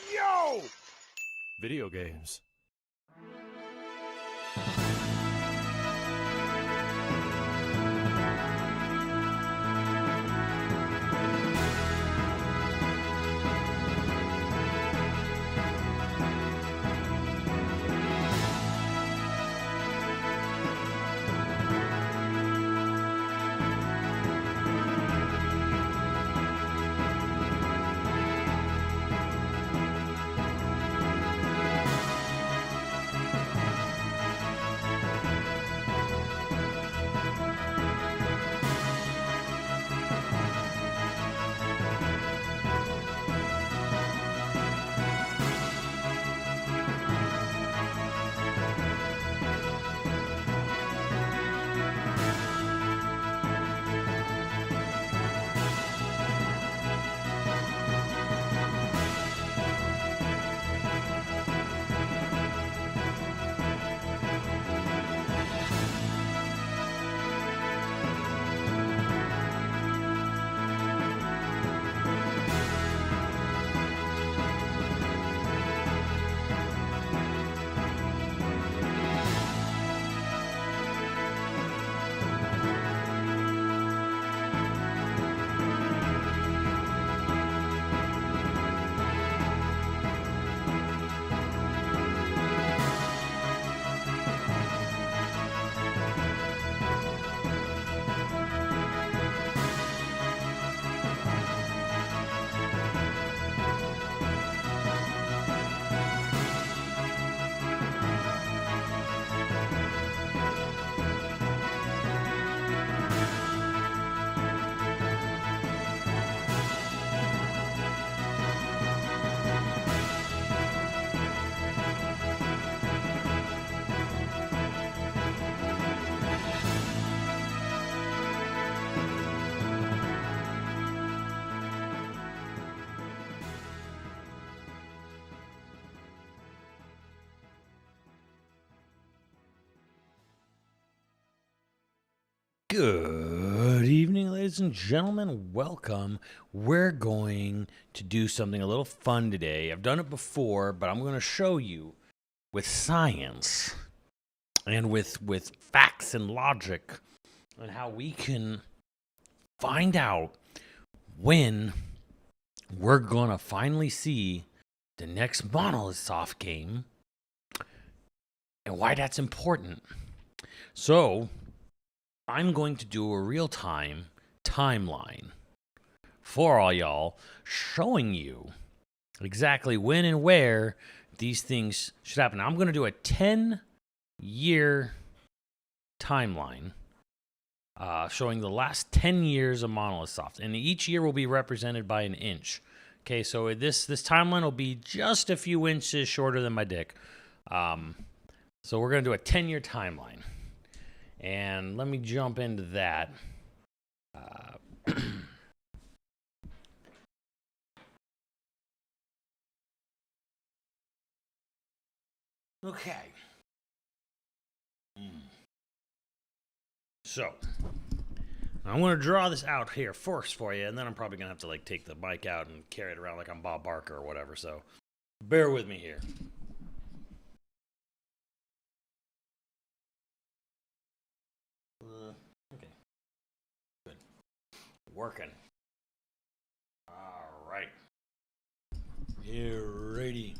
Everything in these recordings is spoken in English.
Yo! Video games. Good evening, ladies and gentlemen. Welcome. We're going to do something a little fun today. I've done it before, but I'm going to show you with science and with facts and logic and how we can find out when we're going to finally see the next Monolithsoft game and why that's important. So, I'm going to do a real-time timeline for all y'all, showing you exactly when and where these things should happen. Now, I'm going to do a 10-year timeline showing the last 10 years of Monolithsoft, and each year will be represented by an inch. Okay, so this timeline will be just a few inches shorter than my dick. So we're going to do a 10-year timeline. And let me jump into that. Okay. So, I'm going to draw this out here first for you, and then I'm probably going to have to like take the mic out and carry it around like I'm Bob Barker or whatever. So, bear with me here. Okay. Good. Working. All right. Here, ready.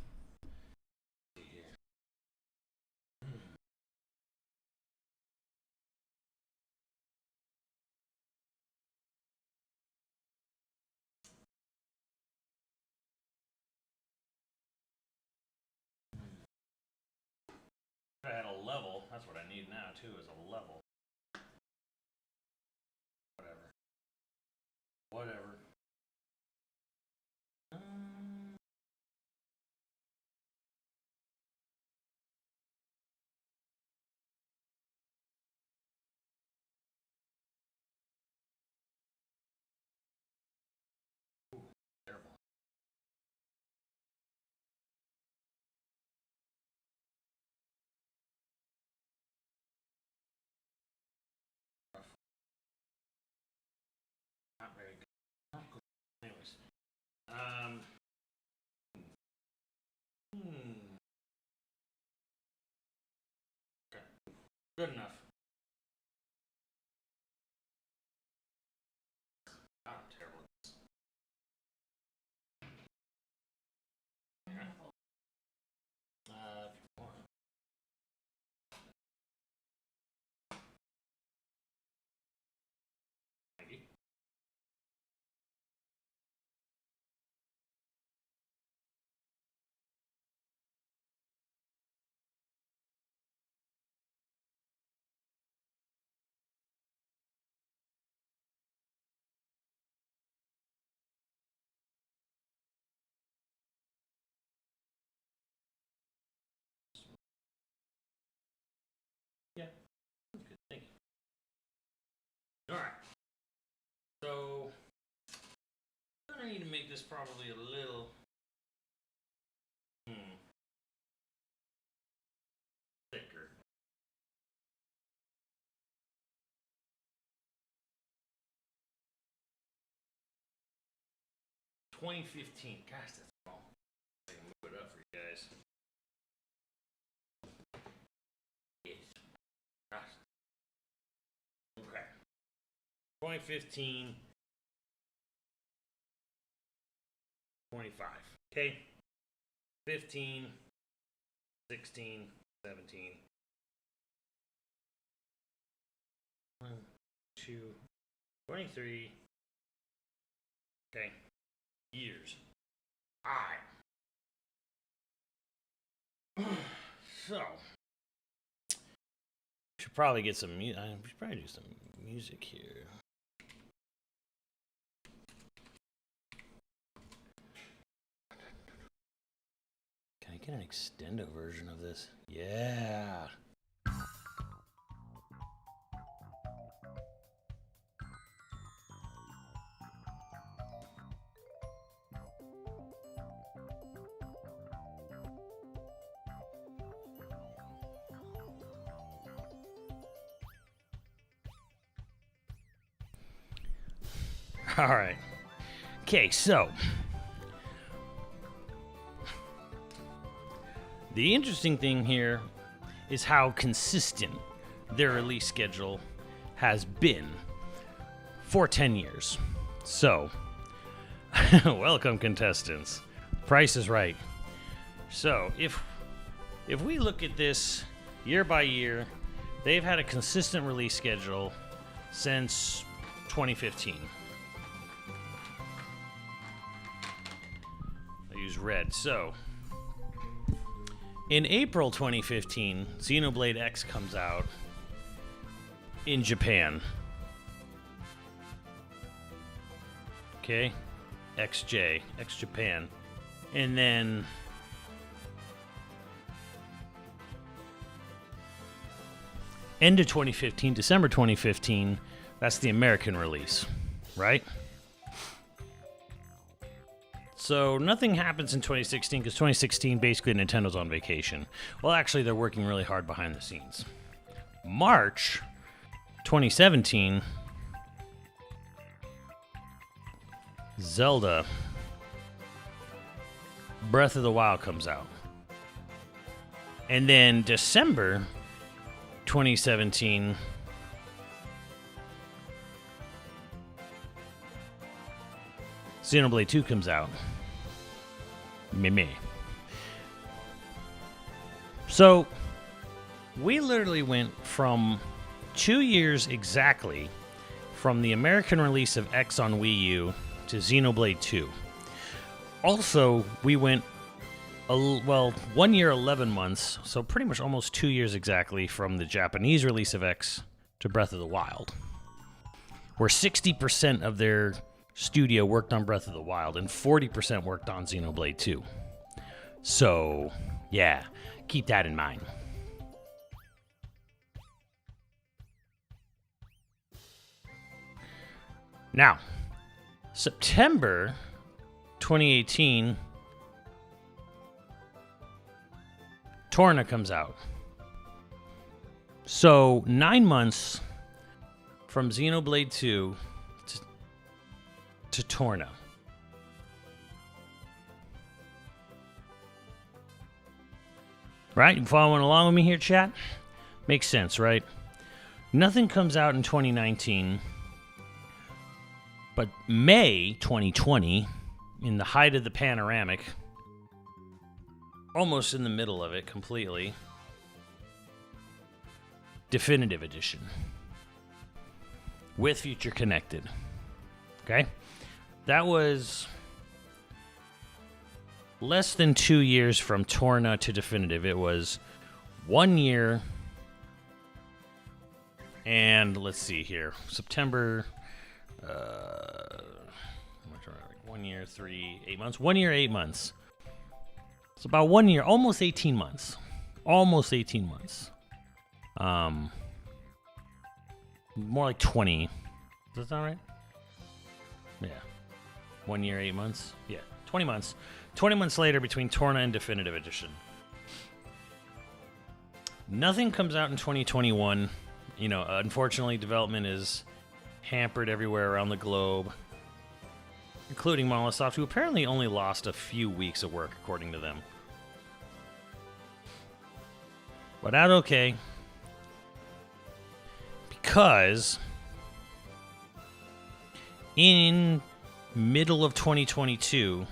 I had a level. That's what I need now too, is a level. Whatever. Terrible. Good enough. God, I'm terrible at this. Yeah. If you want. Maybe. Yeah. That's good. Thank you. All right. So, I'm gonna need to make this probably a little. Thicker. $20.15. Gosh, that's small. I can move it up for you guys. Yes. Gosh. Okay. 2015. 25. Okay. 15. 16. 17. 1, 2, 23. Okay. Years. Alright. So. Should probably get some music. I should probably do some music here. Can I get an extendo version of this? Yeah. All right. Okay, so the interesting thing here is how consistent their release schedule has been for 10 years. So, welcome contestants. Price is right. So, if we look at this year by year, they've had a consistent release schedule since 2015. I use red. So, in April 2015, Xenoblade X comes out in Japan. Okay? XJ, X Japan. And then end of 2015, December 2015, that's the American release, right? So nothing happens in 2016 because 2016 basically Nintendo's on vacation. Well, actually, they're working really hard behind the scenes. March 2017, Zelda Breath of the Wild comes out. And then December 2017, Xenoblade 2 comes out. Meh. So, we literally went from 2 years exactly from the American release of X on Wii U to Xenoblade 2. Also, we went, 1 year, 11 months, so pretty much almost 2 years exactly from the Japanese release of X to Breath of the Wild, where 60% of their studio worked on Breath of the Wild and 40% worked on Xenoblade 2. So, yeah, keep that in mind. Now, September 2018, Torna comes out. So, 9 months from Xenoblade 2 to Torna. Right? You following along with me here, chat? Makes sense, right? Nothing comes out in 2019, but May 2020, in the height of the panoramic, almost in the middle of it completely, Definitive Edition with Future Connected. Okay? That was less than 2 years from Torna to Definitive. It was 1 year and let's see here. September 1 year, 8 months. 1 year, 8 months. It's about 1 year, almost 18 months. Almost 18 months. More like 20. Does that sound right? Yeah. 1 year, 8 months? Yeah. 20 months. 20 months later between Torna and Definitive Edition. Nothing comes out in 2021. You know, unfortunately, development is hampered everywhere around the globe, including Monolithsoft, who apparently only lost a few weeks of work, according to them. But out okay. Because in middle of 2022,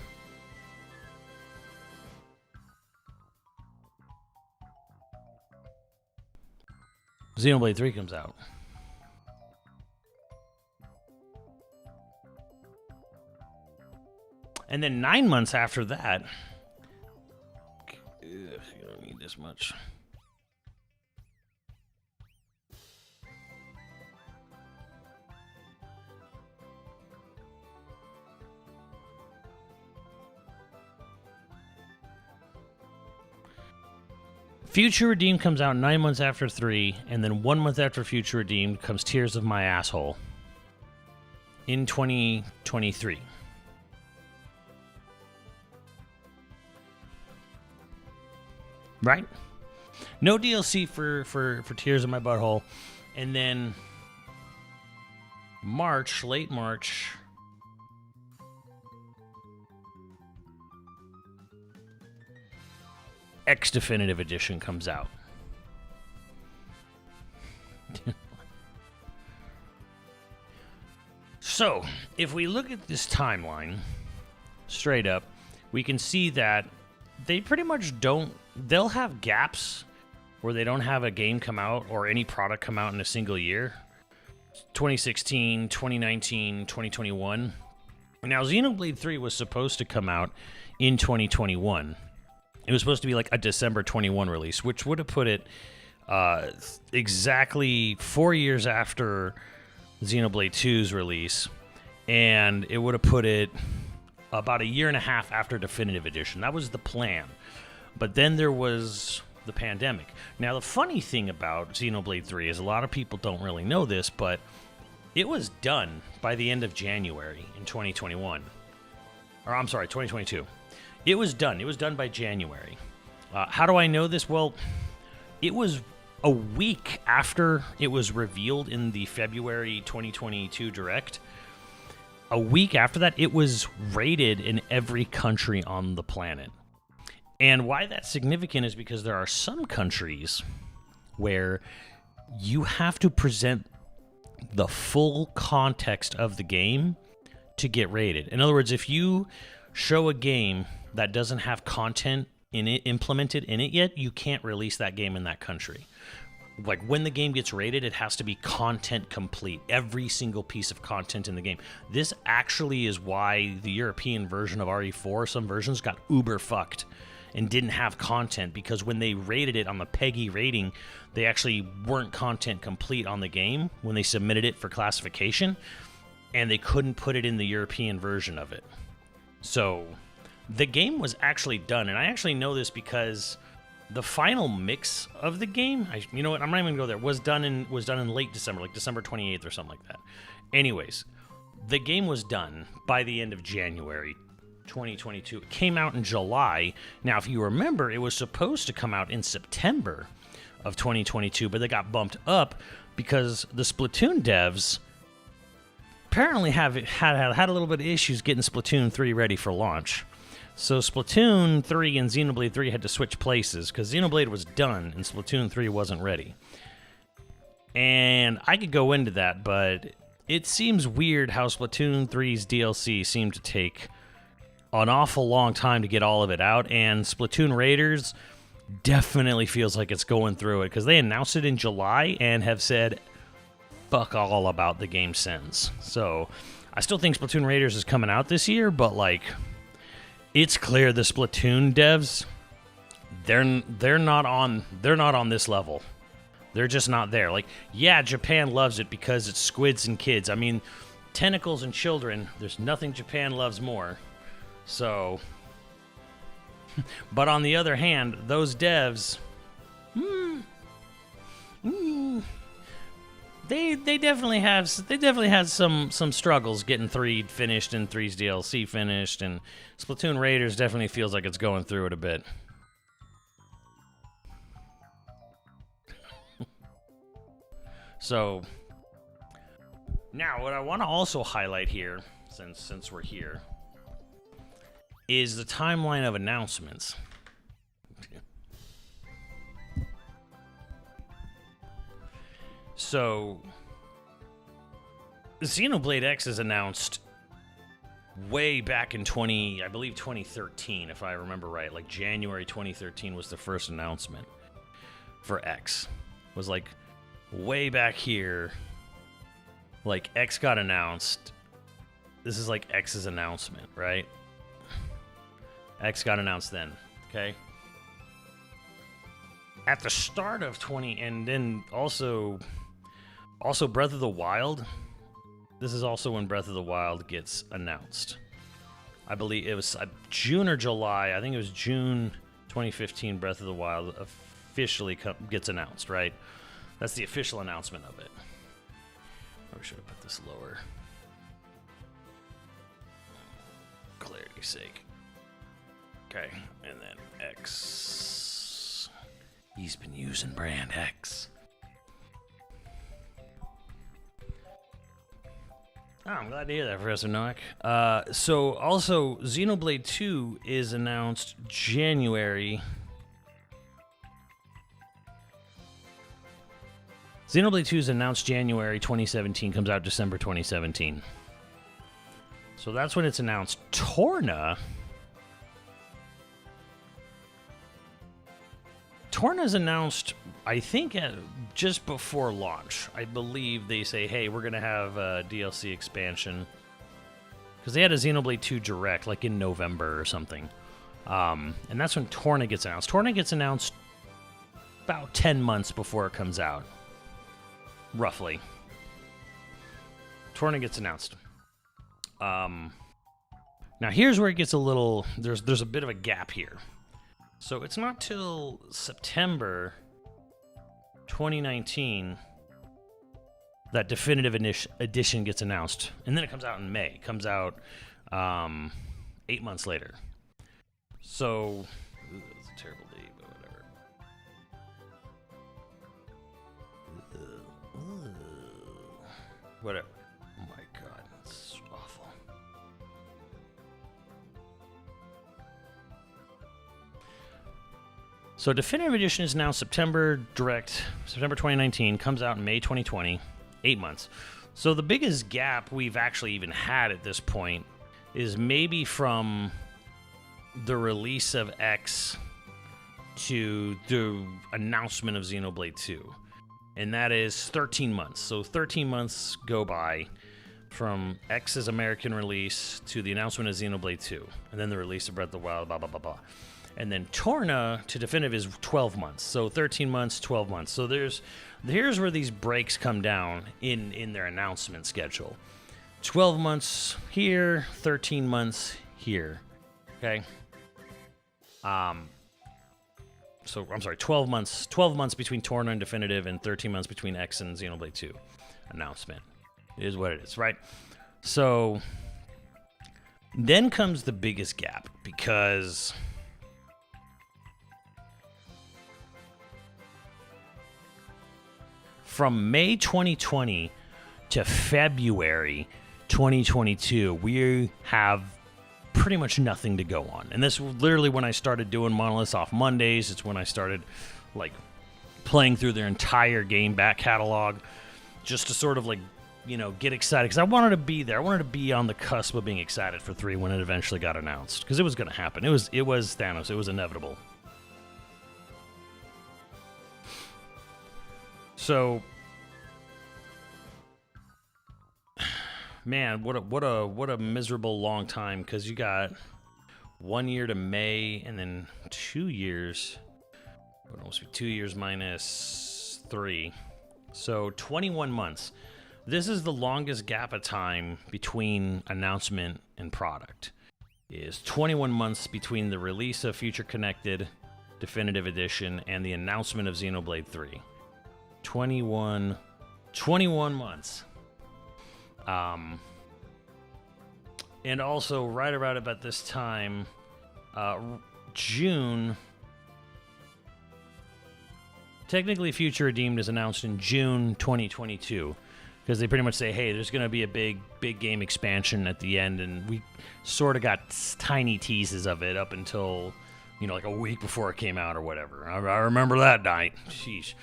Xenoblade 3 comes out. And then 9 months after that, you don't need this much. Future Redeemed comes out 9 months after 3, and then 1 month after Future Redeemed comes Tears of My Asshole in 2023. Right? No DLC for Tears of My Butthole. And then March, late March, X Definitive Edition comes out. So, if we look at this timeline straight up, we can see that they pretty much don't. They'll have gaps where they don't have a game come out or any product come out in a single year. 2016, 2019, 2021. Now, Xenoblade 3 was supposed to come out in 2021. It was supposed to be like a December 21 release, which would have put it exactly 4 years after Xenoblade 2's release, and it would have put it about a year and a half after Definitive Edition. That was the plan. But then there was the pandemic. Now, the funny thing about Xenoblade 3 is a lot of people don't really know this, but it was done by the end of January in 2021. Or, I'm sorry, 2022. It was done. It was done by January. How do I know this? Well, it was a week after it was revealed in the February 2022 Direct. A week after that, it was rated in every country on the planet. And why that's significant is because there are some countries where you have to present the full context of the game to get rated. In other words, if you show a game that doesn't have content in it implemented in it yet, you can't release that game in that country. Like, when the game gets rated, it has to be content complete. Every single piece of content in the game. This actually is why the European version of RE4, some versions, got uber fucked and didn't have content, because when they rated it on the PEGI rating, they actually weren't content complete on the game when they submitted it for classification, and they couldn't put it in the European version of it. So the game was actually done, and I actually know this because the final mix of the game, you know what, I'm not even gonna go there, was done in late December, like December 28th or something like that. Anyways, the game was done by the end of January 2022. It came out in July. Now, if you remember, it was supposed to come out in September of 2022, but they got bumped up because the Splatoon devs apparently had a little bit of issues getting Splatoon 3 ready for launch. So Splatoon 3 and Xenoblade 3 had to switch places because Xenoblade was done and Splatoon 3 wasn't ready. And I could go into that, but it seems weird how Splatoon 3's DLC seemed to take an awful long time to get all of it out, and Splatoon Raiders definitely feels like it's going through it, because they announced it in July and have said fuck all about the game since. So I still think Splatoon Raiders is coming out this year, but like, it's clear the Splatoon devs, they're not on this level. They're just not there. Like, yeah, Japan loves it because it's squids and kids. I mean, tentacles and children, there's nothing Japan loves more. So, but on the other hand, those devs, they definitely had some struggles getting 3 finished and 3's DLC finished, and Splatoon Raiders definitely feels like it's going through it a bit. So, now what I want to also highlight here, since we're here, is the timeline of announcements. So, Xenoblade X is announced way back in 2013, if I remember right. Like January 2013 was the first announcement for X. It was like way back here. Like X got announced. This is like X's announcement, right? X got announced then, okay? At the start of 20, and then also Breath of the Wild. This is also when Breath of the Wild gets announced. I believe it was June or July. I think it was June 2015. Breath of the Wild officially gets announced, right? That's the official announcement of it. Or should have put this lower. Clarity's sake. Okay, and then X. He's been using brand X. Oh, I'm glad to hear that, Professor Noack. So, also, Xenoblade 2 is announced January. Xenoblade 2 is announced January 2017, comes out December 2017. So that's when it's announced. Torna's announced, I think, just before launch. I believe they say, hey, we're going to have a DLC expansion. Because they had a Xenoblade 2 Direct, like in November or something. And that's when Torna gets announced. Torna gets announced about 10 months before it comes out. Roughly. Torna gets announced. Now here's where it gets a little... There's a bit of a gap here. So it's not till September 2019 that Definitive Edition gets announced. And then it comes out in May. It comes out 8 months later. So, it's a terrible date, but whatever. Whatever. Oh my god, it's awful. So Definitive Edition is now September 2019, comes out in May 2020, 8 months. So the biggest gap we've actually even had at this point is maybe from the release of X to the announcement of Xenoblade 2. And that is 13 months. So 13 months go by from X's American release to the announcement of Xenoblade 2. And then the release of Breath of the Wild, blah, blah, blah, blah. And then Torna to Definitive is 12 months. So 13 months, 12 months. So here's where these breaks come down in their announcement schedule. 12 months here, 13 months here. Okay? So, I'm sorry, 12 months between Torna and Definitive, and 13 months between X and Xenoblade 2 announcement. It is what it is, right? So, then comes the biggest gap, because from May 2020 to February 2022, we have pretty much nothing to go on. And this was literally when I started doing Monolithsoft Mondays. It's when I started, like, playing through their entire game back catalog just to sort of like, get excited, because I wanted to be there. I wanted to be on the cusp of being excited for 3 when it eventually got announced, because it was going to happen. It was Thanos. It was inevitable. So, man, what a miserable long time, because you got 1 year to May, and then 2 years. What must be 2 years minus 3, so 21 months. This is the longest gap of time between announcement and product. Is 21 months between the release of Future Connected Definitive Edition and the announcement of Xenoblade 3. 21 months. And also, right about this time, June. Technically, Future Redeemed is announced in June 2022, because they pretty much say, hey, there's going to be a big game expansion at the end, and we sort of got tiny teases of it up until, like a week before it came out or whatever. I remember that night. Sheesh.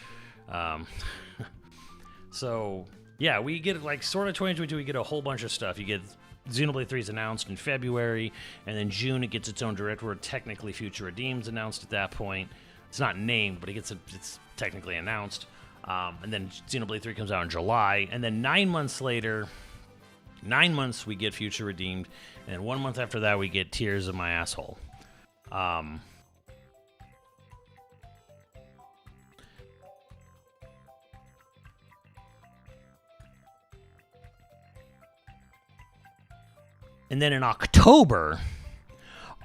So, yeah, we get, like, sort of 2022, we get a whole bunch of stuff. You get Xenoblade 3 is announced in February, and then June it gets its own direct word. Technically, Future Redeemed's announced at that point. It's not named, but it's technically announced. And then Xenoblade 3 comes out in July, and then 9 months later, 9 months we get Future Redeemed, and 1 month after that we get Tears of My Asshole. And then in October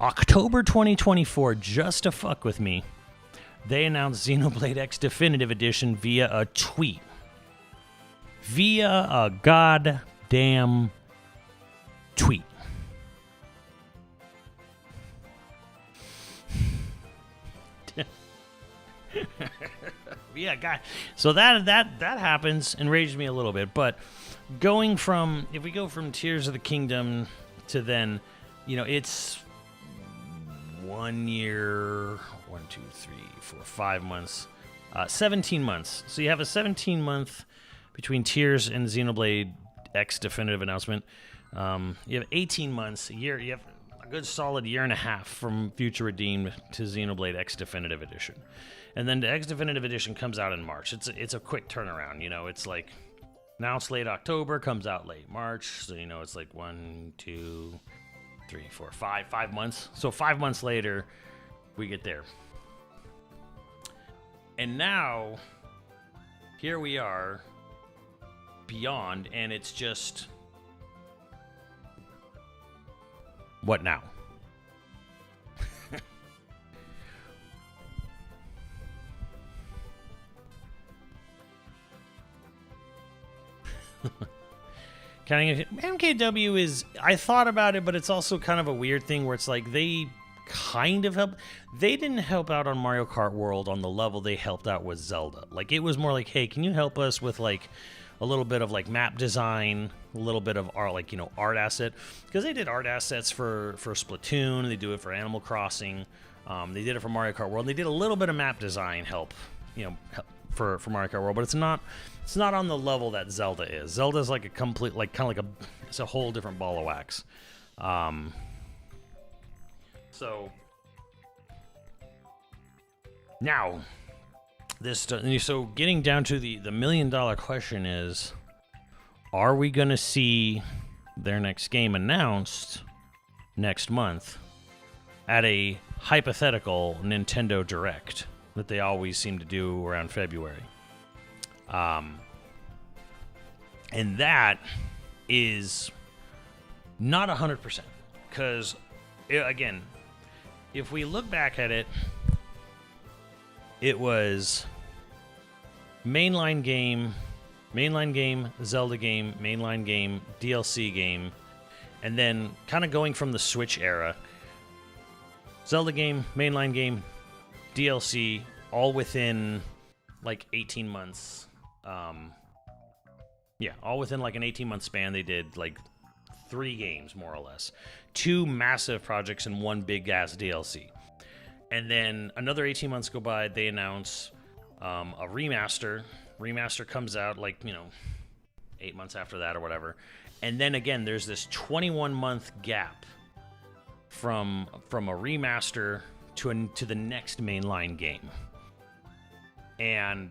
2024, just to fuck with me, they announced Xenoblade X Definitive Edition via a tweet. Via a goddamn tweet. Yeah, God. So that happens, enraged me a little bit. But if we go from Tears of the Kingdom to then, it's 1 year, 1, 2, 3, 4, 5 months, 17 months. So you have a 17-month between Tears and Xenoblade X Definitive announcement. You have 18 months, a year. You have a good solid year and a half from Future Redeemed to Xenoblade X Definitive Edition. And then the X Definitive Edition comes out in March. It's a quick turnaround, It's like announced late October, comes out late March. So, it's like 1, 2, 3, 4, 5 months. So 5 months later, we get there. And now, here we are, beyond, and it's just, what now? MKW is, I thought about it, but it's also kind of a weird thing where it's like they kind of help. They didn't help out on Mario Kart World on the level they helped out with Zelda. Like, it was more like, hey, can you help us with like a little bit of like map design, a little bit of art, like, art asset, because they did art assets for Splatoon. They do it for Animal Crossing. They did it for Mario Kart World. They did a little bit of map design help, for Mario Kart World, but it's not on the level that Zelda is. Zelda's like a complete, like, kind of like it's a whole different ball of wax. So now so getting down to the $1 million question is, are we going to see their next game announced next month at a hypothetical Nintendo Direct that they always seem to do around February? And that is not 100%, because, again, if we look back at it, it was mainline game, Zelda game, mainline game, DLC game, and then kind of going from the Switch era, Zelda game, mainline game, DLC, all within like 18 months. All within like an 18-month span, they did like 3 games, more or less. 2 massive projects and 1 big-ass DLC. And then another 18 months go by, they announce A remaster comes out 8 months after that or whatever. And then again, there's this 21-month gap from a remaster to the next mainline game. And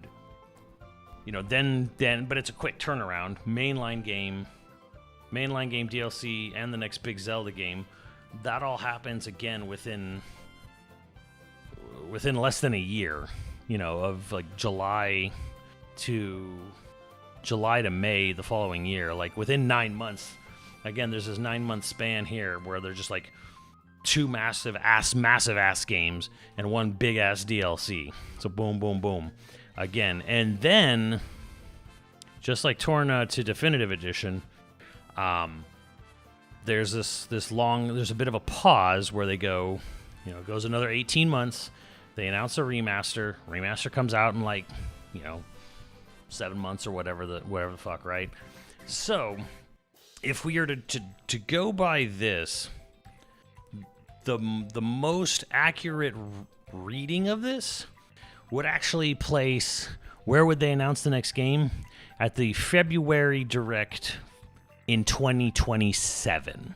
then but it's a quick turnaround. Mainline game DLC and the next big Zelda game. That all happens again within less than a year, of July to May the following year. Within 9 months, again, there's this 9-month span here where they're just two massive ass games and one big ass DLC. So boom, boom, boom, again, and then just like Torna to Definitive Edition, there's there's a bit of a pause where they go, it goes another 18 months. They announce a remaster. Remaster comes out in 7 months or whatever the fuck, right? So, if we are to go by this, the most accurate reading of this would actually place, where would they announce the next game? At the February Direct in 2027.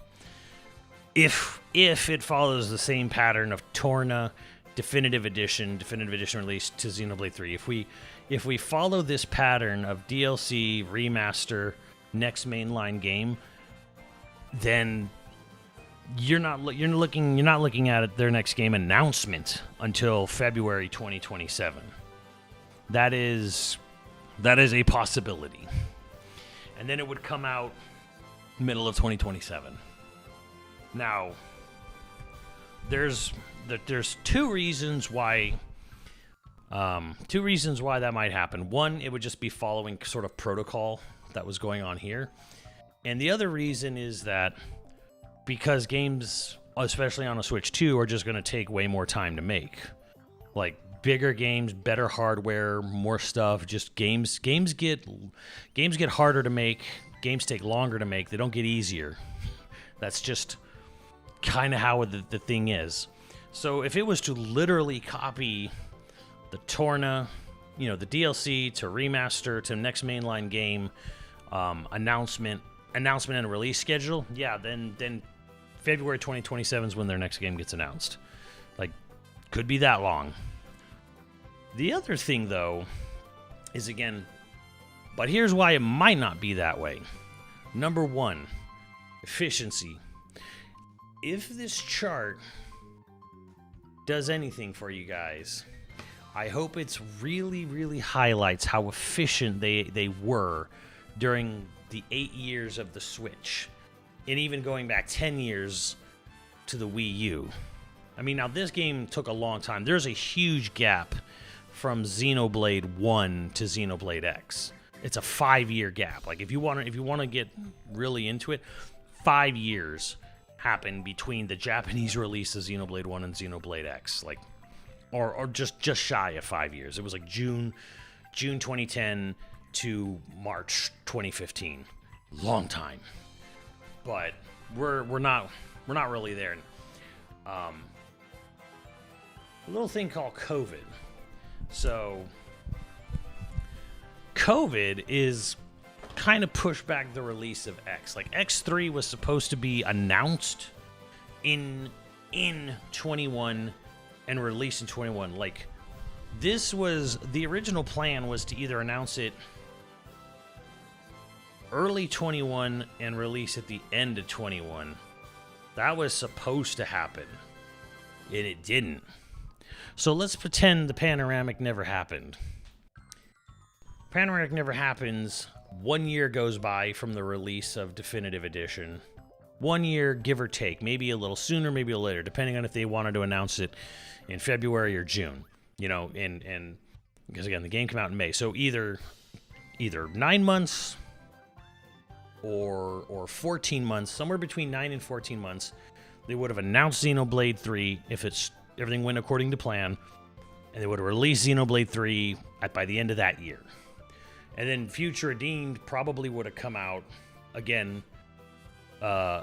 If it follows the same pattern of Torna, Definitive Edition release to Xenoblade 3. If we follow this pattern of DLC, remaster, next mainline game, then you're not looking at their next game announcement until February 2027. That is a possibility. And then it would come out middle of 2027. Now, there's two reasons why that might happen. One, it would just be following sort of protocol that was going on here. And the other reason is that because games, especially on a Switch 2, are just going to take way more time to make. Bigger games, better hardware, more stuff. Just games get harder to make. Games take longer to make. They don't get easier. That's just kind of how the thing is. So if it was to literally copy the Torna, the DLC to remaster to next mainline game, announcement and release schedule, yeah, then February 2027 is when their next game gets announced. Could be that long. The other thing, though, is but here's why it might not be that way. Number one, efficiency. If this chart does anything for you guys, I hope it's really, really highlights how efficient they were during the 8 years of the Switch, and even going back 10 years to the Wii U. I mean, now this game took a long time. There's a huge gap from Xenoblade 1 to Xenoblade X. It's a 5-year gap. If you want to get really into it, 5 years happened between the Japanese release of Xenoblade 1 and Xenoblade X. Or just shy of 5 years. It was June 2010 to March 2015. Long time. But we're not really there. A little thing called COVID. So COVID is kind of pushed back the release of X. X3 was supposed to be announced in 21 and released in 21. This was the original plan, was to either announce it early 21 and release at the end of 21. That was supposed to happen, and it didn't. So let's pretend the panoramic never happened. Panoramic never happens. 1 year goes by from the release of Definitive Edition. 1 year, give or take. Maybe a little sooner, maybe a little later, depending on if they wanted to announce it in February or June. And because again, the game came out in May. So either 9 months or 14 months, somewhere between 9 and 14 months, they would have announced Xenoblade 3 if everything went according to plan, and they would have released Xenoblade 3 by the end of that year. And then Future Redeemed probably would have come out again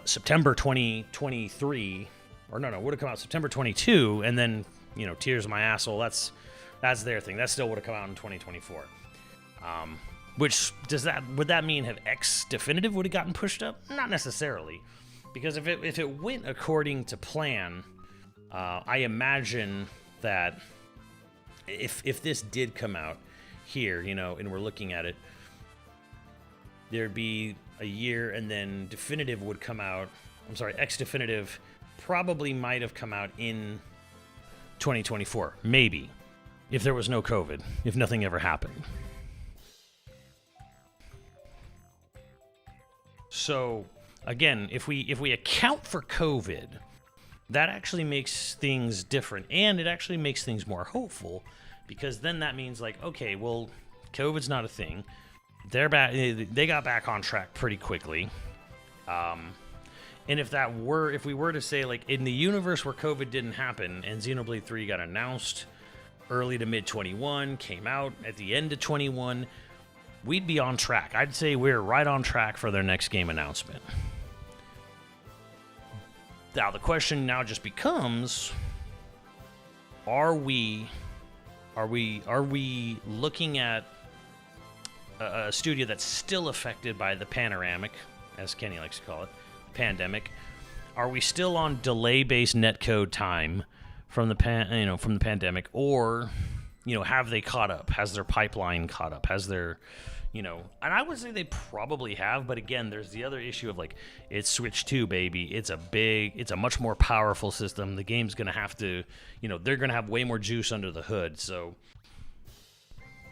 September 2023, or no, would have come out September 22, and then Tears of My Asshole. That's their thing. That still would have come out in 2024. Would that mean have X Definitive would have gotten pushed up? Not necessarily, because if it went according to plan, I imagine that if this did come out here, and we're looking at it, there'd be a year, and then Definitive would come out. I'm sorry, X Definitive probably might have come out in 2024, maybe, if there was no COVID, if nothing ever happened. So, again, if we account for COVID, that actually makes things different, and it actually makes things more hopeful, because then that means, like, okay, well, COVID's not a thing. They're back. They got back on track pretty quickly. And if we were to say, like, in the universe where COVID didn't happen and Xenoblade 3 got announced early to mid 21, came out at the end of 21, we'd be on track. I'd say we're right on track for their next game announcement. Now the question now just becomes: Are we looking at a studio that's still affected by the panoramic, as Kenny likes to call it, pandemic? Are we still on delay-based netcode time from the pandemic, or have they caught up? Has their pipeline caught up? Has their and I would say they probably have, but again, there's the other issue of, like, it's Switch 2, baby. It's a much more powerful system. The game's gonna have to, they're gonna have way more juice under the hood, so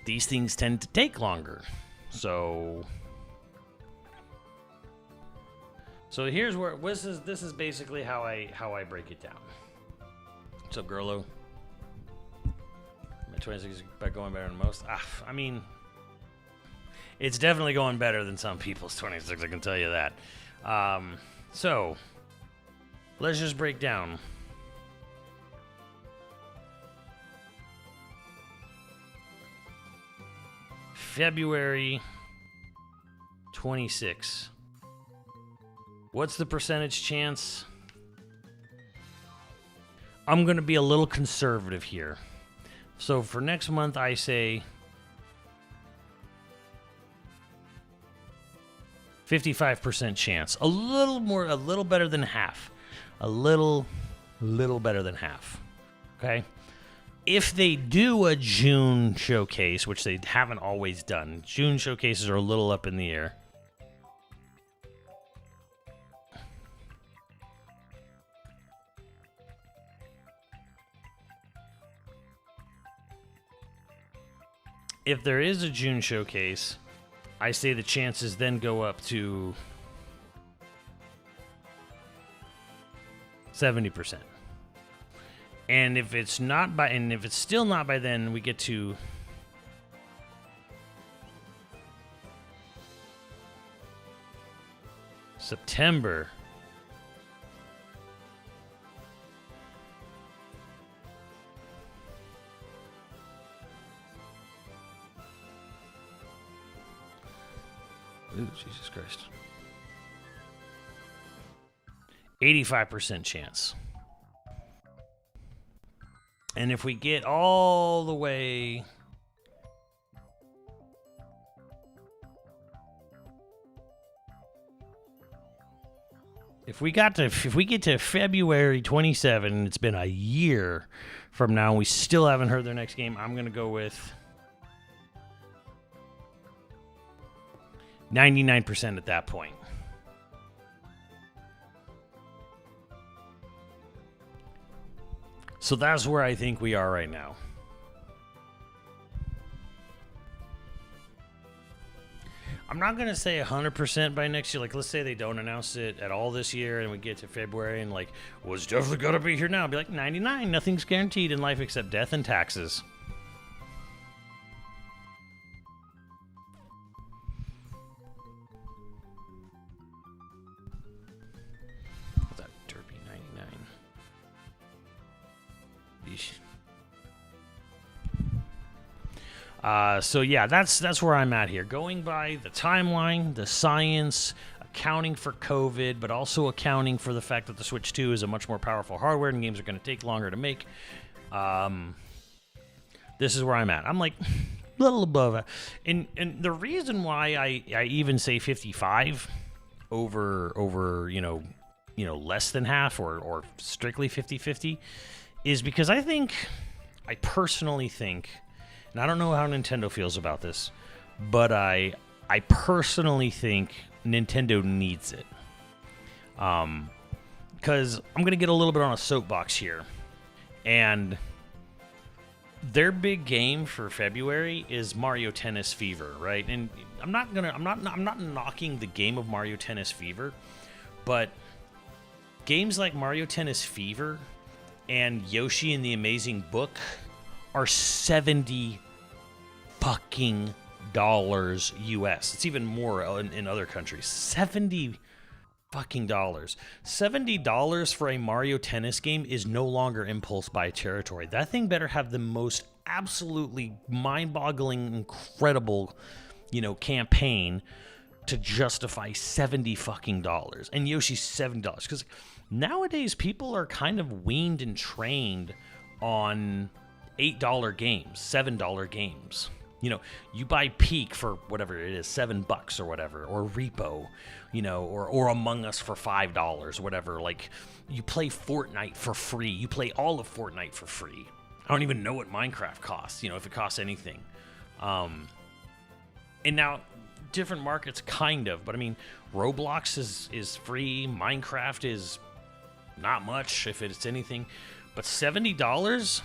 these things tend to take longer. So here's where this is basically how I break it down. What's up, Gerlo? My 26 is going better than most. I mean, it's definitely going better than some people's 26, I can tell you that. So let's just break down. February 26. What's the percentage chance? I'm going to be a little conservative here. So for next month, I say 55% chance. A little better than half. A little better than half. Okay? If they do a June showcase, which they haven't always done, June showcases are a little up in the air. If there is a June showcase, I say the chances then go up to 70%. And if it's still not by then, we get to September. Ooh, Jesus Christ. 85% chance. And if we get all the way if we get to February 27, it's been a year from now, and we still haven't heard their next game, I'm going to go with 99% at that point. So that's where I think we are right now. I'm not going to say 100% by next year. Like, let's say they don't announce it at all this year and we get to February and, like, well, it's definitely going to be here now. I'll be like, 99. Nothing's guaranteed in life except death and taxes. So yeah, that's where I'm at here. Going by the timeline, the science, accounting for COVID, but also accounting for the fact that the Switch 2 is a much more powerful hardware and games are going to take longer to make. This is where I'm at. I'm like a little above it. And the reason why I even say 55 over less than half or strictly 50-50 is because I personally think, and I don't know how Nintendo feels about this, but I personally think Nintendo needs it. Because I'm going to get a little bit on a soapbox here. And their big game for February is Mario Tennis Fever, right? And I'm not knocking the game of Mario Tennis Fever, but games like Mario Tennis Fever and Yoshi and the Amazing Book are $70 fucking US. It's even more in other countries. $70 fucking dollars. $70 for a Mario Tennis game is no longer impulse buy territory. That thing better have the most absolutely mind-boggling, incredible, campaign to justify $70 fucking dollars. And Yoshi's $70 because nowadays people are kind of weaned and trained on $8 games, $7 games. You buy Peak for whatever it is, $7 or whatever, or Repo, or Among Us for $5 or whatever. Like, you play Fortnite for free. You play all of Fortnite for free. I don't even know what Minecraft costs, if it costs anything. And now, different markets, kind of, but I mean, Roblox is free. Minecraft is not much, if it's anything. But $70?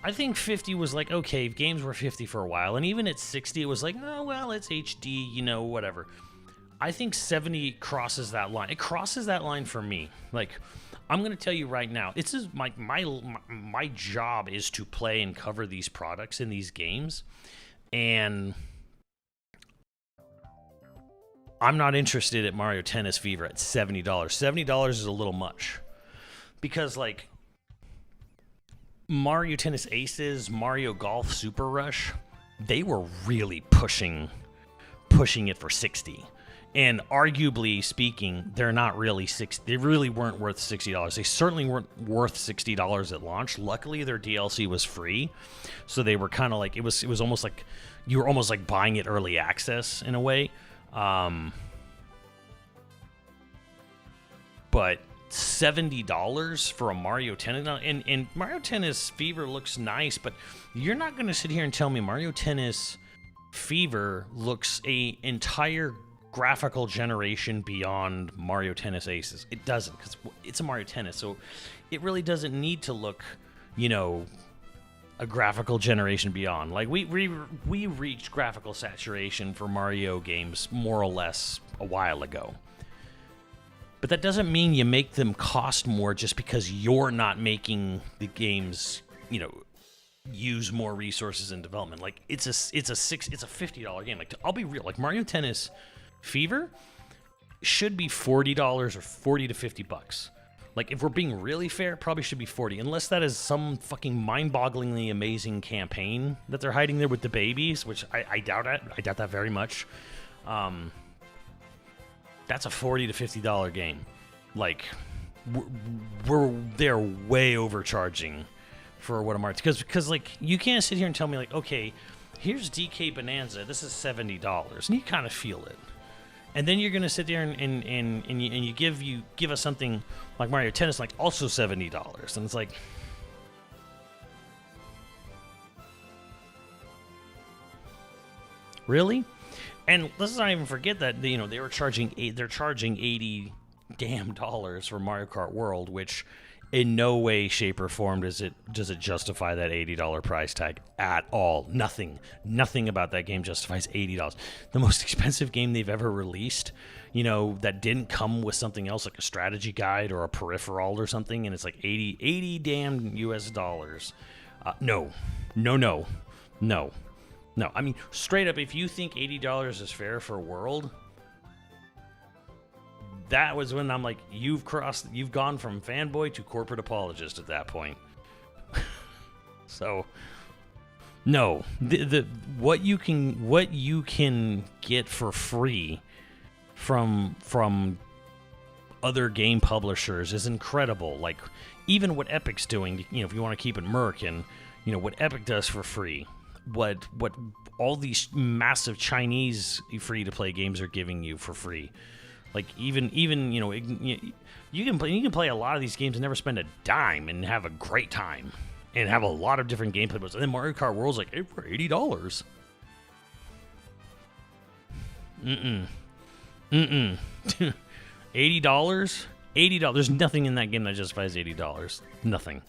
I think 50 was like, okay, games were 50 for a while, and even at 60, it was like, oh, well, it's HD, whatever. I think 70 crosses that line. It crosses that line for me. Like, I'm going to tell you right now, this is my job is to play and cover these products in these games, and I'm not interested at Mario Tennis Fever at $70. $70 is a little much, because, like, Mario Tennis Aces, Mario Golf Super Rush, they were really pushing it for 60. And arguably speaking, they're not really 60. They really weren't worth $60. They certainly weren't worth $60 at launch. Luckily, their DLC was free, so they were kind of like, it was almost like you were almost like buying it early access in a way. But $70 for a Mario Tennis, and Mario Tennis Fever looks nice, but you're not going to sit here and tell me Mario Tennis Fever looks a entire graphical generation beyond Mario Tennis Aces. It doesn't, because it's a Mario Tennis, so it really doesn't need to look, a graphical generation beyond. Like, we reached graphical saturation for Mario games more or less a while ago. But that doesn't mean you make them cost more just because you're not making the games, use more resources in development. Like, it's a $50 game. Like, I'll be real. Like, Mario Tennis Fever should be $40 or $40 to $50. Like, if we're being really fair, it probably should be 40, unless that is some fucking mind-bogglingly amazing campaign that they're hiding there with the babies, which I doubt it. I doubt that very much. That's a $40 to $50 game. Like, they're way overcharging for what I'm because like, you can't sit here and tell me like, okay, here's DK Bonanza, this is $70, and you kind of feel it. And then you're gonna sit there and you give us something like Mario Tennis, like also $70, and it's like, really? And let's not even forget that they were charging $80 damn dollars for Mario Kart World, which in no way, shape, or form does it justify that $80 price tag at all. Nothing about that game justifies $80. The most expensive game they've ever released, that didn't come with something else like a strategy guide or a peripheral or something, and it's like 80 damn US dollars. No. No, I mean, straight up, if you think $80 is fair for World, that was when I'm like, you've gone from fanboy to corporate apologist at that point. So, no, what you can get for free from other game publishers is incredible. Like, even what Epic's doing, if you want to keep it Merkin, what Epic does for free, what all these massive Chinese free-to-play games are giving you for free. Like even you can play a lot of these games and never spend a dime and have a great time and have a lot of different gameplay modes. And then Mario Kart World's like, hey, for $80. $80? $80? There's nothing in that game that justifies $80. Nothing.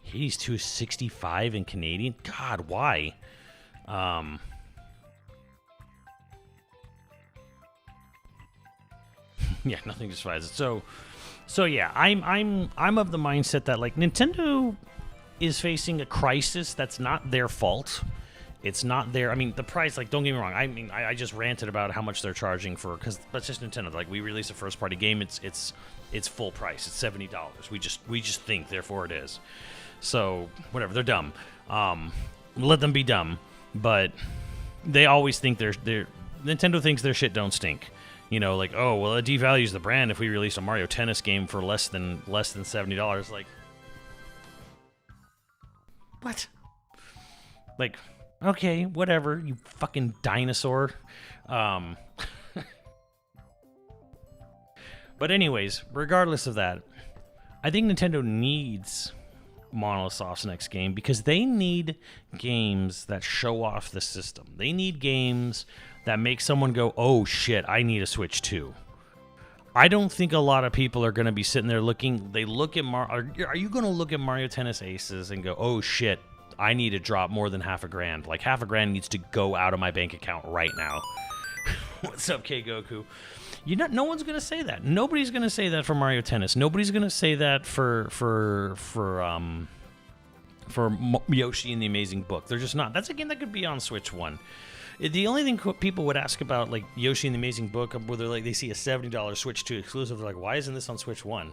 Hades 2 is $65 in Canadian? God, why? Yeah, nothing justifies it. So yeah, I'm of the mindset that like Nintendo is facing a crisis that's not their fault. It's not their. I mean, the price. Like, don't get me wrong. I mean, I just ranted about how much they're charging for because that's just Nintendo. Like, we release a first party game, it's full price. It's $70. We just think, therefore it is. So whatever. They're dumb. Let them be dumb. But they always think they're Nintendo thinks their shit don't stink. Like, oh well, it devalues the brand if we release a Mario Tennis game for less than $70. Like, what? Like. Okay, whatever, you fucking dinosaur. But anyways, regardless of that, I think Nintendo needs Monolithsoft's next game because they need games that show off the system. They need games that make someone go, oh shit, I need a Switch 2. I don't think a lot of people are going to be sitting there looking. They look at Are you going to look at Mario Tennis Aces and go, oh shit, I need to drop more than $50,000. Like, $50,000 needs to go out of my bank account right now. What's up, K Goku? No one's gonna say that. Nobody's gonna say that for Mario Tennis. Nobody's gonna say that for Yoshi and the Amazing Book. They're just not. That's a game that could be on Switch 1. The only thing people would ask about, like Yoshi and the Amazing Book, where they're like, they see a $70 Switch 2 exclusive. They're like, why isn't this on Switch 1?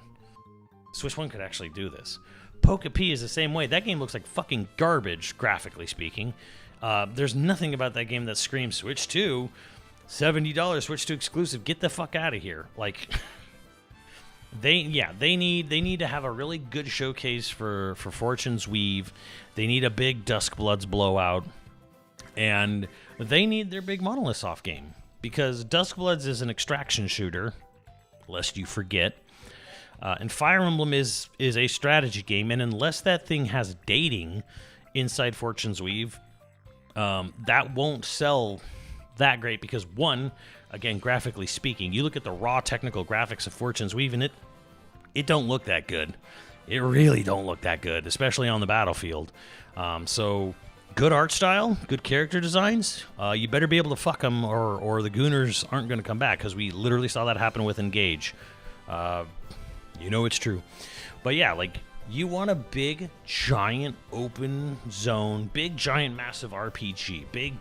Switch 1 could actually do this. Poke-P is the same way. That game looks like fucking garbage, graphically speaking. There's nothing about that game that screams Switch 2, $70 Switch 2 exclusive. Get the fuck out of here. Like, they need to have a really good showcase for Fortune's Weave. They need a big Duskbloods blowout, and they need their big Monolithsoft game because Duskbloods is an extraction shooter, lest you forget. And Fire Emblem is a strategy game, and unless that thing has dating inside Fortune's Weave, that won't sell that great because, one, again, graphically speaking, you look at the raw technical graphics of Fortune's Weave, and it don't look that good. It really don't look that good, especially on the battlefield. So, good art style, good character designs. You better be able to fuck them, or the Gooners aren't going to come back, because we literally saw that happen with Engage. It's true. But yeah, like, you want a big, giant, open zone, big, giant, massive RPG. Big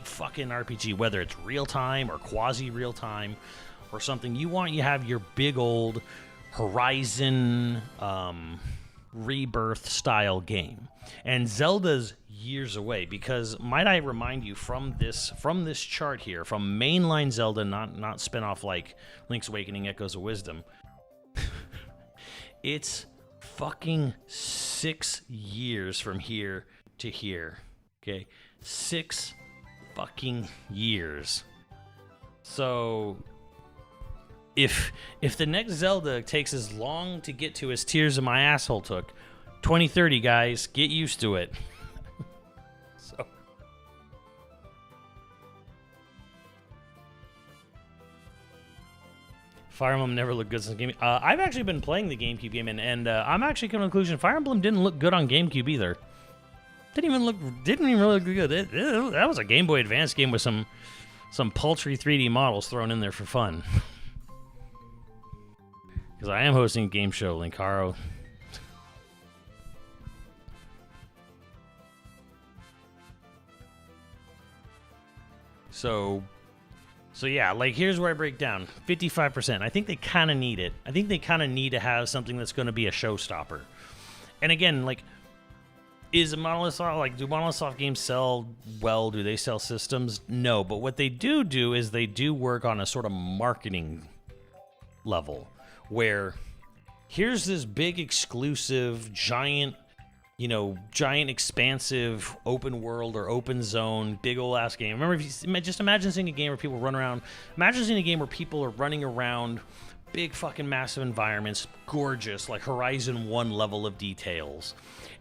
fucking RPG, whether it's real-time or quasi-real-time or something. You have your big old Horizon Rebirth-style game. And Zelda's years away, because, might I remind you, from this chart here, from mainline Zelda, not spin-off like Link's Awakening, Echoes of Wisdom, it's fucking 6 years from here to here. Okay? 6 fucking years. So if the next Zelda takes as long to get to as Tears of My Asshole took, 2030, guys, get used to it. So Fire Emblem never looked good since GameCube. I've actually been playing the GameCube game, and I'm actually coming to the conclusion Fire Emblem didn't look good on GameCube either. Didn't even really look good. That was a Game Boy Advance game with some paltry 3D models thrown in there for fun. Because I am hosting a game show, Linkaro. So yeah, like, here's where I break down. 55%. I think they kind of need it. I think they kind of need to have something that's going to be a showstopper. And again, like, is a Monolithsoft, like, do Monolithsoft games sell well? Do they sell systems? No, but what they do is they do work on a sort of marketing level, where here's this big exclusive giant, giant expansive open world or open zone, big old ass game. Remember, if you just imagine seeing a game where people run around. Imagine seeing a game where people are running around big fucking massive environments, gorgeous, like Horizon 1 level of details.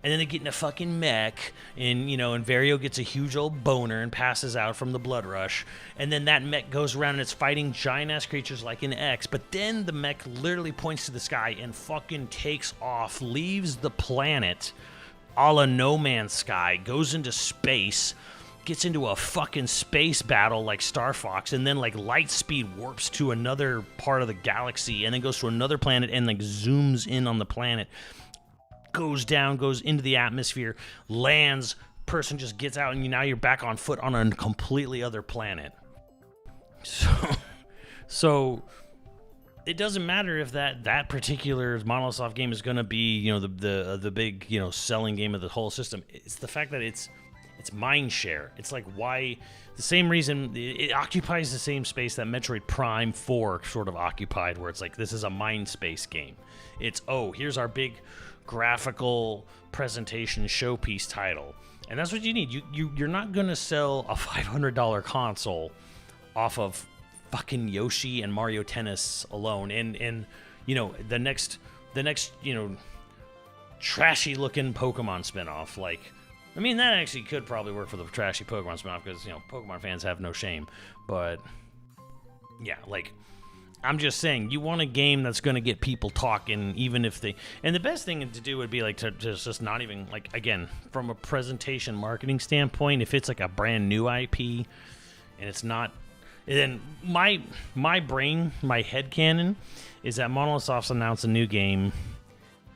And then they get in a fucking mech, and, and Vario gets a huge old boner and passes out from the blood rush. And then that mech goes around and it's fighting giant-ass creatures like in X. But then the mech literally points to the sky and fucking takes off, leaves the planet a la No Man's Sky, goes into space, gets into a fucking space battle like Star Fox, and then like light speed warps to another part of the galaxy, and then goes to another planet and like zooms in on the planet, goes down, goes into the atmosphere, lands, person just gets out, and now you're back on foot on a completely other planet. So it doesn't matter if that particular Monolithsoft game is going to be, the big, selling game of the whole system. It's the fact that it's mind share. It's like why the same reason it occupies the same space that Metroid Prime 4 sort of occupied, where it's like this is a mind space game. It's here's our big graphical presentation showpiece title, and that's what you need. You're not gonna sell a $500 console off of fucking Yoshi and Mario Tennis alone, and the next trashy looking Pokemon spinoff. Like, I mean, that actually could probably work for the trashy Pokemon spinoff because Pokemon fans have no shame. But yeah, like, I'm just saying, you want a game that's going to get people talking, even if they... And the best thing to do would be, like, to just not even... Like, again, from a presentation marketing standpoint, if it's, like, a brand new IP, and it's not... And then my brain, my headcanon, is that Monolithsoft's announced a new game,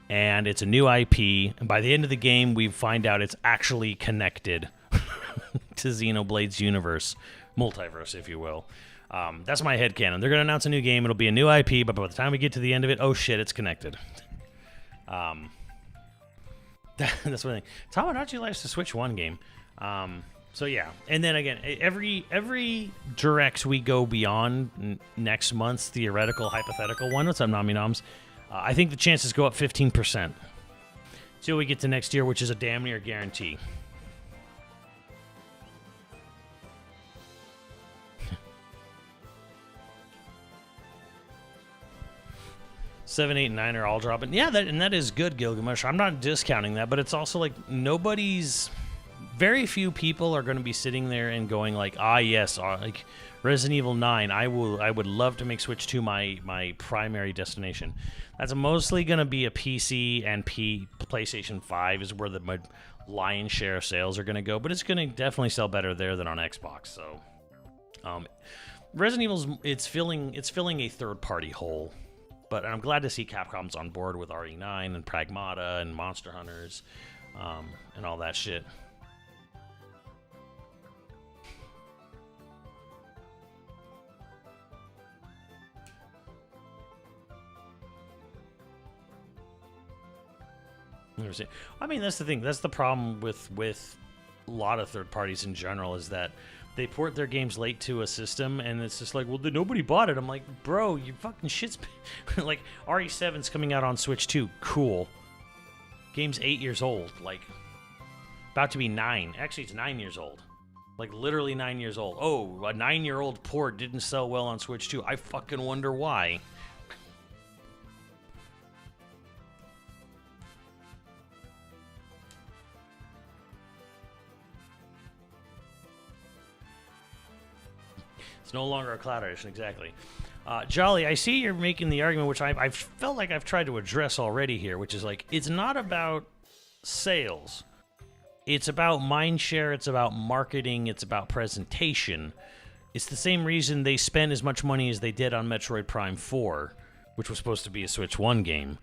and it's a new IP, and by the end of the game, we find out it's actually connected to Xenoblade's universe, multiverse, if you will. That's my headcanon. They're going to announce a new game. It'll be a new IP, but by the time we get to the end of it, oh shit, it's connected. That's one thing. Tamagotchi likes to Switch 1 game. So yeah. And then again, every Directs we go beyond next month's theoretical, hypothetical one. What's up, Nami Noms? I think the chances go up 15%. Till we get to next year, which is a damn near guarantee. 7, 8, and 9 are all dropping. Yeah, that is good, Gilgamesh. I'm not discounting that, but it's also like very few people are going to be sitting there and going like, yes, like Resident Evil 9. I would love to make Switch 2 my primary destination. That's mostly going to be a PC and PlayStation 5 is where the lion's share of sales are going to go, but it's going to definitely sell better there than on Xbox. So, Resident Evil's it's filling a third-party hole. But I'm glad to see Capcom's on board with RE9 and Pragmata and Monster Hunters and all that shit. I mean, that's the thing. That's the problem with a lot of third parties in general, is that they port their games late to a system, and it's just like, well, nobody bought it. I'm like, bro, you fucking shit's... like, RE7's coming out on Switch 2. Cool. Game's 8 years old. Like, about to be 9. Actually, it's 9 years old. Like, literally 9 years old. Oh, a 9-year-old port didn't sell well on Switch 2. I fucking wonder why. It's no longer a cloud edition, exactly. Jolly, I see you're making the argument, which I felt like I've tried to address already here, which is like, it's not about sales. It's about mindshare, it's about marketing, it's about presentation. It's the same reason they spent as much money as they did on Metroid Prime 4, which was supposed to be a Switch 1 game.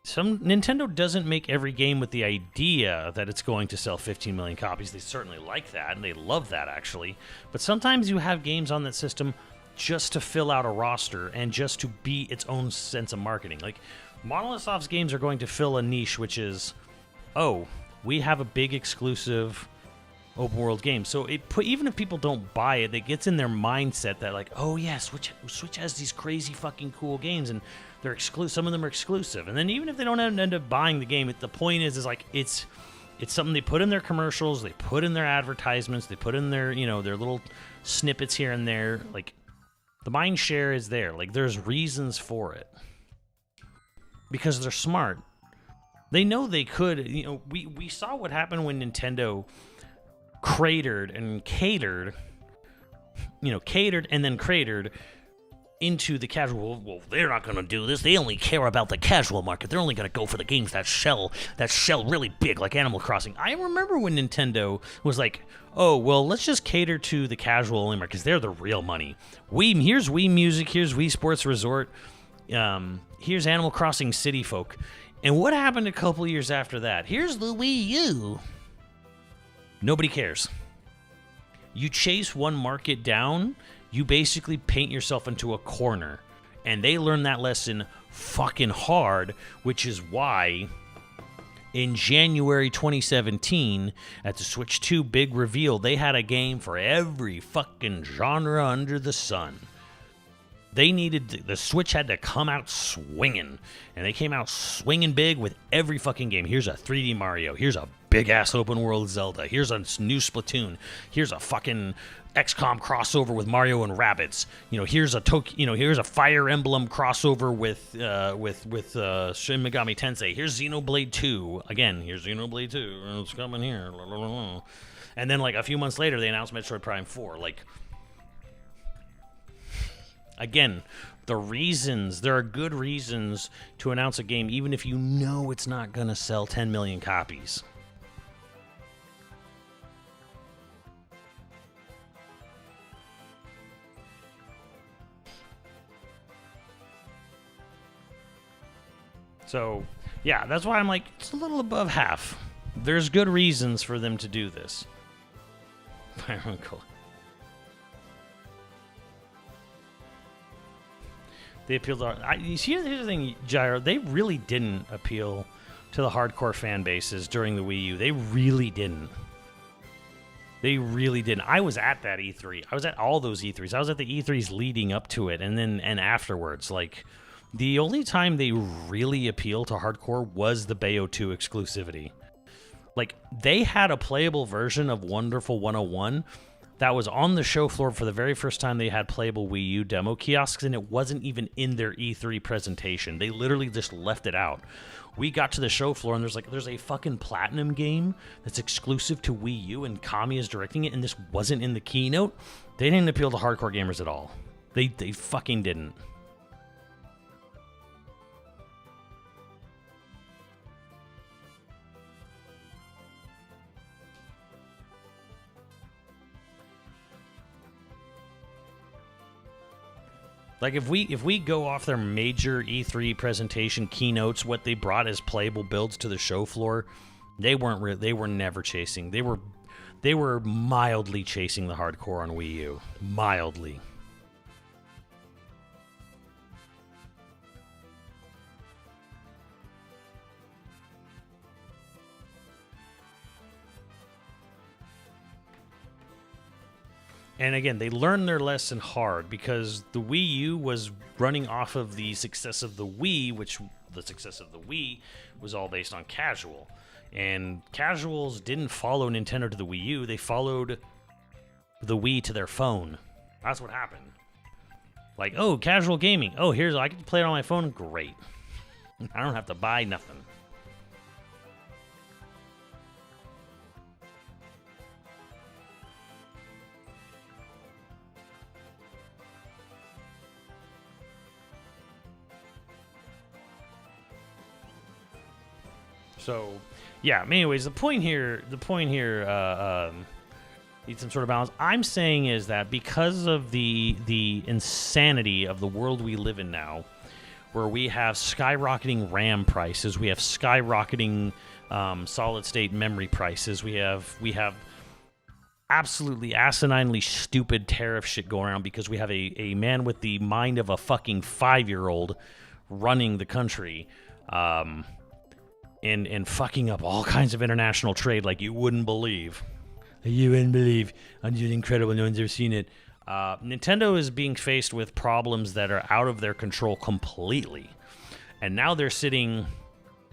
Nintendo doesn't make every game with the idea that it's going to sell 15 million copies. They certainly like that, and they love that, actually. But sometimes you have games on that system just to fill out a roster and just to be its own sense of marketing. Like, Monolithsoft's games are going to fill a niche, which is, oh, we have a big exclusive open world game. So even if people don't buy it, it gets in their mindset that like, oh yeah, Switch has these crazy fucking cool games, and they're exclusive. Some of them are exclusive. And then even if they don't end up buying the game, the point is like it's something they put in their commercials, they put in their advertisements, they put in their their little snippets here and there. Like the mind share is there. Like there's reasons for it because they're smart. They know they could. We saw what happened when Nintendo catered and then cratered into the casual. Well, they're not going to do this. They only care about the casual market. They're only going to go for the games that sell really big, like Animal Crossing. I remember when Nintendo was like, oh, well, let's just cater to the casual only market because they're the real money. Here's Wii Music, here's Wii Sports Resort, here's Animal Crossing City Folk. And what happened a couple years after that? Here's the Wii U. Nobody cares. You chase one market down, you basically paint yourself into a corner. And they learned that lesson fucking hard, which is why in January 2017, at the Switch 2 big reveal, they had a game for every fucking genre under the sun. The Switch had to come out swinging, and they came out swinging big with every fucking game. Here's a 3D Mario. Here's a big-ass open-world Zelda. Here's a new Splatoon. Here's a fucking XCOM crossover with Mario and Rabbids. Here's a here's a Fire Emblem crossover with Shin Megami Tensei. Here's Xenoblade 2. Again, here's Xenoblade 2. It's coming here. And then, like, a few months later, they announced Metroid Prime 4. Like, again, there are good reasons to announce a game even if you know it's not going to sell 10 million copies. So, yeah, that's why I'm like, it's a little above half. There's good reasons for them to do this. Cool. They appeal to. Here's the thing, Gyro. They really didn't appeal to the hardcore fan bases during the Wii U. They really didn't. They really didn't. I was at that E3. I was at all those E3s. I was at the E3s leading up to it, and afterwards. Like, the only time they really appealed to hardcore was the Bayo 2 exclusivity. Like, they had a playable version of Wonderful 101 that was on the show floor for the very first time. They had playable Wii U demo kiosks, and it wasn't even in their E3 presentation. They literally just left it out. We got to the show floor, and there's a fucking Platinum game that's exclusive to Wii U, and Kami is directing it, and this wasn't in the keynote. They didn't appeal to hardcore gamers at all. They fucking didn't. Like, if we go off their major E3 presentation keynotes, what they brought as playable builds to the show floor, they were never chasing. They were mildly chasing the hardcore on Wii U. Mildly. And again, they learned their lesson hard because the Wii U was running off of the success of the Wii, which the success of the Wii was all based on casual. And casuals didn't follow Nintendo to the Wii U, they followed the Wii to their phone. That's what happened. Like, oh, casual gaming. Oh, I can play it on my phone. Great. I don't have to buy nothing. So, yeah. Anyways, the point here needs some sort of balance. I'm saying is that because of the insanity of the world we live in now, where we have skyrocketing RAM prices, we have skyrocketing solid state memory prices, we have absolutely asininely stupid tariff shit going around because we have a man with the mind of a fucking 5-year-old running the country. And fucking up all kinds of international trade like you wouldn't believe. You wouldn't believe. It's incredible. No one's ever seen it. Nintendo is being faced with problems that are out of their control completely, and now they're sitting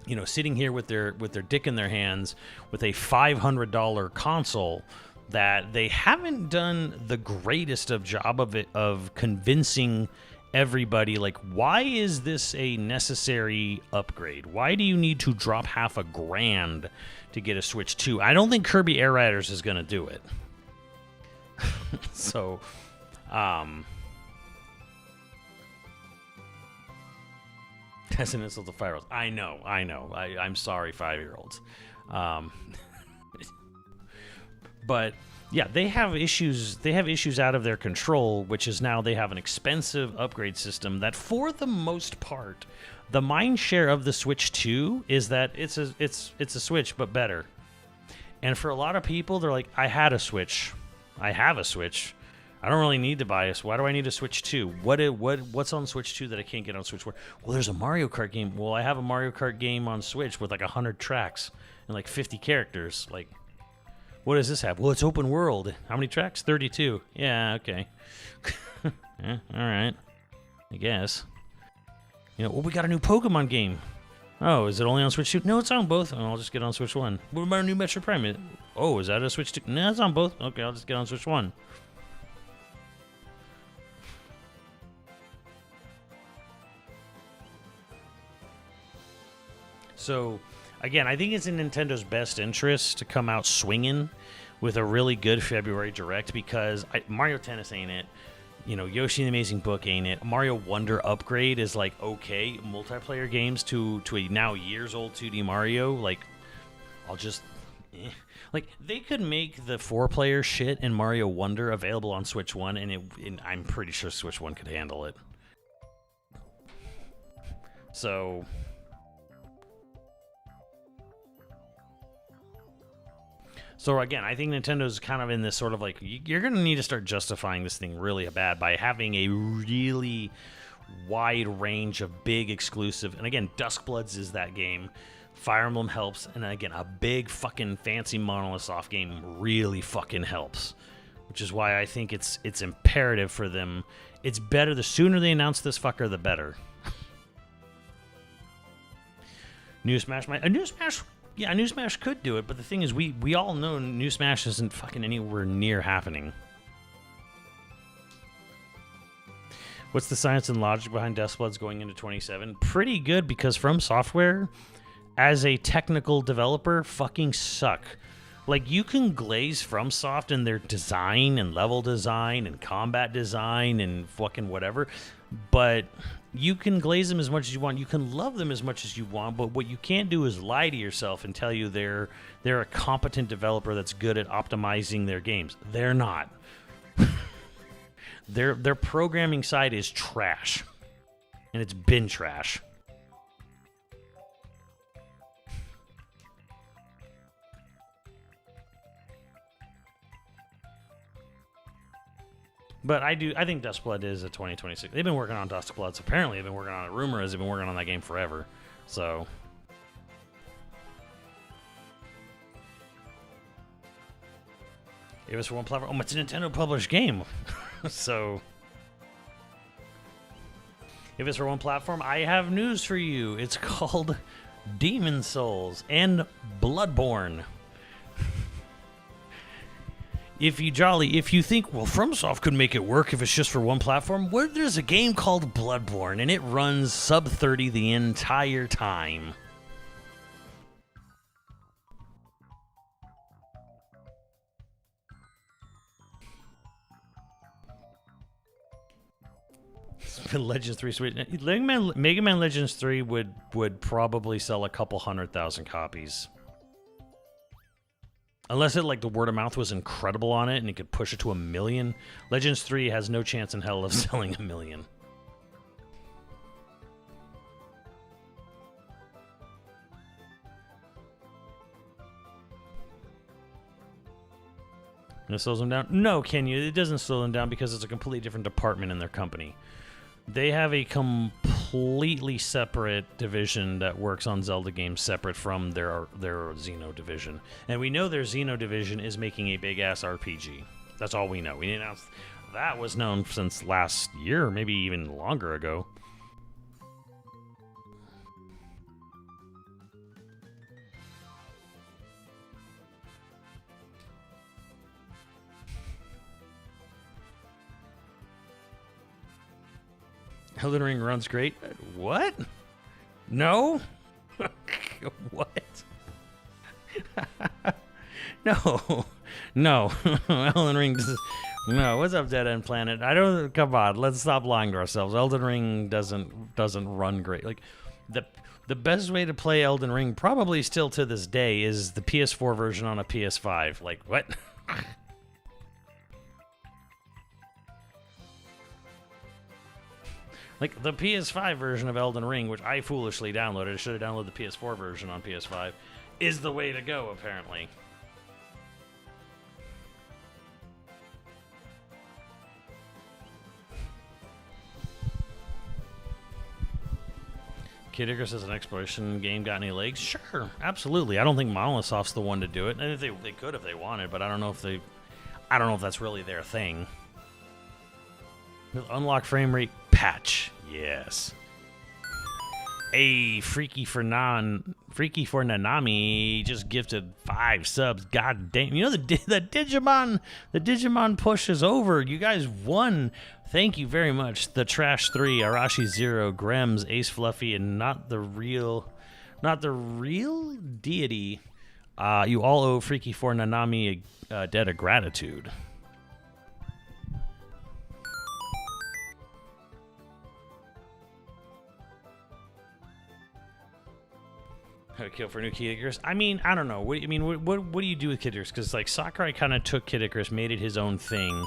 here with their dick in their hands with a $500 console that they haven't done the greatest of job of convincing everybody, like, why is this a necessary upgrade? Why do you need to drop $500 to get a Switch 2? I don't think Kirby Air Riders is going to do it. So, that's an insult to 5-year-olds. I know. I'm sorry, 5-year-olds. But yeah, they have issues. They have issues out of their control, which is now they have an expensive upgrade system that, for the most part, the mind share of the Switch 2 is that it's a Switch but better. And for a lot of people, they're like, I have a Switch. I don't really need to buy this. Why do I need a Switch 2? What's on Switch 2 that I can't get on Switch 1? Well, there's a Mario Kart game. Well, I have a Mario Kart game on Switch with like 100 tracks and like 50 characters. Like, what does this have? Well, it's open world. How many tracks? 32. Yeah, okay. Yeah, all right. I guess. Well, we got a new Pokemon game. Oh, is it only on Switch 2? No, it's on both. Oh, I'll just get on Switch 1. What about a new Metro Prime? Oh, is that a Switch 2? No, it's on both. Okay, I'll just get on Switch 1. So, again, I think it's in Nintendo's best interest to come out swinging with a really good February Direct, because Mario Tennis ain't it. Yoshi and the Amazing Book ain't it. Mario Wonder upgrade is like okay. Multiplayer games to a now years old 2D Mario, like, I'll just like, they could make the 4-player shit in Mario Wonder available on Switch 1, and I'm pretty sure Switch 1 could handle it. So, again, I think Nintendo's kind of in this sort of like, you're going to need to start justifying this thing really bad by having a really wide range of big exclusive. And again, Duskbloods is that game. Fire Emblem helps. And again, a big fucking fancy Monolithsoft game really fucking helps. Which is why I think it's imperative for them. It's better, the sooner they announce this fucker, the better. New Smash, yeah, New Smash could do it, but the thing is, we all know New Smash isn't fucking anywhere near happening. What's the science and logic behind Duskbloods going into 27? Pretty good, because From Software, as a technical developer, fucking suck. Like, you can glaze FromSoft in their design and level design and combat design and fucking whatever, but you can glaze them as much as you want. You can love them as much as you want, but what you can't do is lie to yourself and tell you they're a competent developer that's good at optimizing their games. They're not. Their programming side is trash, and it's been trash. But I think Duskblood is a 2026. They've been working on Duskbloods. Apparently, they've been working on it. Rumor is they've been working on that game forever. So, if it's for one platform, it's a Nintendo published game. So, if it's for one platform, I have news for you. It's called Demon Souls and Bloodborne. If you think, well, FromSoft could make it work if it's just for one platform, well, there's a game called Bloodborne, and it runs sub 30 the entire time. Legends 3 Switch. Mega Man Legends 3 would probably sell a couple 100,000 copies. Unless it, like, the word of mouth was incredible on it and it could push it to 1 million. Legends 3 has no chance in hell of selling 1 million. And it slows them down? No, Kenya, it doesn't slow them down because it's a completely different department in their company. They have a completely separate division that works on Zelda games separate from their Xeno division. And we know their Xeno division is making a big-ass RPG. That's all we know. We didn't know that was known since last year, maybe even longer ago. Elden Ring runs great. What? No? What? No. No. Elden Ring does. No. What's up, Dead End Planet? I don't. Come on. Let's stop lying to ourselves. Elden Ring doesn't run great. Like the best way to play Elden Ring, probably still to this day, is the PS4 version on a PS5. Like what? Like, the PS5 version of Elden Ring, which I foolishly downloaded, I should have downloaded the PS4 version on PS5, is the way to go, apparently. Kid Icarus is an exploration game. Got any legs? Sure, absolutely. I don't think Monolithsoft's the one to do it. And if they could if they wanted, but I don't know if that's really their thing. Unlock frame rate patch. Yes. Hey, Freaky for Nanami just gifted 5 subs. God damn. You know the Digimon push is over. You guys won. Thank you very much. The Trash 3, Arashi 0, Grems, Ace Fluffy, and not the real deity. You all owe Freaky for Nanami a debt of gratitude. Kill for new Kid Icarus. I mean, I don't know. What do you do with Kid Icarus? Because like Sakurai kind of took Kid Icarus, made it his own thing.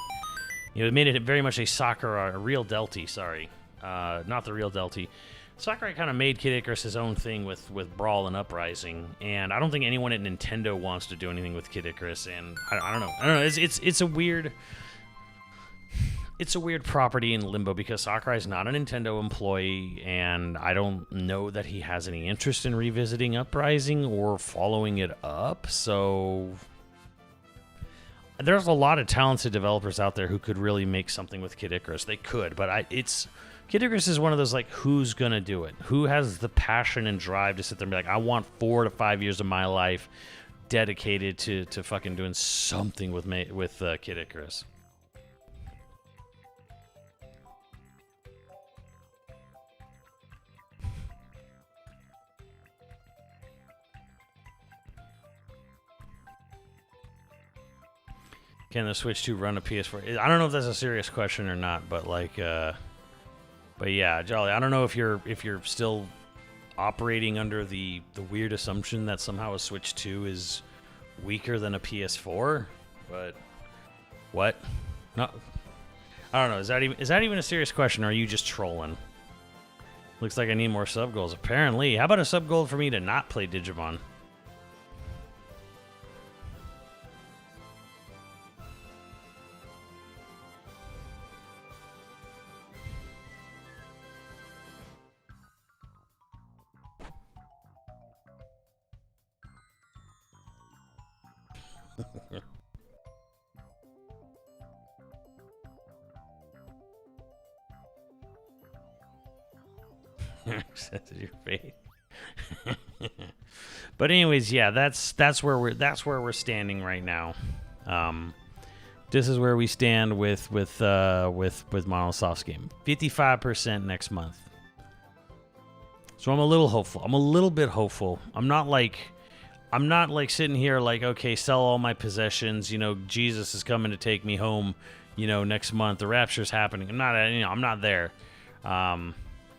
You know, it made it very much a Sakurai, a real Delty. Sorry, not the real Delty. Sakurai kind of made Kid Icarus his own thing with Brawl and Uprising, and I don't think anyone at Nintendo wants to do anything with Kid Icarus. And I don't know. It's a weird property in limbo because Sakurai's not a Nintendo employee, and I don't know that he has any interest in revisiting Uprising or following it up. So there's a lot of talented developers out there who could really make something with Kid Icarus. They could, but Kid Icarus is one of those, like, who's gonna do it? Who has the passion and drive to sit there and be like, I want 4 to 5 years of my life dedicated to fucking doing something with Kid Icarus? Can the Switch 2 run a PS4? I don't know if that's a serious question or not, but but yeah, Jolly. I don't know if you're still operating under the weird assumption that somehow a Switch 2 is weaker than a PS4. But what? No, I don't know. Is that even a serious question? Or are you just trolling? Looks like I need more sub goals. Apparently, how about a sub goal for me to not play Digimon? Your face. But anyways, yeah, that's where we're standing right now. This is where we stand with Monolithsoft's game. 55% next month. So I'm a little hopeful. I'm a little bit hopeful. I'm not like sitting here like, okay, sell all my possessions. You know, Jesus is coming to take me home. You know, next month the rapture's happening. I'm not there.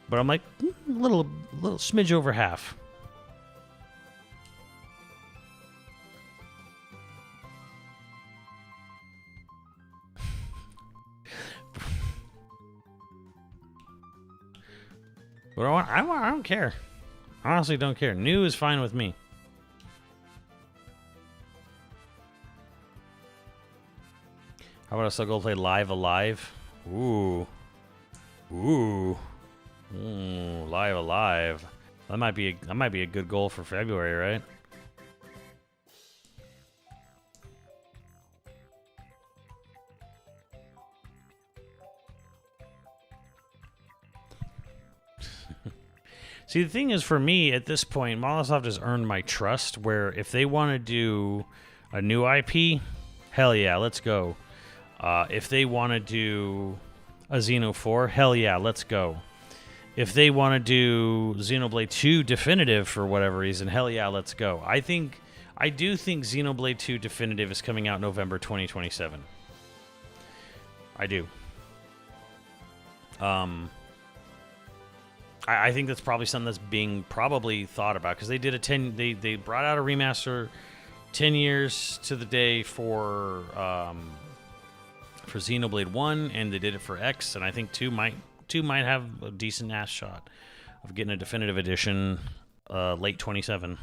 But I'm like a little smidge over half. But I don't care. I honestly don't care. New is fine with me. How about us go play Live Alive? Ooh. Ooh, live alive. That might be a good goal for February, right? See, the thing is, for me at this point, Monolithsoft has earned my trust. Where if they want to do a new IP, hell yeah, let's go. If they want to do a Xeno 4, hell yeah, let's go. If they want to do Xenoblade 2 Definitive for whatever reason, hell yeah, let's go. I do think Xenoblade 2 Definitive is coming out November 2027. I do. I think that's probably something that's being probably thought about, because they did they brought out a remaster 10 years to the day for Xenoblade 1, and they did it for X, and I think 2 might have a decent ass shot of getting a definitive edition late 27.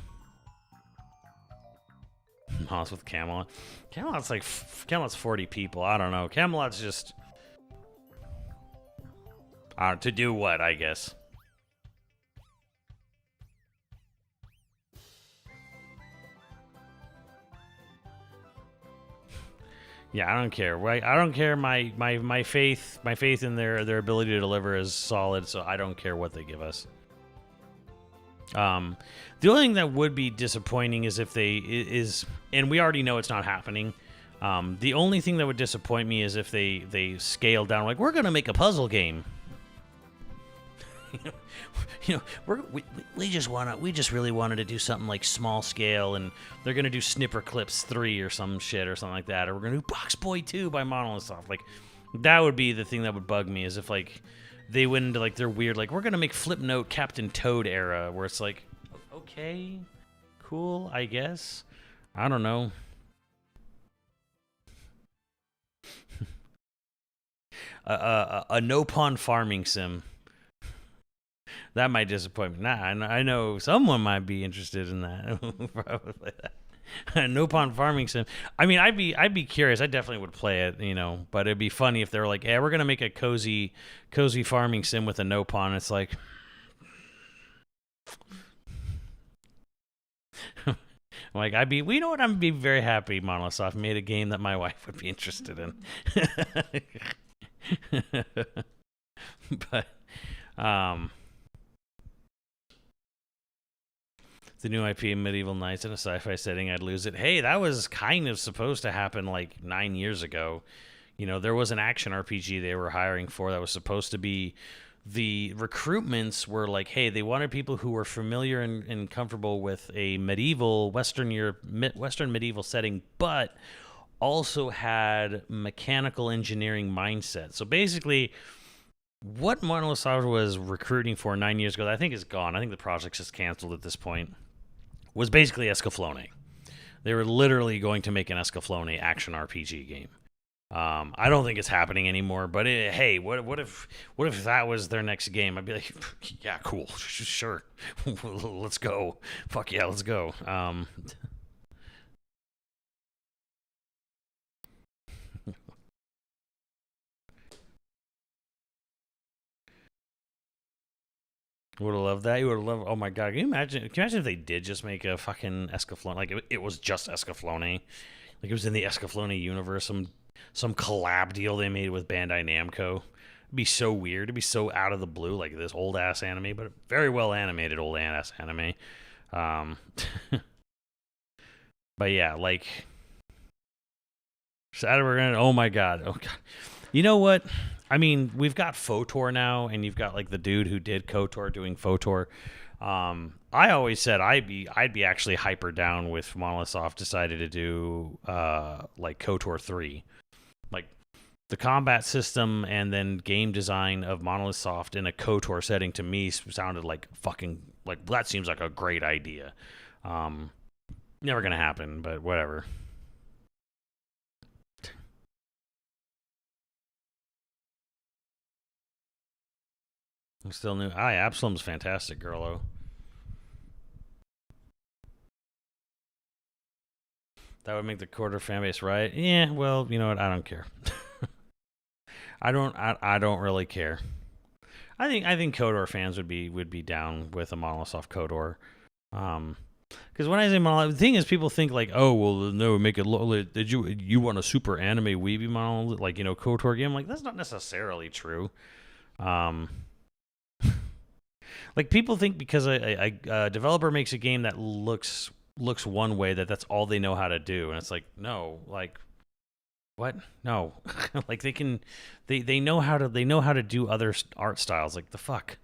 Honest with Camelot. Camelot's 40 people. I don't know. Camelot's just to do what, I guess. Yeah, I don't care. Right? I don't care. My faith in their ability to deliver is solid, so I don't care what they give us. The only thing that would be disappointing is if and we already know it's not happening. The only thing that would disappoint me is if they scale down, like, we're gonna make a puzzle game. We just really wanted to do something like small scale, and they're gonna do Snipper Clips 3 or some shit or something like that, or we're gonna do Box Boy 2 by Monolithsoft. Like, that would be the thing that would bug me, is if like they went into like their weird, like, we're gonna make Flipnote Captain Toad era, where it's like, okay, cool, I guess. I don't know. A no pawn farming sim. That might disappoint me. Nah, I know someone might be interested in that. Probably that. No pawn farming sim. I mean, I'd be curious. I definitely would play it, But it'd be funny if they were like, "Yeah, we're gonna make a cozy farming sim with a no pawn." It's like, I'd be very happy. Monolithsoft made a game that my wife would be interested in. But, the new IP in Medieval Knights in a sci-fi setting, I'd lose it. Hey, that was kind of supposed to happen like 9 years ago. There was an action RPG they were hiring for that was supposed to be, the recruitments were like, hey, they wanted people who were familiar and comfortable with a medieval Western medieval setting, but also had mechanical engineering mindset. So basically, what Monolithsoft was recruiting for 9 years ago, I think is gone. I think the project's just canceled at this point. Was basically Escaflowne. They were literally going to make an Escaflowne action RPG game. I don't think it's happening anymore. But hey, what if that was their next game? I'd be like, yeah, cool, sure, let's go. Fuck yeah, let's go. Would have loved that. You would have loved. Oh my god! Can you imagine? If they did just make a fucking Escaflowne? Like it was just Escaflowne. Like it was in the Escaflowne universe. Some collab deal they made with Bandai Namco. It'd be so weird. It'd be so out of the blue, like this old ass anime, but very well animated old ass anime. But yeah, like Saturday. Oh my god. Oh god. You know what? I mean, we've got Photor now, and you've got like the dude who did KOTOR doing Photor. I always said I'd be actually hyper down with Monolithsoft decided to do like KOTOR 3. Like the combat system and then game design of Monolithsoft in a KOTOR setting to me sounded like fucking, like, that seems like a great idea. Never gonna happen, but whatever. I'm still new. Absalom's fantastic, girlo. That would make the quarter fan base right. Yeah, well, you know what? I don't care. I don't really care. I think KOTOR fans would be down with a Monolithsoft KOTOR. Because when I say Monolith, the thing is, people think like, oh, well, no, make it look. Did you want a super anime weeby Monolith, like, KOTOR game? Like, that's not necessarily true. Like, people think because a developer makes a game that looks one way, that's all they know how to do, and it's like, no, like, what? No, like they know how to do other art styles. Like, the fuck.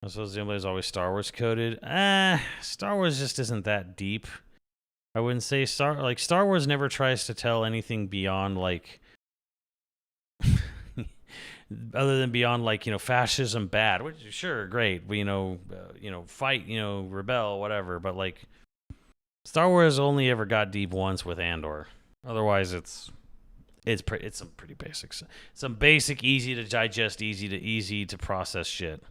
I suppose the only is always Star Wars coded. Star Wars just isn't that deep. I wouldn't say Star Wars never tries to tell anything beyond like other than beyond like, fascism bad, which sure, great. We fight, rebel, whatever, but like Star Wars only ever got deep once with Andor. Otherwise it's some pretty basics. Some basic, easy to digest, easy to process shit.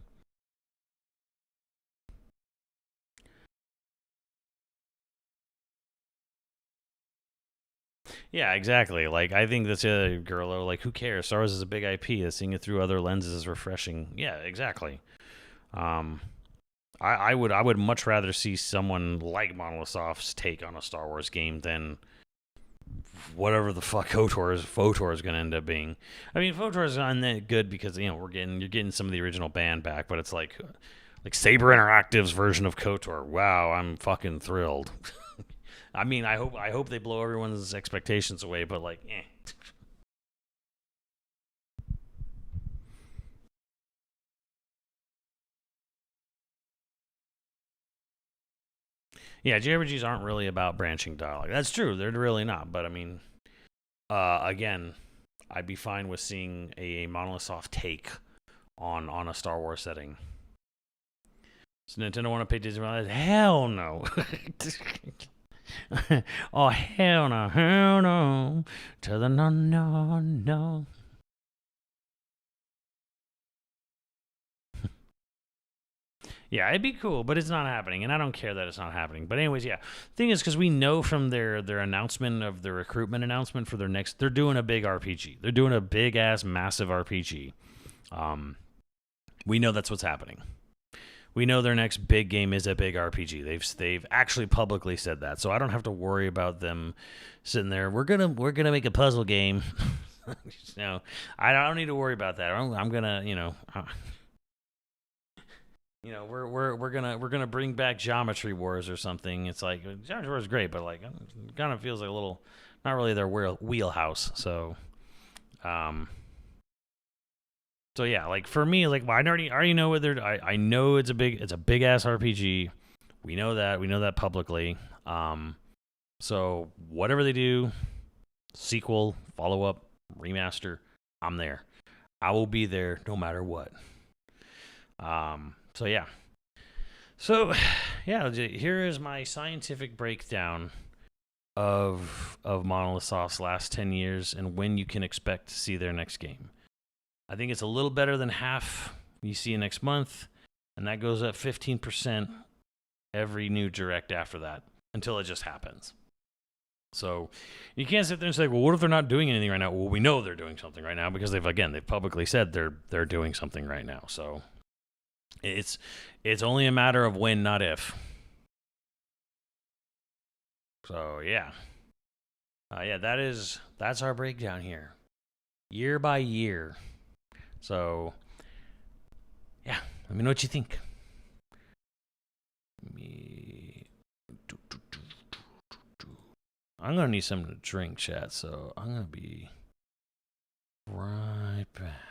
Yeah, exactly. Like, I think that's a girl. Like, who cares? Star Wars is a big IP. Seeing it through other lenses is refreshing. Yeah, exactly. Um, I would much rather see someone like Monolithsoft's take on a Star Wars game than whatever the fuck FOTOR is going to end up being. I mean, FOTOR is not that good because you're getting some of the original band back, but it's like Saber Interactive's version of KOTOR. Wow, I'm fucking thrilled. I mean, I hope they blow everyone's expectations away, but like, eh. Yeah, JRPGs aren't really about branching dialogue. That's true. They're really not. But I mean, again, I'd be fine with seeing a Monolithsoft take on a Star Wars setting. Does Nintendo want to pay Disney? Hell no. Oh, hell no, to the no. Yeah, it'd be cool, but it's not happening, and I don't care that it's not happening. But anyways, yeah. Thing is, because we know from their announcement of the recruitment announcement for they're doing a big RPG. They're doing a big ass massive RPG. We know that's what's happening. We know their next big game is a big RPG. They've actually publicly said that, so I don't have to worry about them sitting there. We're gonna make a puzzle game. No, I don't need to worry about that. I'm gonna, we're gonna bring back Geometry Wars or something. It's like Geometry Wars is great, but like it kind of feels like a little not really their wheelhouse. So, So yeah, like for me, like I already know what I know it's a big ass RPG. We know that publicly. So whatever they do, sequel, follow up, remaster, I'm there. I will be there no matter what. So yeah. So yeah, here is my scientific breakdown of Monolithsoft's last 10 years and when you can expect to see their next game. I think it's a little better than half you see next month, and that goes up 15% every new direct after that until it just happens. So you can't sit there and say, well, what if they're not doing anything right now? Well, we know they're doing something right now because they've publicly said they're doing something right now. So it's only a matter of when, not if. So yeah. That's our breakdown here. Year by year. So, yeah, let me know what you think. I'm going to need something to drink, chat, so I'm going to be right back.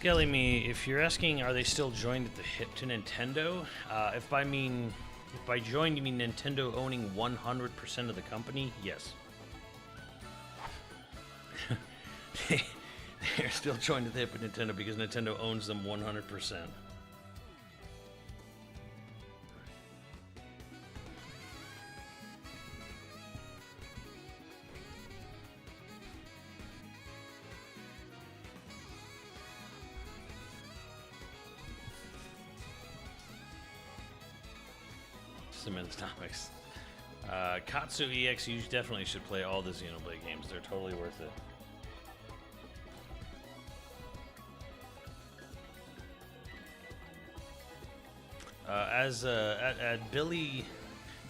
Skelly me, if you're asking, are they still joined at the hip to Nintendo? If by joined you mean Nintendo owning 100% of the company, yes. They're still joined at the hip with Nintendo because Nintendo owns them 100%. Simmons Topics. Katsu EX, you definitely should play all the Xenoblade games. They're totally worth it. At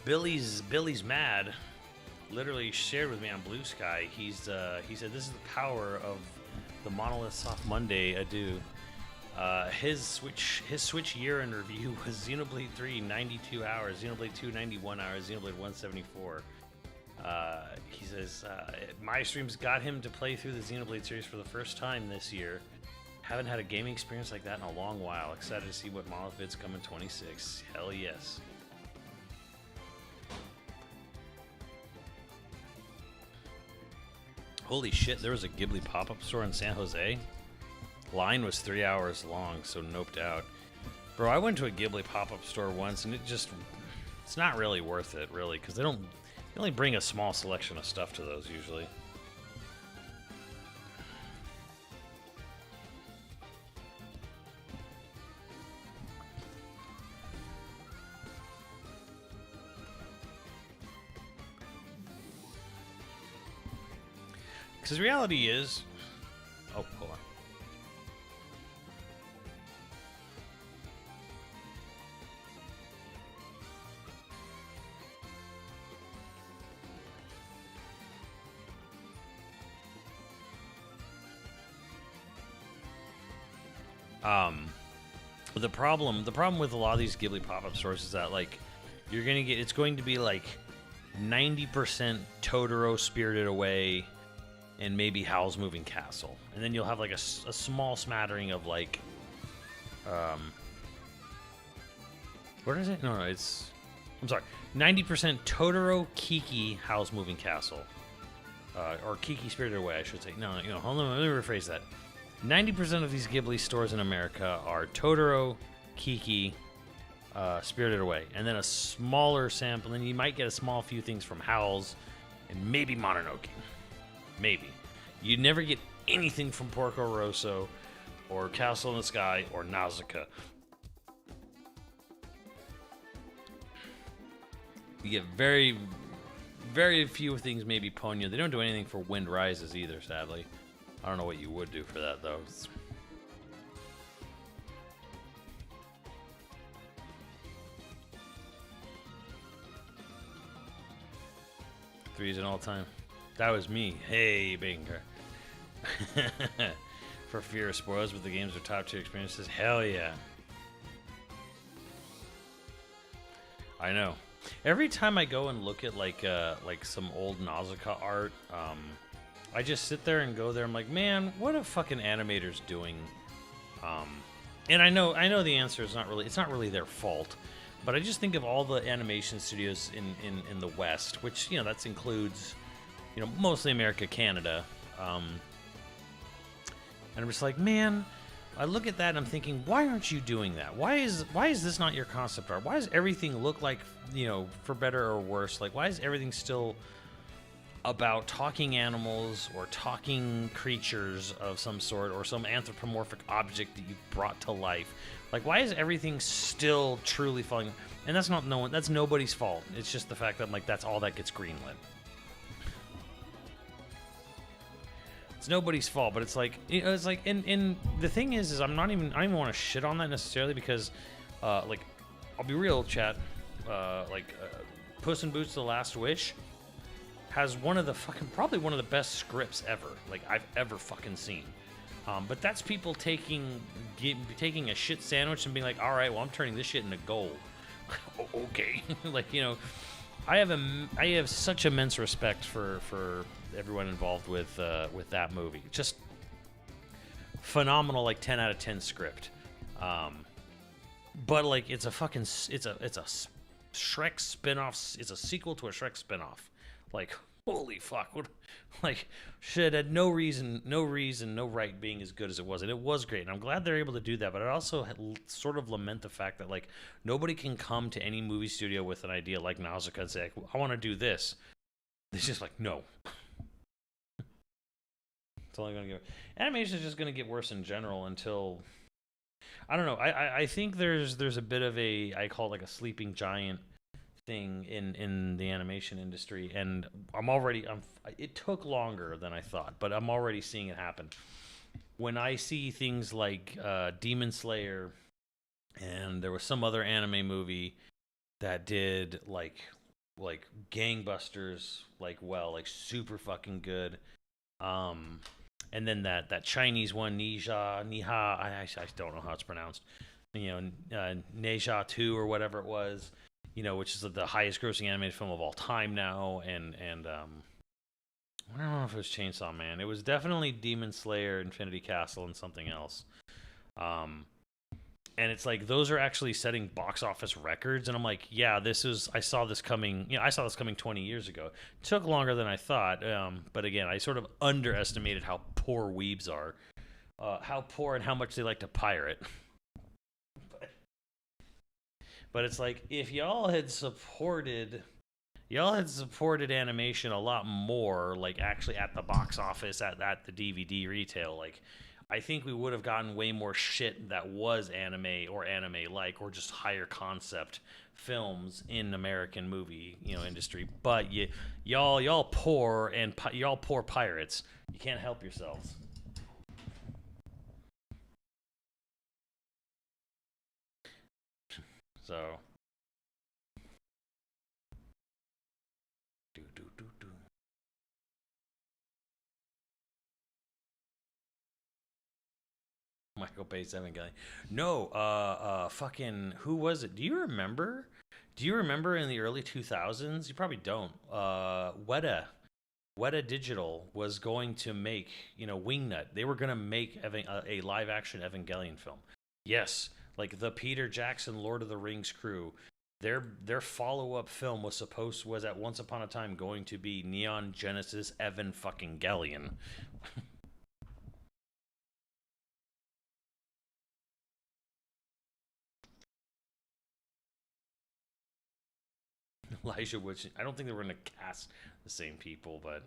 Billy's Mad literally shared with me on Blue Sky. He said this is the power of the Monolithsoft Monday adieu. His Switch year in review was Xenoblade 3 92 hours, Xenoblade 2 91 hours, Xenoblade 174. He says my streams got him to play through the Xenoblade series for the first time this year. Haven't had a gaming experience like that in a long while. Excited to see what Monoliths come in 26. Hell yes. Holy shit, there was a Ghibli pop-up store in San Jose? Line was 3 hours long, so noped out. Bro, I went to a Ghibli pop-up store once, and it's not really worth it, really, because they only bring a small selection of stuff to those, usually. Because the reality is... Oh, hold on. The problem with a lot of these Ghibli pop-up stores is that, like, it's going to be like 90% Totoro Spirited Away and maybe Howl's Moving Castle, and then you'll have like a small smattering of like, what is it? No, I'm sorry, 90% Totoro, Kiki, Howl's Moving Castle, or Kiki Spirited Away, I should say. No, hold on, let me rephrase that. 90% of these Ghibli stores in America are Totoro, Kiki, Spirited Away, and then a smaller sample, and you might get a small few things from Howl's, and maybe Mononoke. Maybe. You'd never get anything from Porco Rosso, or Castle in the Sky, or Nausicaa. You get very, very few things, maybe Ponyo. They don't do anything for Wind Rises either, sadly. I don't know what you would do for that, though. Three's an all-time. That was me. Hey, Baker. For fear of spoilers, but the games are top 2 experiences. Hell yeah. I know. Every time I go and look at like some old Nausicaa art, I just sit there and go there. I'm like, man, what are fucking animators doing? And I know the answer is it's not really their fault, but I just think of all the animation studios in the West, which that includes mostly America, Canada, and I'm just like, man, I look at that and I'm thinking, why aren't you doing that? Why is this not your concept art? Why does everything look like, for better or worse? Like, why is everything still about talking animals or talking creatures of some sort or some anthropomorphic object that you brought to life? Like, why is everything still truly falling? And that's nobody's fault. It's just the fact that, like, that's all that gets greenlit. It's nobody's fault, but it's like, and the thing is I don't even want to shit on that necessarily, because, like, I'll be real, chat, Puss in Boots: The Last Wish has probably one of the best scripts ever, like, I've ever fucking seen. But that's people taking a shit sandwich and being like, all right, well, I'm turning this shit into gold. Okay. Like, I have such immense respect for everyone involved with that movie. Just phenomenal, like 10 out of 10 script. But like it's a fucking it's a Shrek spinoff. It's a sequel to a Shrek spinoff. Like holy fuck! What, like shit had no reason, no right being as good as it was, and it was great. And I'm glad they're able to do that. But I also sort of lament the fact that like nobody can come to any movie studio with an idea like Nausicaa and say, I want to do this. It's just like no. It's only gonna get animation is just gonna get worse in general until I don't know. I think there's a bit of a I call it like a sleeping giant thing in the animation industry, and it took longer than I thought, but I'm already seeing it happen. When I see things like Demon Slayer, and there was some other anime movie that did like gangbusters, like super fucking good. Um, and then that Chinese one, Niha, I don't know how it's pronounced. Neja 2 or whatever it was. Which is the highest grossing animated film of all time now, and I don't know if it was Chainsaw Man. It was definitely Demon Slayer, Infinity Castle, and something else. And it's like those are actually setting box office records, and I'm like, yeah, I saw this coming. I saw this coming 20 years ago. It took longer than I thought, but again, I sort of underestimated how poor weebs are, how poor and how much they like to pirate. But it's like if y'all had supported animation a lot more, like actually at the box office, at the DVD retail, like I think we would have gotten way more shit that was anime or anime like or just higher concept films in American movie industry. But y'all poor and y'all poor pirates, you can't help yourselves. So do do do do. Michael Bay's Evangelion. No, fucking who was it? Do you remember? Do you remember in the early 2000s? You probably don't. Weta Digital was going to make, Wingnut. They were going to make a live action Evangelion film. Yes, like the Peter Jackson Lord of the Rings crew. Their follow up film was at once upon a time going to be Neon Genesis Evan fucking Gellion. Elijah Wood. I don't think they were going to cast the same people, but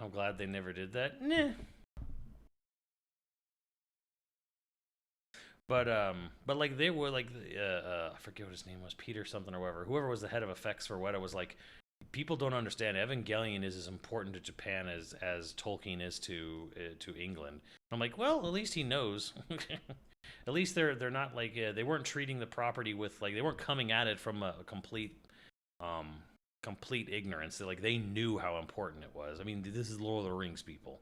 I'm glad they never did that. Nah. But like they were like, I forget what his name was, Peter something or whatever. Whoever was the head of effects for Weta was like, people don't understand. Evangelion is as important to Japan as Tolkien is to England. I'm like, well, at least he knows. At least they're not like they weren't treating the property with like they weren't coming at it from a um complete ignorance. They knew how important it was. I mean, this is Lord of the Rings people.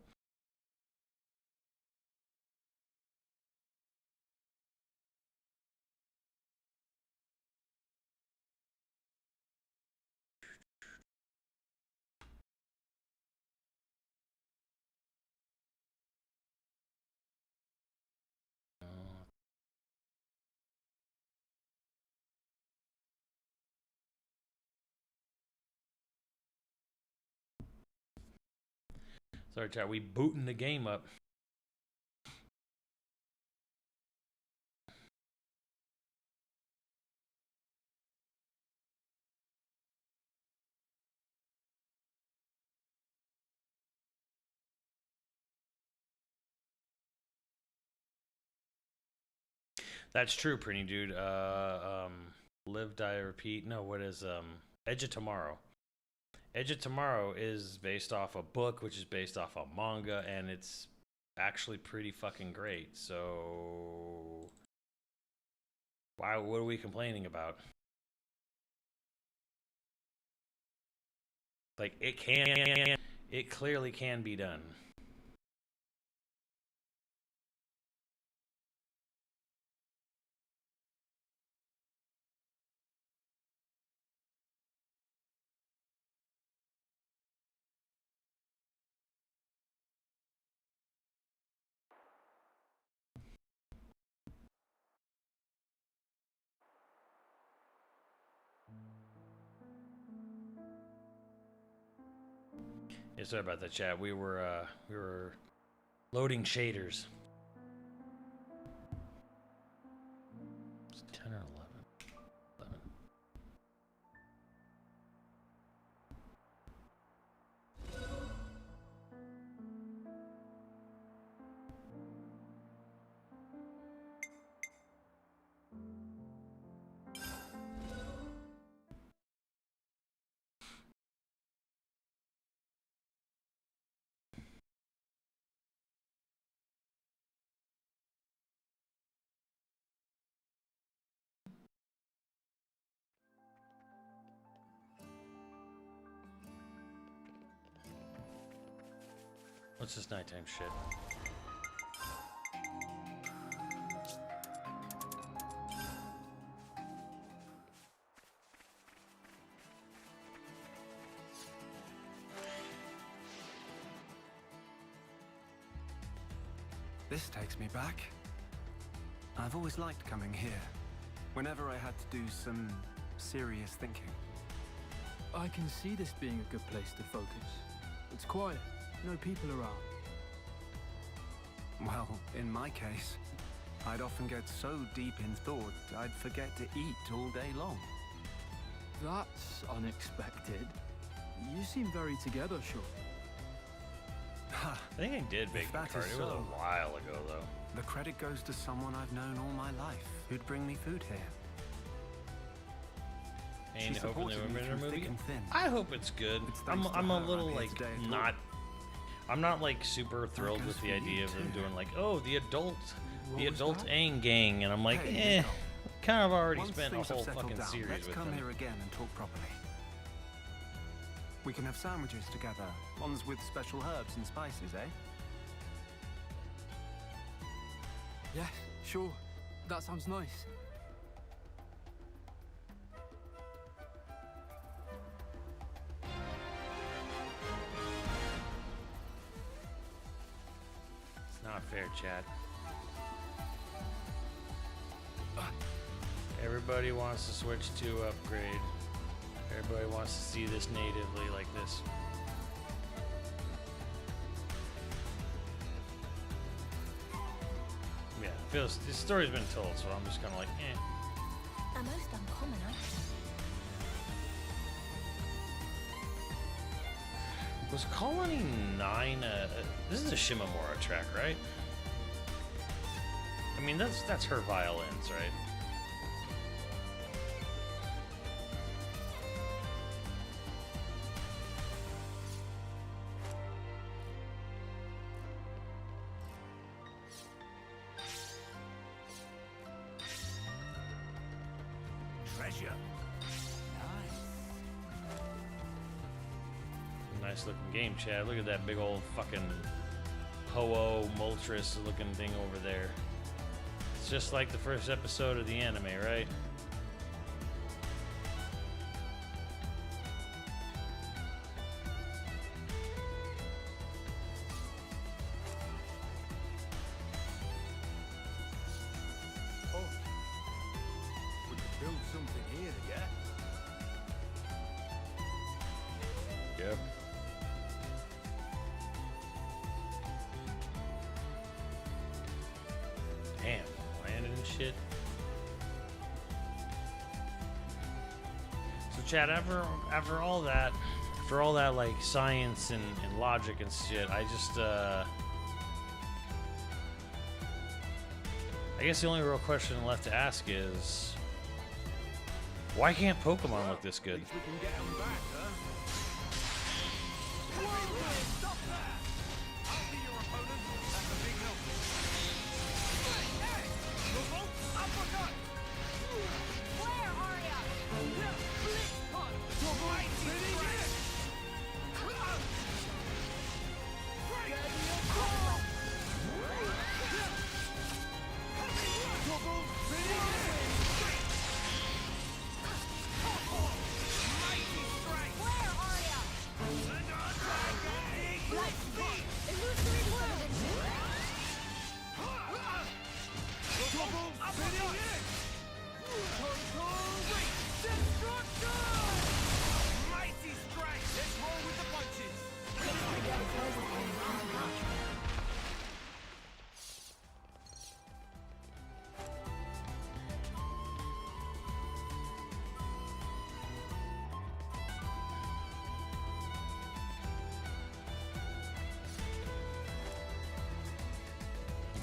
Sorry, chat. We booting the game up. That's true, pretty dude. Live, die, repeat. No, what is Edge of Tomorrow? Edge of Tomorrow is based off a book, which is based off a manga, and it's actually pretty fucking great. So, why? What are we complaining about? Like it clearly can be done. Yeah, sorry about that, chat. We were loading shaders. It's 10 or 11. 11. What's this nighttime shit? This takes me back. I've always liked coming here, whenever I had to do some serious thinking. I can see this being a good place to focus. It's quiet, no people around. Well, in my case, I'd often get so deep in thought, I'd forget to eat all day long. That's unexpected. You seem very together, sure. I think I did bake the that card. is It was so, a while ago, though. the credit goes to someone I've known all my life, who'd bring me food here. And She hoping they supported would me make a through movie. thick and thin. I hope it's good. It's thanks to I'm a her little I'm here like today at all. not. I'm not like super thrilled goes with the for you, idea of them too. doing like, oh, the What was adult that? Aang gang, and I'm like, Hey, Nicole. kind of already Once spent a things have whole settled fucking down, series let's with come them. here again and talk properly. We can have sandwiches together, ones with special herbs and spices, eh? Yes, sure. That sounds nice. It's not fair, chat. Everybody wants to switch to upgrade. Everybody wants to see this natively like this. Yeah, feels this story's been told, so I'm just kind of like, eh. A most uncommon item. Was Colony 9 this is a Shimamura track, right? I mean, that's her violins, right? Treasure. Nice looking game, Chad. Look at that big old fucking Ho-Oh Moltres looking thing over there. It's just like the first episode of the anime, right? Oh, we could build something here, yeah? Yep. Damn, landing and shit. So, Chad, after all that, for all that like science and logic and shit, I just I guess the only real question left to ask is, why can't Pokemon look this good? We can get them back, huh? Stop that! I'll be your opponent. That's a big help. Hey! I forgot! Where are ya? Your mighty strength! Where are ya?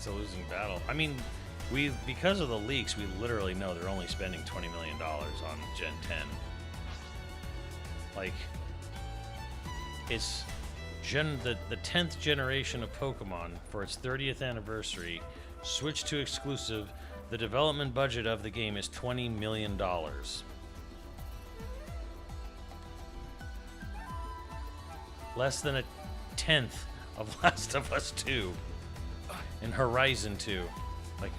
a losing battle. I mean, because of the leaks, we literally know they're only spending $20 million on Gen 10. Like, it's the 10th generation of Pokemon for its 30th anniversary. Switch to exclusive. The development budget of the game is $20 million. Less than a tenth of Last of Us 2 and Horizon 2. Like,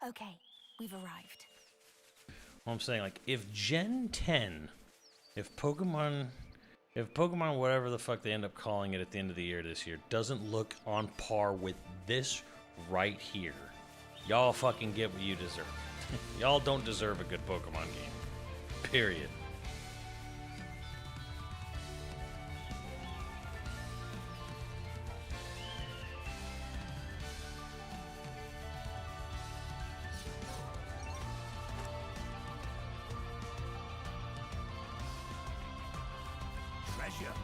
Okay, we've arrived. I'm saying, like, if Gen 10, if Pokemon whatever the fuck they end up calling it at the end of the year this year, doesn't look on par with this right here, y'all fucking get what you deserve. Y'all don't deserve a good Pokemon game. Period. Treasure.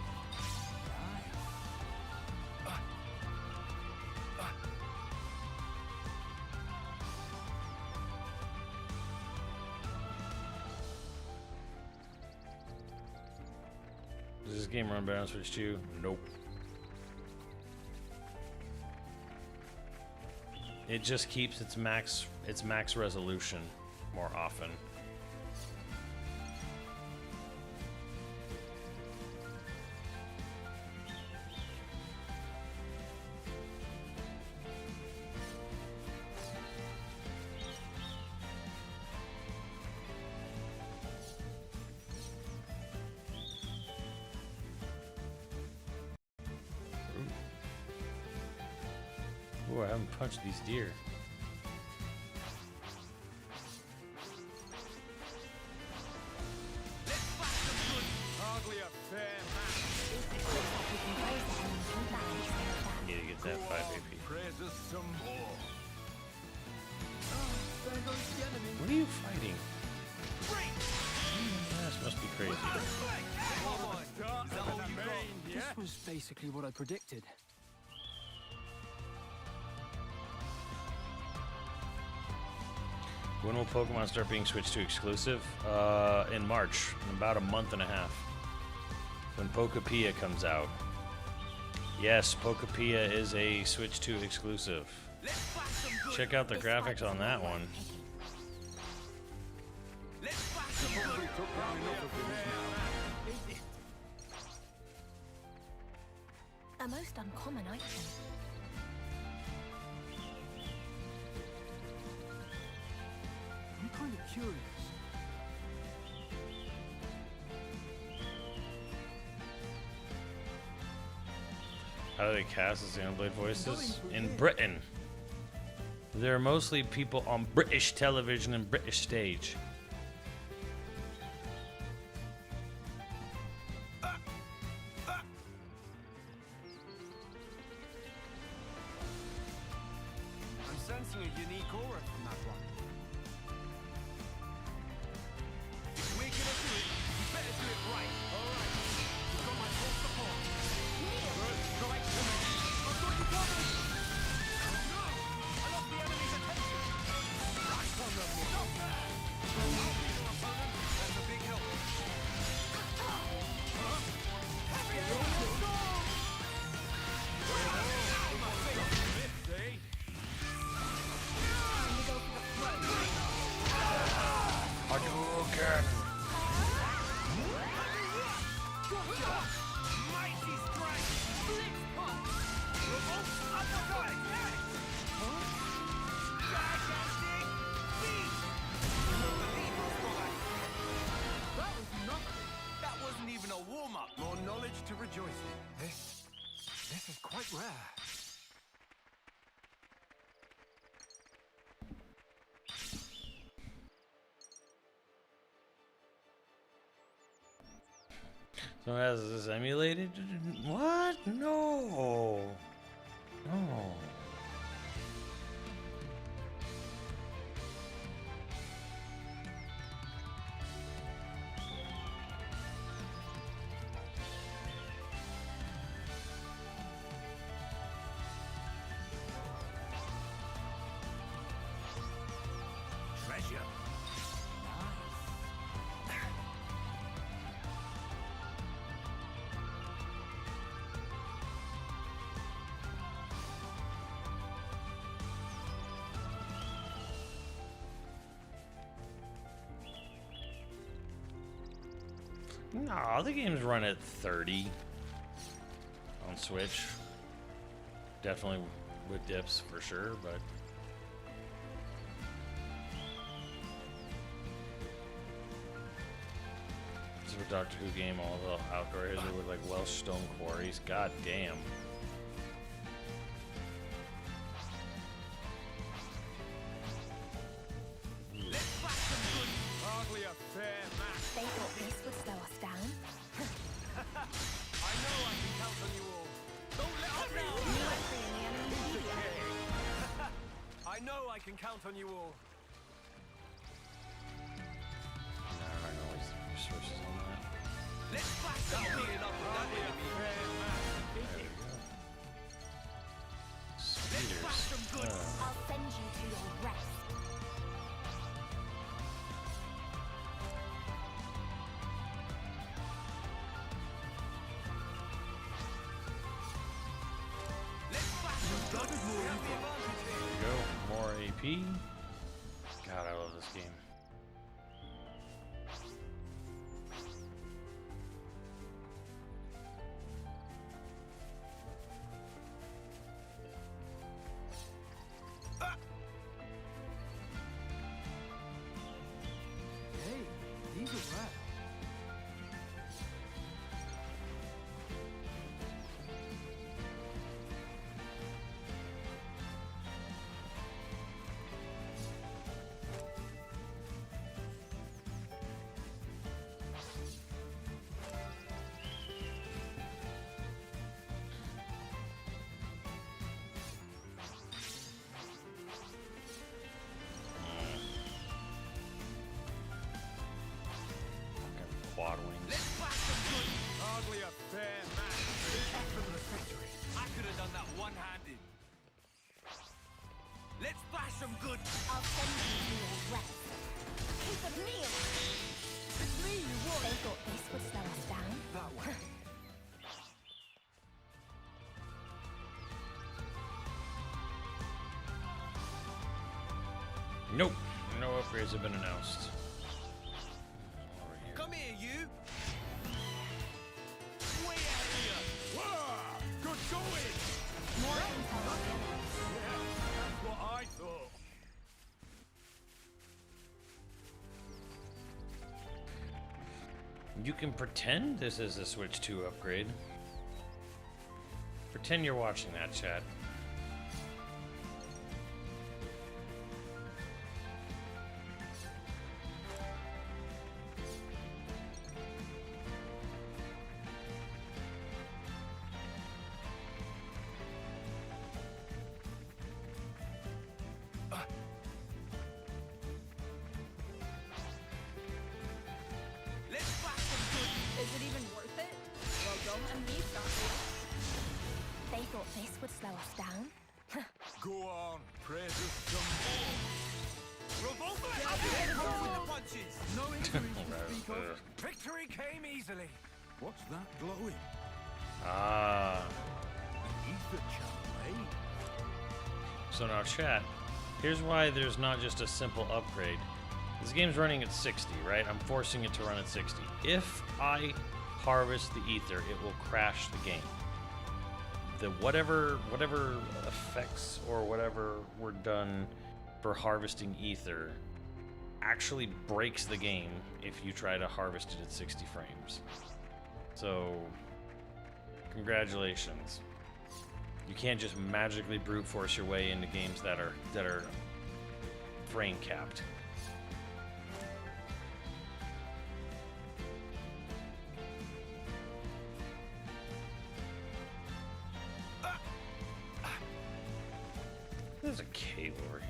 Does this game run better on Switch 2? Nope. It just keeps its max resolution more often. Ooh, I haven't punched these deer. Hardly a fair match. Need to get that 5 AP. Praise us some more. What are you fighting? This must be crazy. Oh my God! Is that all you got? This was basically what I predicted. When will Pokemon start being switched to exclusive? In March, in about a month and a half. When Pokepia comes out. Yes, Pokepia is a Switch 2 exclusive. Check out the graphics on that one. A most uncommon item. I'm kind of curious. How do they cast the Xenoblade voices? In Britain. There are mostly people on British television and British stage. I'm sensing a unique aura from that one. If we're gonna do it, we better do it right. All right. You've got my full support. First strike to me. I've got you covered. Oh no! I lost the enemy's attention. Right on the move. Stop there. I'll be your opponent. That's a big help. Heavy storm. My favorite bit, eh? Time to go for the throat. to rejoice in. This is quite rare. So has this emulated? What? No. No. Treasure. No, the games run at 30 on Switch. Definitely with dips for sure, but Super Doctor Who game, all the outdoor areas look like Welsh stone quarries. God damn. Hardly a fair match. They thought this would slow us down. I know I can count on you all. Don't let up now. You went free in the enemy media. I know I can count on you all. No, I'm not gonna waste resources on that. Let's flash some meeting up with that enemy. Fair match. There we go. Let's flash some good. I'll send you to your rest. Let's flash some good. We have the advantage here. There we go. More AP. God, I love this game. Hey, these are rare. Quad wings. Let's flash some good. Hardly a fair match. Effortless victory. I could have done that one-handed. Let's flash some good. I'll send you to your rest. Keep a meal. It's me you want. They thought this would slow us down. That way. Nope. No upgrades have been announced. Over here. Come here, you. Way out here. Wow, good going. More intel. Yeah, that's what I thought. You can pretend this is a Switch 2 upgrade. Pretend you're watching that, chat. Let's flash some good. Is it even worth it? Well, don't let me stop you. They thought this would slow us down. Go on, praise us some more. Revolver, I'll be headed home with the punches. No injuries to speak of. Victory came easily. What's that glowing? Ah. An ether channel, eh? So now, chat, here's why there's not just a simple upgrade. This game's running at 60, right? I'm forcing it to run at 60. If I harvest the ether, it will crash the game. The whatever effects or whatever were done for harvesting ether actually breaks the game if you try to harvest it at 60 frames. So Congratulations. You can't just magically brute force your way into games that are frame capped. There's a cave over here.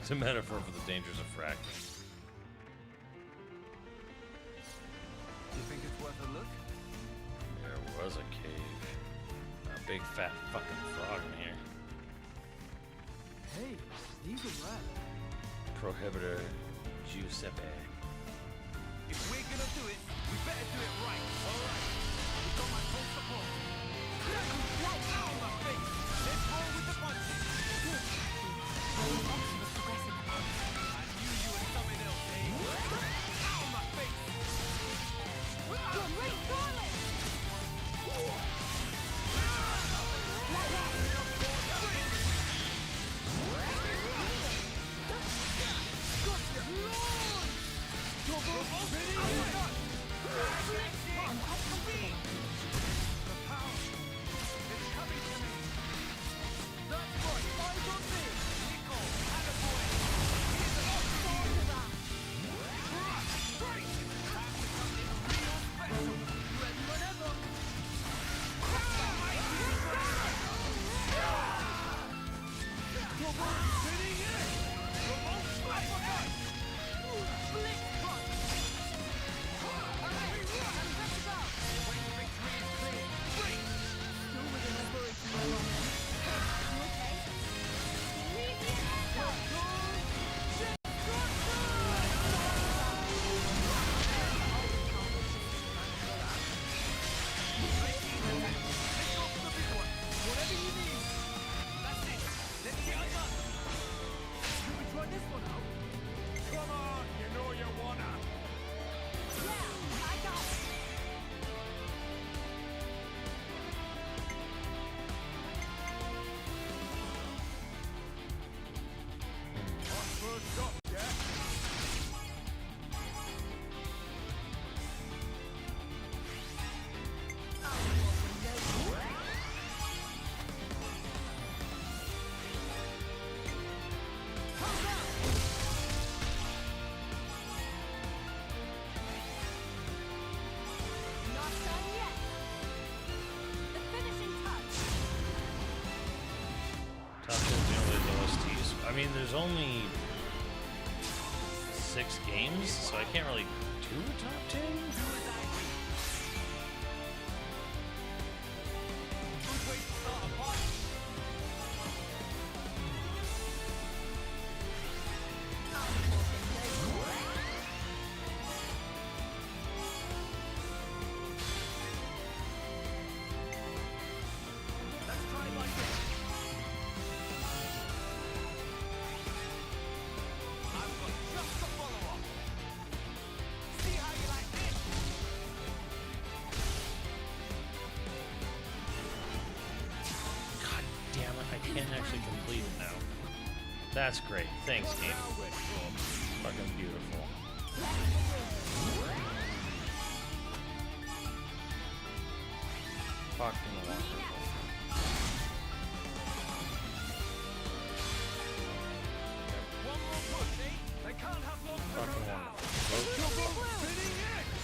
It's a metaphor for the dangers of fracking. You think it's worth a look? There was a cave. A big fat fucking frog in here. Hey, these are rare. Prohibitor Giuseppe. If we're gonna do it, we better do it right. Alright. You've got my full support. Ow, my face! Let's roll with the punches! I knew you were something else, eh? Ow, my face! Great garlic! I mean, there's only 6 games, so I can't really do a top 10. That's great. Thanks, game. Fucking beautiful. Fucking wonderful. One more push, eh? They can't have long to Fucking run out. wonderful. Spinning in!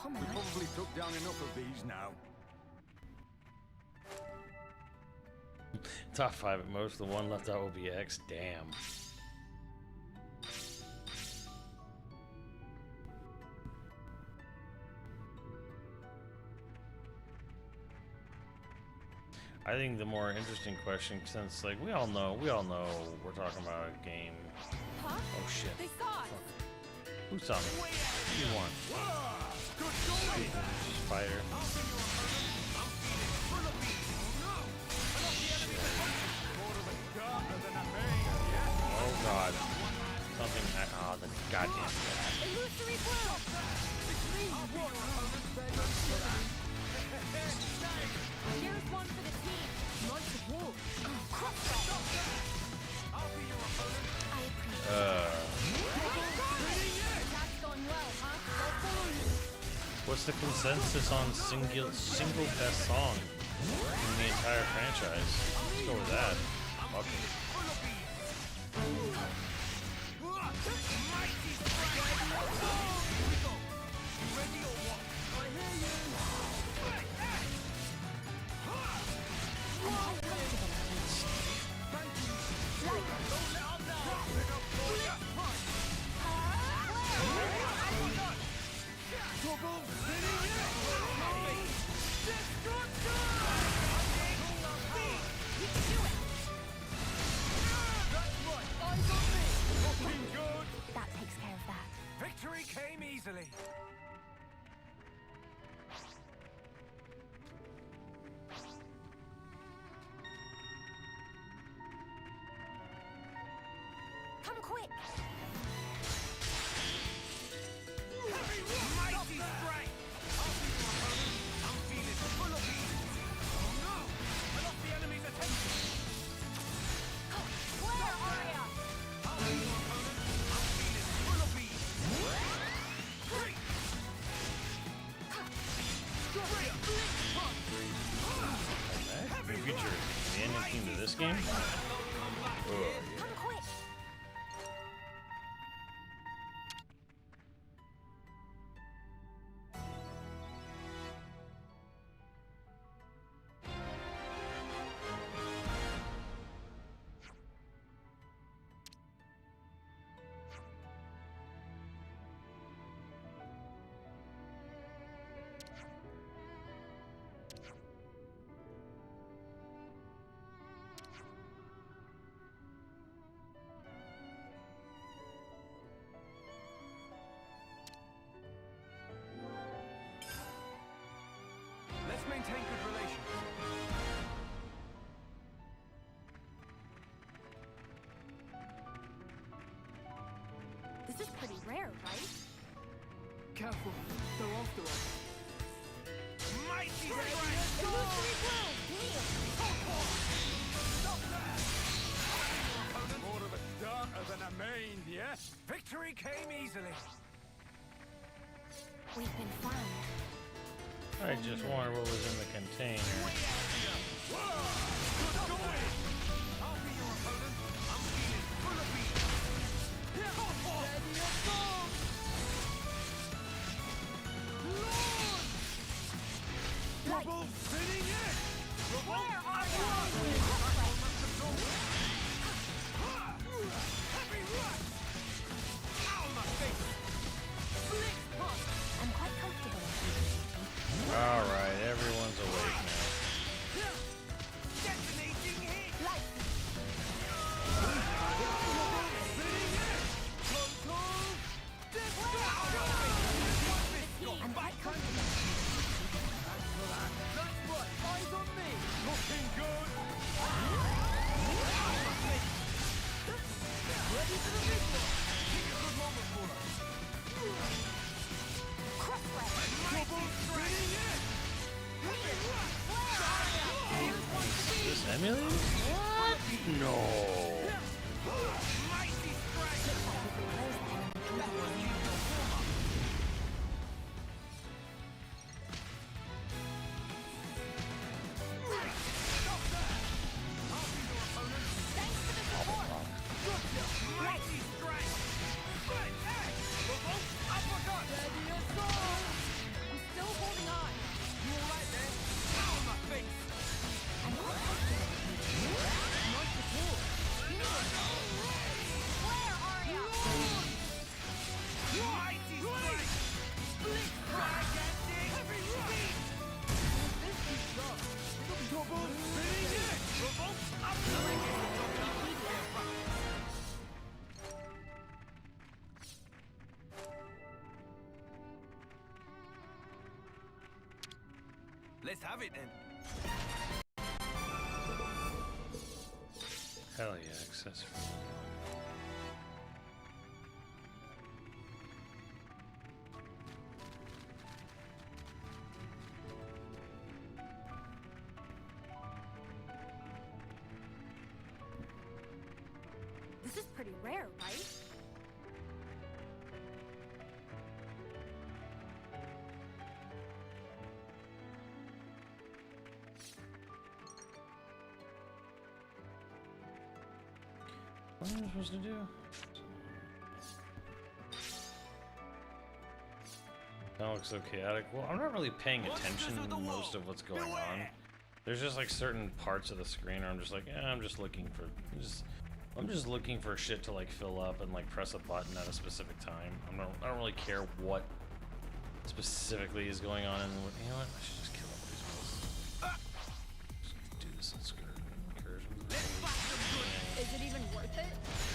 common. We probably took down enough of these now. Top 5 at most. The one left out will be X. Damn. I think the more interesting question, since like we all know we're talking about a game. Huh? Oh shit! They saw us. Who saw me? You won. Spider. Oh god. Something. Oh, the goddamn. Illusory blow. Here's one for the team. Nice support. I'll be your opponent. I appreciate Uh. That's going well, huh? I'll follow you. What's the consensus on single best song in the entire franchise? Let's go with that. Fuck it. Mighty strike. Here we go. You ready or what? I hear you. Don't let up now. Double spinning it. Destruction. We can do it. That's right. Eyes on me. Looking good. That takes care of that. Victory came easily. Come quick. Mighty strike. I'll be your opponent. I'm feeling full of beans. Oh no! I lost the enemy's attention. Where are ya? I'll be your opponent. I'm feeling full of beans. Great. Great. New feature. The ending theme to this game? Oh, Come quick. Let's maintain good relations. This is pretty rare, right? Careful, they're after us. Mighty strike. Illusory blow. Kneel. Stop that. Opponent. More of a starter than a main, yes? Victory came easily. We've been found. I just wondered what was in the container. Good going. I'll be your opponent. I'm feeling full of beans. Here, go for it. Ready or go. Lord! Double spinning it. Where are you? Heavy rush. Ow, my face. Blitz punch. I'm quite comfortable. Alright, everyone's awake now. Detonating hit. Light. I'm quite comfortable. Eyes on me. Looking good. Ready for the big one. Pick a good moment for us. Cross breath. Double spinning it. Is this emulated? What? No. Mighty strike. Stop that. I'll be your opponent. Thanks for the support. Gotcha. Mighty strike. Right. Hey. Uppercut. Ready or go. I'm Let's have it then. Hell yeah, access. This is pretty rare, right? What am I supposed to do? That looks so chaotic. Well, I'm not really paying attention to most of what's going on. There's just like certain parts of the screen where I'm just like, I'm just looking for, I'm just looking for shit to like fill up and like press a button at a specific time. I don't really care what specifically is going on. And you know what? I should just kill all these ones. Just do this incursion. Is it even worth it?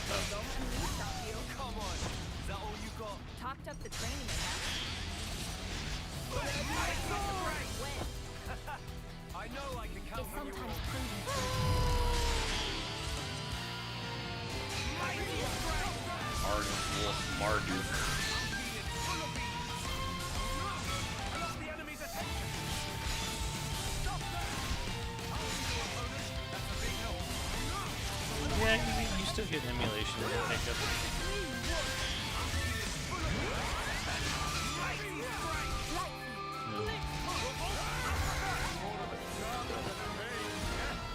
Well, don't let me stop you. Come on. Is that all you got? Topped up the training, I guess. When? I know I can count It's on you. sometimes proven Ardent Wolf Marduk. I lost the enemy's attention. Stop that! I'll be your opponent. That's a big help. Yeah, you still get emulation to pick up.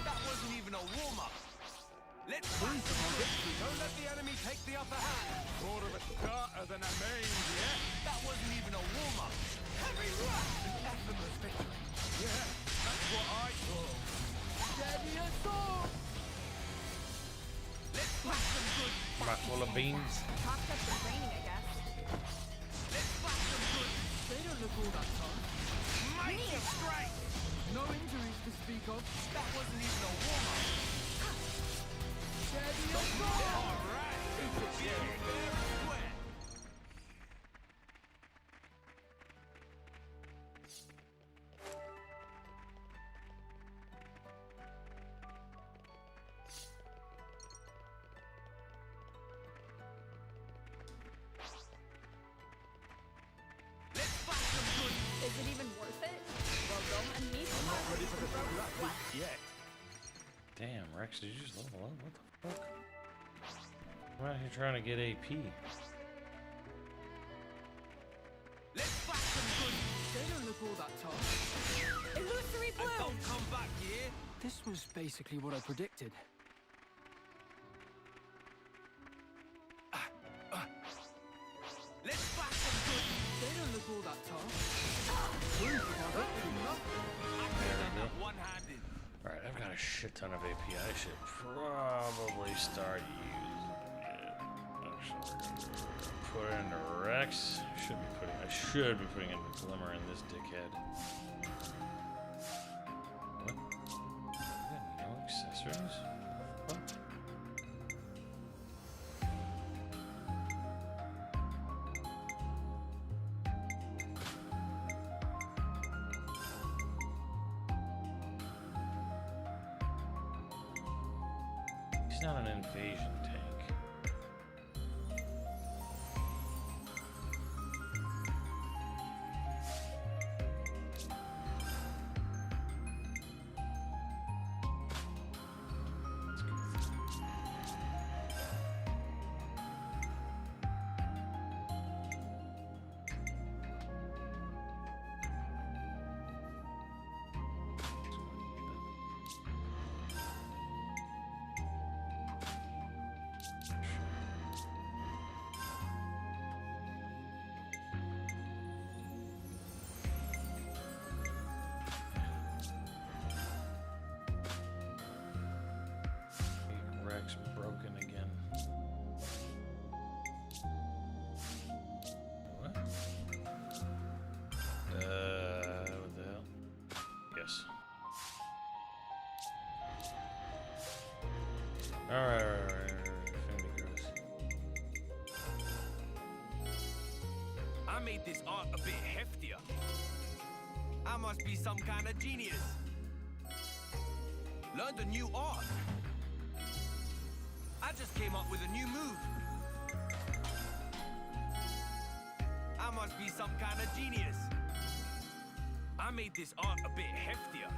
That wasn't even a warm-up. Let's prove them on victory. Don't let the enemy take the upper hand. More of a starter than a main, yeah? That wasn't even a warm-up. Heavy rush! An effortless victory. Yeah, that's what I call. Steady as all. Let's bash them good. Back full of beans. topped up the training, I guess. Let's bash them good. They don't look all that tough. Mighty strike. No injuries to speak of. That wasn't even a warm-up. Steady as all. All right. It's fair and square. Let's bash them good. Is it even worth it? Well, don't let me stop you. What? Yet. Damn, Rex, did you just level up? What the fuck? I'm out here trying to get AP. Let's bash them good. They don't look all that tough. Illusory And bloom! don't come back here. This was basically what I predicted. Let's bash them good. They don't look all that tough. Proof of our victory. I could have done that one-handed. Alright, I've got a shit ton of AP. I should probably start using it. Actually, put it into Rex. I should be putting in Glimmer in this dickhead. What? I got no accessories? What? He's not an invasion tank. Rex broken again. What? What the hell? Yes. Alright. Fingers. I made this art a bit heftier. I must be some kind of genius. Learned a new art. I just came up with a new move. I must be some kind of genius. I made this art a bit heftier.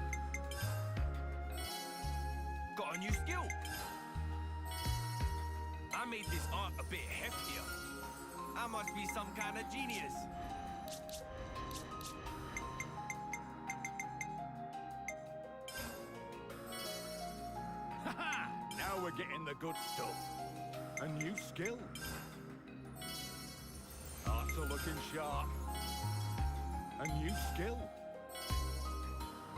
Got a new skill. I made this art a bit heftier. I must be some kind of genius. Haha! Now we're getting the good stuff. A new skill. Arts are looking sharp. A new skill.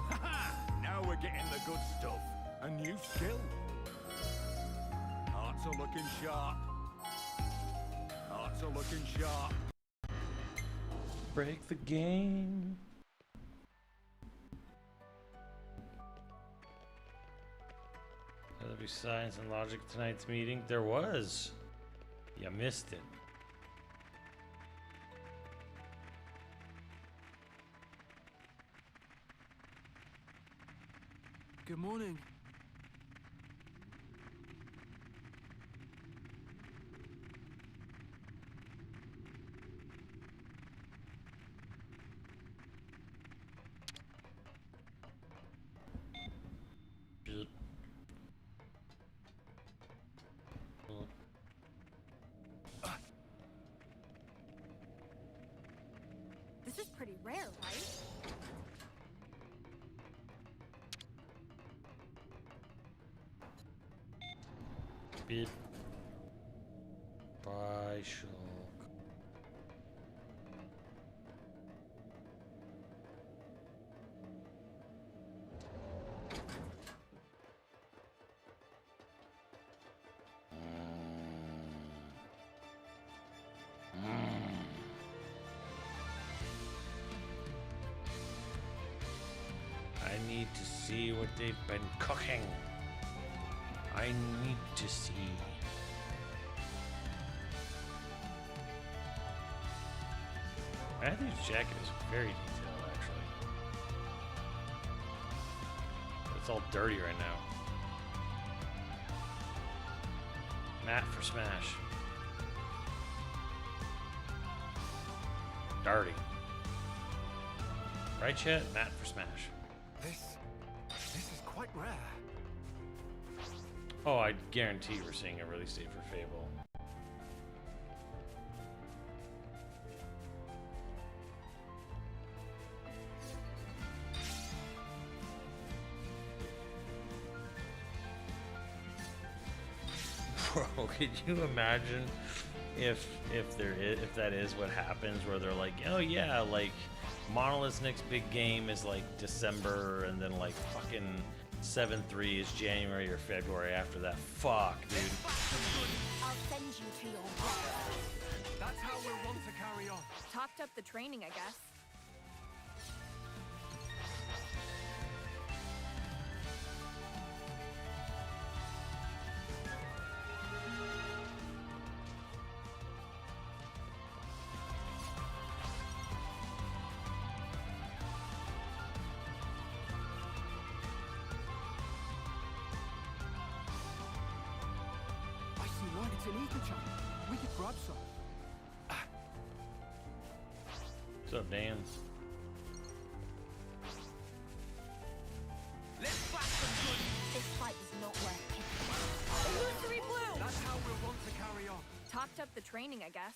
Haha! Now we're getting the good stuff. A new skill. Arts are looking sharp. Arts are looking sharp. Break the game. Will there be science and logic at tonight's meeting? There was. You missed it. Good morning. This is pretty rare, right? Beep. Bye, Shulk. I need to see what they've been cooking. I need to see. Matthew's jacket is very detailed, actually. It's all dirty right now. Matt for Smash. Dirty. Right, Chet? Matt for Smash. This is quite rare. Oh, I guarantee we're seeing a release date for Fable. Bro, could you imagine if that is what happens, where they're like, oh yeah, like Monolith's next big game is like December, and then like fucking 7/3 is January or February after that. Fuck, dude. I'll send you to your brother. That's how we'll want to carry on. Topped up the training, I guess. I see one. It's an ether chunk. We could grab some. What's up, Dan? Let's flash some good. This fight is not worth kicking. Illusory blue! That's how we'll want to carry on. Topped up the training, I guess.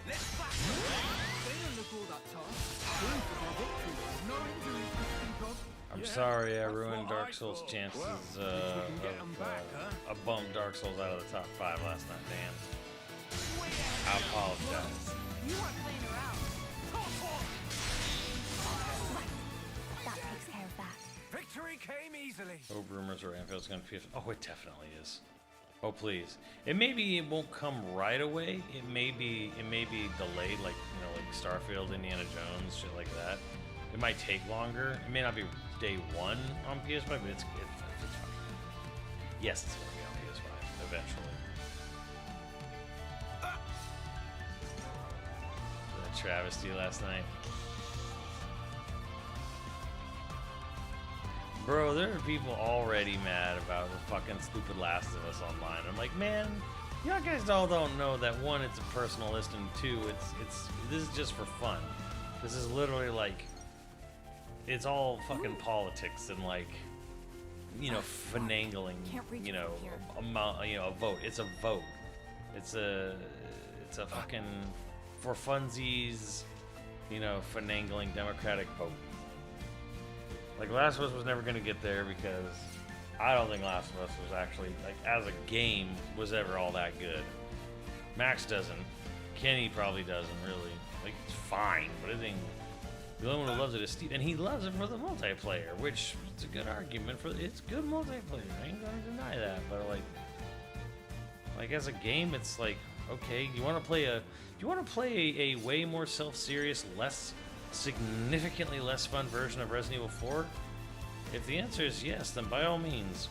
Let's flash some good. They don't look all that tough. Proof of our victory. No injuries to speak of. I'm Yeah, sorry I that's ruined what I Dark Souls thought. chances Well, at least we can get 'em back, huh? I bumped Dark Souls out of the top 5 last night, Dan. Way I ahead. apologize. You weren't playing around. Right. That takes care of that. Victory came easily. Oh, rumors are Anfield's gonna be. Oh, it definitely is. Oh, please. It won't come right away. It may be delayed, like like Starfield, Indiana Jones, shit like that. It might take longer. It may not be day one on PS5, but it's fine. Yes, it's gonna be on PS5 eventually. That travesty last night. Bro, there are people already mad about the fucking stupid Last of Us online. I'm like, man, y'all guys all don't know that one, it's a personal list, and two, it's this is just for fun. This is literally like, it's all fucking politics and like, you know, finagling, you know, a vote. It's a vote. It's a fucking for funsies, you know, finagling Democratic vote. Like, Last of Us was never going to get there because I don't think Last of Us was actually, like, as a game, was ever all that good. Max doesn't. Kenny probably doesn't, really. Like, it's fine, but I think the only one who loves it is Steve. And he loves it for the multiplayer, which is a good argument for it's good multiplayer. I ain't going to deny that. But, like as a game, it's like, okay, you want to play a way more self-serious, significantly less fun version of Resident Evil 4? If the answer is yes, then by all means.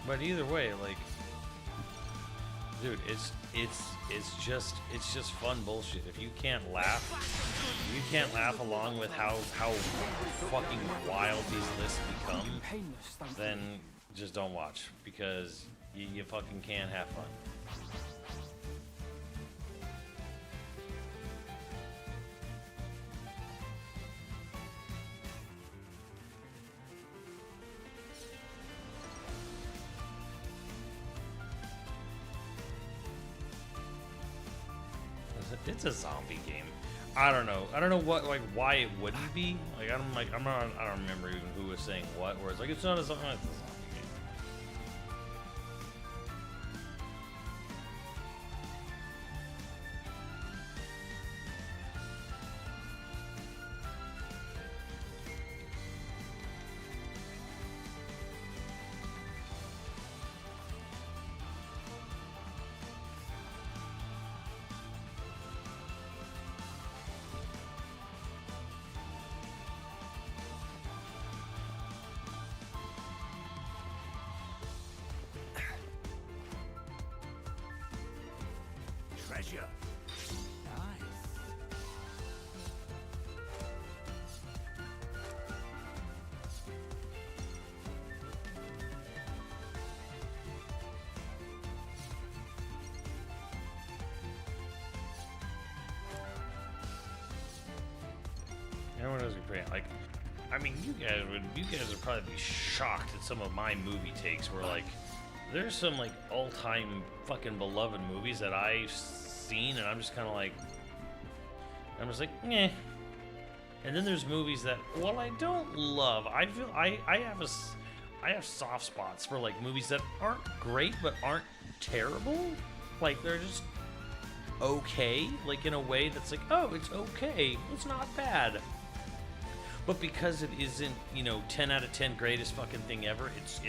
But either way, like, dude, it's just fun bullshit. If you can't laugh along with how fucking wild these lists become, then just don't watch, because you fucking can't have fun. It's a zombie game. I don't know what, like, why it wouldn't be. Like, I don't remember even who was saying what. Where it's like, it's not a zombie. It's a zombie game. Treasure. Everyone knows we like, I mean, you guys would probably be shocked at some of my movie takes where, like, there's some, like, all-time fucking beloved movies that I've seen, and I'm just kind of like, eh. And then there's movies that, while I don't love, I feel I have soft spots for, like, movies that aren't great but aren't terrible. Like, they're just okay, like, in a way that's like, oh, it's okay, it's not bad. But because it isn't, you know, 10 out of 10 greatest fucking thing ever, it's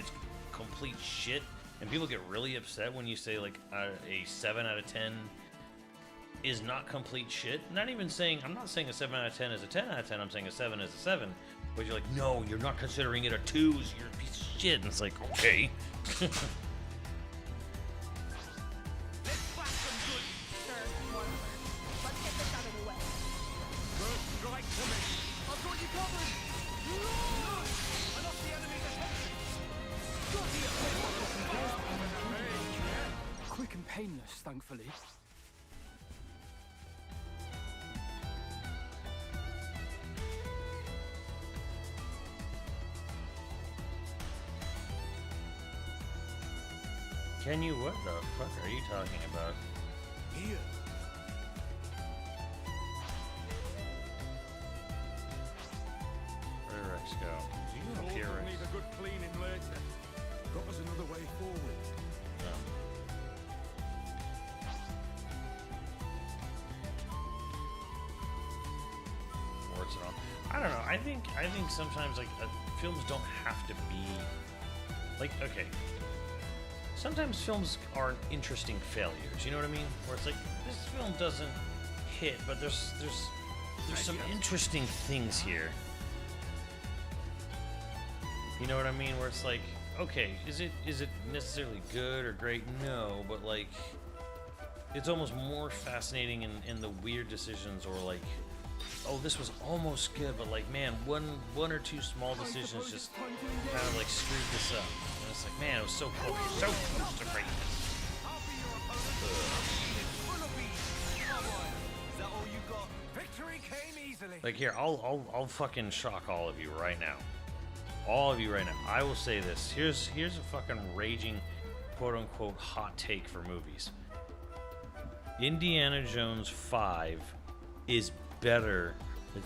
complete shit. And people get really upset when you say, like, a 7 out of 10 is not complete shit. I'm not saying a 7 out of 10 is a 10 out of 10. I'm saying a 7 is a 7. But you're like, no, you're not considering it a 2, so you're a piece of shit. And it's like, okay. Sir, one alert. Let's get this out of the way. First strike to me. I've got you covered! I lost the enemy's attention! Got here! Quick and painless, thankfully. Can you? What the fuck are you talking about? Here. Where did Rex go? Is he got us another way forward. Words and all. I don't know. I think sometimes like films don't have to be like okay. Sometimes films are interesting failures. You know what I mean? Where it's like this film doesn't hit, but there's some interesting things here. You know what I mean? Where it's like, okay, is it necessarily good or great? No, but like, it's almost more fascinating in the weird decisions or like, oh, this was almost good, but like, man, one or two small decisions just kind of like screwed this up. And it's like, man, it was so close to greatness. I'll be your opponent. Full of beats. Come on. Is that all you got? Victory came easily. Like here, I'll fucking shock all of you right now. All of you right now. I will say this. Here's a fucking raging, quote unquote, hot take for movies. Indiana Jones 5 is better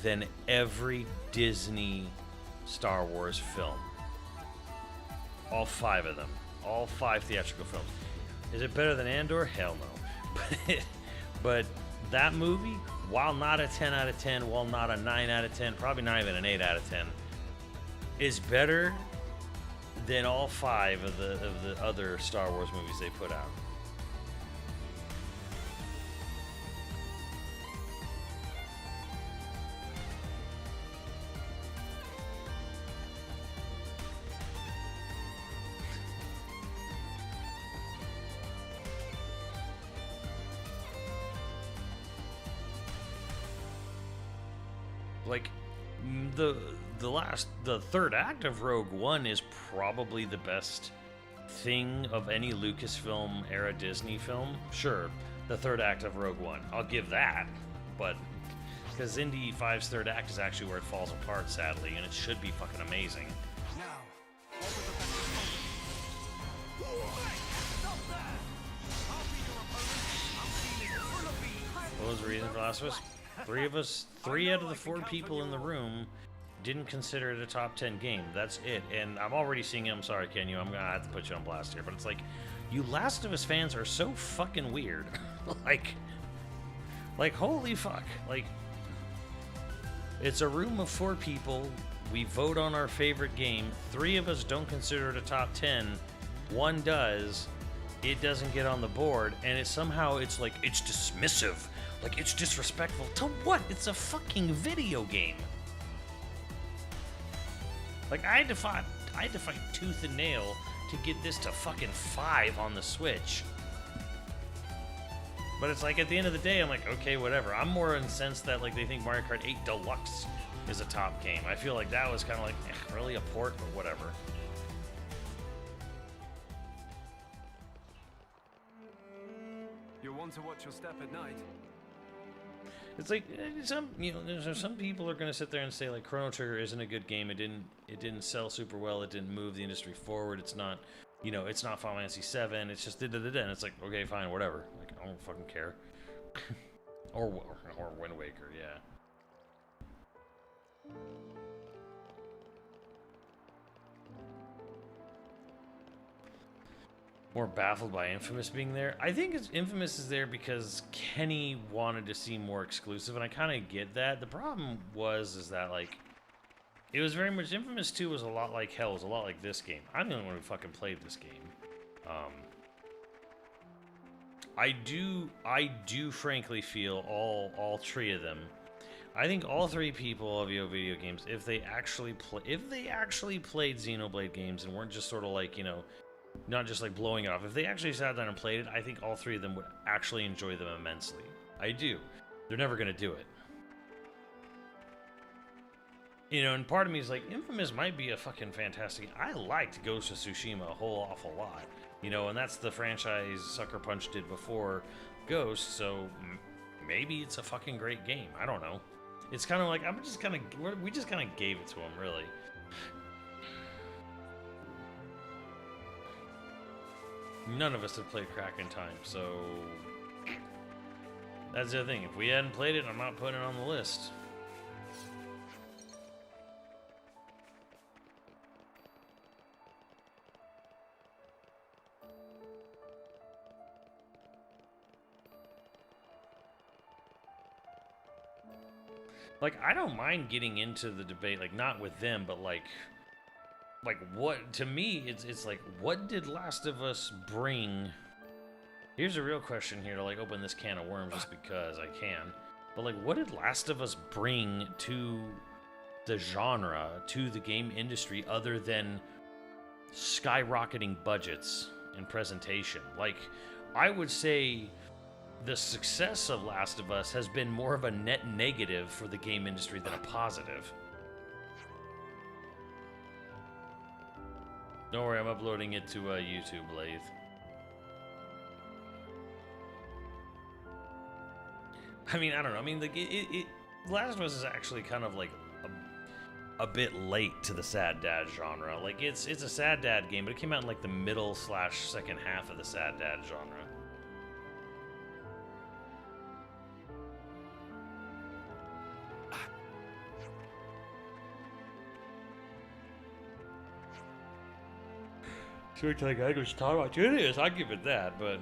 than every Disney Star Wars film. All 5 of them. All 5 theatrical films. Is it better than Andor? Hell no. But that movie, while not a 10 out of 10, while not a 9 out of 10, probably not even an 8 out of 10, is better than all 5 of the other Star Wars movies they put out. Like the third act of Rogue One is probably the best thing of any Lucasfilm era Disney film. Sure, the third act of Rogue One, I'll give that, but because Indy 5's third act is actually where it falls apart, sadly, and it should be fucking amazing. Now, what was the best Stop there! I'll be your opponent. I'm feeling full of beats. What was the reason for Last of Us? Three out of the 4 people in the room didn't consider it a top 10 game. That's it. And I'm already seeing it. I'm sorry, Kenyu. I'm gonna have to put you on blast here. But it's like, you Last of Us fans are so fucking weird. like, holy fuck. Like, it's a room of 4 people. We vote on our favorite game. 3 of us don't consider it a top 10. 1 does. It doesn't get on the board. And it's like, it's dismissive. Like, it's disrespectful. To what? It's a fucking video game. Like, I had to fight tooth and nail to get this to fucking 5 on the Switch. But it's like, at the end of the day, I'm like, okay, whatever. I'm more incensed that, like, they think Mario Kart 8 Deluxe is a top game. I feel like that was kind of like, really a port, but whatever. You'll want to watch your step at night. It's like there's some people are gonna sit there and say like Chrono Trigger isn't a good game. It didn't sell super well. It didn't move the industry forward. It's not, it's not Final Fantasy 7. It's just and it's like, okay, fine, whatever. Like, I don't fucking care. or Wind Waker, yeah. More baffled by Infamous being there. I think Infamous is there because Kenny wanted to seem more exclusive, and I kind of get that. The problem is that, like, it was very much... Infamous 2 was a lot like hell. It was a lot like this game. I'm the only one who fucking played this game. I do frankly feel all 3 of them... I think all 3 people of video games, if they actually played Xenoblade games and weren't just sort of like, not just like blowing it off. If they actually sat down and played it, I think all 3 of them would actually enjoy them immensely. I do. They're never going to do it. And part of me is like, Infamous might be a fucking fantastic... I liked Ghost of Tsushima a whole awful lot. And that's the franchise Sucker Punch did before Ghost, so maybe it's a fucking great game. I don't know. It's kind of like, we just kind of gave it to him, really. None of us have played Crack in Time, so that's the thing. If we hadn't played it, I'm not putting it on the list. Like, I don't mind getting into the debate, like, not with them, but like what, to me, it's like, what did Last of Us bring? Here's a real question here to, like, open this can of worms just because I can. But, like, what did Last of Us bring to the genre, to the game industry, other than skyrocketing budgets and presentation? Like, I would say the success of Last of Us has been more of a net negative for the game industry than a positive. Don't worry, I'm uploading it to YouTube, Lathe. I mean, I don't know. I mean, Last of Us is actually kind of like a bit late to the sad dad genre. Like, it's a sad dad game, but it came out in like the middle / second half of the sad dad genre. Sure, like I just talk about it is. I give it that, but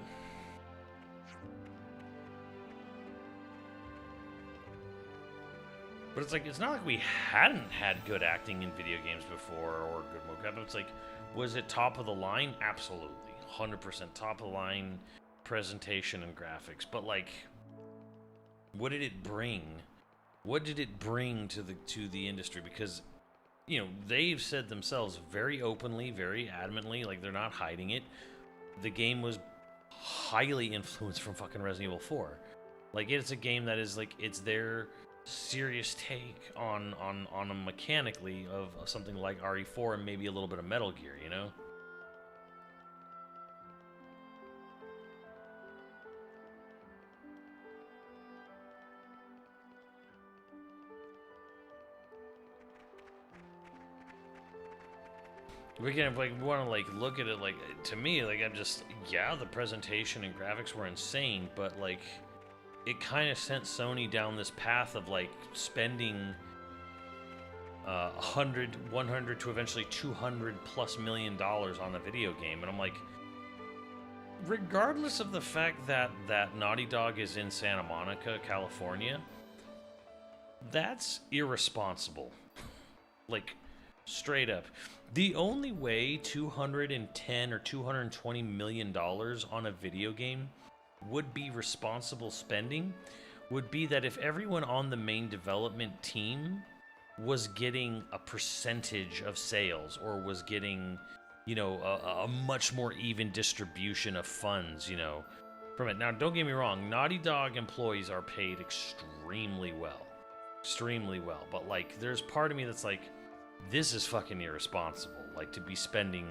it's like, it's not like we hadn't had good acting in video games before or good mocap. It's like, was it top of the line? Absolutely, 100% top of the line presentation and graphics. But like, what did it bring? What did it bring to the industry? Because, you know, they've said themselves very openly, very adamantly, like they're not hiding it, the game was highly influenced from fucking Resident Evil 4. Like, it's a game that is like, it's their serious take on a mechanically of something like RE4 and maybe a little bit of Metal Gear, you know? We can, like, want to, like, look at it, like, to me, like, I'm just, yeah, the presentation and graphics were insane, but, like, it kind of sent Sony down this path of, like, spending 100 to eventually $200+ million on a video game. And I'm like, regardless of the fact that Naughty Dog is in Santa Monica, California, that's irresponsible. Like, straight up. The only way $210 or $220 million on a video game would be responsible spending would be that if everyone on the main development team was getting a percentage of sales or was getting, you know, a much more even distribution of funds, you know, from it. Now, don't get me wrong, Naughty Dog employees are paid extremely well. Extremely well. But, like, there's part of me that's like, this is fucking irresponsible, like, to be spending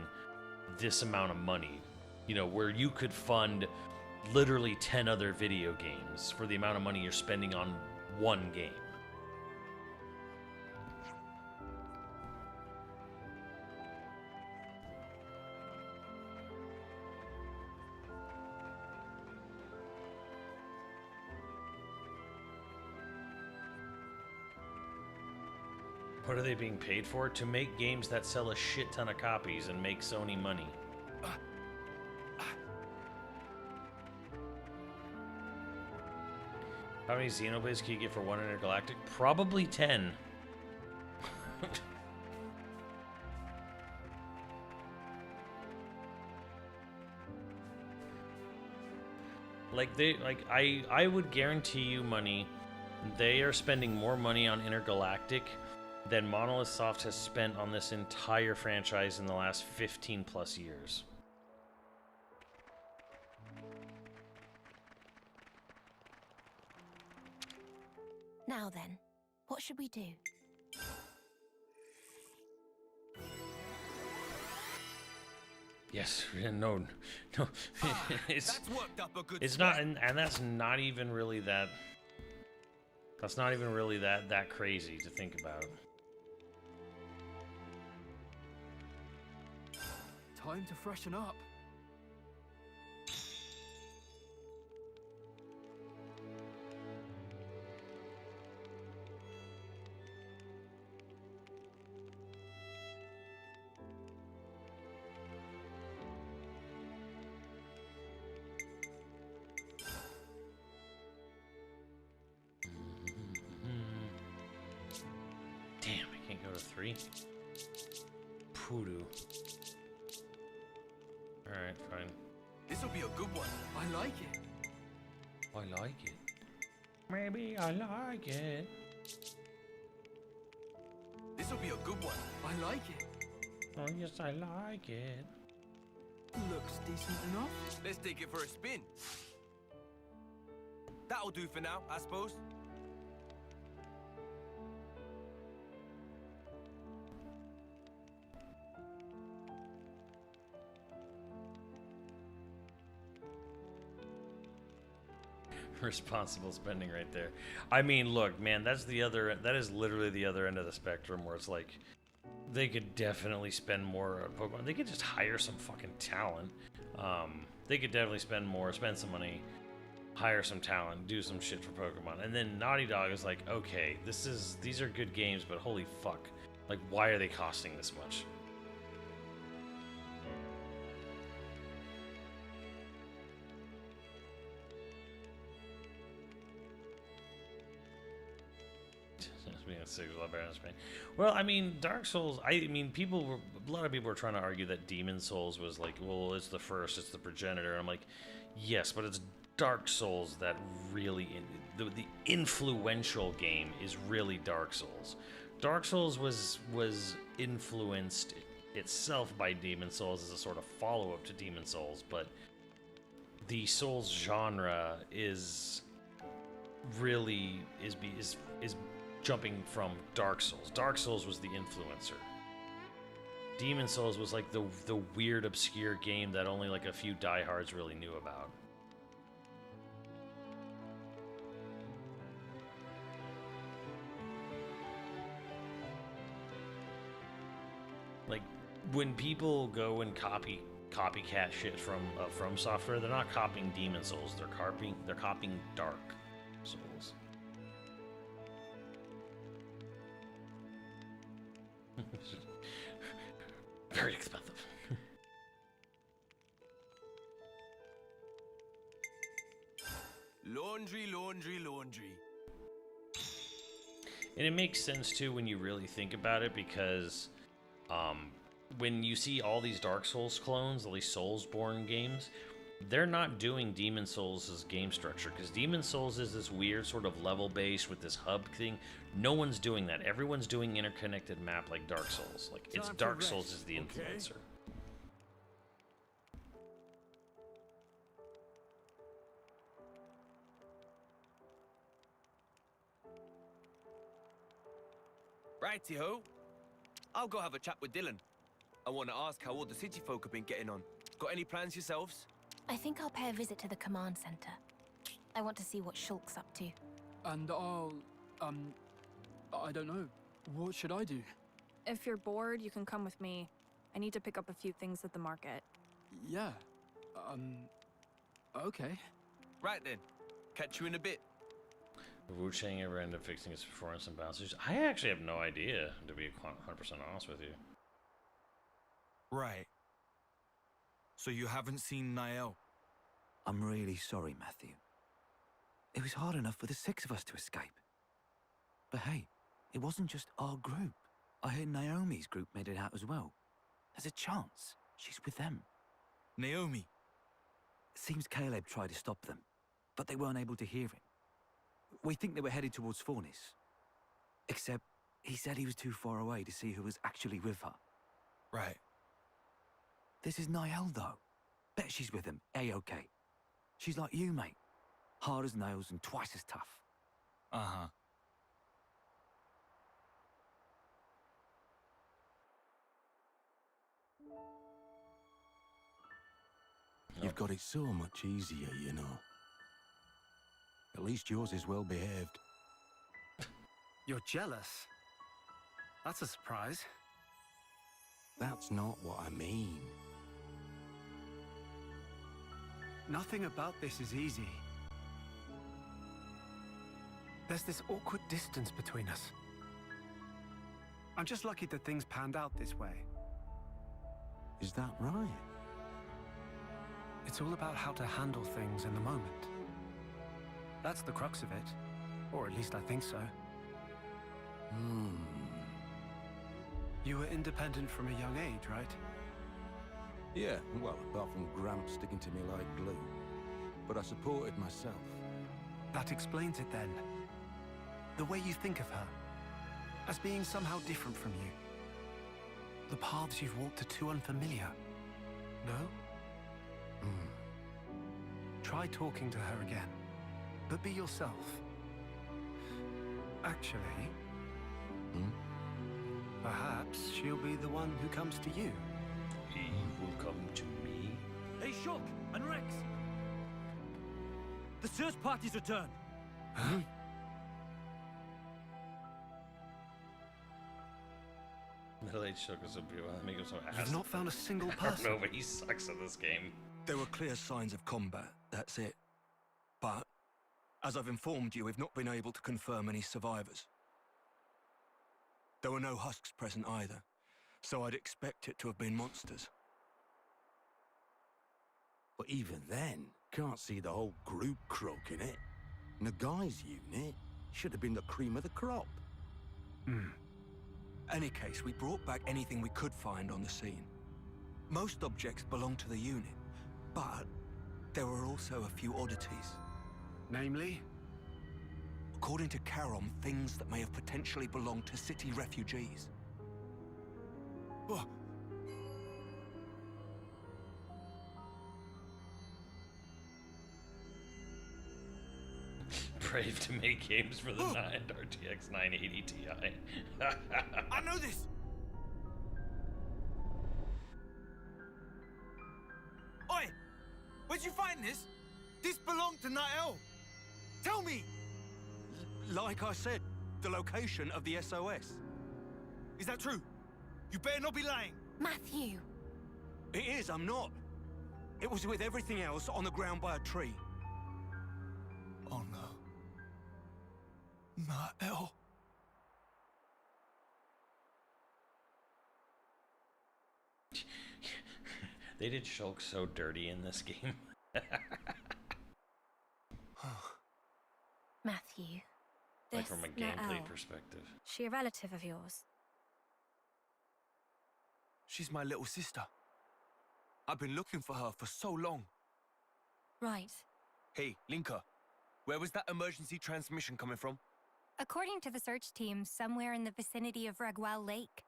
this amount of money, you know, where you could fund literally 10 other video games for the amount of money you're spending on one game. What are they being paid for? To make games that sell a shit ton of copies and make Sony money. How many Xenoblades can you get for one Intergalactic? Probably 10. I would guarantee you money. They are spending more money on Intergalactic than Monolithsoft has spent on this entire franchise in the last 15+ years. Now then, what should we do? Yes, no, it's That's worked up a good it's sweat. not, and that's not even really that. That's not even really that crazy to think about. Time to freshen up. Damn, I can't go to 3. Poodoo. Alright, fine. This'll be a good one. I like it. I like it. Maybe I like it. This'll be a good one. I like it. Oh, yes, I like it. Looks decent enough. Let's take it for a spin. That'll do for now, I suppose. Responsible spending right there. I mean, look, man, that is literally the other end of the spectrum where it's like they could definitely spend more on Pokemon. They could just hire some fucking talent. They could definitely spend some money, hire some talent, do some shit for Pokemon. And then Naughty Dog is like, okay, these are good games, but holy fuck. Like, why are they costing this much? Well, I mean, Dark Souls. A lot of people were trying to argue that Demon Souls was like, well, it's the first, it's the progenitor. And I'm like, yes, but it's Dark Souls that really, the influential game is really Dark Souls. Dark Souls was influenced itself by Demon Souls as a sort of follow-up to Demon Souls, but the Souls genre is really is jumping from Dark Souls. Dark Souls was the influencer. Demon Souls was like the weird, obscure game that only like a few diehards really knew about. Like, when people go and copycat shit from software, they're not copying Demon Souls. They're copying Dark Souls. Very expensive. Laundry, laundry, laundry. And it makes sense too when you really think about it, because when you see all these Dark Souls clones, all these Soulsborne games, they're not doing Demon Souls' game structure, because Demon Souls is this weird sort of level base with this hub thing. No one's doing that. Everyone's doing interconnected map like Dark Souls. Like, it's Time for Dark rest, Souls is the okay? influencer. Righty-ho. I'll go have a chat with Dylan. I want to ask how all the city folk have been getting on. Got any plans yourselves? I think I'll pay a visit to the command center. I want to see what Shulk's up to. And I'll, I don't know. What should I do? If you're bored, you can come with me. I need to pick up a few things at the market. Yeah. Okay. Right then. Catch you in a bit. Wu Chang ever end up fixing his performance and bouncers? I actually have no idea, to be 100% honest with you. Right. So you haven't seen Niall? I'm really sorry, Matthew. It was hard enough for the 6 of us to escape. But hey, it wasn't just our group. I heard Naomi's group made it out as well. There's a chance she's with them. Naomi? It seems Caleb tried to stop them, but they weren't able to hear him. We think they were headed towards Fornis. Except, he said he was too far away to see who was actually with her. Right. This is Niall, though. Bet she's with him, A-OK. She's like you, mate. Hard as nails and twice as tough. Uh-huh. You've got it so much easier, you know. At least yours is well behaved. You're jealous? That's a surprise. That's not what I mean. Nothing about this is easy. There's this awkward distance between us. I'm just lucky that things panned out this way. Is that right? It's all about how to handle things in the moment. That's the crux of it. Or at least I think so. You were independent from a young age, right? Yeah, well, apart from Gramps sticking to me like glue. But I supported myself. That explains it then. The way you think of her. As being somehow different from you. The paths you've walked are too unfamiliar. No? Try talking to her again. But be yourself. Actually... Perhaps she'll be the one who comes to you. He will come to me. Hey, Shulk and Rex! The search party's returned! Huh? Middle-aged Shulk is so beautiful. That make him so ass. You've not found a single I don't person. know, but he sucks at this game. There were clear signs of combat, that's it. But, as I've informed you, we've not been able to confirm any survivors. There were no husks present either, so I'd expect it to have been monsters. But even then, can't see the whole group croaking it. Nagai's unit should have been the cream of the crop. Any case, we brought back anything we could find on the scene. Most objects belong to the unit, but there were also a few oddities. Namely? According to Charon, things that may have potentially belonged to city refugees. Brave to make games for the RTX 980 Ti. I know this! Oi! Where'd you find this? This belonged to Night Owl! Tell me! Like I said, the location of the SOS. Is that true? You better not be lying! Matthew! It is, I'm not. It was with everything else on the ground by a tree. Oh no. Night Owl. They did Shulk so dirty in this game. Matthew. Like This from a Night gameplay Owl. perspective. She a relative of yours? She's my little sister. I've been looking for her for so long. Right. Hey, Linka, where was that emergency transmission coming from? According to the search team, somewhere in the vicinity of Regwell Lake.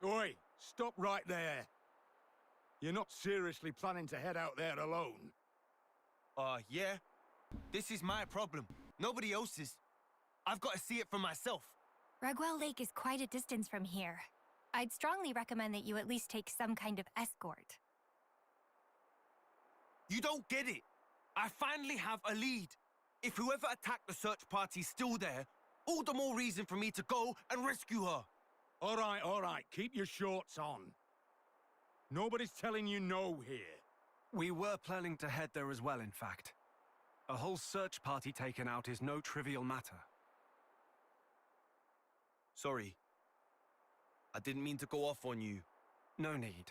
Oi, stop right there. You're not seriously planning to head out there alone? Yeah. This is my problem. Nobody else's. I've got to see it for myself. Regwell Lake is quite a distance from here. I'd strongly recommend that you at least take some kind of escort. You don't get it. I finally have a lead. If whoever attacked the search party's still there, all the more reason for me to go and rescue her. All right. Keep your shorts on. Nobody's telling you no here. We were planning to head there as well, in fact. A whole search party taken out is no trivial matter. Sorry. I didn't mean to go off on you. No need.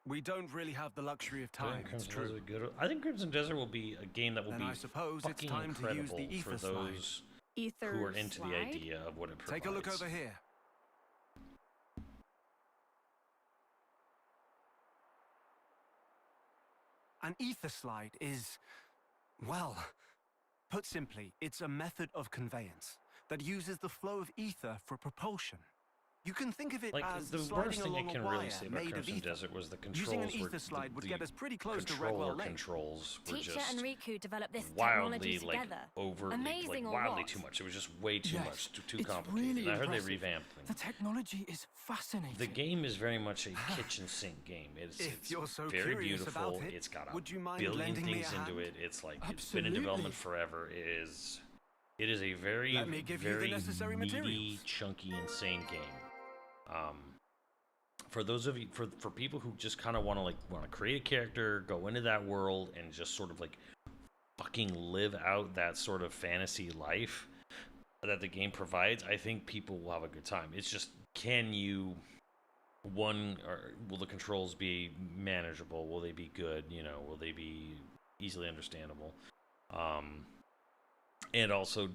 We don't really have the luxury of time, it's Crimson true. Desert good. I think Crimson Desert will be a game that will Then be I suppose it's fucking time to use incredible the ether for slide. those Ether who are into slide? the idea of what it provides. Take a look over here. An ether slide is, well, put simply, it's a method of conveyance that uses the flow of ether for propulsion. You can think of it Like, as the sliding worst thing along I can a wire really say about made of Crimson ether. Desert was the controls. Using an were ether slide would the get us pretty close to controller Regwell Lake. controls were Teacher just and Riku developed this wildly, technology like, together. overly, Amazing like, or wildly what? too much. It was just way too Yes, much, too it's complicated. really And I heard they impressive. revamped The things. technology is fascinating. The game is very much a kitchen sink game. It's you're so very curious beautiful. about it, It's got a would you mind billion lending me things a into hand? it. It's like it's been in Absolutely. development forever. It is a very, Let me give you the very necessary meaty, materials. chunky, insane game. For those of you, for people who just kind of want to create a character, go into that world, and just sort of like fucking live out that sort of fantasy life that the game provides, I think people will have a good time. It's just, will the controls be manageable? Will they be good? Will they be easily understandable? And also,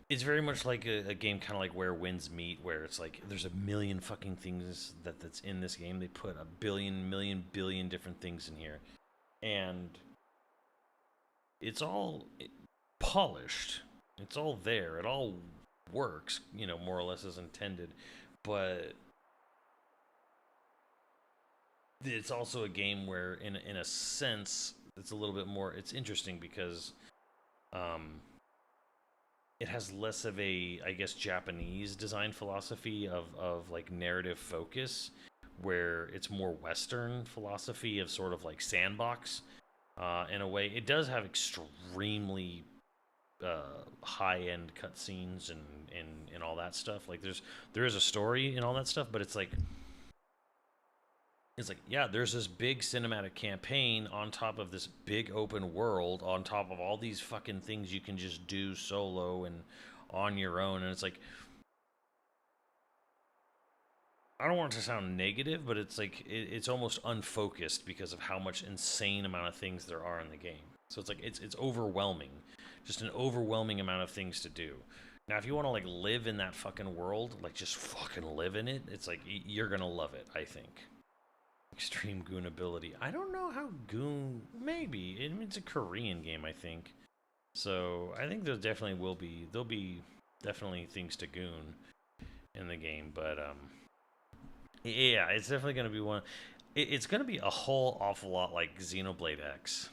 it's very much like a game kind of like Where Winds Meet, where it's like there's a million fucking things that's in this game. They put a billion different things in here. And it's all polished. It's all there. It all works, more or less as intended. But it's also a game where, in a sense, it's a little bit more. It's interesting because it has less of a, I guess, Japanese design philosophy of like narrative focus, where it's more Western philosophy of sort of like sandbox. In a way, it does have extremely high-end cutscenes and all that stuff. Like there is a story and all that stuff, but it's like yeah, there's this big cinematic campaign on top of this big open world, on top of all these fucking things you can just do solo and on your own, and it's like, I don't want it to sound negative, but it's like it's almost unfocused because of how much insane amount of things there are in the game. So it's like it's overwhelming, just an overwhelming amount of things to do. Now, if you want to like live in that fucking world, like just fucking live in it, it's like you're gonna love it, I think. Extreme goon ability. I don't know how goon. Maybe it's a Korean game, I think. So I think there definitely will be. There'll be definitely things to goon in the game, but yeah, it's definitely gonna be one. It's gonna be a whole awful lot like Xenoblade X,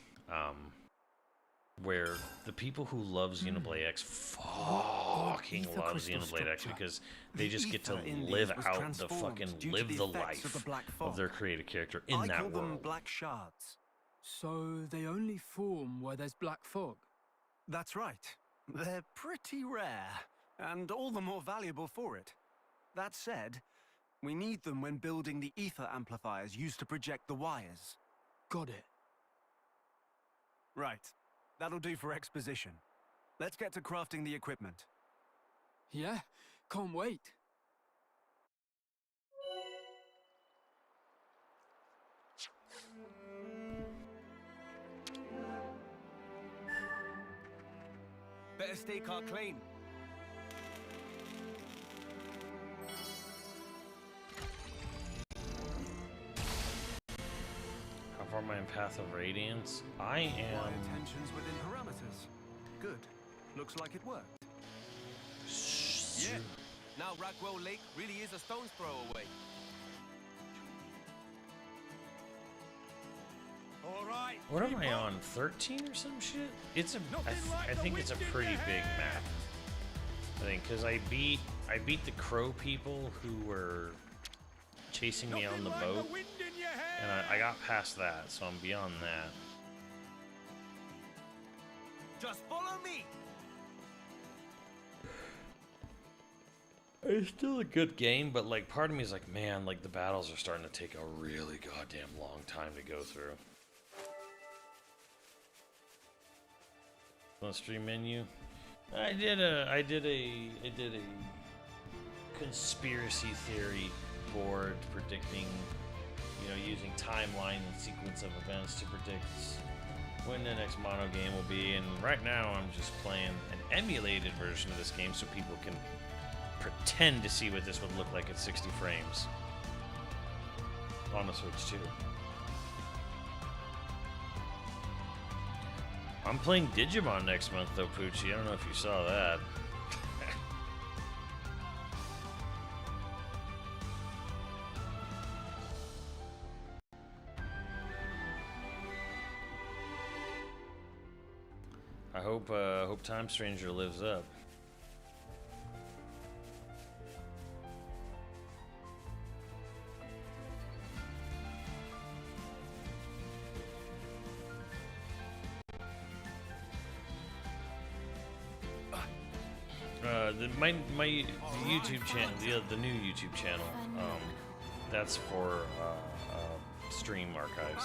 where the people who love Xenoblade X fucking love Xenoblade X because they just get to live out the fucking life of their creative character in that world. I call them black shards. So they only form where there's black fog? That's right. They're pretty rare, and all the more valuable for it. That said, we need them when building the ether amplifiers used to project the wires. Got it. Right. That'll do for exposition. Let's get to crafting the equipment. Yeah, can't wait. Better stay car clean. How far am I in Path of Radiance? I am. Tensions within parameters. Good. Looks like it worked. Yeah. Now Rockwell Lake really is a stone's throw away. All right. What am I on? 13 or some shit? It's a. I think it's a pretty big map. I think because I beat the crow people who were chasing me on the boat, and I got past that, so I'm beyond that. Just follow me. It's still a good game, but like part of me is like, man, like the battles are starting to take a really goddamn long time to go through. On the stream menu, I did a conspiracy theory board predicting, using timeline and sequence of events to predict when the next Mono game will be. And right now, I'm just playing an emulated version of this game so people can pretend to see what this would look like at 60 frames on the Switch 2. I'm playing Digimon next month, though, Poochie. I don't know if you saw that. I hope Time Stranger lives up. My YouTube channel, the new YouTube channel, that's for stream archives.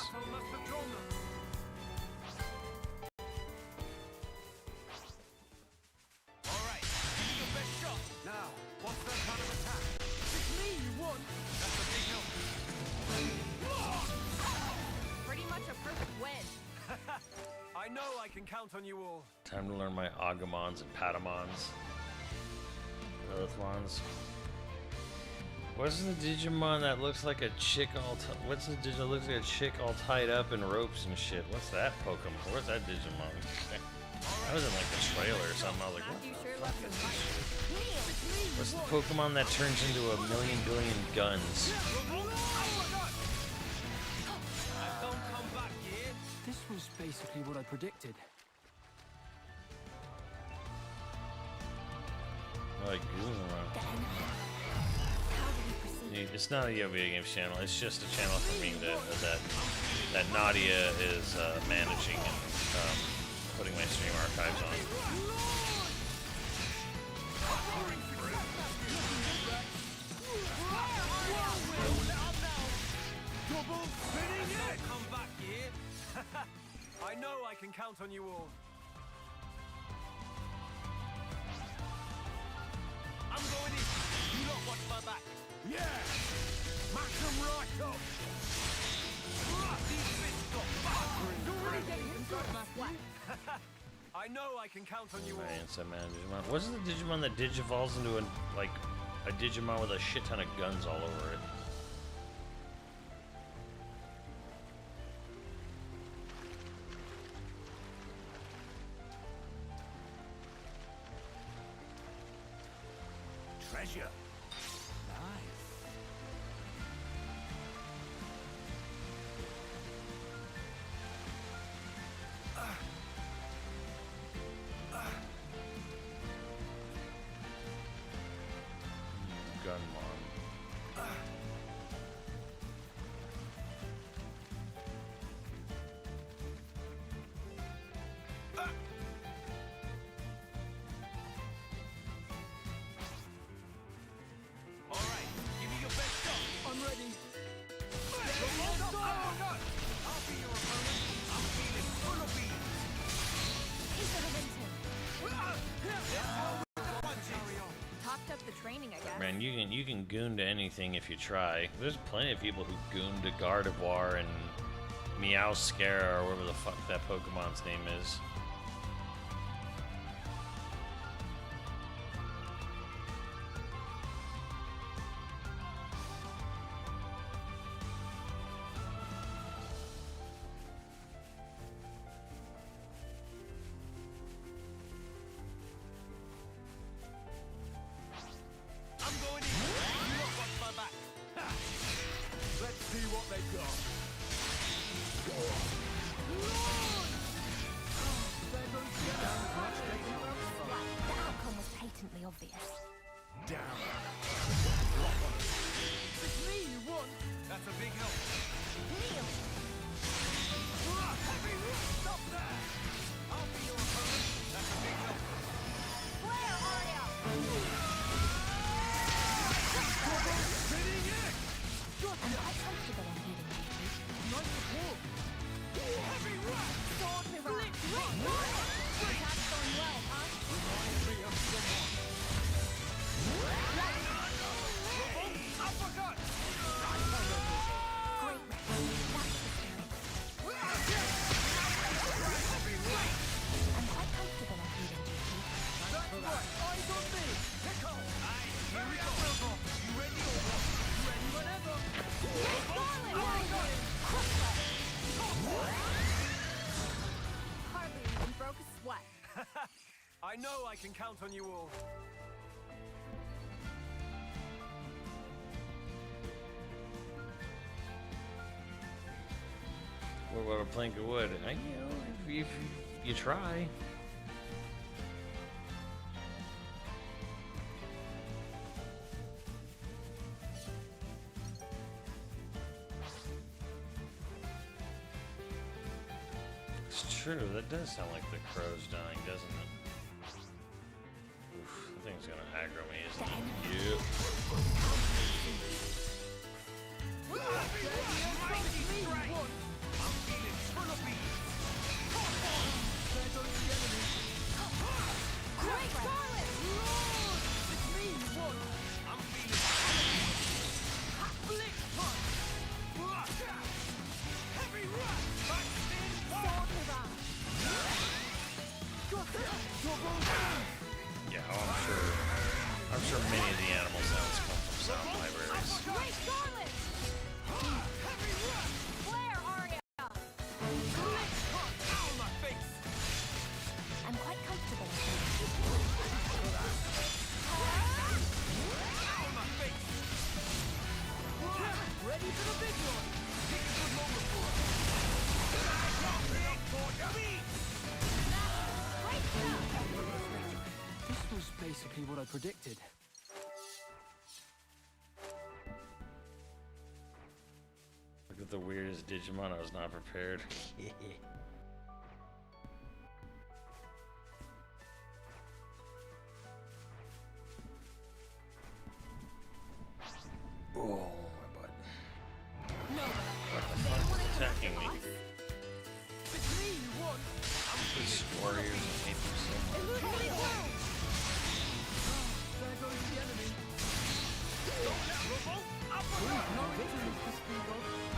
All right, give me your best shot. Now, what's their kind of attack? It's me you want! That's a big help. Pretty much a perfect win. I know I can count on you all. Time to learn my Agamons and Patamons. Monolithmons. What's the Digimon that looks like a chick what's the Digimon that looks like a chick all tied up in ropes and shit? What's that Pokemon? What's that Digimon? I was in like the trailer or something. I was like, what the fuck is this shit? What's the Pokemon that turns into a million billion guns? Don't come back here. This was basically what I predicted. Like it's not a video games channel. It's just a channel for me that Nadia is managing and putting my stream archives on. Come back here. I know I can count on you all. I'm going in. You lot watch my back. Yeah! Mash them right up! These fists got battering. You're really getting inside my flat. I know I can count on you all. Right, inside man Digimon. What's the Digimon that digivolves into a Digimon with a shit ton of guns all over it? Treasure. Gunmon. All right, give me your best shot. I'm ready. I'll be your opponent. I'm feeling full of beans. Topped up the training, I guess. Man, you can goon to anything if you try. There's plenty of people who goon to Gardevoir and Meowscara or whatever the fuck that Pokemon's name is. I'm going in. You lot watch my back. Let's see what they got. The outcome was patently obvious. Down. It's me you want. That's a big help. Kneel! Stop there. I'll be your opponent. That's a big help. Where are you? I'm quite comfortable on healing duty. Nice support. Heavy rush! Sword barrage! Attack's going well, huh? Uppercut. Great rest. That's the spirit. I'm quite comfortable on healing duty. That's right. Eyes on me. Pick up. Aye, here we go. You ready or what? Ready whenever. Hardly even broke a sweat. I know I can count on you all. What about a plank of wood? If you try. It's true, that does sound like the crow's dying, doesn't it? Oof, that thing's gonna aggro me, isn't it? Yep. Great silence! Sword barrage! Yeah, I'm sure many of the animal sounds come from sound libraries. Wait, Scarlet! Flare, Arya! I'm quite comfortable. Ready for the big one. This was basically what I predicted. Look at the weirdest Digimon. I was not prepared. Oh, my butt. What the fuck is attacking me? These warriors hate me so much.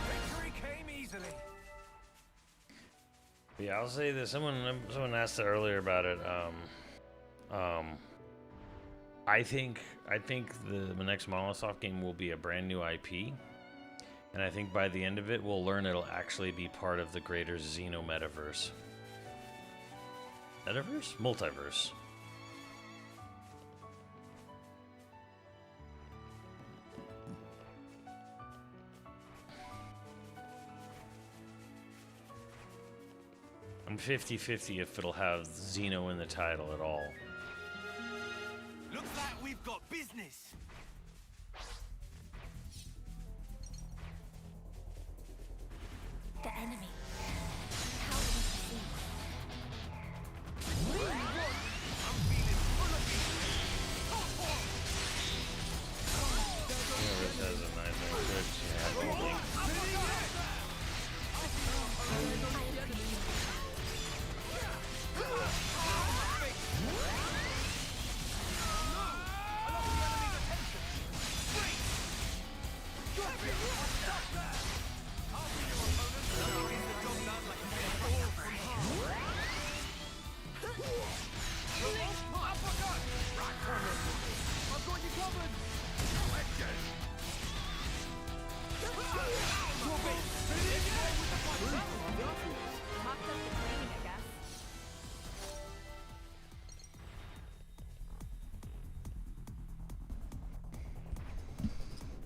Victory came easily. Yeah, I'll say this. Someone asked earlier about it. I think the next Monolithsoft game will be a brand new IP, and I think by the end of it, we'll learn it'll actually be part of the greater Xeno metaverse. Metaverse? Multiverse. I'm 50-50 if it'll have Xeno in the title at all. Looks like we've got business. The enemy. How easy. This has a nice switch. Yeah, holding.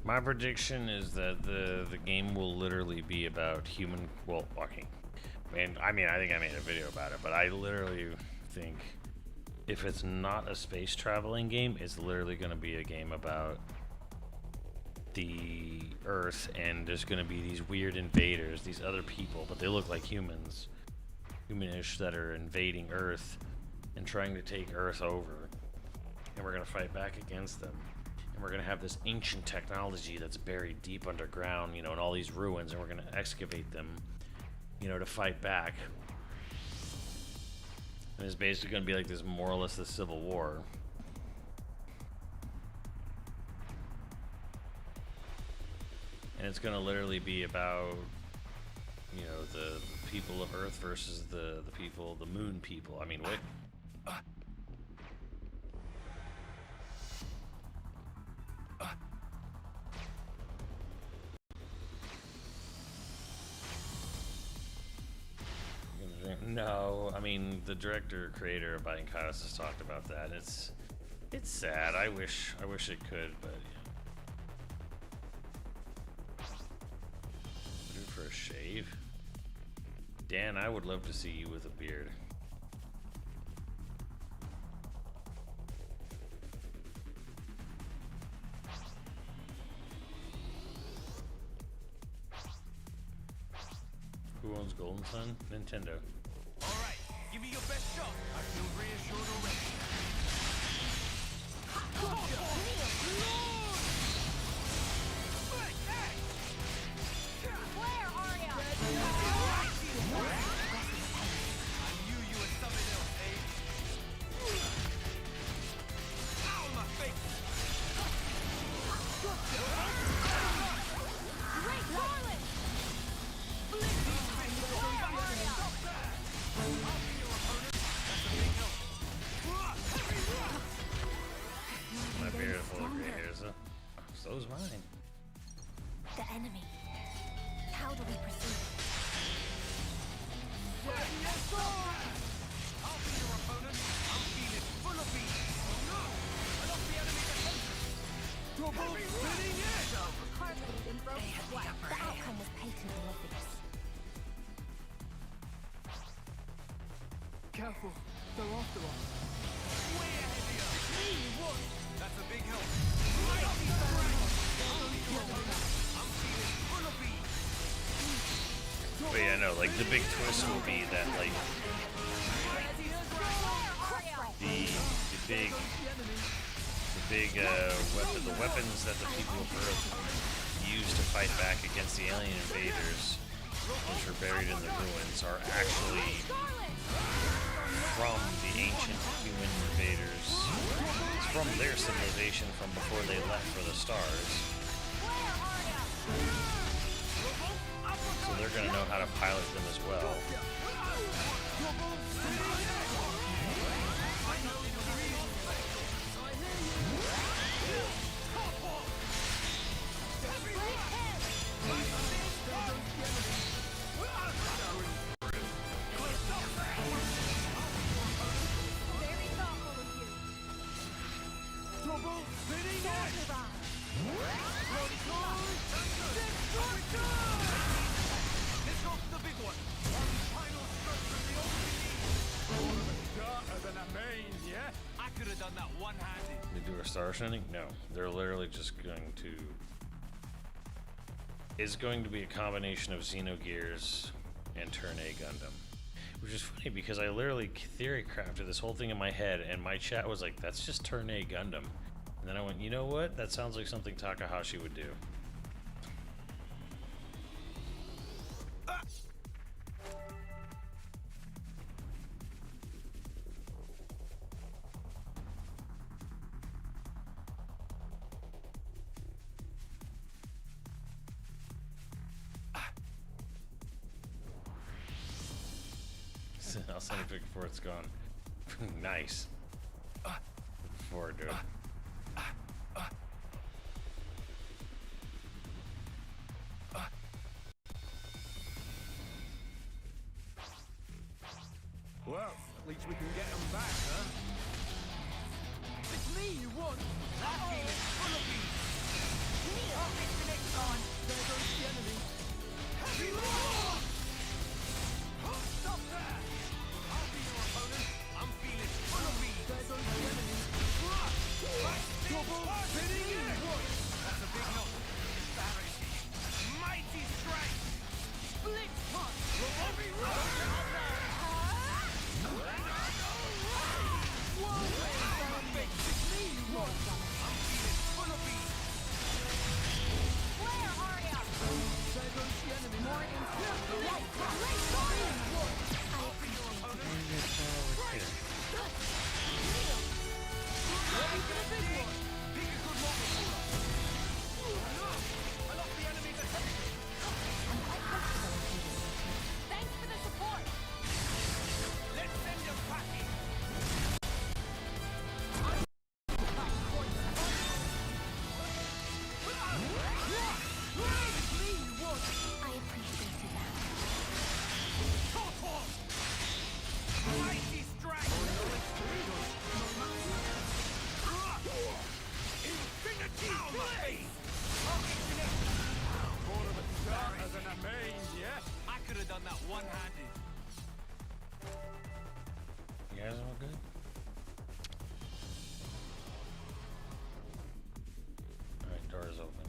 My prediction is that the game will literally be about human walking. And I mean, I think I made a video about it, but I literally think if it's not a space traveling game, it's literally going to be a game about the Earth, and there's going to be these weird invaders, these other people, but they look like humans, humanish, that are invading Earth and trying to take Earth over, and we're going to fight back against them. And we're going to have this ancient technology that's buried deep underground, you know, in all these ruins, and we're going to excavate them, you know, to fight back. And it's basically going to be like this, more or less, the Civil War. And it's going to literally be about, you know, the people of Earth versus the people, the moon people. I mean, what? No, I mean, the director, creator of Biting Kaios has talked about that. It's sad. I wish it could, but yeah. Do it for a shave. Dan, I would love to see you with a beard. Who owns Golden Sun? Nintendo. Alright, give me your best shot. I feel reassured already. Flare, Arya! I knew you were something else, eh? Ow, my face! Great Scarlet! Flare, Arya! was mine. The enemy. How do we proceed? I'll be your opponent. I'm feeling full of beat. Oh no! I lost the enemy's attention. Double spinning it! Hardly in broke sweat. The outcome was patently obvious. Careful, they're after us. Way ahead of you. That's a big help. Mighty strength. I'll be your opponent. I'm feeling full of beat. But yeah, no, like the big twist will be that like the weapons that the people of Earth use to fight back against the alien invaders, which were buried in the ruins, are actually from the ancient human invaders. It's from their civilization from before they left for the stars. So they're going to know how to pilot them as well. I could have done that one-handed. They do a star ascending? No. They're literally just going to... It's going to be a combination of Xenogears and Turn A Gundam. Which is funny because I literally theory crafted this whole thing in my head and my chat was like, that's just Turn A Gundam. And then I went, you know what? That sounds like something Takahashi would do. I'll send a pic before it's gone. Nice. Before I do it. Well, at least we can get them back, huh? It's me you want! That feeling full of beat. There goes the enemy. Heavy roar! Stop there! I'll be your opponent. I'm feeling full of beat. There goes the enemy. Double spinning it! That's a big help. Embarrassing. Mighty strike! Split punch! Heavy roar! Thanks for the support. Let's send you packing! I appreciated that. Mighty strike! Infinity blade! More of a starter than a main, yeah? I could have done that one-handed. You guys all good? Alright, door's open.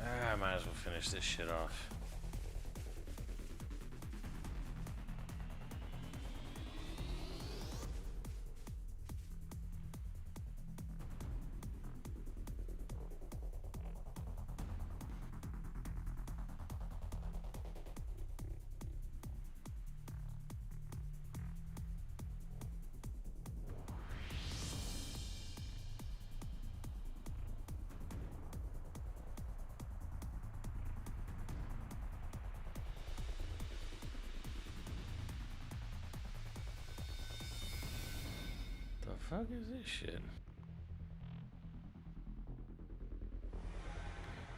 I might as well finish this shit off. The fuck is this shit?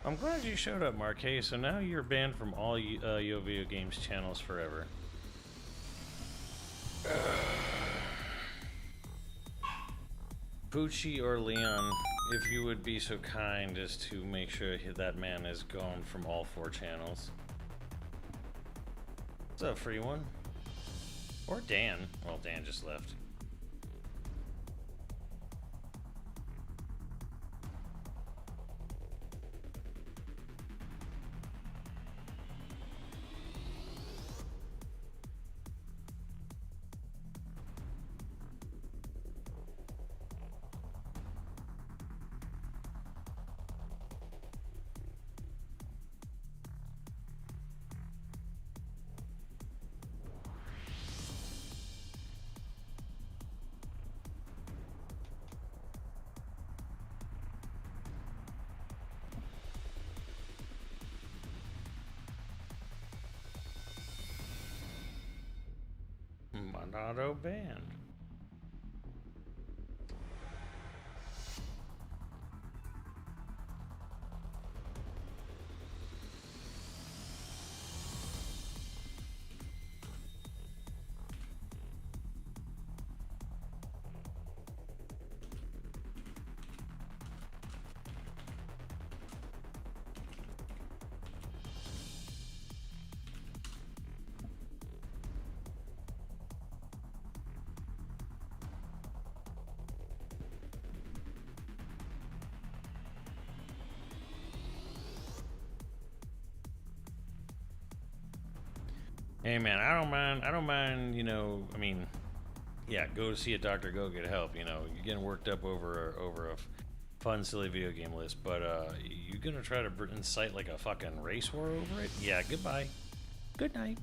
I'm glad you showed up, Marquez. So now you're banned from all Yo Video Games channels forever. Poochie or Leon, if you would be so kind as to make sure that man is gone from all 4 channels. What's up, free one? Or Dan. Well, Dan just left. Monado banned. Hey man, I don't mind, you know, I mean, yeah, go to see a doctor, go get help, you know. You're getting worked up over a fun, silly video game list, but you gonna try to incite like a fucking race war over it? Yeah, goodbye. Good night.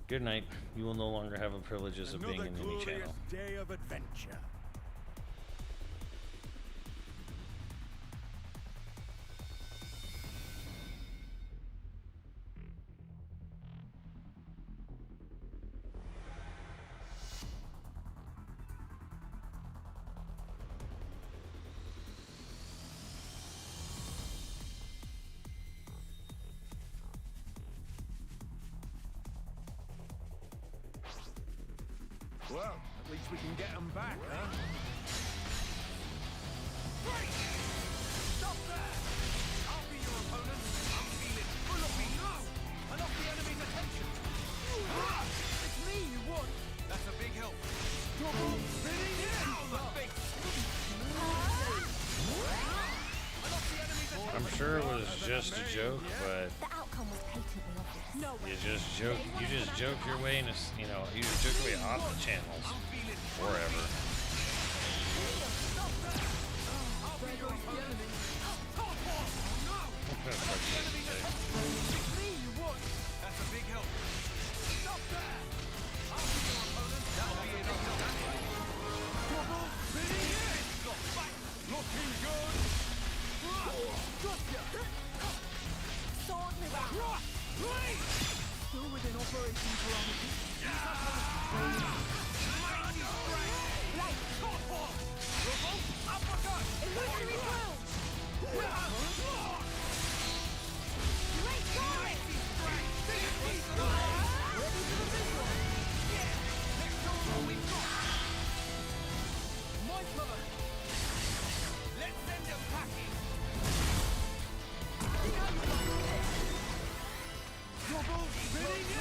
Good night. You will no longer have the privileges of being in any channel. Day of adventure. Well, at least we can get them back, huh? Right! Stop there! I'll be your opponent. I'm feeling full of me. No! I lost the enemy's attention. It's me you want. That's a big help. Double spinning in! The face! I lost the enemy's attention. I'm sure it was just a joke, but The outcome was patently obvious. No way. you just joke your way in, you know, you just joke your way off the channels forever. That's a big help. Stop there! I'll be your opponent. That'll be enough to damage you. Double spinning in! Got back. Looking good. Gotcha. Sword me round. Still within operation parameters. Mighty strike. Right. Revolt uppercut. Illusory blow. Great going. Mighty strike. Ready for the big one. Yeah. Let's show them what we've got. My cover. Let's send them packing. Double spinning in.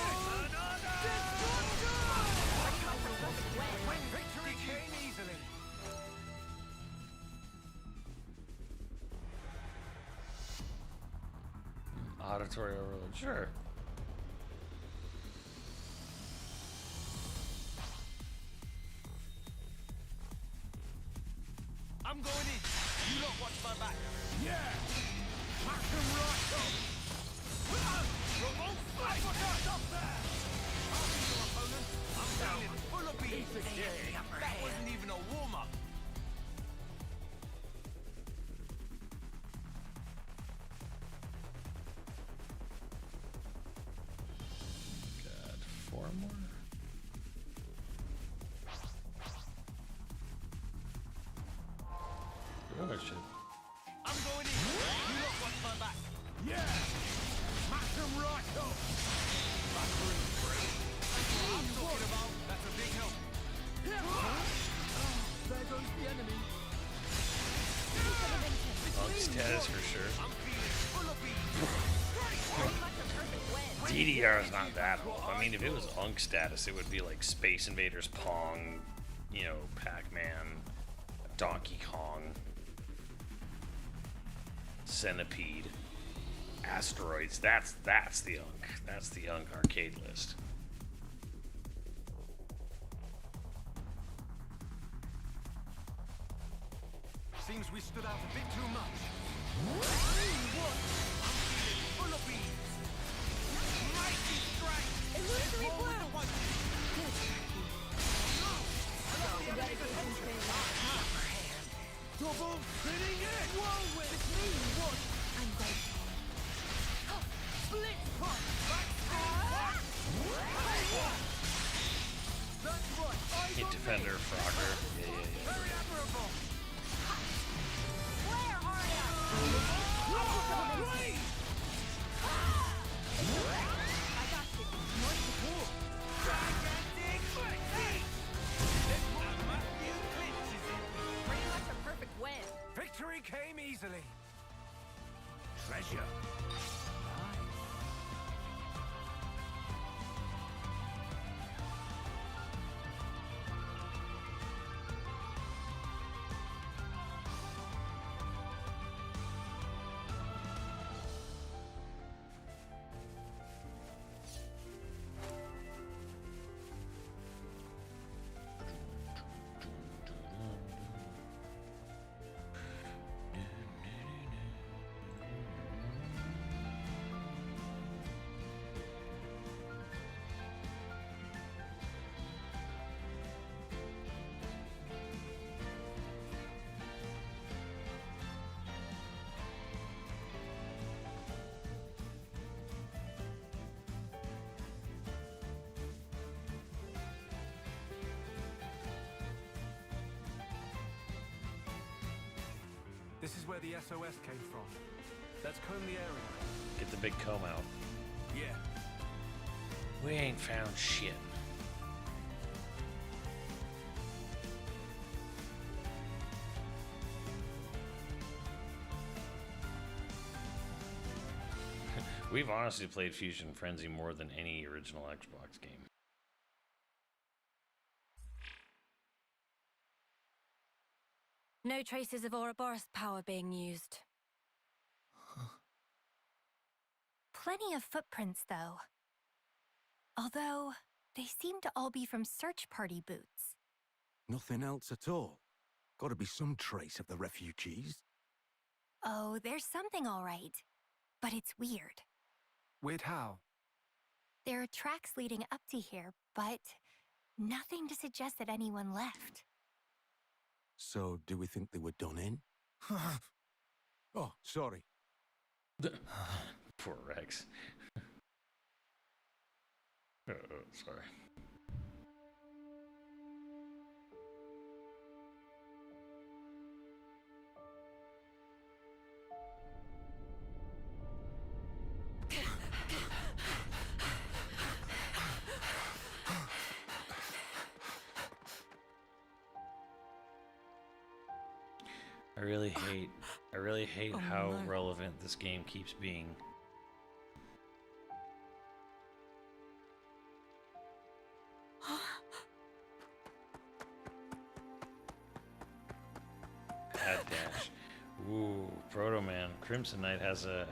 When victory came easily. Auditory overload, sure. I'm going in. You lot watch my back. Yeah! Pack them right up. Revolt uppercut. Stop there. I'll be your opponent. I'm feeling full of beans. That wasn't even a warm-up. God, 4 more? Oh shit. I'm going in. You lot watch my back. them right up. I'm talking about. That's a big help. There goes the enemy. Unk status for sure. I'm feeling full of beans. DDR is not that old. I mean, if it was Unk status, it would be like Space Invaders, Pong, you know, Pac-Man, Donkey Kong, Centipede, Asteroids. That's the Unk. That's the Unk arcade list. Seems we stood out a bit too much. I'm feeling full of beans. Mighty strike. Illusory More with the blue. one. Double spinning it. Whirlwind. It's me. What? I'm grateful. Split punch. That's right. Eyes Hit on Defender, me. Frogger. Yeah. Very admirable. Where are ya? Please. I got you. North to cool. Gigantic flexi. This one Matthew clinches it. Pretty much a perfect win. Victory came easily. Treasure. This is where the SOS came from. Let's comb the area. Get the big comb out. Yeah. We ain't found shit. We've honestly played Fusion Frenzy more than any original Xbox game. No traces of Ouroboros power being used. Plenty of footprints, though. Although, they seem to all be from search party boots. Nothing else at all. Gotta be some trace of the refugees. Oh, there's something all right. But it's weird. Weird how? There are tracks leading up to here, but nothing to suggest that anyone left. So, do we think they were done in? Oh, sorry. Poor Rex. Sorry. I really hate how relevant this game keeps being. Mad Dash. Ooh, Proto Man. Crimson Knight has a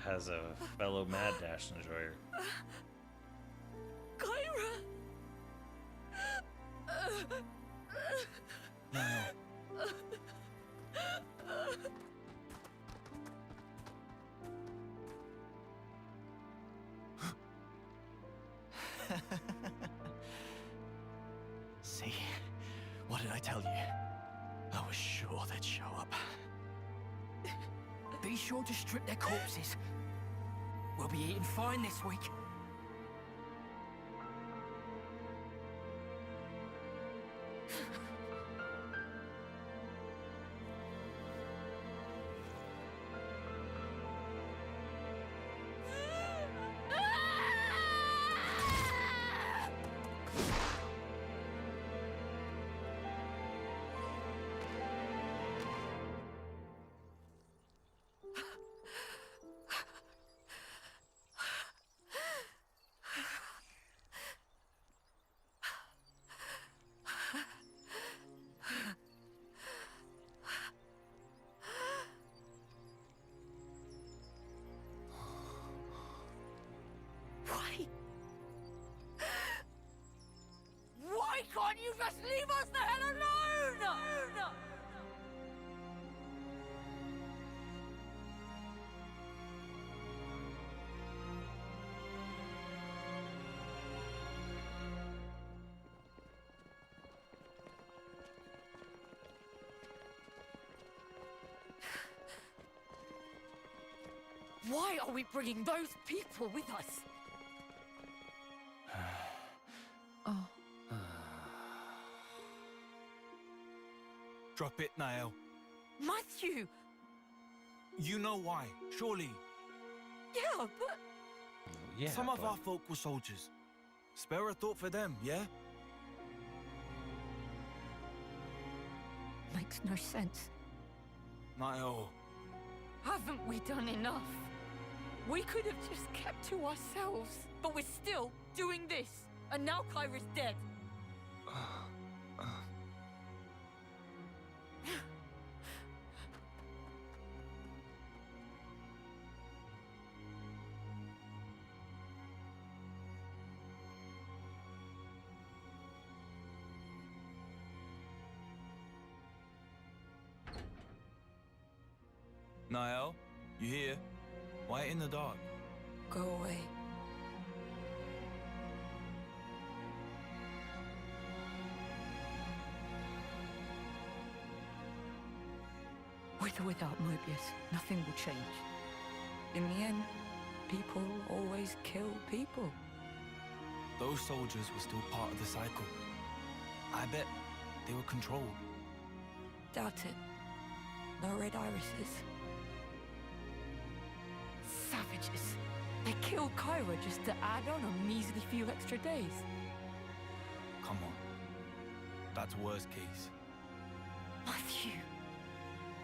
fellow Mad Dash enjoyer. Kyra! See? What did I tell you? I was sure they'd show up. Be sure to strip their corpses. We'll be eating fine this week. you just leave us the hell alone? Why are we bringing those people with us? Oh. Drop it, Niall. Matthew! You know why, surely. Yeah, but... Yeah, Some of our folk were soldiers. Spare a thought for them, yeah? Makes no sense. Niall. Haven't we done enough? We could have just kept to ourselves, but we're still doing this. And now Kyra's dead. Niall, you here? Why in the dark? Go away. With or without Mobius, nothing will change. In the end, people always kill people. Those soldiers were still part of the cycle. I bet they were controlled. Doubt it. No red irises. Savages. They killed Kyra just to add on a measly few extra days. Come on. That's worst case. Matthew.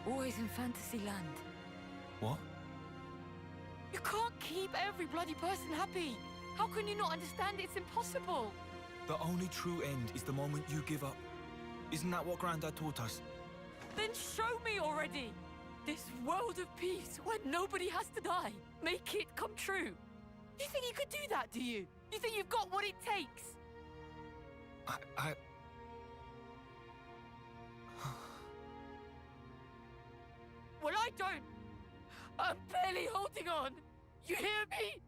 Always in fantasy land. What? You can't keep every bloody person happy. How can you not understand it's impossible? The only true end is the moment you give up. Isn't that what Grandad taught us? Then show me already! This world of peace where nobody has to die. Make it come true. You think you could do that, do you? You think you've got what it takes? I... Well, I don't. I'm barely holding on. You hear me?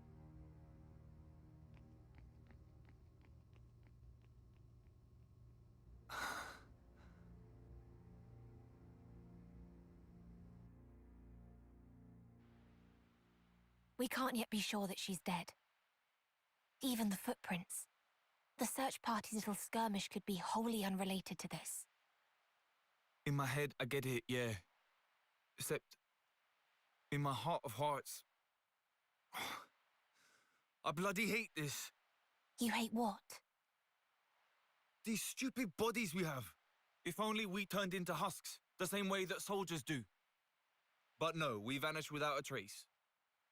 We can't yet be sure that she's dead. Even the footprints. The search party's little skirmish could be wholly unrelated to this. In my head, I get it, yeah. Except, in my heart of hearts, I bloody hate this. You hate what? These stupid bodies we have. If only we turned into husks, the same way that soldiers do. But no, we vanished without a trace.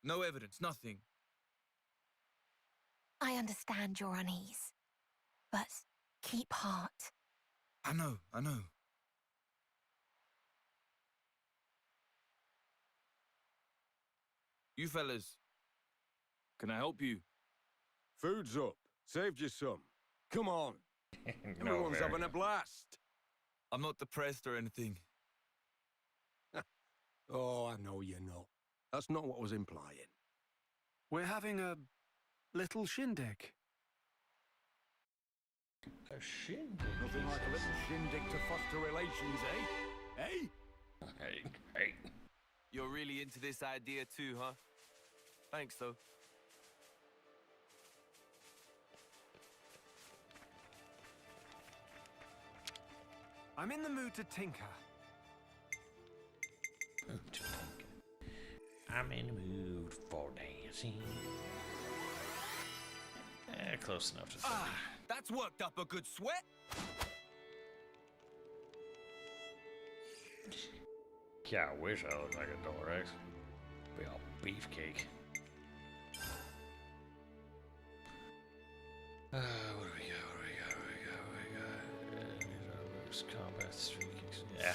No evidence, nothing. I understand your unease. But keep heart. I know. You fellas, can I help you? Food's up. Saved you some. Come on. Everyone's having a blast. I'm not depressed or anything. Oh, I know you're not. That's not what I was implying. We're having a little shindig. A shindig? Nothing like a little shindig to foster relations, eh? Hey. You're really into this idea too, huh? Thanks, though. I'm in the mood to tinker. I'm in the mood for dancing. Close enough to say. That's worked up a good sweat. Yeah, I wish I looked like a Dorex. Be all beefcake. What do we got? These are loose combat streaks. Yeah.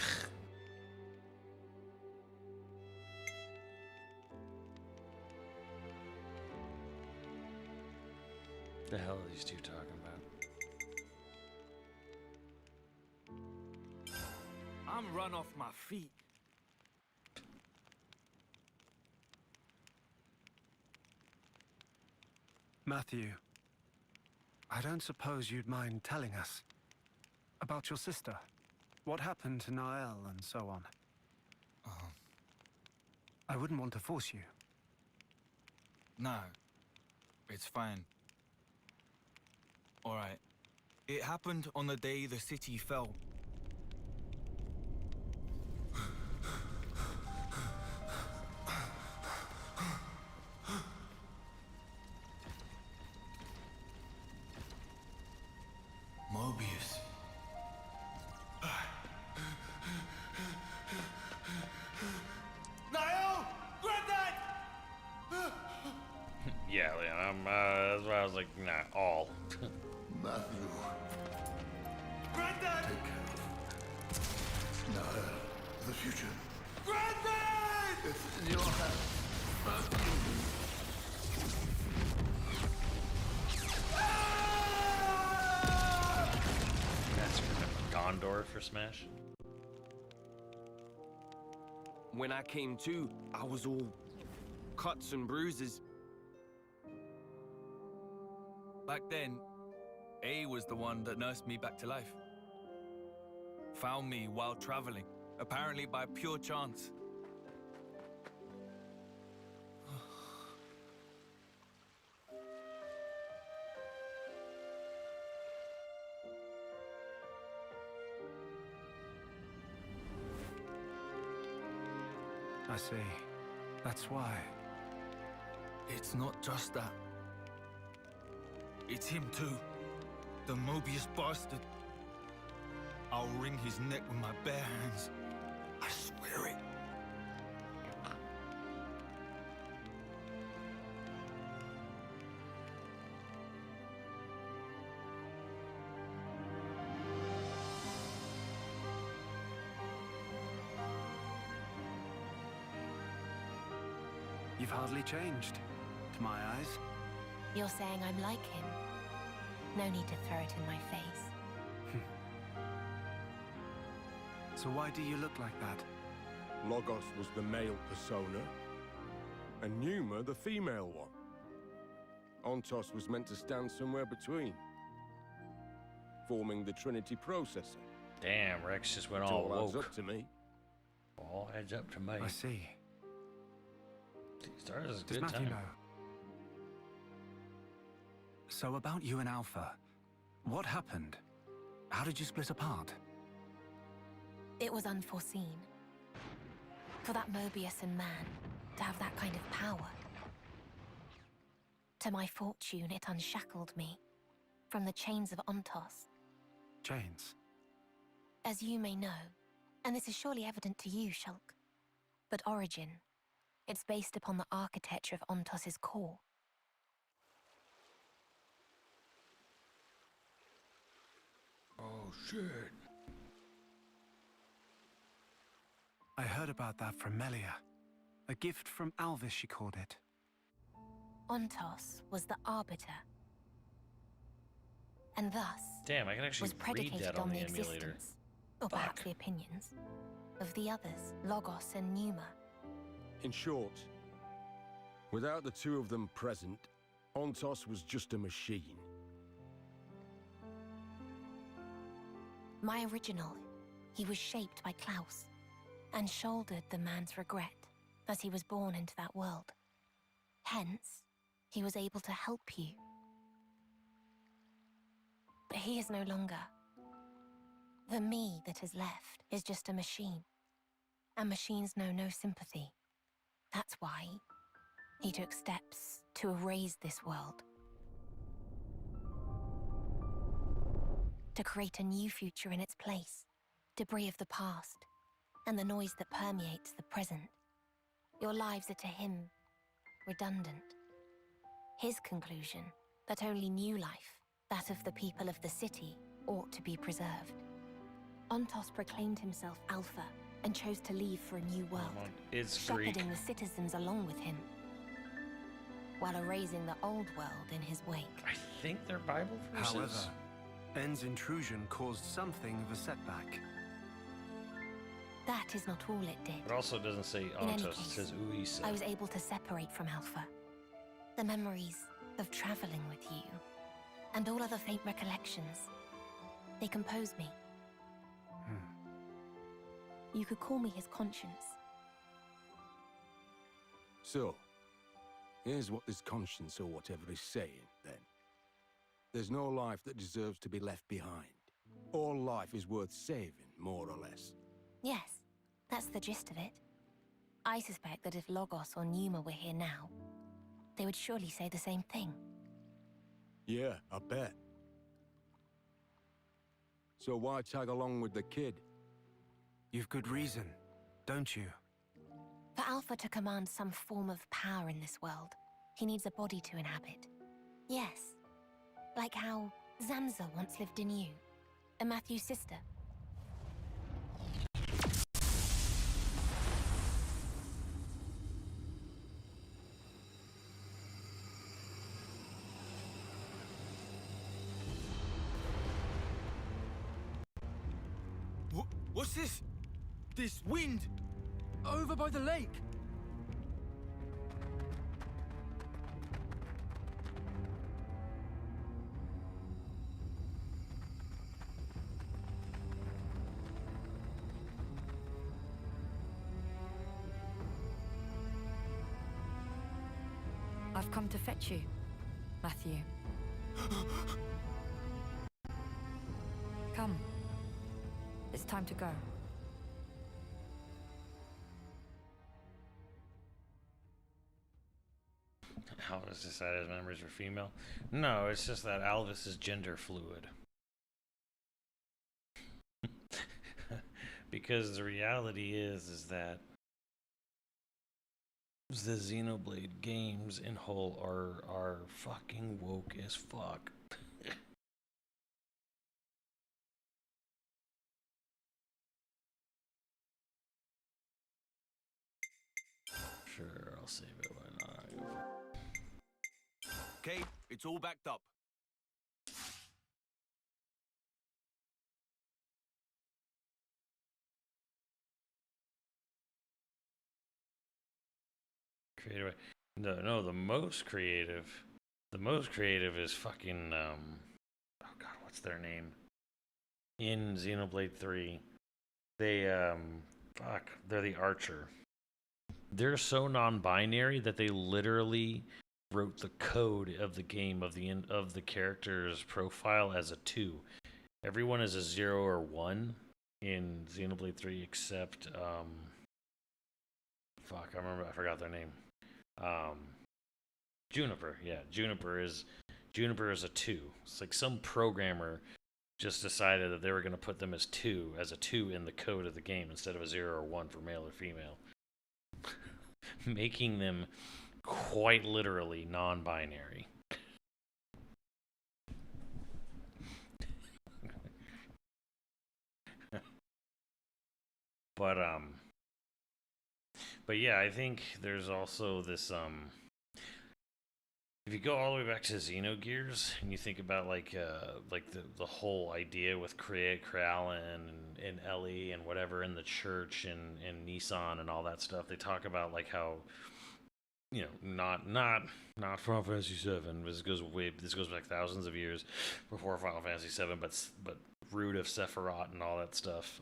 The hell are these two talking about? I'm run off my feet. Matthew, I don't suppose you'd mind telling us about your sister. What happened to Nael and so on? I wouldn't want to force you. No, it's fine. All right. It happened on the day the city fell. Mobius. Niall! Granddad! Yeah, that's why I was like, nah, all. Matthew. Granddad! Take care of Nael, the future. Granddad! It's in your hands, Matthew. That's Gondor for Smash. When I came to, I was all cuts and bruises. Back then, A was the one that nursed me back to life. Found me while traveling, apparently by pure chance. I see. That's why. It's not just that. It's him too. The Mobius bastard. I'll wring his neck with my bare hands. I swear it. You've hardly changed, to my eyes. You're saying I'm like him? No need to throw it in my face. So why do you look like that? Logos was the male persona, and Numa the female one. Ontos was meant to stand somewhere between, forming the Trinity processor. Damn, Rex just went It all adds woke. up to me. All adds up to me. I see. Started as a Does good Matthew time. know? So about you and Alpha, what happened? How did you split apart? It was unforeseen. For that Mobius and man to have that kind of power. To my fortune, it unshackled me from the chains of Ontos. Chains? As you may know, and this is surely evident to you, Shulk, but Origin, it's based upon the architecture of Ontos's core. Oh, shit. I heard about that from Melia. A gift from Alvis, she called it. Ontos was the arbiter. And thus, Damn, I can actually was read predicated that on on the the emulator. existence, or perhaps the opinions, of the others, Logos and Numa. In short, without the two of them present, Ontos was just a machine. My original, he was shaped by Klaus, and shouldered the man's regret as he was born into that world. Hence, he was able to help you. But he is no longer. The me that is left is just a machine. And machines know no sympathy. That's why he took steps to erase this world. To create a new future in its place. Debris of the past, and the noise that permeates the present. Your lives are to him redundant. His conclusion that only new life, that of the people of the city, ought to be preserved. Ontos proclaimed himself Alpha and chose to leave for a new world, It's Greek. shepherding the citizens along with him, while erasing the old world in his wake. I think they're Bible verses. However, N's intrusion caused something of a setback. that is not all it did. It also doesn't say In any Ontos, it case, says Uisa. I was able to separate from Alpha. The memories of traveling with you, and all other faint recollections, they compose me. You could call me his conscience. So, here's what this conscience or whatever is saying, then. There's no life that deserves to be left behind. All life is worth saving, more or less. Yes, that's the gist of it. I suspect that if Logos or Numa were here now, they would surely say the same thing. Yeah, I bet. So why tag along with the kid? You've good reason, don't you? For Alpha to command some form of power in this world, he needs a body to inhabit. Yes, like how Zanza once lived in you, and Matthew's sister. What's this? This wind? Over by the lake. I've come to fetch you, Matthew. Come. It's time to go. Alvis decided his memories were female? No, it's just that Alvis is gender fluid. Because the reality is that the Xenoblade games in whole are fucking woke as fuck. Sure, I'll save it. Why not? Okay, it's all backed up. Creative. No, the most creative. The most creative is fucking oh god, what's their name? In Xenoblade 3. They they're the Archer. They're so non-binary that they literally wrote the code of the game of the character's profile as a 2. Everyone is a 0 or 1 in Xenoblade 3 except I forgot their name. Juniper, yeah, Juniper is a 2. It's like some programmer just decided that they were going to put them as a 2 in the code of the game instead of a 0 or 1 for male or female. Making them quite literally non-binary. But yeah, I think there's also this if you go all the way back to Xenogears and you think about like the whole idea with Kralin and Ellie and whatever in the church and Nissan and all that stuff, they talk about like how, you know, not Final Fantasy VII. This goes back thousands of years before Final Fantasy VII, but root of Sephiroth and all that stuff.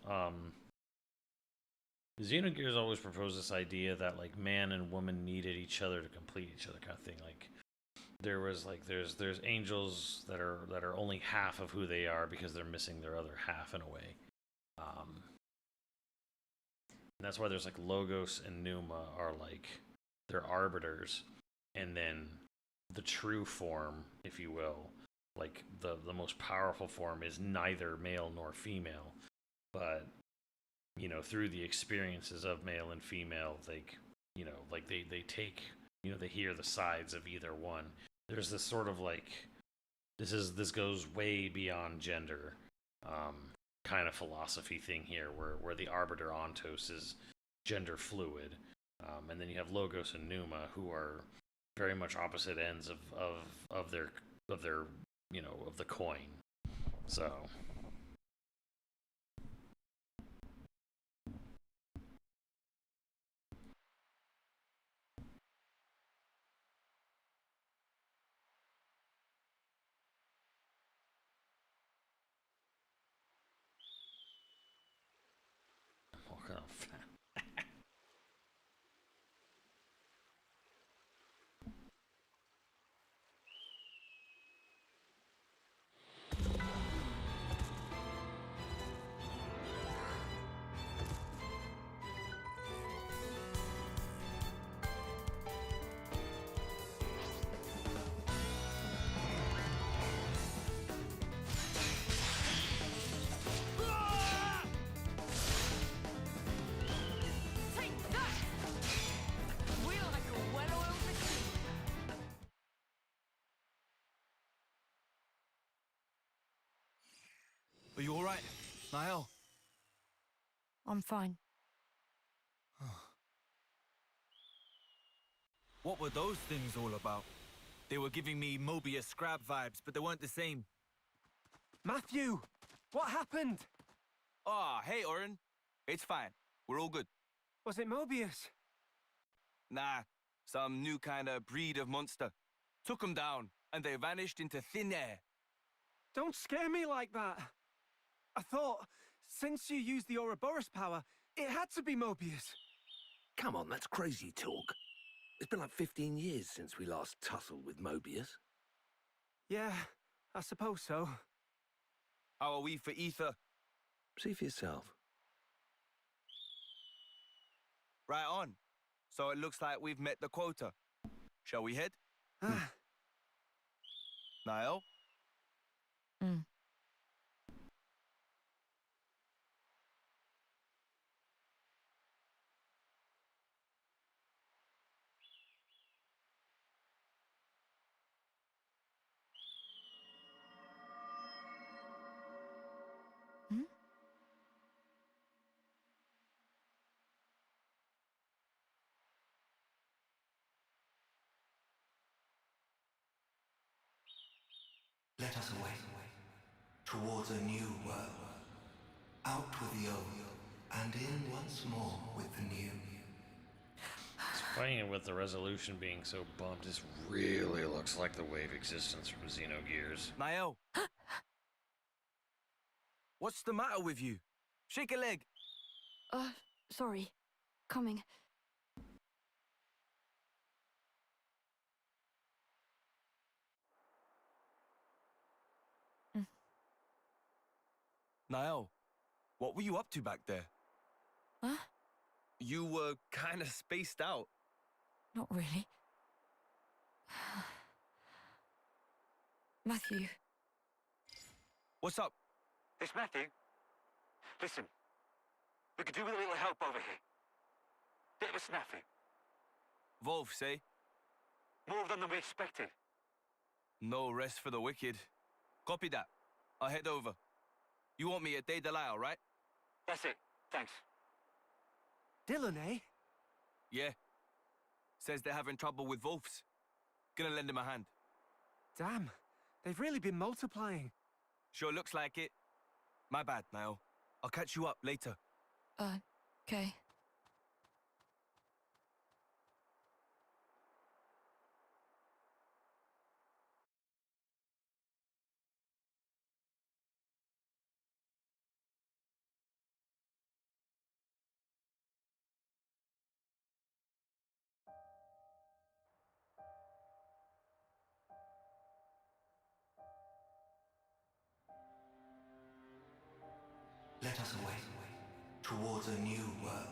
Xenogears always proposed this idea that like man and woman needed each other to complete each other, kind of thing. Like there was like there's angels that are only half of who they are because they're missing their other half in a way. And that's why there's like Logos and Numa are like they're arbiters, and then the true form, if you will, like the most powerful form is neither male nor female, but you know, through the experiences of male and female, like, you know, like they take, you know, they hear the sides of either one. There's this sort of like, this goes way beyond gender, kind of philosophy thing here, where the Arbiter Ontos is gender fluid, and then you have Logos and Numa, who are very much opposite ends of their you know, of the coin. So What kind of fat? Take that! Wheel like a well-oiled machine. Are you all right, Niall? I'm fine. What were those things all about? They were giving me Mobius Scrab vibes, but they weren't the same. Matthew! What happened? Ah, hey, Oren. It's fine. We're all good. Was it Mobius? Nah, some new kind of breed of monster. Took them down, and they vanished into thin air. Don't scare me like that. I thought, since you used the Ouroboros power, it had to be Mobius. Come on, that's crazy talk. It's been like 15 years since we last tussled with Mobius. Yeah, I suppose so. How are we for ether? See for yourself. Right on. So it looks like we've met the quota. Shall we head? Niall? Let us away, towards a new world, out with the old, and in once more with the new. It's funny with the resolution being so bumped, this really looks like the wave existence from Xenogears. Niall? What's the matter with you? Shake a leg. Sorry. Coming. Niall, what were you up to back there? Huh? You were kind of spaced out. Not really. Matthew. What's up? It's Matthew. Listen, we could do with a little help over here. Bit of a snafu. Wolf, say? More of them than we expected. No rest for the wicked. Copy that. I'll head over. You want me at Day Delisle, right? That's it. Thanks. Dylan, eh? Yeah. Says they're having trouble with Wolves. Gonna lend him a hand. Damn, they've really been multiplying. Sure looks like it. My bad, Niall. I'll catch you up later. Okay. Let us away, towards a new world,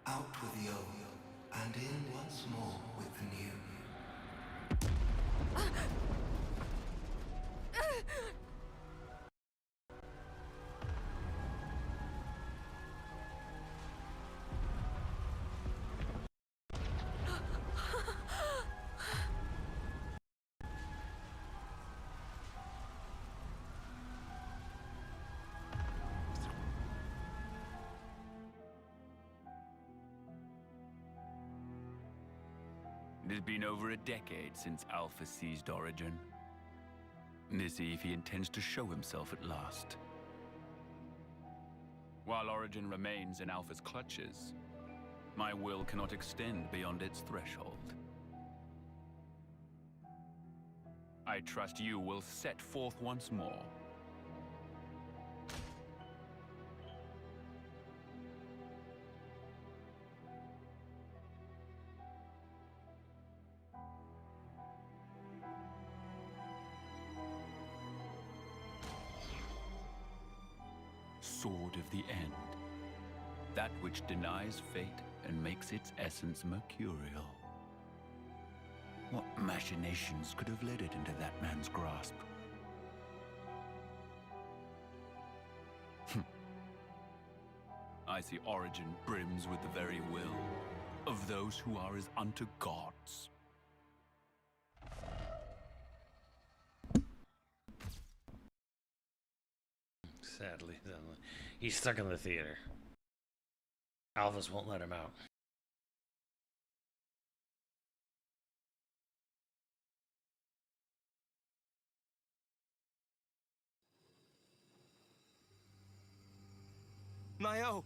out with the old, and in once more with the new. It has been over a decade since Alpha seized Origin. This eve he intends to show himself at last. While Origin remains in Alpha's clutches, my will cannot extend beyond its threshold. I trust you will set forth once more. sword of the end. That which denies fate and makes its essence mercurial. What machinations could have led it into that man's grasp? I see Origin brims with the very will of those who are as unto gods. Sadly, he's stuck in the theater. Alphas won't let him out. Niall!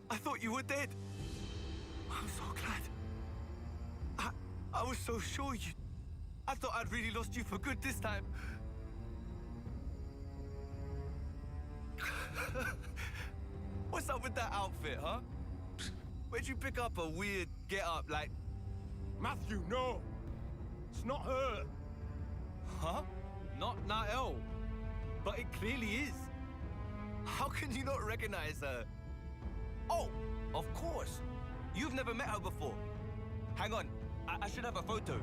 I thought you were dead! I'm so glad. I was so sure you... I thought I'd really lost you for good this time. What's up with that outfit, huh? Where'd you pick up a weird get-up like... Matthew, no! It's not her! Huh? Not Niall. But it clearly is. How can you not recognize her? Oh, of course. You've never met her before. Hang on, I should have a photo.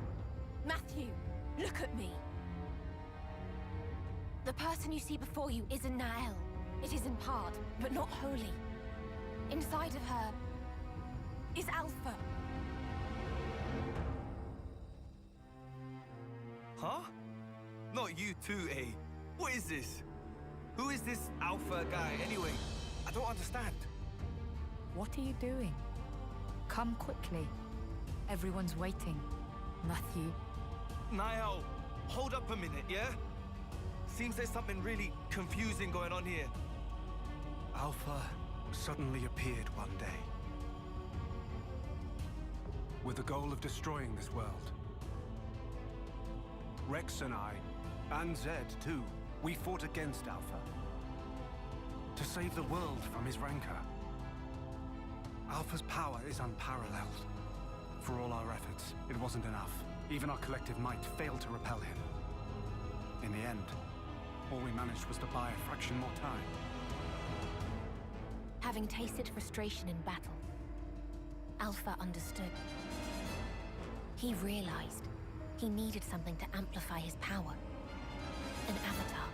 Matthew, look at me. The person you see before you isn't Nael. It is in part, but not wholly. Inside of her is Alpha. Huh? Not you too, eh? What is this? Who is this Alpha guy anyway? I don't understand. What are you doing? Come quickly. Everyone's waiting. Matthew. Niall, hold up a minute, yeah? Seems there's something really confusing going on here. Alpha suddenly appeared one day, with the goal of destroying this world. Rex and I, and Zed too, we fought against Alpha. To save the world from his rancor. Alpha's power is unparalleled. For all our efforts, it wasn't enough. Even our collective might failed to repel him. In the end, all we managed was to buy a fraction more time. Having tasted frustration in battle, Alpha understood. He realized he needed something to amplify his power. An avatar.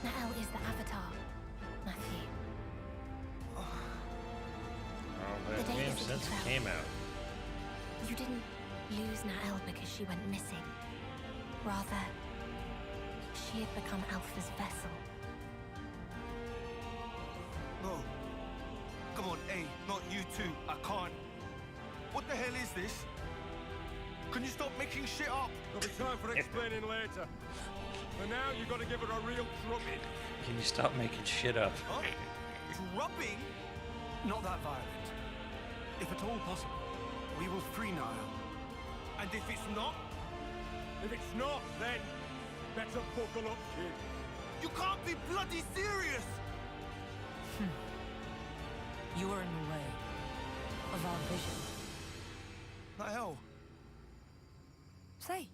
Nael is the avatar, Matthew. Oh, but it's been since it came out. You didn't lose Nael because she went missing. Rather, she had become Alpha's vessel. No. Come on, A, not you two. I can't. What the hell is this? Can you stop making shit up? There'll be time for explaining later. For now, you gotta give her a real drubbing. Can you stop making shit up? Huh? Drubbing? Not that violent. If at all possible, we will free Niall. And if it's not? If it's not, then better buckle up, kid. You can't be bloody serious! You are in the way of our vision. Niall. Say,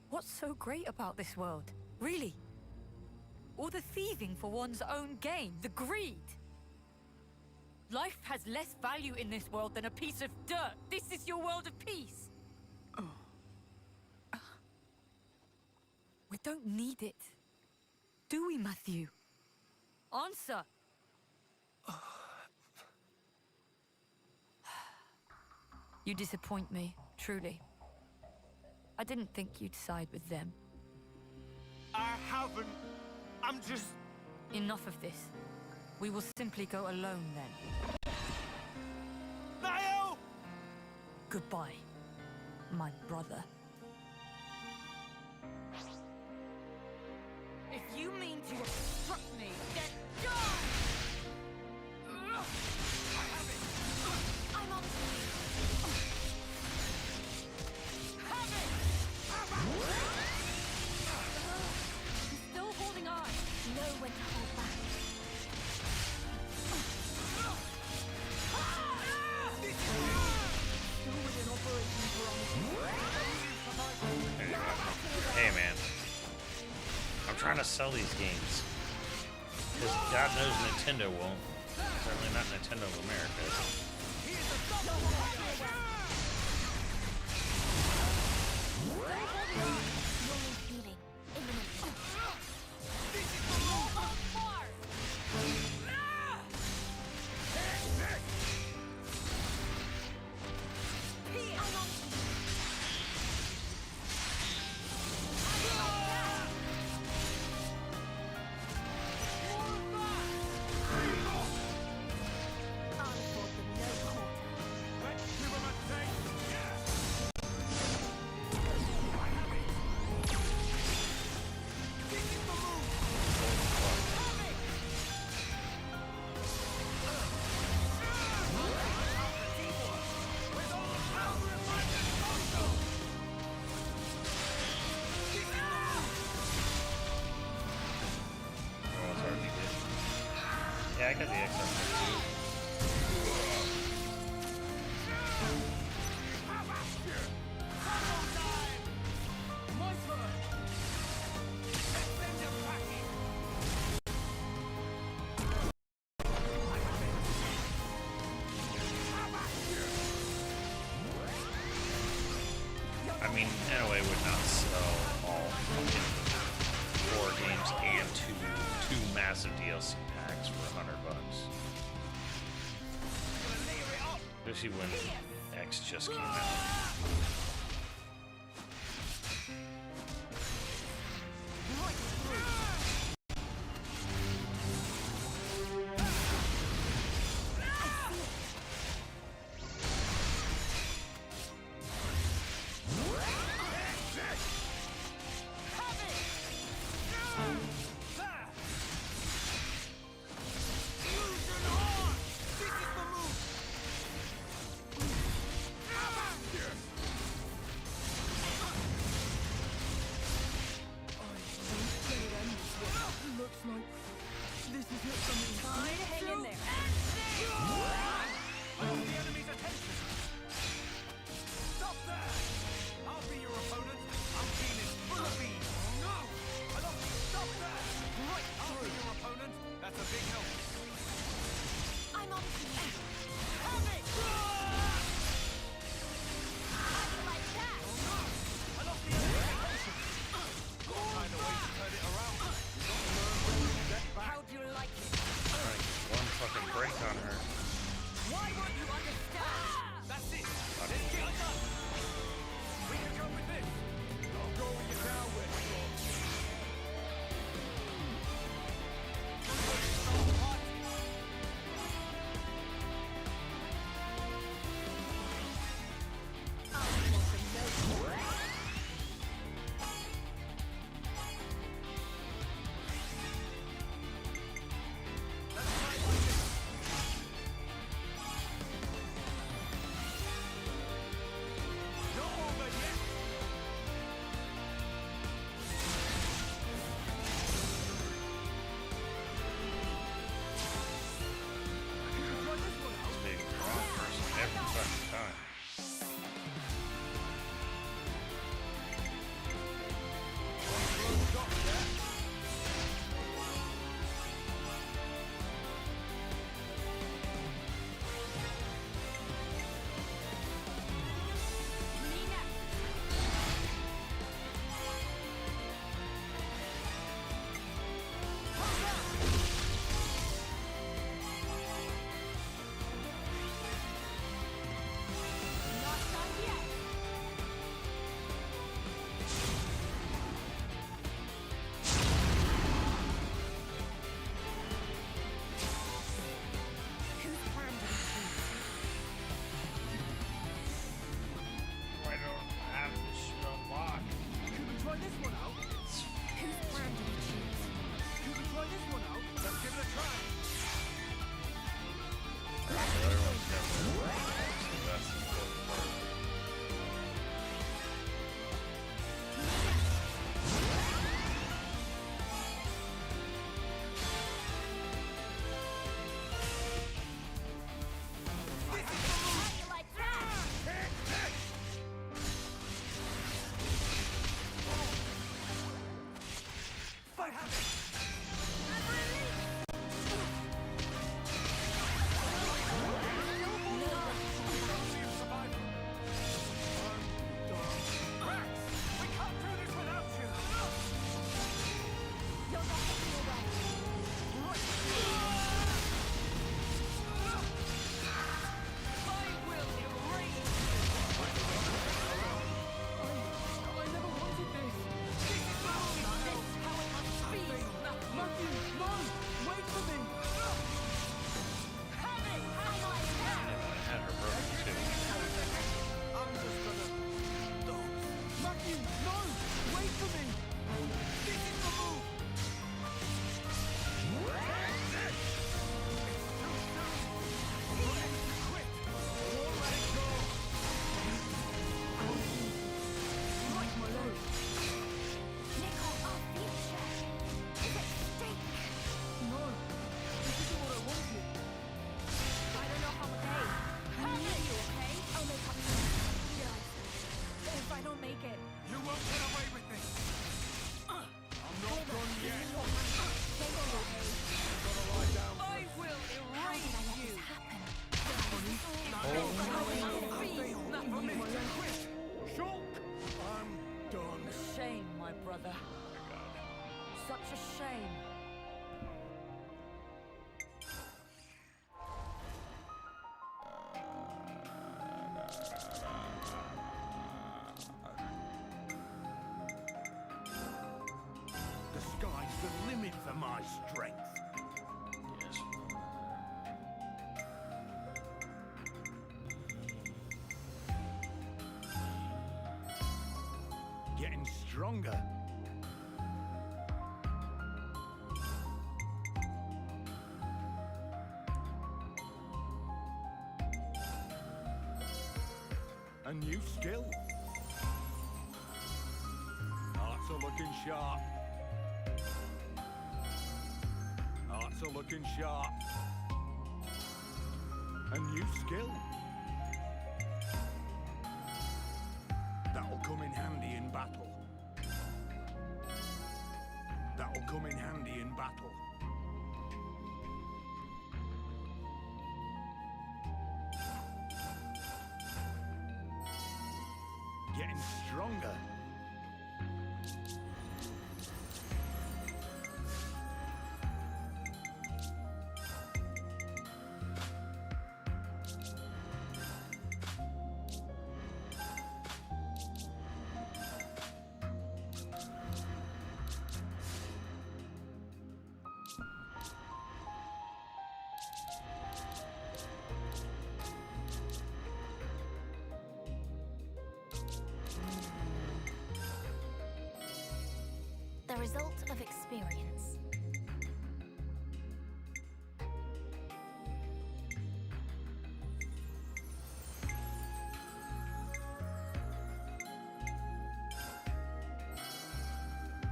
what's so great about this world? Really? All the thieving for one's own gain, the greed. Life has less value in this world than a piece of dirt. This is your world of peace. We don't need it. Do we, Matthew? Answer. You disappoint me, truly. I didn't think you'd side with them. I haven't. I'm just... Enough of this. We will simply go alone then. Niall! Goodbye, my brother. If you mean to obstruct me, then die! I'm on. Have it! He's still holding on. Know when to hold back. Hey man, trying to sell these games. Because God knows Nintendo won't. Certainly not Nintendo of America. Yeah, I got the XR too. I mean, NOA would not sell all fucking 4 games and two massive DLC packs for $100. Especially when X just came out. have it! The sky's the limit for my strength. Yes. Getting stronger. A new skill. Hearts are looking sharp. Hearts are looking sharp. A new skill. That'll come in handy in battle. That'll come in handy in battle. Getting stronger. The result of experience.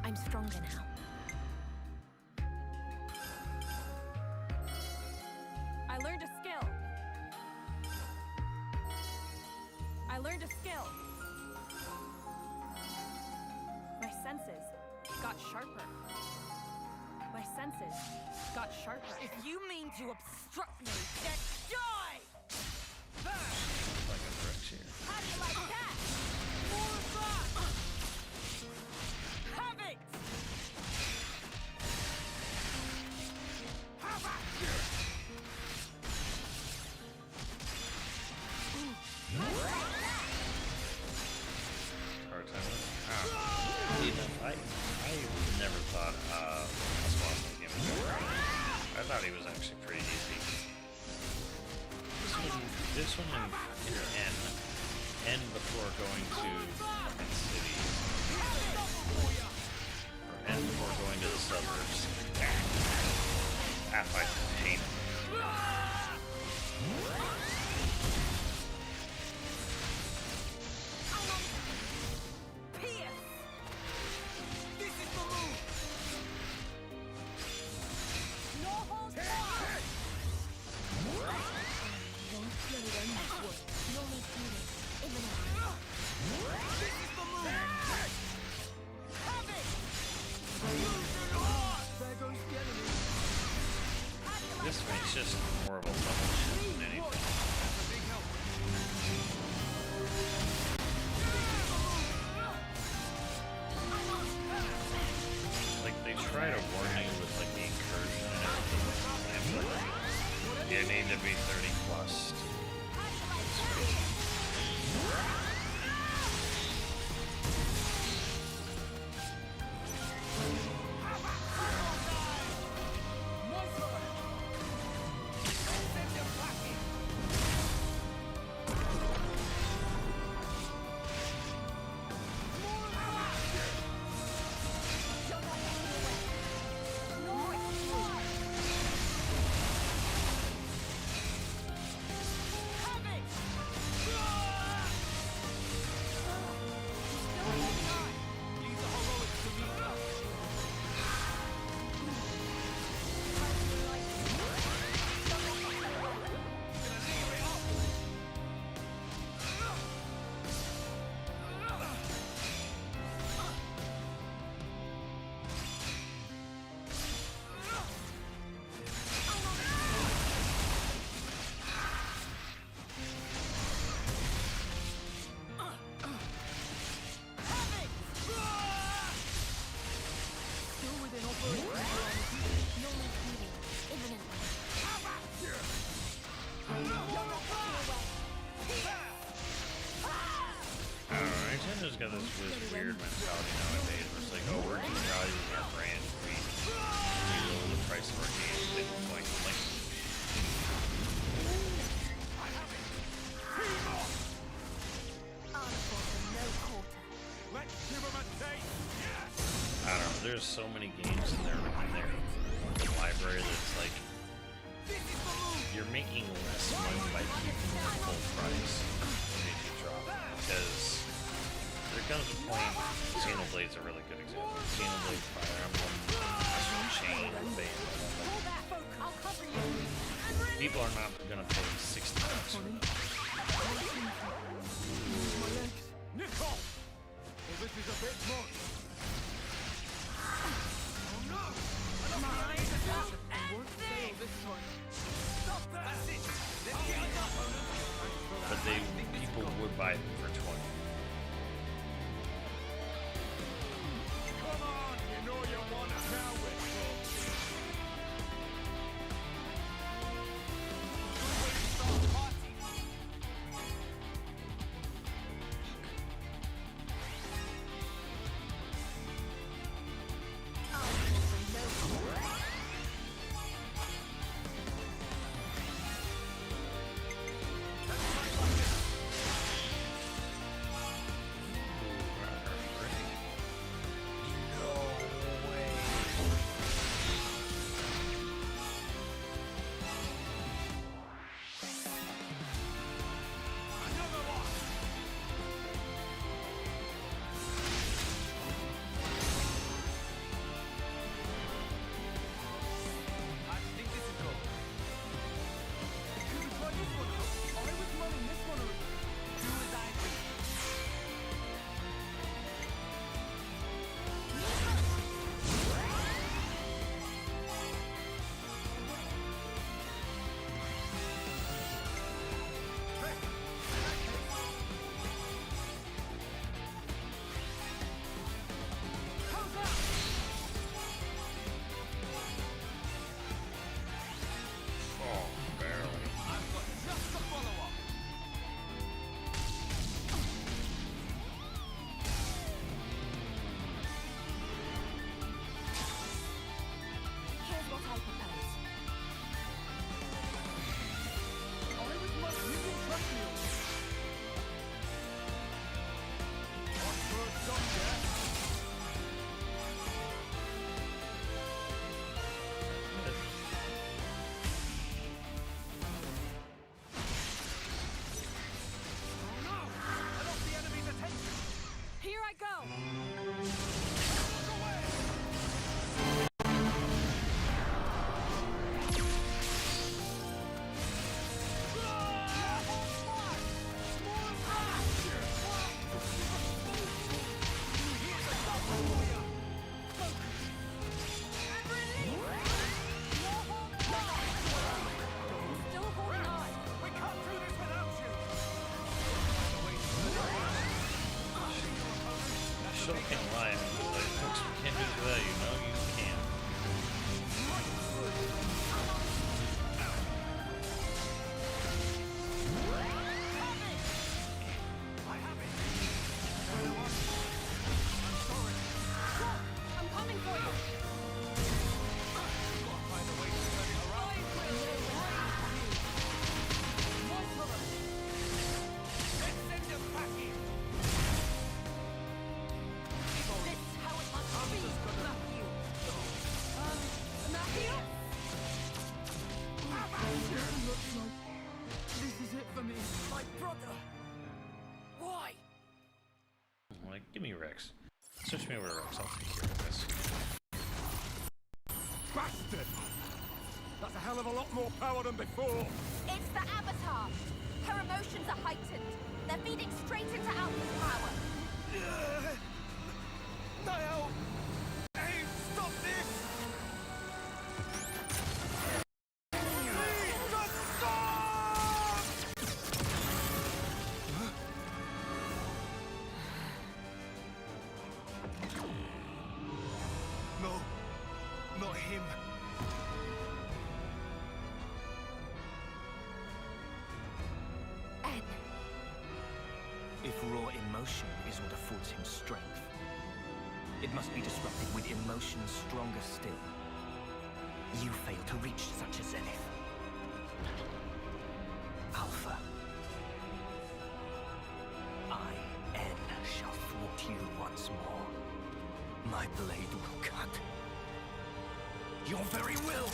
I'm stronger now. I learned a skill. I learned a skill. My senses got sharper. My senses got sharper. If you mean to obstruct me, then die! Like a Rex here. How do you like that? More of that! Have it! Have at you! Hard time. You know, I never thought this boss in the game was that hard. I thought he was actually pretty easy. This one in N before going to fucking city. Or N before going to the suburbs. That fight pain. Have it! This makes just more of a level shit than anything. Like, they try to warn you with, like, the incursion and everything. And you need to be 30 plus. Nintendo's got this weird mentality nowadays where it's like, oh, we're devaluing our brand. We lower the price of our games. They don't like I don't know, there's so many games in their library that's like, you're making less money by keeping them full price if you drop it. Because there comes a point, Xenoblade's a really good example. Xenoblade, Fire Emblem, Chain, Bane. People are not going to pay $60 for them. Nicole! Well, this is a bit much. Oh no! But people would buy them for 20. Come on, you know you want it now, Why? I'm like, give me Rex. Switch me over to Rex. I'll take care of this. Bastard! That's a hell of a lot more power than before! It's the Avatar! Her emotions are heightened. They're feeding straight into Alpha's power. Niall! Hey, stop this! Please, just stop! No, not him. N. If raw emotion is what affords him strength, it must be disrupted with emotions stronger still. You fail to reach such a zenith. Alpha. I, N, shall thwart you once more. My blade will cut your very will!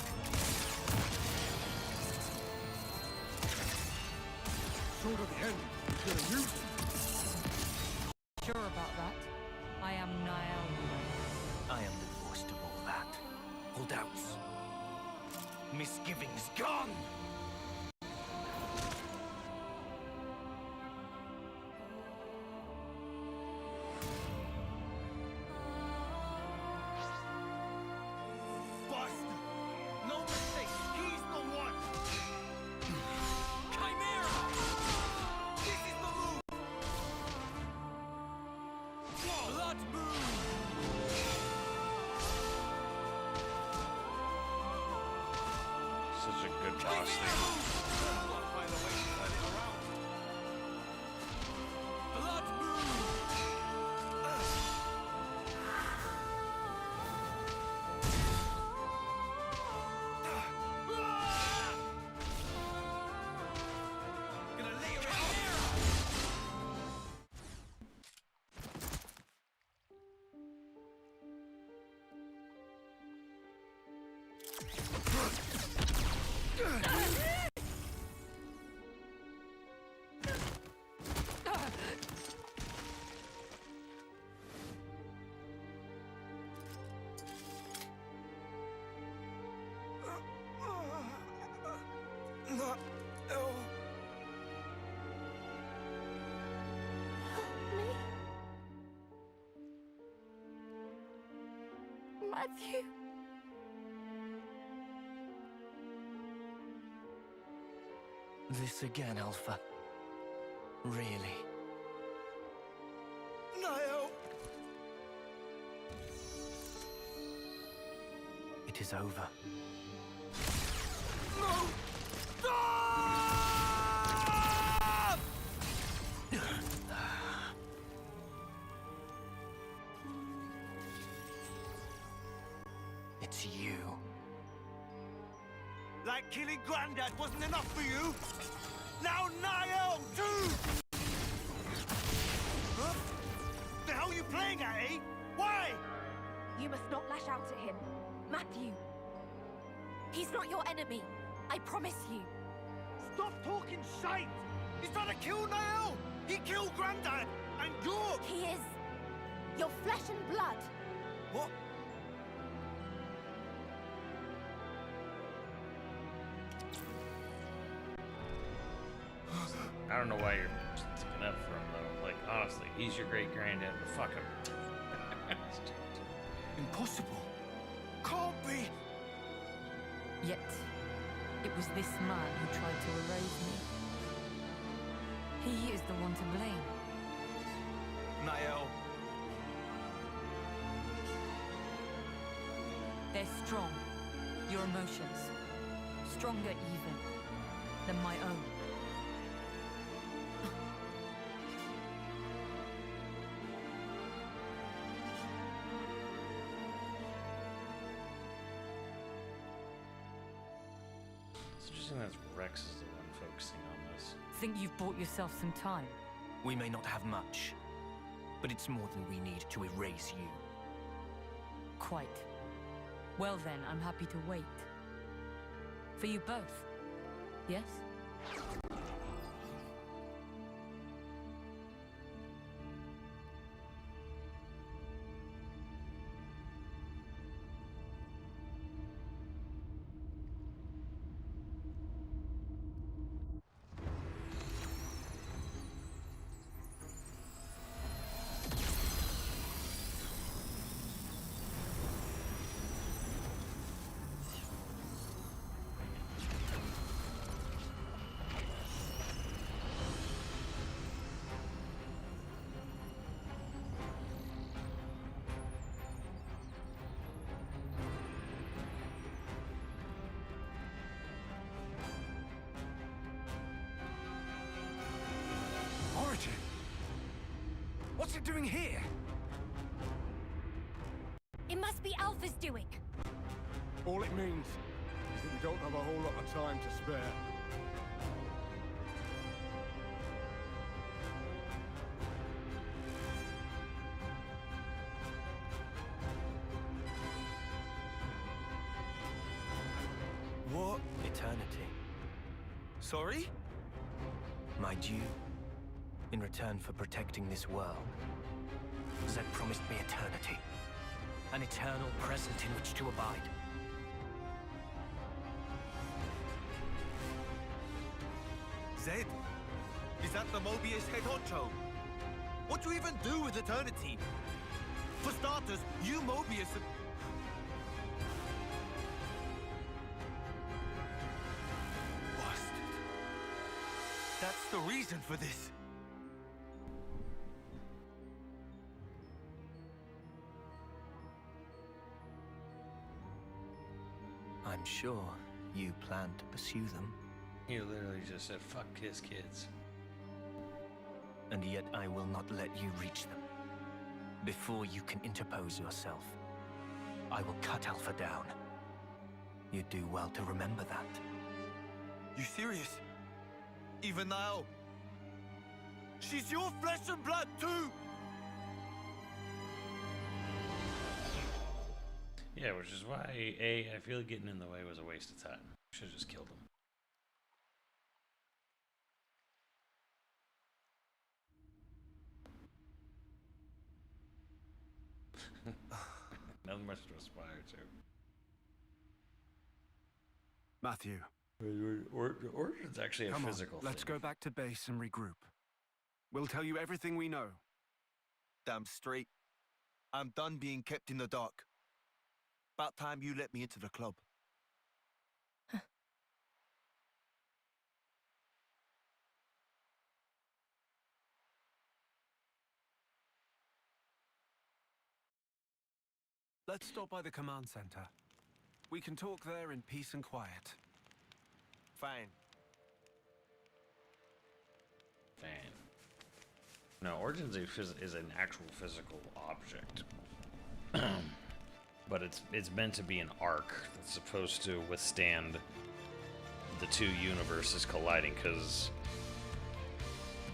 Sword of the end. You're gonna use it. Sure about that? I am Niall. I am divorced of all that. All doubts. Misgivings gone! Bastard! No mistake, he's the one! Chimera! This is the move! Blood moon! Such a good boss thing. Gotta find a way to turn it around. Blood moon! Gonna lay her out here! No. Matthew. This again, Alpha. Really? Niall! It is over. No! Stop! It's you. Like killing Grandad wasn't enough for you? Now Niall, too! Huh? The hell are you playing at, eh? Why? You must not lash out at him. Matthew. He's not your enemy. I promise you. Stop talking shite! He's trying to kill Niall! He killed Grandad! And you're... He is. Your flesh and blood. What? I don't know why you're sticking up for him, though. Like, honestly, he's your great granddad, but fuck him. Impossible. Can't be. Yet, it was this man who tried to erase me. He is the one to blame. Niall. They're strong. Your emotions. Stronger even than my own. It's interesting that Rex is the one focusing on this. Think you've bought yourself some time? We may not have much, but it's more than we need to erase you. Quite. Well then, I'm happy to wait. For you both. Yes? it doing here? It must be Alpha's doing. All it means is that we don't have a whole lot of time to spare. What? Eternity. Sorry? My due, in return for protecting this world. Zed promised me eternity. An eternal present in which to abide. Zed? Is that the Mobius head honcho? What do you even do with eternity? For starters, you Mobius... Bastard. That's the reason for this. I'm sure you plan to pursue them. He literally just said, fuck his kids. And yet I will not let you reach them. Before you can interpose yourself, I will cut Alpha down. You do well to remember that. You serious? Even now? She's your flesh and blood too! Yeah, which is why, I feel like getting in the way was a waste of time. Should have just killed him. Nothing much to aspire to. Matthew. Origin's actually a Come physical on, let's thing. go back to base and regroup. We'll tell you everything we know. Damn straight. I'm done being kept in the dark. About time you let me into the club. Let's stop by the command center. We can talk there in peace and quiet. Fine. Fine. No, Origins is an actual physical object. But it's meant to be an arc that's supposed to withstand the two universes colliding, because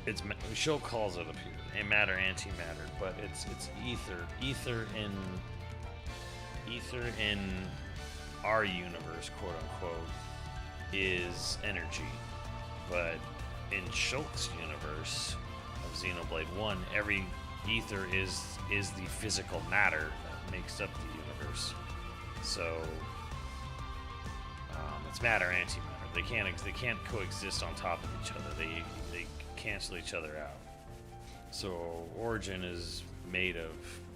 it's Show calls it a matter antimatter, but it's ether. Ether in our universe, quote unquote, is energy, but in Shulk's universe of Xenoblade 1, every ether is the physical matter that makes up the universe. So it's matter antimatter. They can't coexist on top of each other. They cancel each other out. So Origin is made of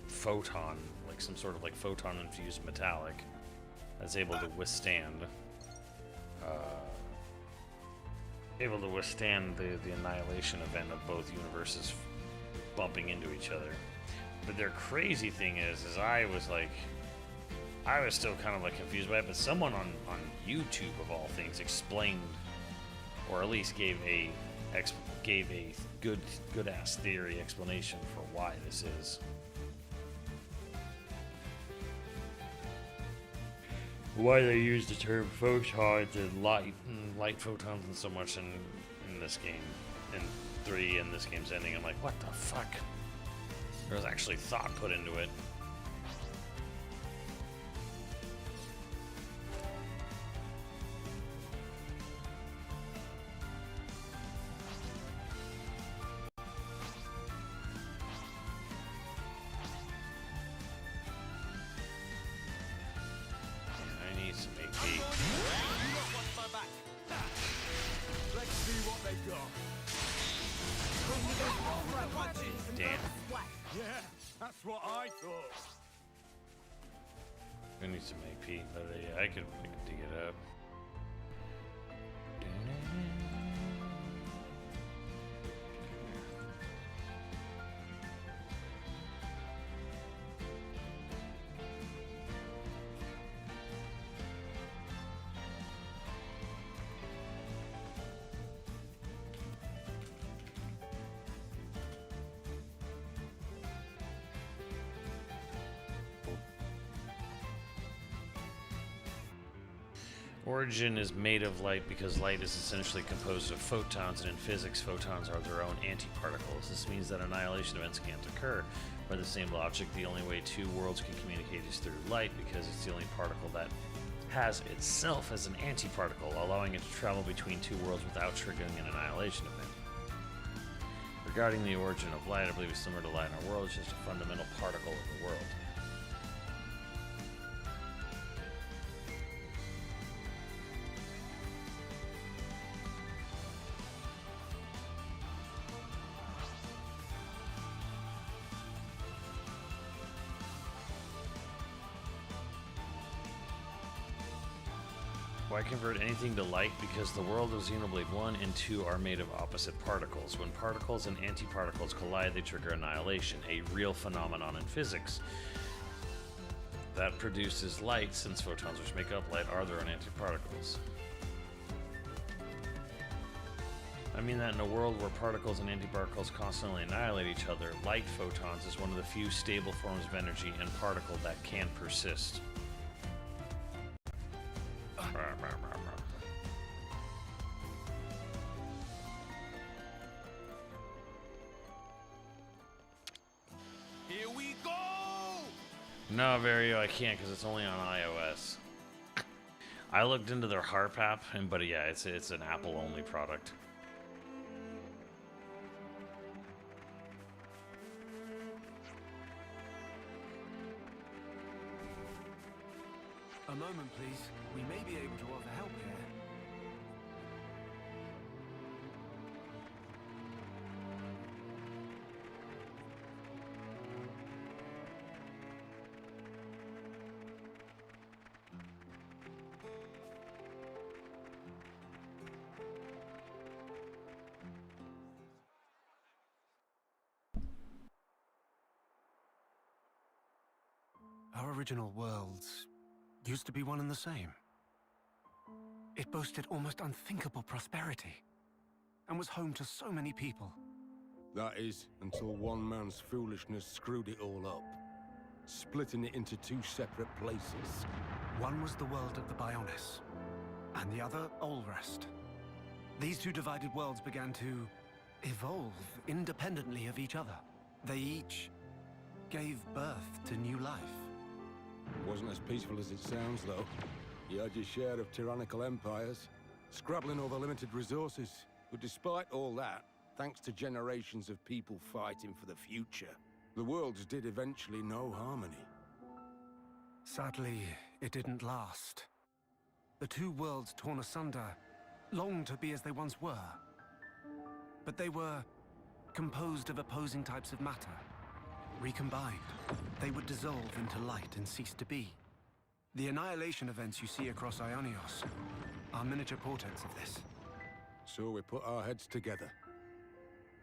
photon, like some sort of like photon infused metallic that's able to withstand the annihilation event of both universes bumping into each other. But their crazy thing is I was still kind of like confused by it, but someone on YouTube of all things explained, or at least gave a good ass theory explanation for why this is. Why they use the term photons and light photons and so much in this game, in 3, and this game's ending. I'm like, what the fuck? There was actually thought put into it. I need some AP. Let's see what they got. Damn. Yeah, that's what I thought. I need some AP, but yeah, I could dig it up. Origin is made of light because light is essentially composed of photons, and in physics, photons are their own antiparticles. This means that annihilation events can't occur. By the same logic, the only way two worlds can communicate is through light, because it's the only particle that has itself as an antiparticle, allowing it to travel between two worlds without triggering an annihilation event. Regarding the origin of light, I believe it's similar to light in our world. It's just a fundamental particle of the world. Why convert anything to light? Because the world of Xenoblade 1 and 2 are made of opposite particles. When particles and antiparticles collide, they trigger annihilation, a real phenomenon in physics. That produces light, since photons, which make up light, are their own antiparticles. I mean that in a world where particles and antiparticles constantly annihilate each other, light photons is one of the few stable forms of energy and particle that can persist. Here we go! No, Vario, I can't because it's only on iOS. I looked into their Harp app, but yeah, it's an Apple-only product. A moment, please. We may be able to offer help here. Our original worlds used to be one and the same. It boasted almost unthinkable prosperity and was home to so many people. That is, until one man's foolishness screwed it all up, splitting it into two separate places. One was the world of the Bionis, and the other, Olrest. These two divided worlds began to evolve independently of each other. They each gave birth to new life. Wasn't as peaceful as it sounds, though. You had your share of tyrannical empires, scrabbling over limited resources. But despite all that, thanks to generations of people fighting for the future, the worlds did eventually know harmony. Sadly, it didn't last. The two worlds torn asunder longed to be as they once were. But they were composed of opposing types of matter. Recombined, they would dissolve into light and cease to be. The annihilation events you see across Ionios are miniature portents of this. So we put our heads together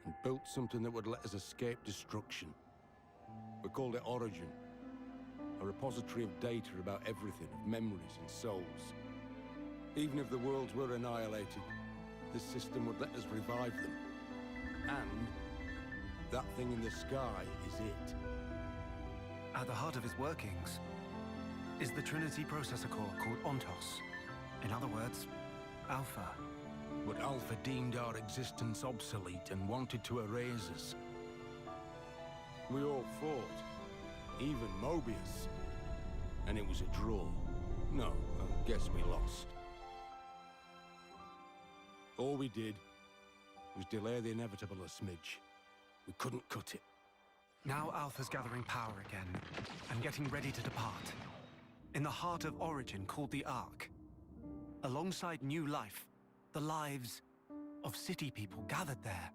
and built something that would let us escape destruction. We called it Origin, a repository of data about everything, of memories and souls. Even if the worlds were annihilated, this system would let us revive them. And that thing in the sky is it. At the heart of its workings is the Trinity processor core called Ontos. In other words, Alpha. But Alpha deemed our existence obsolete and wanted to erase us. We all fought, even Mobius. And it was a draw. No, I guess we lost. All we did was delay the inevitable a smidge. We couldn't cut it. Now Alpha's gathering power again, and getting ready to depart. In the heart of Origin called the Ark. Alongside new life, the lives of city people gathered there,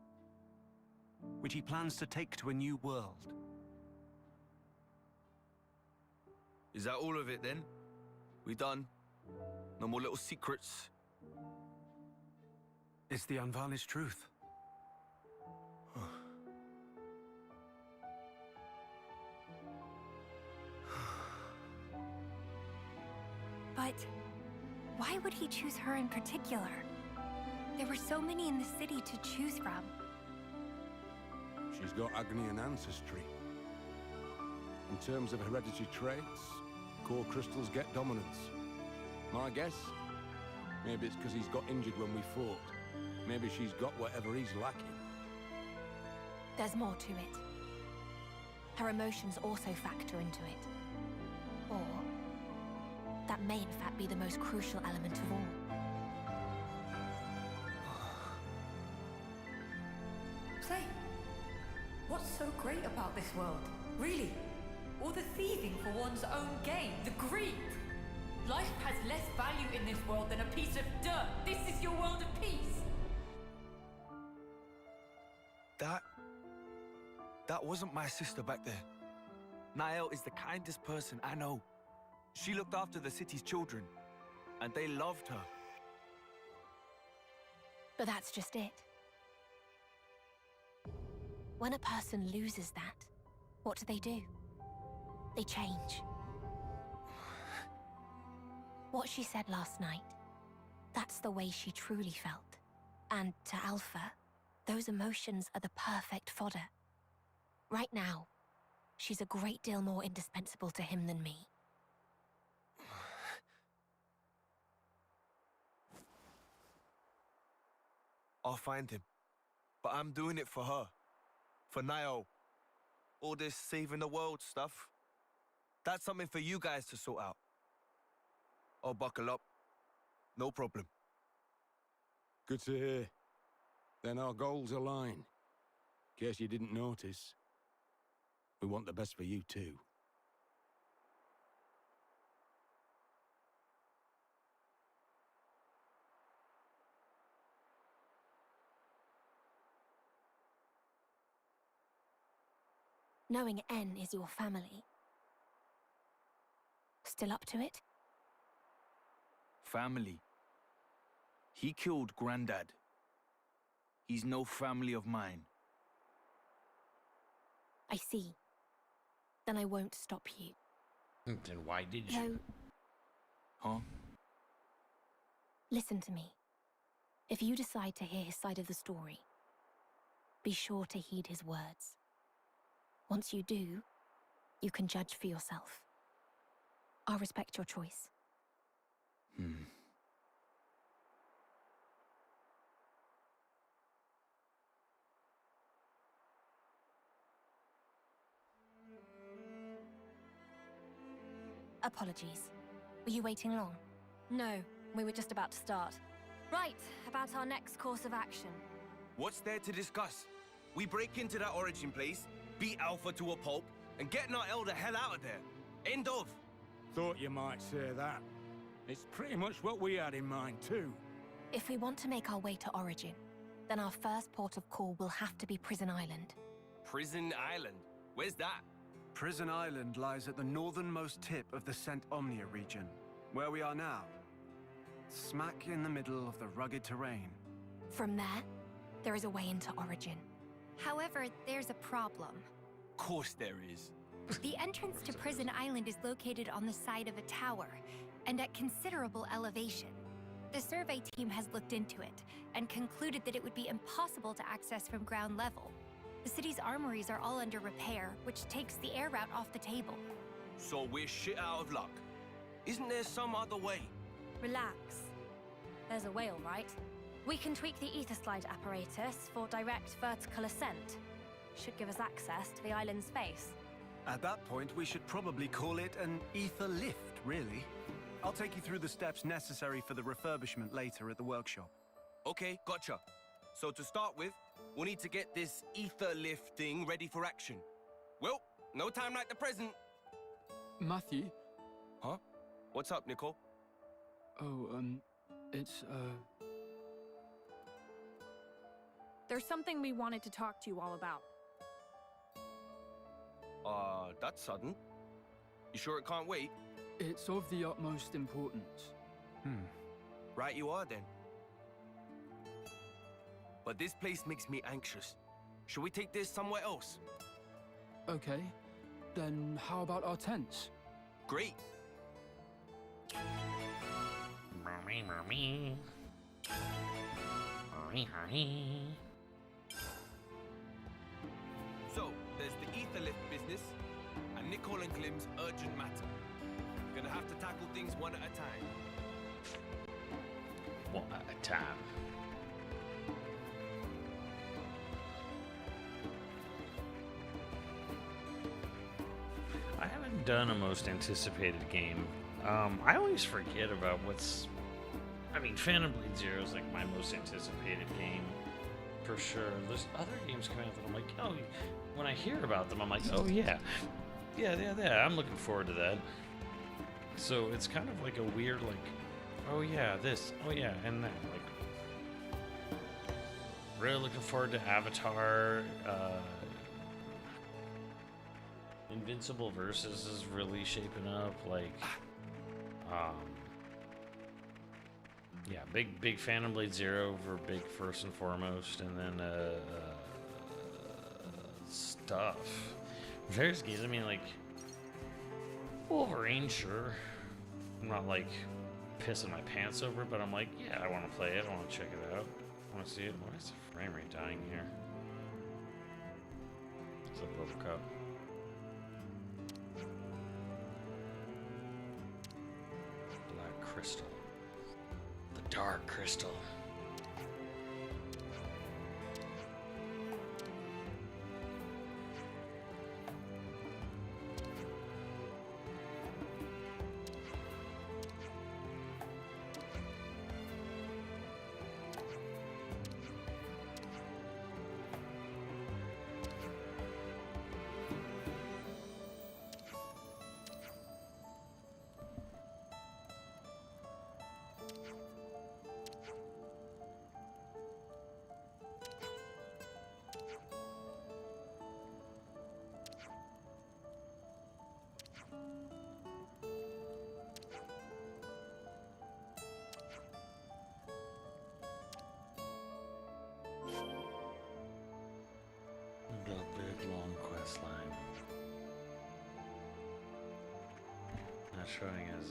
which he plans to take to a new world. Is that all of it then? We done? No more little secrets? It's the unvarnished truth. But why would he choose her in particular? There were so many in the city to choose from. She's got Agnian ancestry. In terms of hereditary traits, core crystals get dominance. My guess? Maybe it's because he's got injured when we fought. Maybe she's got whatever he's lacking. There's more to it. Her emotions also factor into it. Or that may in fact be the most crucial element of all. Say, what's so great about this world? Really? All the thieving for one's own gain, the greed. Life has less value in this world than a piece of dirt. This is your world of peace. That wasn't my sister back there. Niall is the kindest person I know. She looked after the city's children, and they loved her. But that's just it. When a person loses that, what do? They change. What she said last night, that's the way she truly felt. And to Alpha, those emotions are the perfect fodder. Right now, she's a great deal more indispensable to him than me. I'll find him. But I'm doing it for her. For Niall. All this saving the world stuff, that's something for you guys to sort out. I'll buckle up. No problem. Good to hear. Then our goals align. In case you didn't notice. We want the best for you too. Knowing N is your family. Still up to it? Family. He killed Grandad. He's no family of mine. I see. Then I won't stop you. Then why did you? No. Huh? Listen to me. If you decide to hear his side of the story, be sure to heed his words. Once you do, you can judge for yourself. I'll respect your choice. Apologies. Were you waiting long? No, we were just about to start. Right, about our next course of action. What's there to discuss? We break into that origin place, beat Alpha to a pulp, and get Niall the hell out of there. End of. Thought you might say that. It's pretty much what we had in mind too. If we want to make our way to Origin, then our first port of call will have to be Prison Island. Prison Island? Where's that? Prison Island lies at the northernmost tip of the Saint Omnia region, where we are now. Smack in the middle of the rugged terrain. From there is a way into Origin. However, there's a problem. Of course there is. The entrance to Prison Island is located on the side of a tower, and at considerable elevation. The survey team has looked into it, and concluded that it would be impossible to access from ground level. The city's armories are all under repair, which takes the air route off the table. So we're shit out of luck. Isn't there some other way? Relax. There's a way, all right. We can tweak the ether slide apparatus for direct vertical ascent. Should give us access to the island's face. At that point, we should probably call it an ether lift, really. I'll take you through the steps necessary for the refurbishment later at the workshop. Okay, gotcha. So to start with, we'll need to get this ether lift thing ready for action. Well, no time like the present. Matthew? Huh? What's up, Nicole? Oh, it's, There's something we wanted to talk to you all about. That's sudden. You sure it can't wait? It's of the utmost importance. Right you are, then. But this place makes me anxious. Should we take this somewhere else? Okay. Then how about our tents? Great. Mommy, mommy. Mommy, honey. So, there's the ether lift business, and Nicole and Klim's urgent matter. Gonna have to tackle things one at a time. level at a time. I haven't done a most anticipated game. I always forget about what's... I mean, Phantom Blade Zero is like my most anticipated game, for sure. There's other games coming out that I'm like, oh, when I hear about them, I'm like, oh yeah. Yeah, I'm looking forward to that. So it's kind of like a weird, like, oh yeah, this, oh yeah, and that. Like, really looking forward to Avatar. Invincible Versus is really shaping up. Like, yeah, big Phantom Blade Zero for big first and foremost, and then stuff. Various games. I mean, like Wolverine, sure. I'm not like pissing my pants over it, but I'm like, yeah, I want to play it. I want to check it out. I want to see it. Why is the frame rate dying here? It's a Bubble Cup. Black Crystal. The Dark Crystal. The big long quest line. Not showing as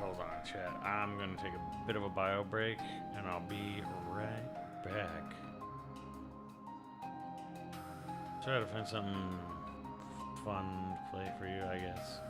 hold on, chat. I'm gonna take a bit of a bio break and I'll be right back. Try to find something fun to play for you, I guess.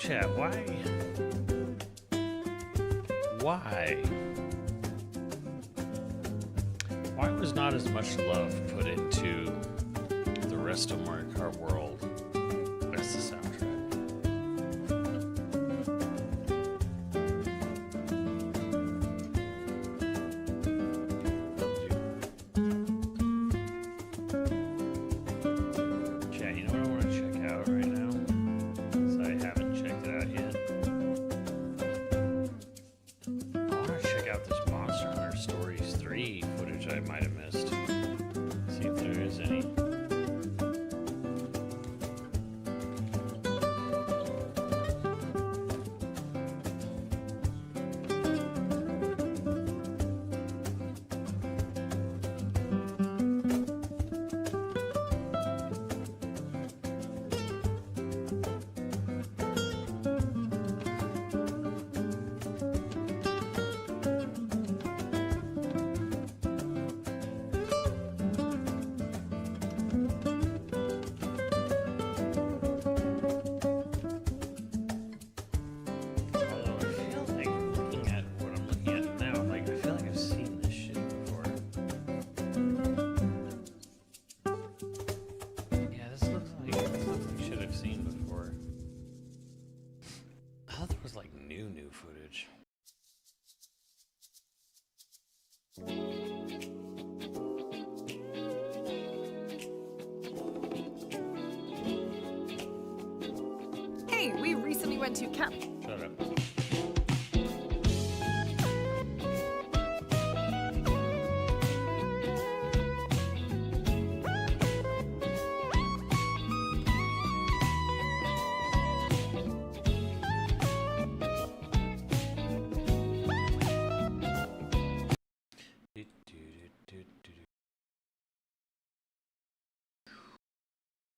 chat, why was not as much love put into the rest of our world. That's the soundtrack. Chat, you know what I want to check out right now? 'Cause I haven't checked it out yet. I want to check out this Monster Hunter Stories 3 footage I might have missed. See if there is any. New footage. Hey, we recently went to Cap. Shut up.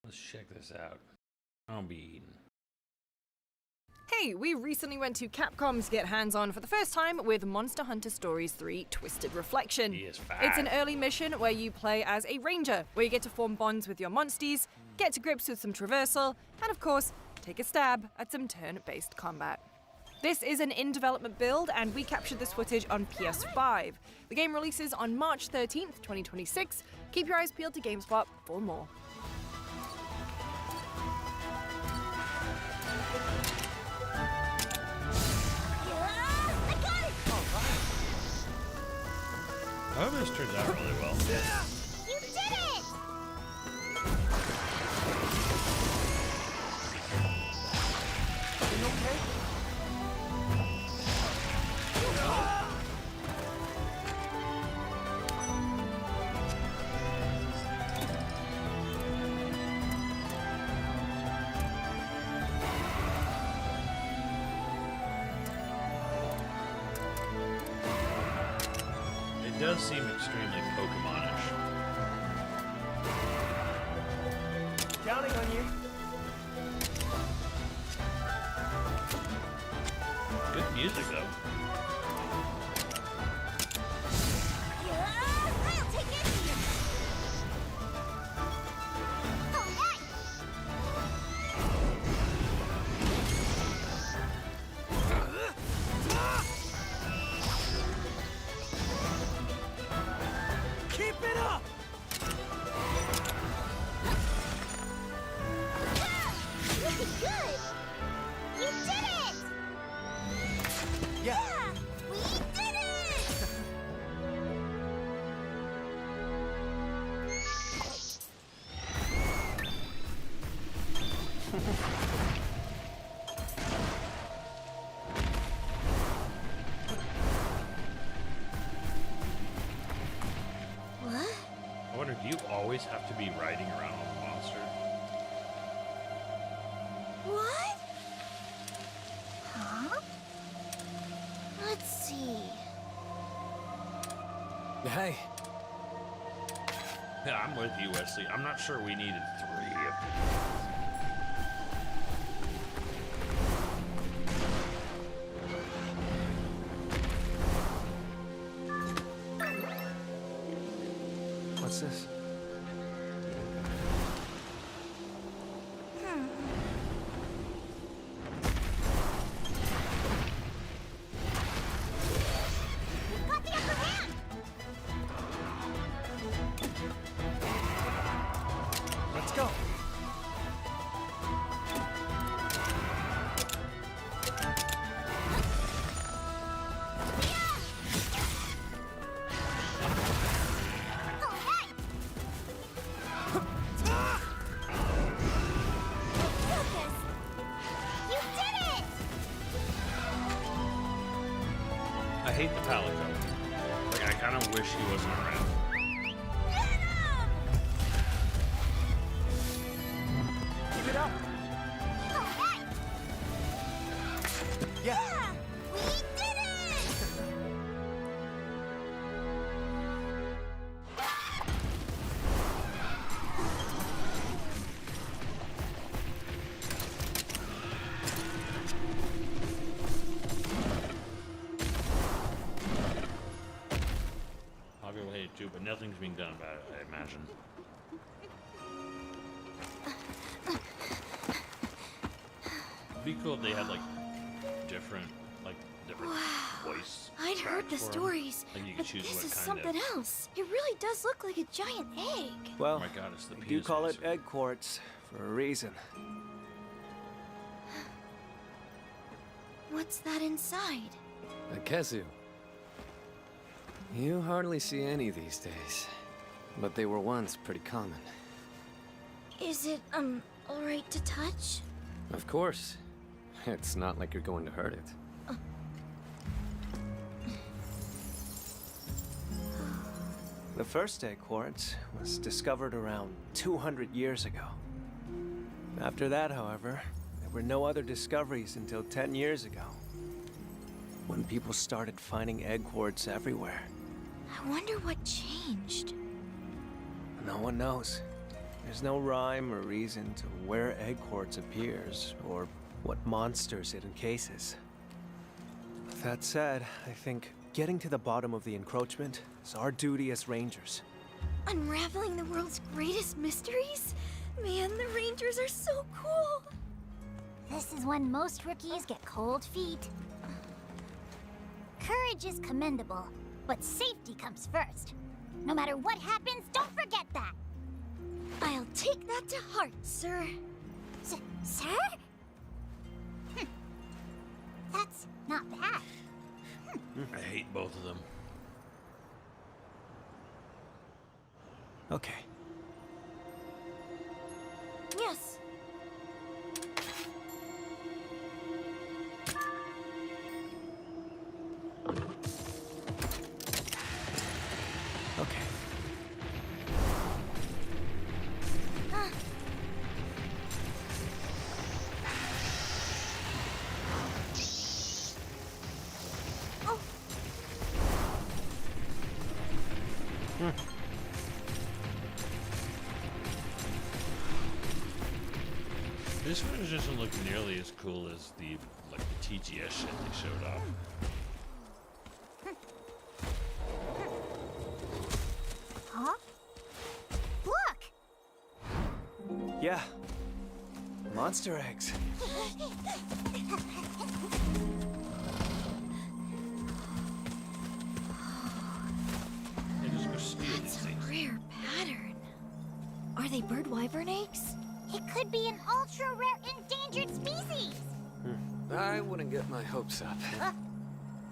Let's check this out. I'll be eating. Hey, we recently went to Capcom to get hands-on for the first time with Monster Hunter Stories 3 Twisted Reflection. He is fat. It's an early mission where you play as a ranger, where you get to form bonds with your monsties, get to grips with some traversal, and of course, take a stab at some turn-based combat. This is an in-development build, and we captured this footage on PS5. The game releases on March 13th, 2026. Keep your eyes peeled to GameSpot for more. I hope this turns out really well. You did it! You okay? It does seem extremely Pokemon-ish. Counting on you. Good music, though. I'll take it! Oh, nice! Keep it up! Looking good! You did it! Yeah. We did it! What? I wonder, do you always have to be riding around on a monster? What? Huh? Let's see. Hey. Yeah, I'm with you, Wesley. I'm not sure we needed 3 of them. What's this? We've got the upper hand! Let's go. hate the pallet cover. Like, I kind of wish he wasn't around. Keep it up. Yeah! We did it! A lot of people hate it too, but nothing's being done about it, I imagine. It'd be cool if they had like different voice. I'd heard the tracks for 'em. stories, Like you could but choose this what is kind something of. else. It really does look like a giant egg. Well, Oh my God, it's the they do penis call monster. it egg quartz for a reason. What's that inside? A Kesu. You hardly see any these days, but they were once pretty common. Is it, alright to touch? Of course. It's not like you're going to hurt it. The first egg quartz was discovered around 200 years ago. After that, however, there were no other discoveries until 10 years ago, when people started finding egg quartz everywhere. I wonder what changed. No one knows. There's no rhyme or reason to where egg quartz appears or what monsters it encases. With that said, I think getting to the bottom of the encroachment is our duty as rangers. Unraveling the world's greatest mysteries? Man, the Rangers are so cool! This is when most rookies get cold feet. Courage is commendable, but safety comes first. No matter what happens, don't forget that! I'll take that to heart, sir. Sir? That's not bad. I hate both of them. Okay. Yes. Okay. This one doesn't look nearly as cool as the like TGS shit they showed off. Huh? Look! Yeah. Monster eggs. That's a rare pattern. Are they bird wyvern eggs? It could be an ultra-rare endangered species! I wouldn't get my hopes up.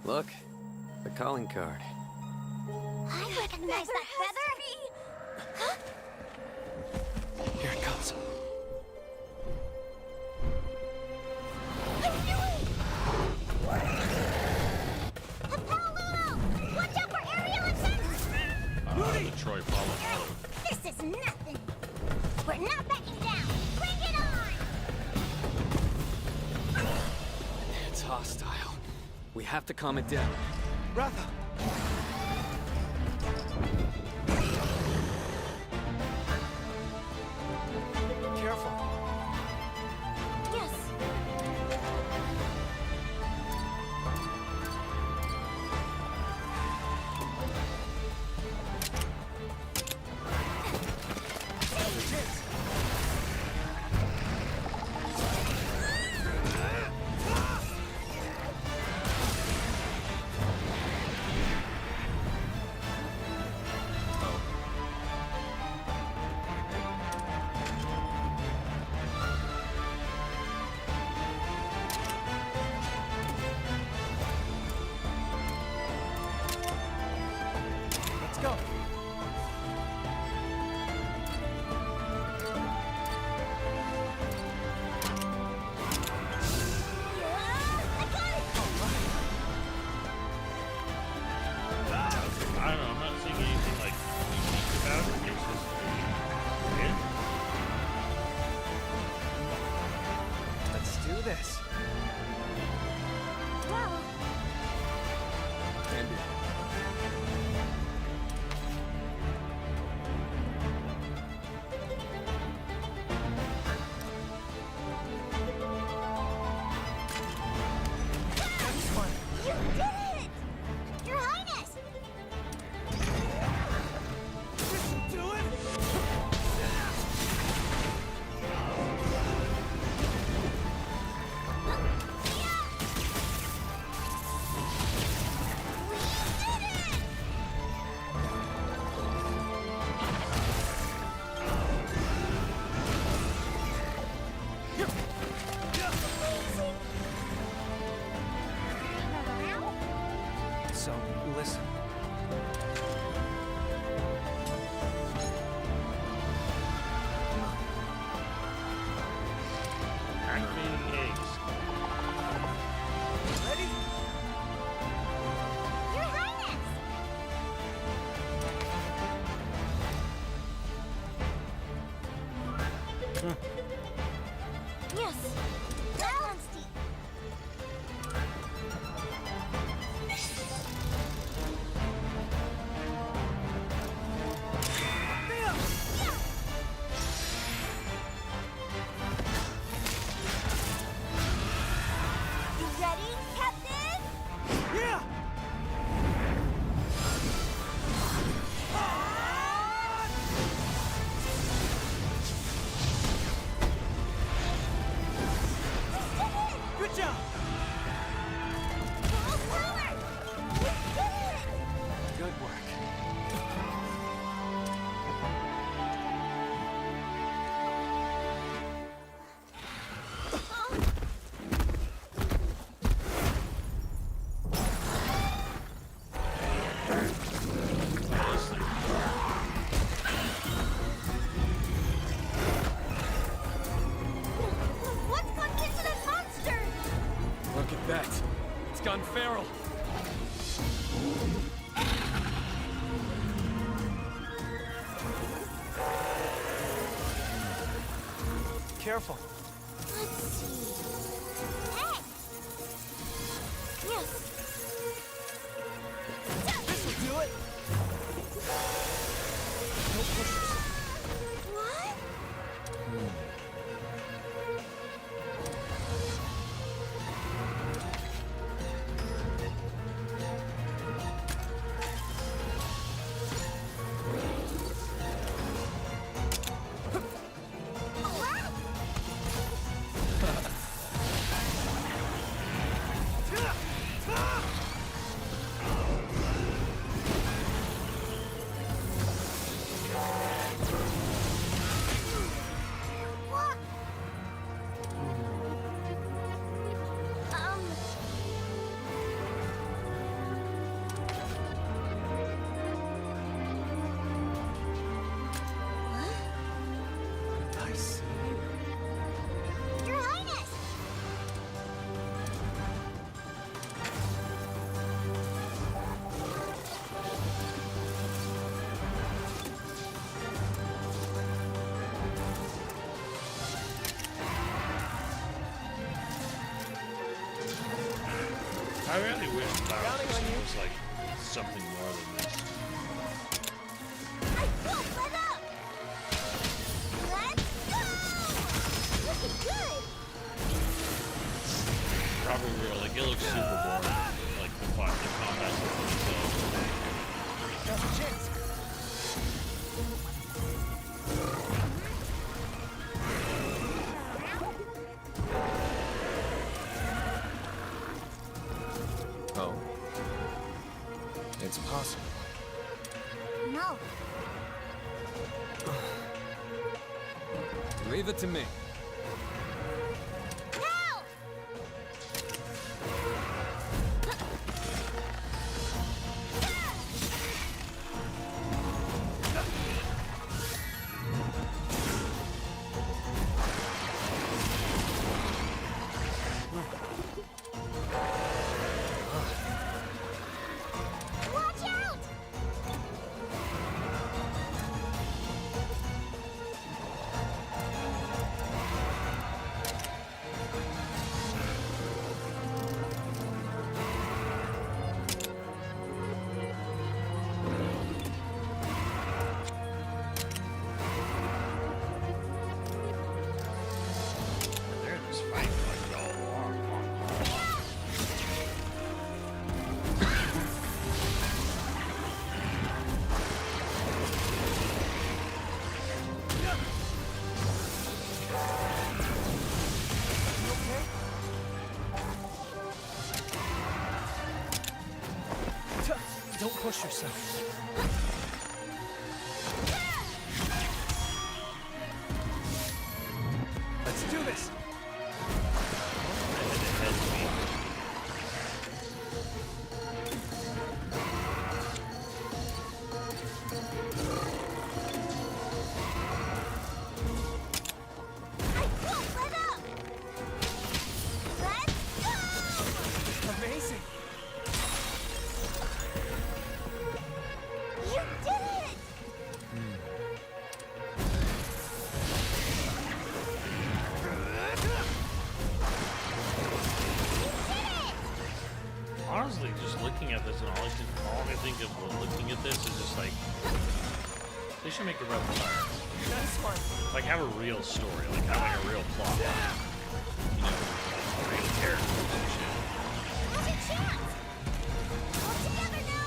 Look, the calling card. I recognize that feather! Here it comes. Watch out for aerial attacks! The Troy Pollen. This is nothing! We're not backing down! Bring it on! It's hostile. We have to calm it down. Ratha! Careful. Yes. So, listen. Activating eggs. Ready? Your Highness! Yes. Balanced. You ready, Captain? Yeah! Good job! Full power! We did it! Good work. What's gone into that monster? Look at that. It's gone feral. Careful. Let's see. Hey! Yes. This'll do it! No pushes. What? What? I see. Your Highness! I really wish Flower was like something more than this. I won't let up! Let's go! Looking good! Probably real. Like it looks super boring. Like the combat system. Now's a chance. Oh. It's possible. No. Leave it to me. Now! Watch out! They're in this fight like all along. Don't push yourself. Let's do this. honestly, just looking at this and all I think of when looking at this is just like, they should make a Rebel Fire. Nice one. Like have a real story, like have like a real plot. You know, real characters and shit. Now's your chance! All together now!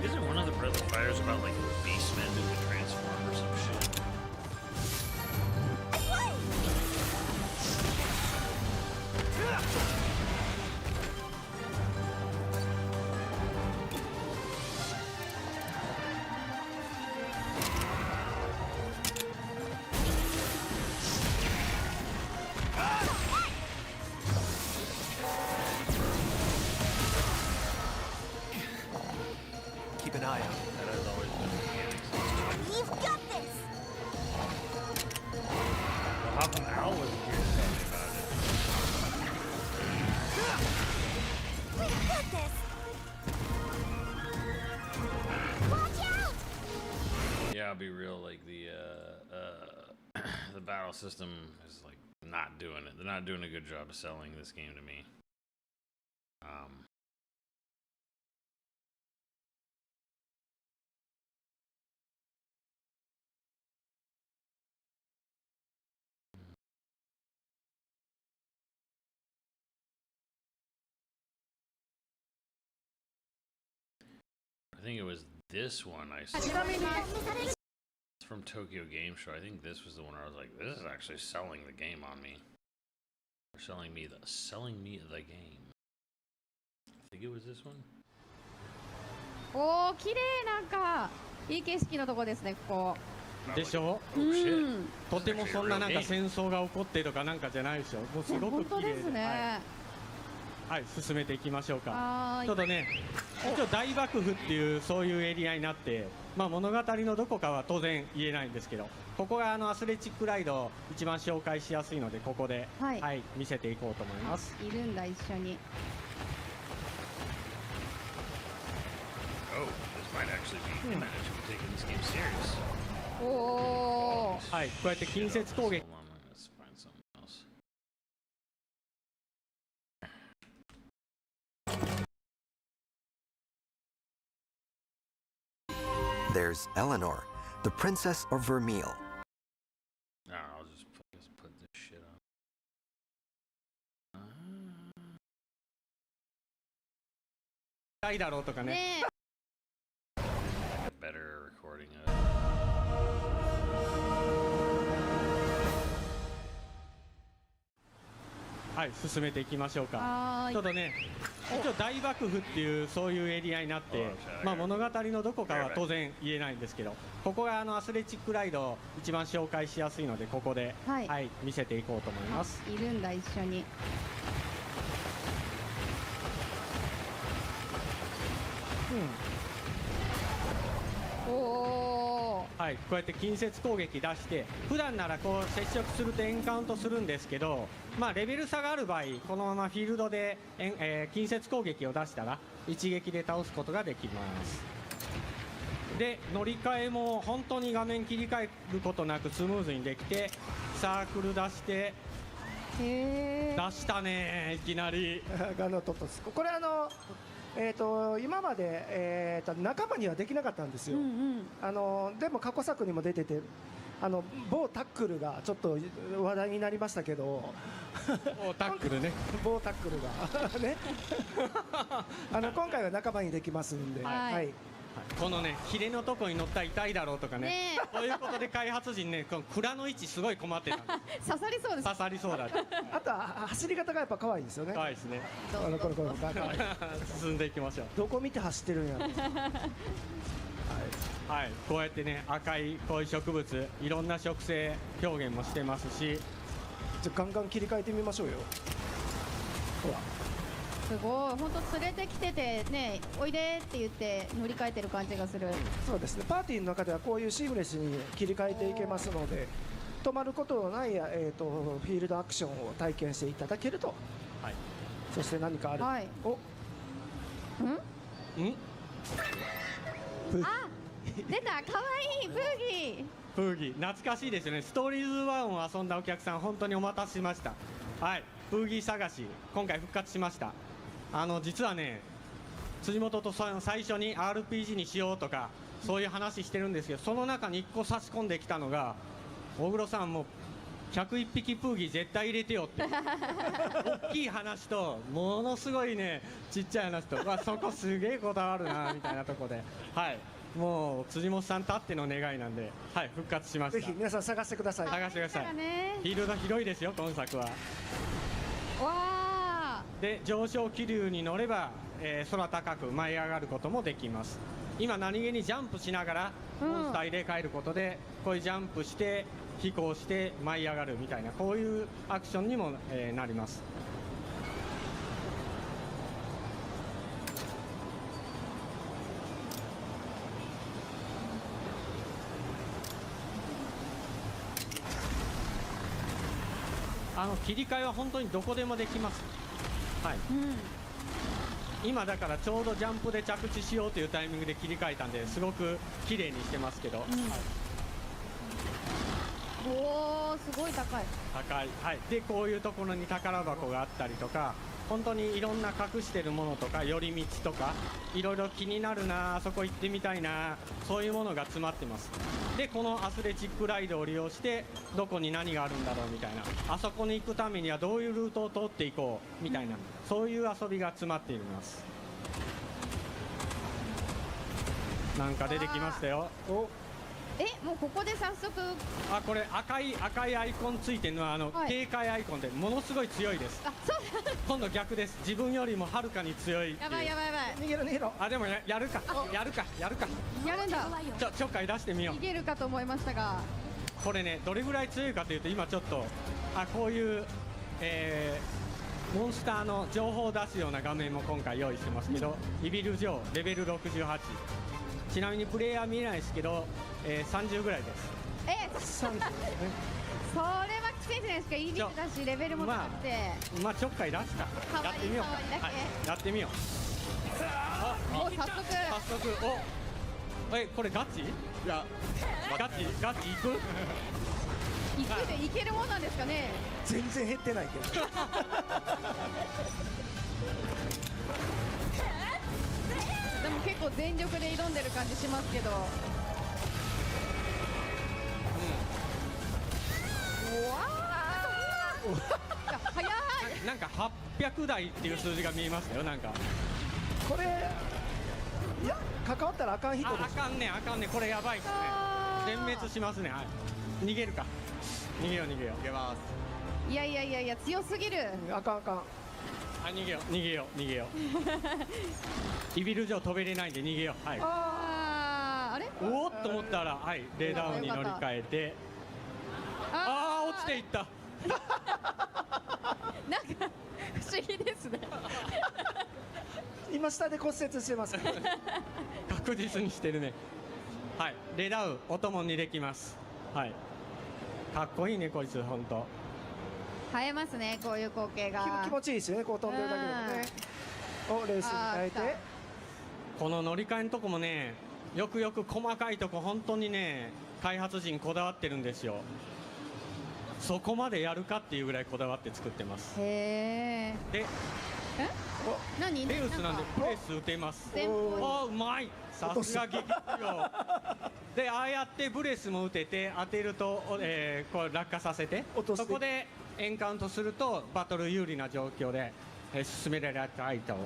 Isn't one of the Breath of Fires about like beastmen who can transform or some shit? Keep an eye out. That has always been the mechanics. You've got this! Well, how come Al wasn't here to tell me about it? We've got this! Watch out! Yeah, I'll be real. Like the battle system is like not doing it. They're not doing a good job of selling this game to me. I think it was this one I saw. It's from Tokyo Game Show. I think this was the one where I was like, this is actually selling the game on me. Or selling me the game. I think it was this one. おー、綺麗なんかいい景色のとこですね、ここ。でしょ、とてもそんななんか戦争が起こってとかなんかじゃないでしょ。もうすごく綺麗で、はい、進めていきましょうか。ちょっとね、一応大幕府っていうそういうエリアになって、まあ物語のどこかは当然言えないんですけど、ここがアスレチックライドを一番紹介しやすいのでここで、はい、見せていこうと思います。いるんだ一緒に。Oh, this might actually be actually taking this game serious. おー。はい、こうやって近接攻撃。There's Eleanor, the Princess of Vermeil. Nah, I'll just put this shit on. いいだろうとかね。Better recording of it. はい、進めていきましょうか。ちょっとね、一応大幕府っていうそういうエリアになって、まあ物語のどこかは当然言えないんですけど、ここがアスレチックライドを一番紹介しやすいのでここで、はい、見せていこうと思います。いるんだ一緒に。はい、こうやって近接攻撃出して普段ならこう接触するとエンカウントするんですけど、まあレベル差がある場合このままフィールドで、近接攻撃を出したら一撃で倒すことができます。で乗り換えも本当に画面切り替えることなくスムーズにできて、サークル出して出したね、いきなりガノトトス。これ今まで、仲間にはできなかったんですよ。でも過去作にも出てて、某タックルがちょっと話題になりましたけど、某タックルね、某タックルがね今回は仲間にできますんで、はい、このねヒレのとこに乗ったら痛いだろうとかね、そういうことで開発陣ね、この蔵の位置すごい困ってたんです。刺さりそうです。刺さりそうだ。あとは走り方がやっぱ可愛いですよね。可愛いですね。これ進んでいきましょう。どこ見て走ってるんやろ。はい、こうやってね赤いこういう植物、いろんな植生表現もしてますし、じゃガンガン切り替えてみましょうよ。ほら。すごい、本当連れてきててね、おいでって言って乗り換えてる感じがする。そうですね。パーティーの中ではこういうシームレスに切り替えていけますので、止まることのない、フィールドアクションを体験していただけると。はい。そして何かある。はい。お、ん？あ、出た、可愛いブーギー。プーギー懐かしいですよね。ストーリーズ1を遊んだお客さん本当にお待たせしました。はい、プーギー探し今回復活しました。実はね、辻元と最初に RPG にしようとかそういう話してるんですけど、その中に1個差し込んできたのが、大黒さんも101匹プーギー絶対入れてよって大きい話とものすごいねちっちゃい話と、そこすげえこだわるなみたいなとこで、はい、もう辻本さんたっての願いなんで、はい、復活しました。ぜひ皆さん探してください。探してください。フィールド広いですよ今作は。わで上昇気流に乗れば、空高く舞い上がることもできます。今何気にジャンプしながらモンスター入れ替えることで、こういうジャンプして飛行して舞い上がるみたいな、こういうアクションにも、なります。切り替えは本当にどこでもできます。はい、今だからちょうどジャンプで着地しようというタイミングで切り替えたんで、すごく綺麗にしてますけど、おー、すごい高い。高い、はい、でこういうところに宝箱があったりとか、本当にいろんな隠してるものとか寄り道とかいろいろ気になるな、あそこ行ってみたいな、そういうものが詰まってます。でこのアスレチックライドを利用してどこに何があるんだろうみたいな、あそこに行くためにはどういうルートを通っていこうみたいな、そういう遊びが詰まっています。なんか出てきましたよ。もうここで早速、これ赤いアイコンついてるのは警戒アイコンでものすごい強いです。今度逆です。自分よりもはるかに強いっていう。やばいやばいやばい。逃げろ逃げろ。でもやるかやるかやるんだ。ちょっかい出してみよう。逃げるかと思いましたが、これねどれぐらい強いかというと、今ちょっとこういう、モンスターの情報を出すような画面も今回用意してますけど、イビル城レベル68、ちなみにプレイヤー見えないですけど、30ぐらいです。30ですね。それは奇跡じゃないですか。いいビルだしレベルも高くて、ちょっかい出すか。やってみようか。やってみよう。もう早速これガチ？ガチ行く？いけるもんなんですかね。全然減ってないけどでも結構全力で挑んでる感じしますけど、早い。なんか800台っていう数字が見えましたよ。なんかこれ、いや関わったらあかん人です。あかんねこれやばいっすね。全滅しますね。はい、逃げるか。逃げよう逃げます。いや強すぎる。あかん逃げようイビル城飛べれないんで逃げよう。はい、あれおっと思ったら、はい、レーダウンに乗り換えて、落ちていった。なんか不思議ですね今下で骨折してます確実にしてるね。はい、レダウンお供にできます。はい、かっこいいねこいつ。本当映えますね、こういう光景が。気持ちいいですよね、こう飛んでるだけでもね。レースに変えて、この乗り換えのとこもね、よく細かいとこ本当にね開発陣こだわってるんですよ。そこまでやるかっていうぐらいこだわって作ってます。へー。で何レウスなんでプレス打てます。うまい、さすが激強で、ああやってブレスも打てて当てると、これ落下させて、そこでエンカウントするとバトル有利な状況で、進められた相手を、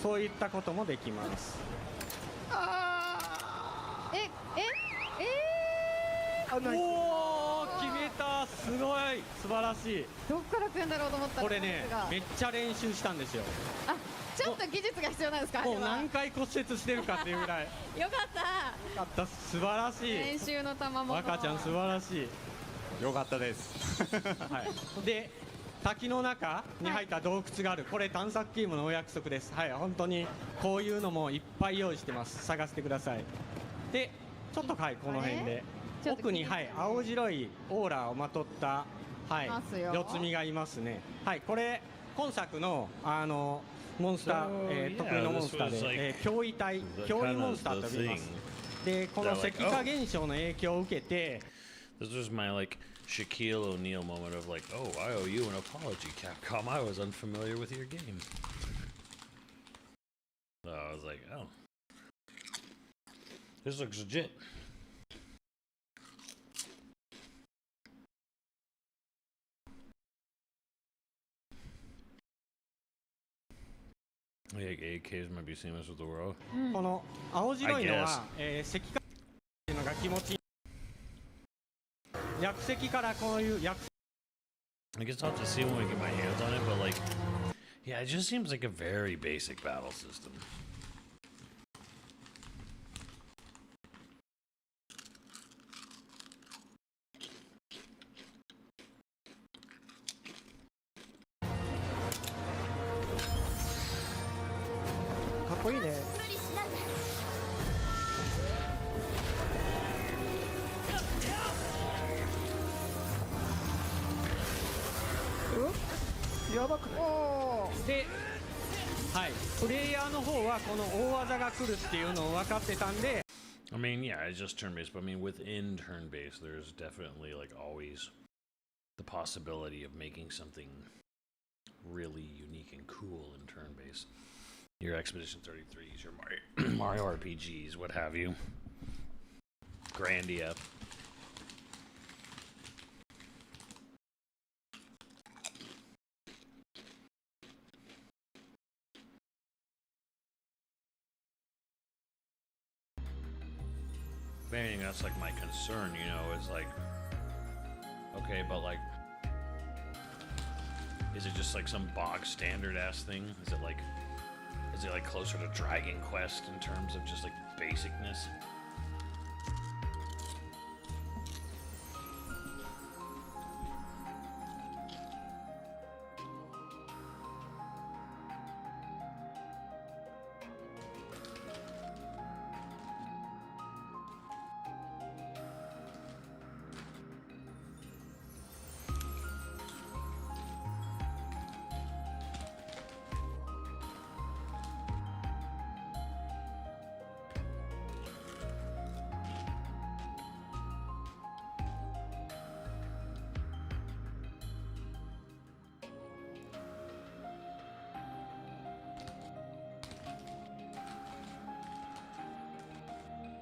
そういったこともできます。おお、決めた。すごい素晴らしい。どっから来るんだろうと思ったら、これねめっちゃ練習したんですよ。ちょっと技術が必要なんですか。もう何回骨折してるかっていうぐらいよかった。素晴らしい。練習の賜物。赤ちゃん素晴らしい。よかったですはい、で滝の中に入った洞窟がある、これ探索チームのお約束です。はい、本当にこういうのもいっぱい用意してます。探してください。でちょっとこの辺で奥に、はい、青白いオーラをまとった、はい、ますよ四つ身がいますね。はい、これ今作のモンスター、 So, 得意のモンスター this was で、 like 脅威体、 the 脅威 kind モン of スターと the 呼びます。 thing で、この that 石 like, 化現象の影響を受けて、 This was my like Shaquille O'Neal moment of like, oh, I owe you an apology, Capcom. I was unfamiliar with your game. So I was like, oh, this looks legit. Like AKs might be seamless with the world. この青白いの I guess. は、石化っていうのが気持ちいい。薬石からこういう薬 I guess I'll have to see when we get my hands on it, but like, yeah, it just seems like a very basic battle system. Oh. で、はい、プレイヤーの方はこの大技が来るっていうのを分かってたんで、 I mean, yeah, it's just turn-based, but I mean, within turn-based, there's definitely like always the possibility of making something really unique and cool in turn-based. Your Expedition 33s, your Mario RPGs, what have you. Grandia. If anything, that's like my concern, you know, is like, okay, but like, is it just like some bog standard ass thing? Is it like closer to Dragon Quest in terms of just like basicness?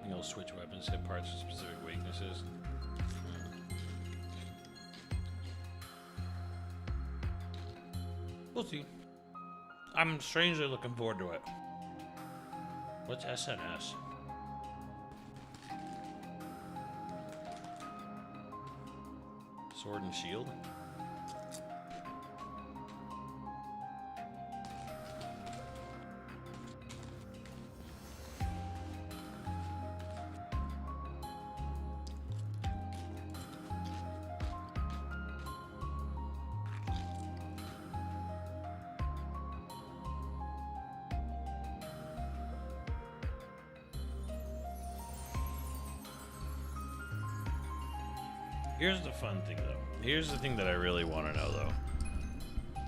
You'll switch weapons, hit parts with specific weaknesses. We'll see. I'm strangely looking forward to it. What's SNS? Sword and Shield? Here's the fun thing, though. Here's the thing that I really want to know, though.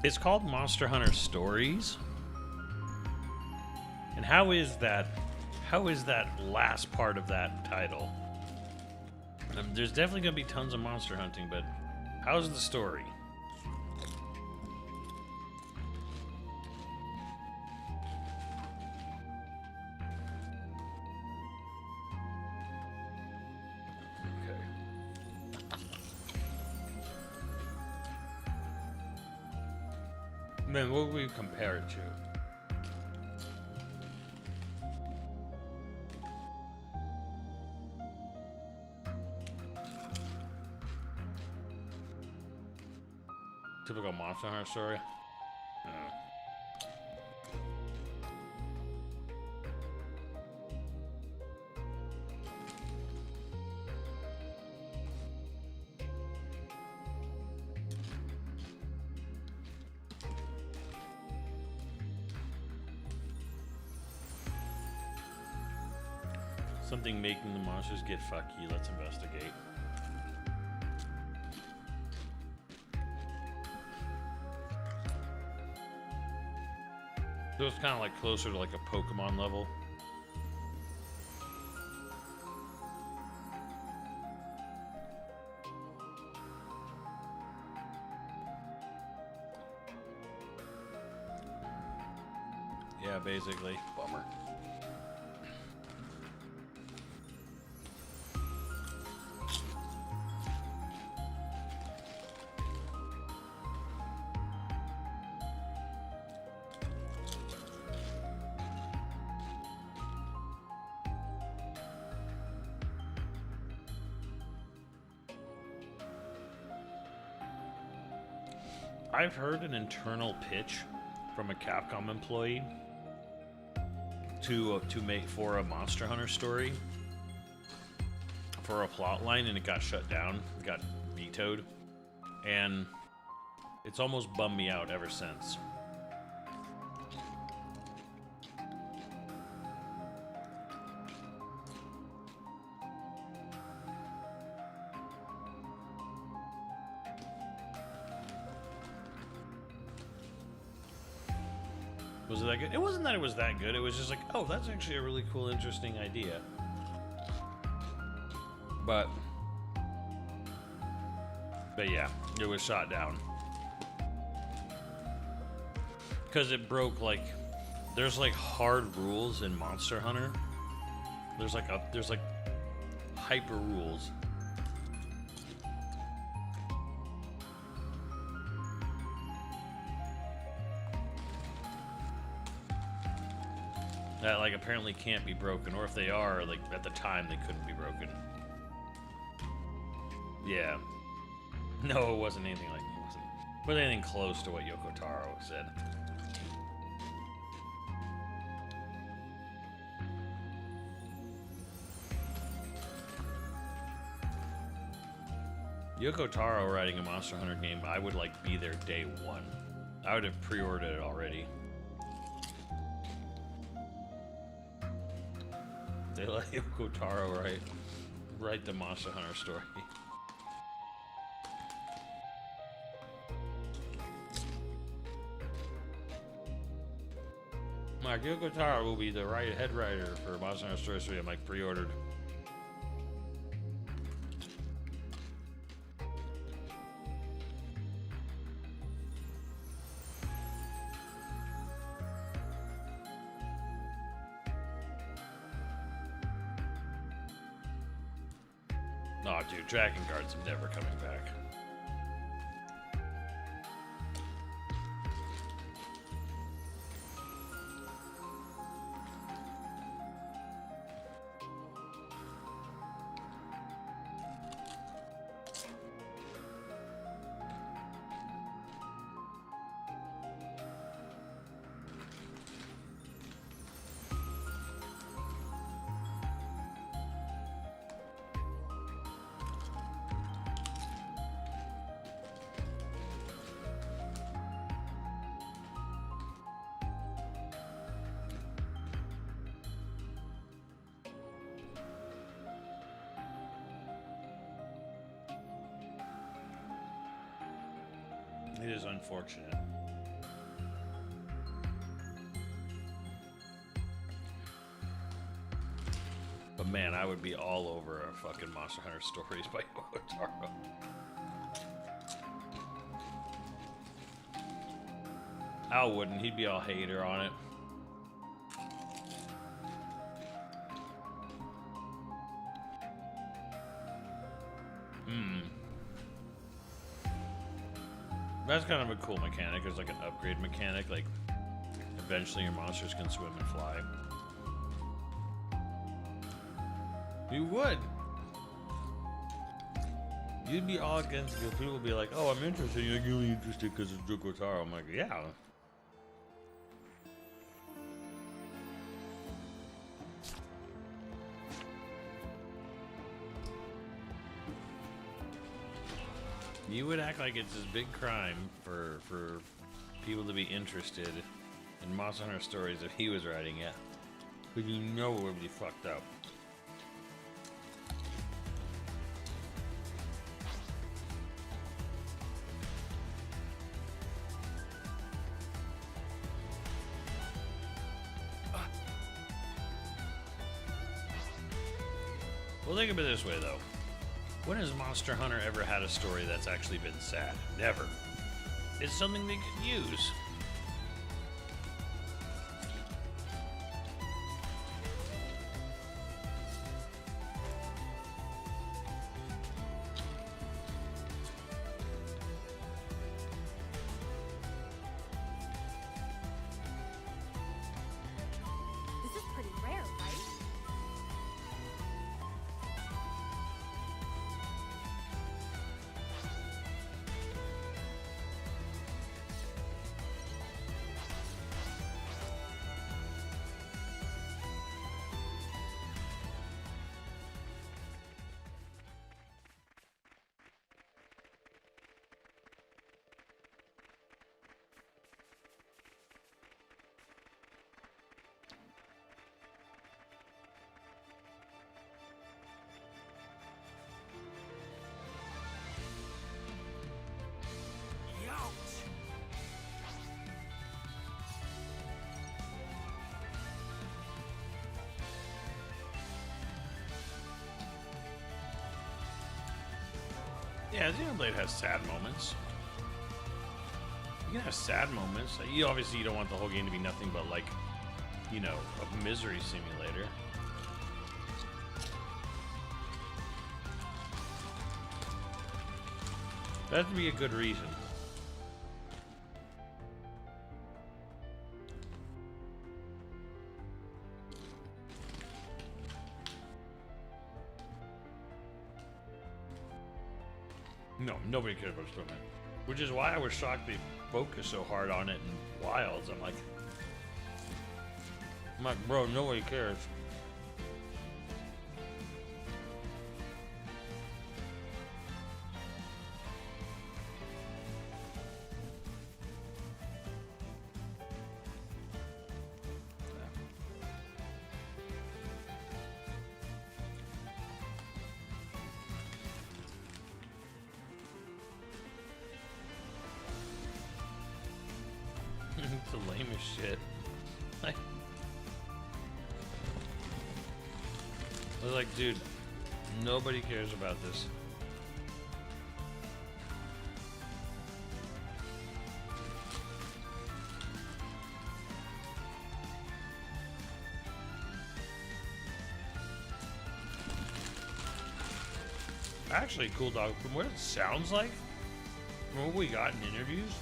It's called Monster Hunter Stories. And how is that last part of that title? There's definitely going to be tons of monster hunting, but how's the story? Man, what would we compare it to? Typical Monster Hunter story? Something making the monsters get fucky. Let's investigate. So it's kind of like closer to like a Pokemon level. Yeah, basically. Bummer. I've heard an internal pitch from a Capcom employee to make for a Monster Hunter story for a plot line, and it got shut down. It got vetoed, and it's almost bummed me out ever since. Was it that good? It wasn't that it was that good. It was just like, oh, that's actually a really cool, interesting idea. But yeah, it was shot down. Because it broke, like, there's like hard rules in Monster Hunter. There's like hyper rules. That, like, apparently can't be broken, or if they are, like, at the time they couldn't be broken. Yeah. No, it wasn't anything like, wasn't anything close to what Yoko Taro said. Yoko Taro writing a Monster Hunter game, I would, like, be there day one. I would have pre-ordered it already. They let Yoko Taro write the Monster Hunter story. Like, Yoko Taro will be the head writer for Monster Hunter Story 3. I'm like, pre-ordered. Aw, dude, Dragon Guard's never coming back. It is unfortunate. But man, I would be all over a fucking Monster Hunter Stories by Yoko Taro. Al wouldn't. He'd be all hater on it. That's kind of a cool mechanic. There's like an upgrade mechanic. Like, eventually your monsters can swim and fly. You would. You'd be all against it. People would be like, oh, I'm interested. You're like, you're only interested because it's Yoko Taro. I'm like, yeah. You would act like it's this big crime for people to be interested in Monster Hunter Stories if he was writing it. But you know it would be fucked up. Well, think of it this way, though. When has Monster Hunter ever had a story that's actually been sad? Never. It's something they could use. This is pretty rare, right? Yeah, Xenoblade has sad moments. You can have sad moments. You obviously you don't want the whole game to be nothing but like, you know, a misery simulator. That would be a good reason. No, nobody cares about Snowman. Which is why I was shocked they focused so hard on it in Wilds. I'm like, bro, nobody cares. It's the lamest shit. Like, I was like, dude, nobody cares about this. Actually, cool dog. From what it sounds like, from what we got in interviews,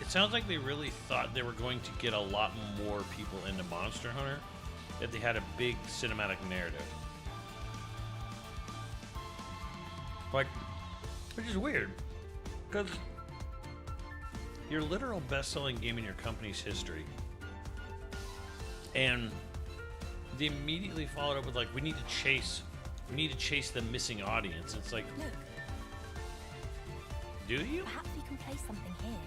it sounds like they really thought they were going to get a lot more people into Monster Hunter if they had a big cinematic narrative. Like, which is weird, because your literal best-selling game in your company's history, and they immediately followed up with like, we need to chase the missing audience. It's like, Look. Do you? Perhaps we can place something here.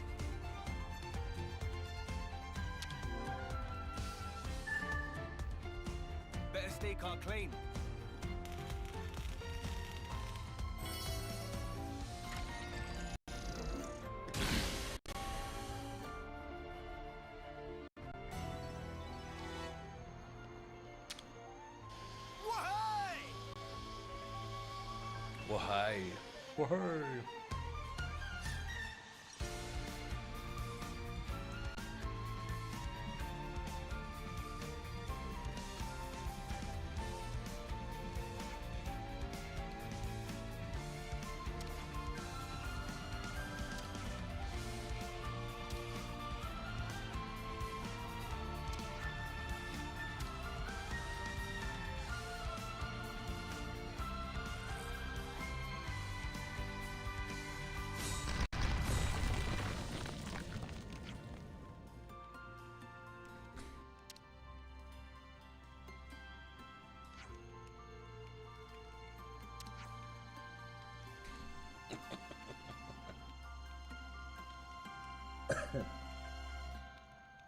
Better stake our claim. Why? Why?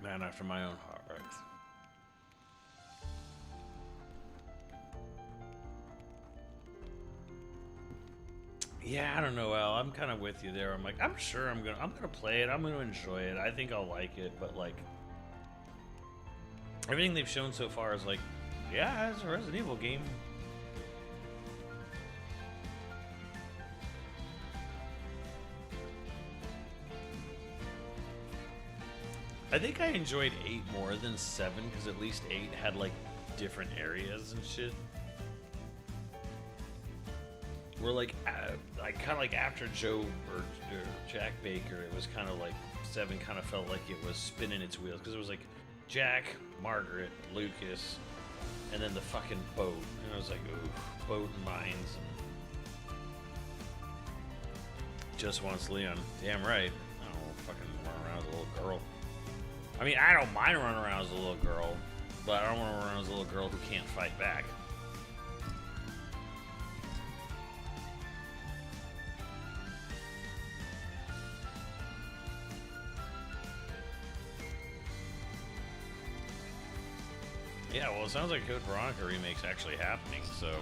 Man after my own heart, right? Yeah, I don't know, Al. I'm kind of with you there. I'm like, I'm sure I'm gonna play it. I'm gonna enjoy it. I think I'll like it, but like, Everything they've shown so far is like, yeah, it's a Resident Evil game. I think I enjoyed 8 more than 7 because at least 8 had like different areas and shit. Where like, kind of like after Joe or Jack Baker, it was kind of like 7 kind of felt like it was spinning its wheels because it was like Jack, Margaret, Lucas, and then the fucking boat, and I was like, ooh, boat and mines. And just wants Leon. Damn right. I don't want to fucking run around as a little girl. I mean, I don't mind running around as a little girl, but I don't want to run around as a little girl who can't fight back. Yeah, well, it sounds like Code Veronica remake's actually happening, so...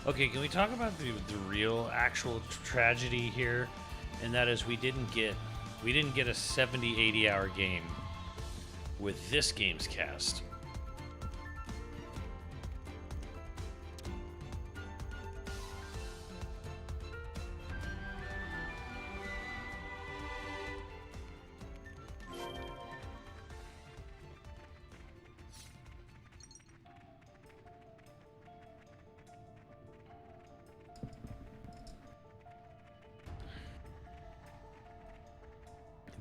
Okay, can we talk about the real, actual tragedy here? And that is we didn't get a 70, 80-hour game with this game's cast.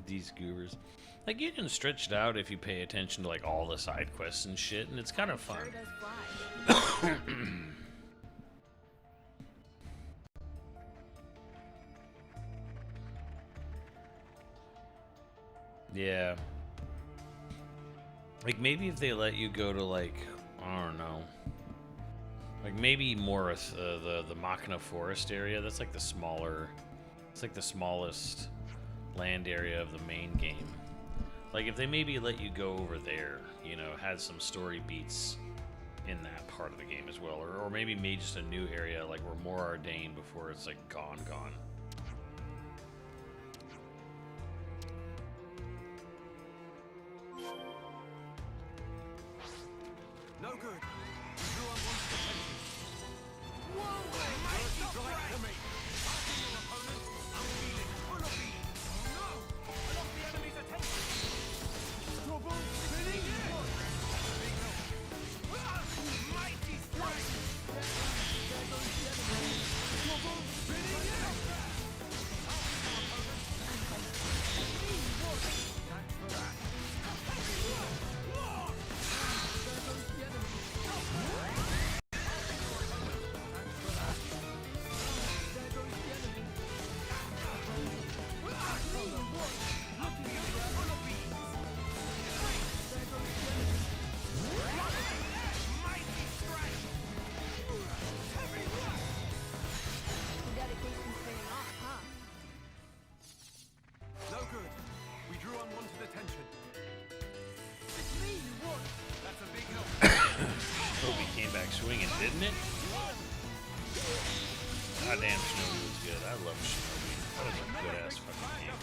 These goobers. Like, you can stretch it out if you pay attention to like all the side quests and shit, and it's kind of fun. Yeah. Like, maybe if they let you go to like, I don't know, like maybe Morris, the Machina Forest area. That's like the smaller. It's like the smallest land area of the main game. Like, if they maybe let you go over there, you know, had some story beats in that part of the game as well, or maybe made just a new area like we're more ordained before it's like gone. No good. You are one to Whoa! Mighty right to me. I see you, opponent. I'm feeling full of beans. Oh no! I lost the enemy's attention. Trouble spinning in. Big help. Mighty strike. There goes the enemy. Trouble spinning in. I'll see you, opponent. Thanks for that. No good. We drew unwanted attention. It's me you want. That's a big help. Toby came back swinging, didn't it? Goddamn, Shinobi was good. I love Shinobi. That was a good ass fucking game.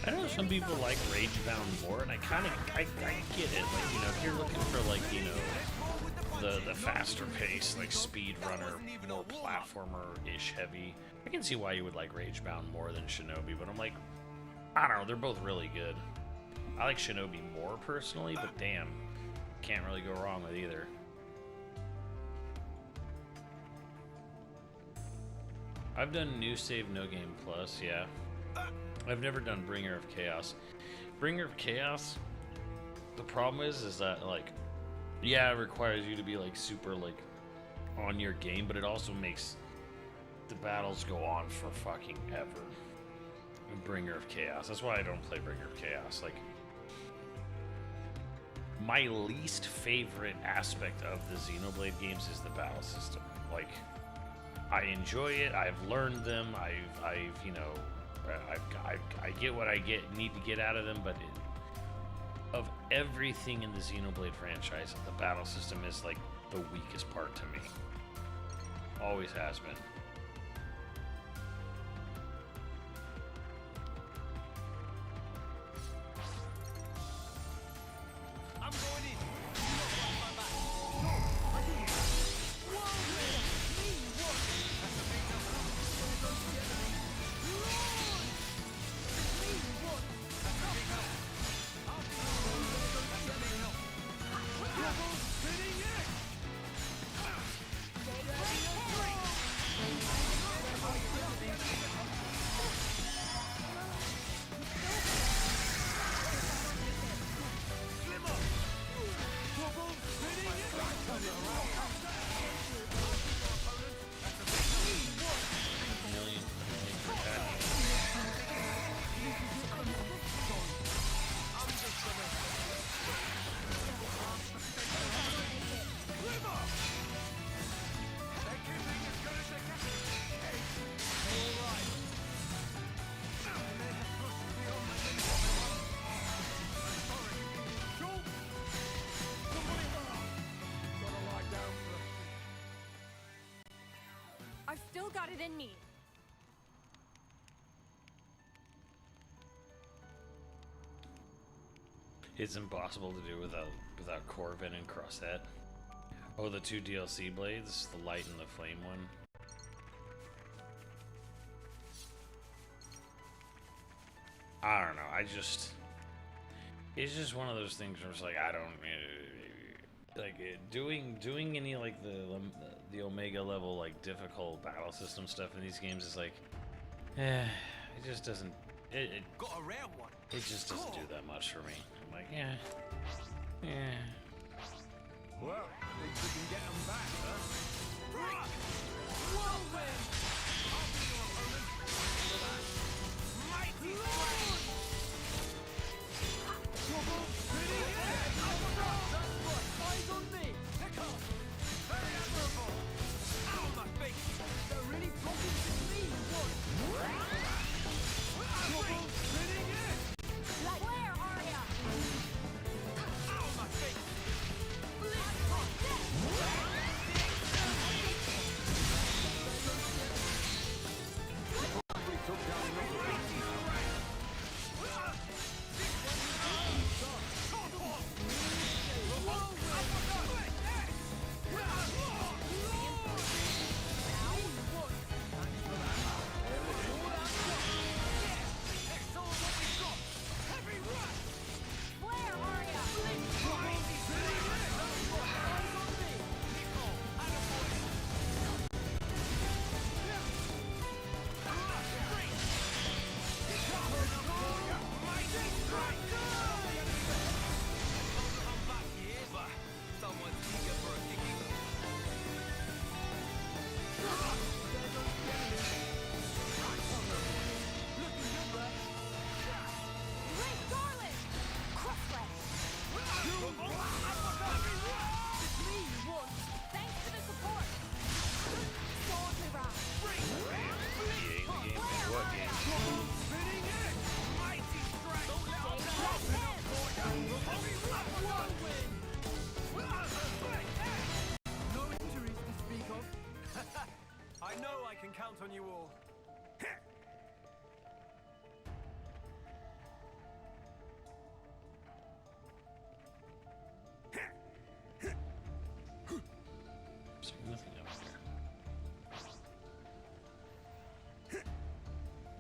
I know some people like Ragebound more, and I get it. Like, you know, if you're looking for like, you know, the faster pace, like speedrunner, more platformer-ish heavy, I can see why you would like Ragebound more than Shinobi. But I'm like, I don't know, they're both really good. I like Shinobi more personally, but damn, can't really go wrong with either. I've done New Save No Game Plus, yeah. I've never done Bringer of Chaos. Bringer of Chaos, the problem is that, like, yeah, it requires you to be, like, super, like, on your game, but it also makes the battles go on for fucking ever. And Bringer of Chaos. That's why I don't play Bringer of Chaos. Like, my least favorite aspect of the Xenoblade games is the battle system. Like, I enjoy it. I've learned them. I've you know, I get what I need to get out of them, but of everything in the Xenoblade franchise, the battle system is like the weakest part to me. Always has been. I'm going in. I've still got it in me. It's impossible to do without Corvin and Crossette. Oh, the 2 DLC blades, the light and the flame one. I don't know. It's just one of those things where it's like I don't like doing any like the Omega level like difficult battle system stuff in these games is like, it just doesn't. It got a rare one. It just doesn't do that much for me. I'm like, yeah. Well, at least we can get them back, huh? Whirlwind! I'll be your opponent. For that. Mighty strike! Eyes on me! Pick up! Very admirable! Ow, my face! They're really talking to me, what? Spinning it! Where are ya? Ow, my face! Count on you all. Nothing up there.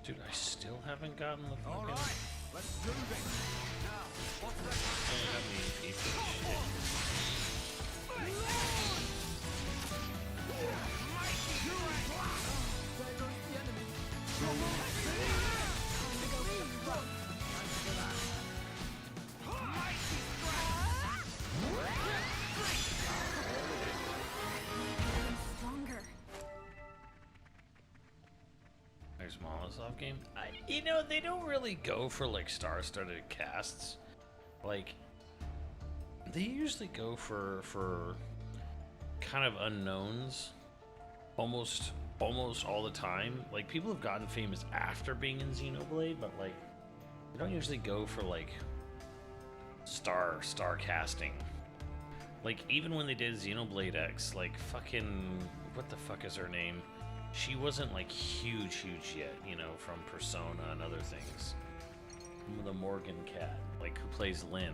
Dude, I still haven't gotten the fucking... All right, let's do this. Now, what's that? Don't have any shit. There's Monolithsoft game. You know, they don't really go for like star-studded casts. Like, they usually go for kind of unknowns. almost all the time. Like, people have gotten famous after being in Xenoblade, but like they don't usually go for like star casting. Like, even when they did Xenoblade X, like fucking what the fuck is her name? She wasn't like huge yet, you know, from Persona and other things. The Morgan cat, like, who plays Lynn.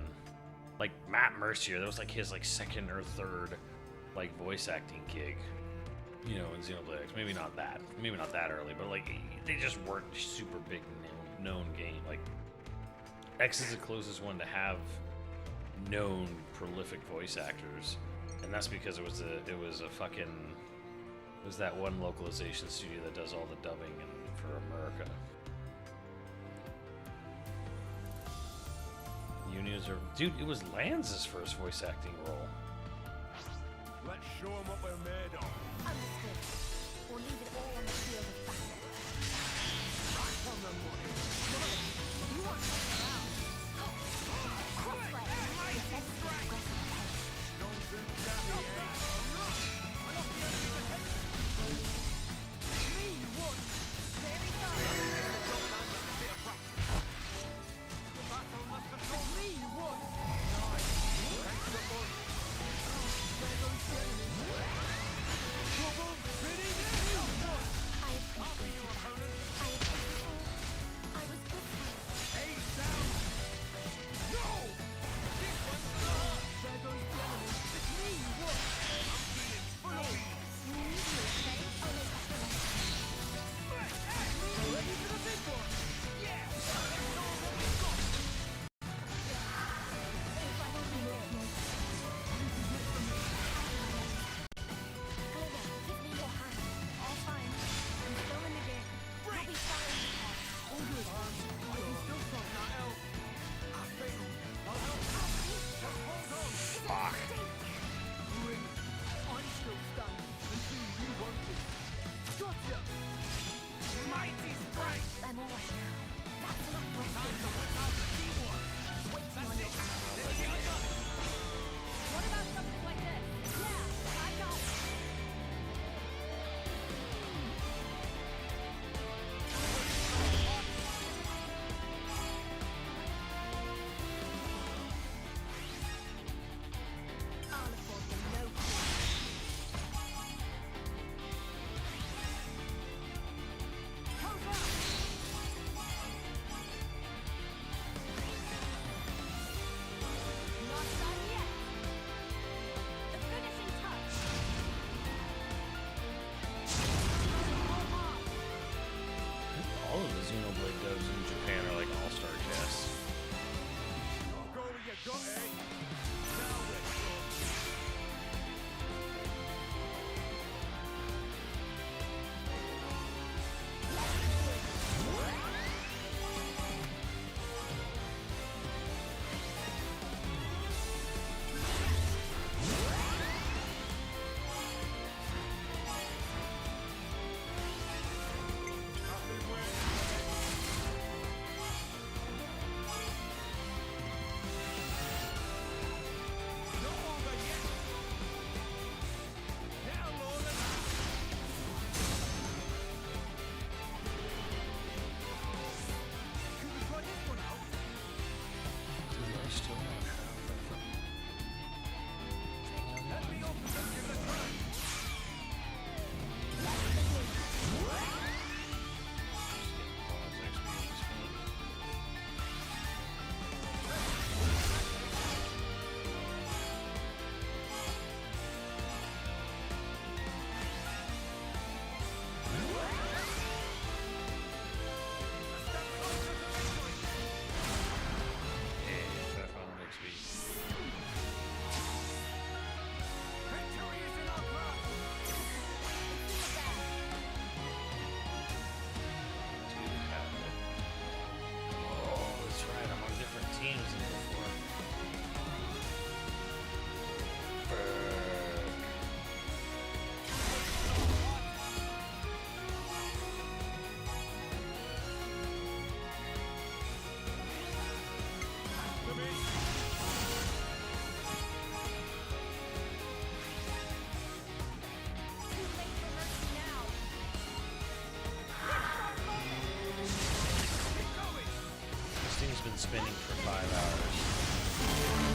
Like Matt Mercier, that was like his like second or third like voice acting gig, you know, in Xenoblade X. Maybe not that early, but like they just weren't super big known game. Like X is the closest one to have known prolific voice actors, and that's because it was that one localization studio that does all the dubbing for America. Dude, it was Lance's first voice acting role. Let's show them what we're made of. Understood. We'll leave it all on the field of battle. Right on the money. You want to hang around? Crossway. Defense aggressive pace. Nonsense, Daddy, eh? Me, you won. Very sorry. Me, you won. spinning for 5 hours.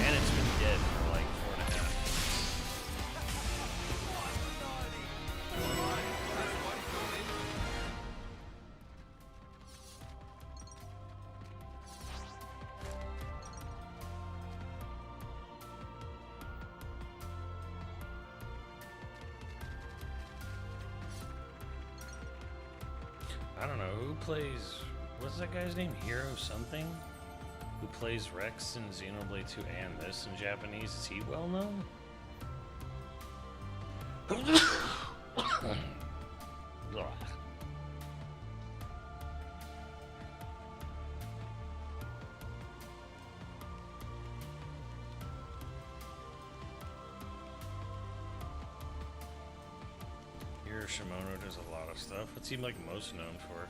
And it's been dead for like 4.5. I don't know, who plays... What's that guy's name? Hero something? Who plays Rex in Xenoblade 2 and this in Japanese? Is he well known? Shimono does a lot of stuff. What's he like most known for?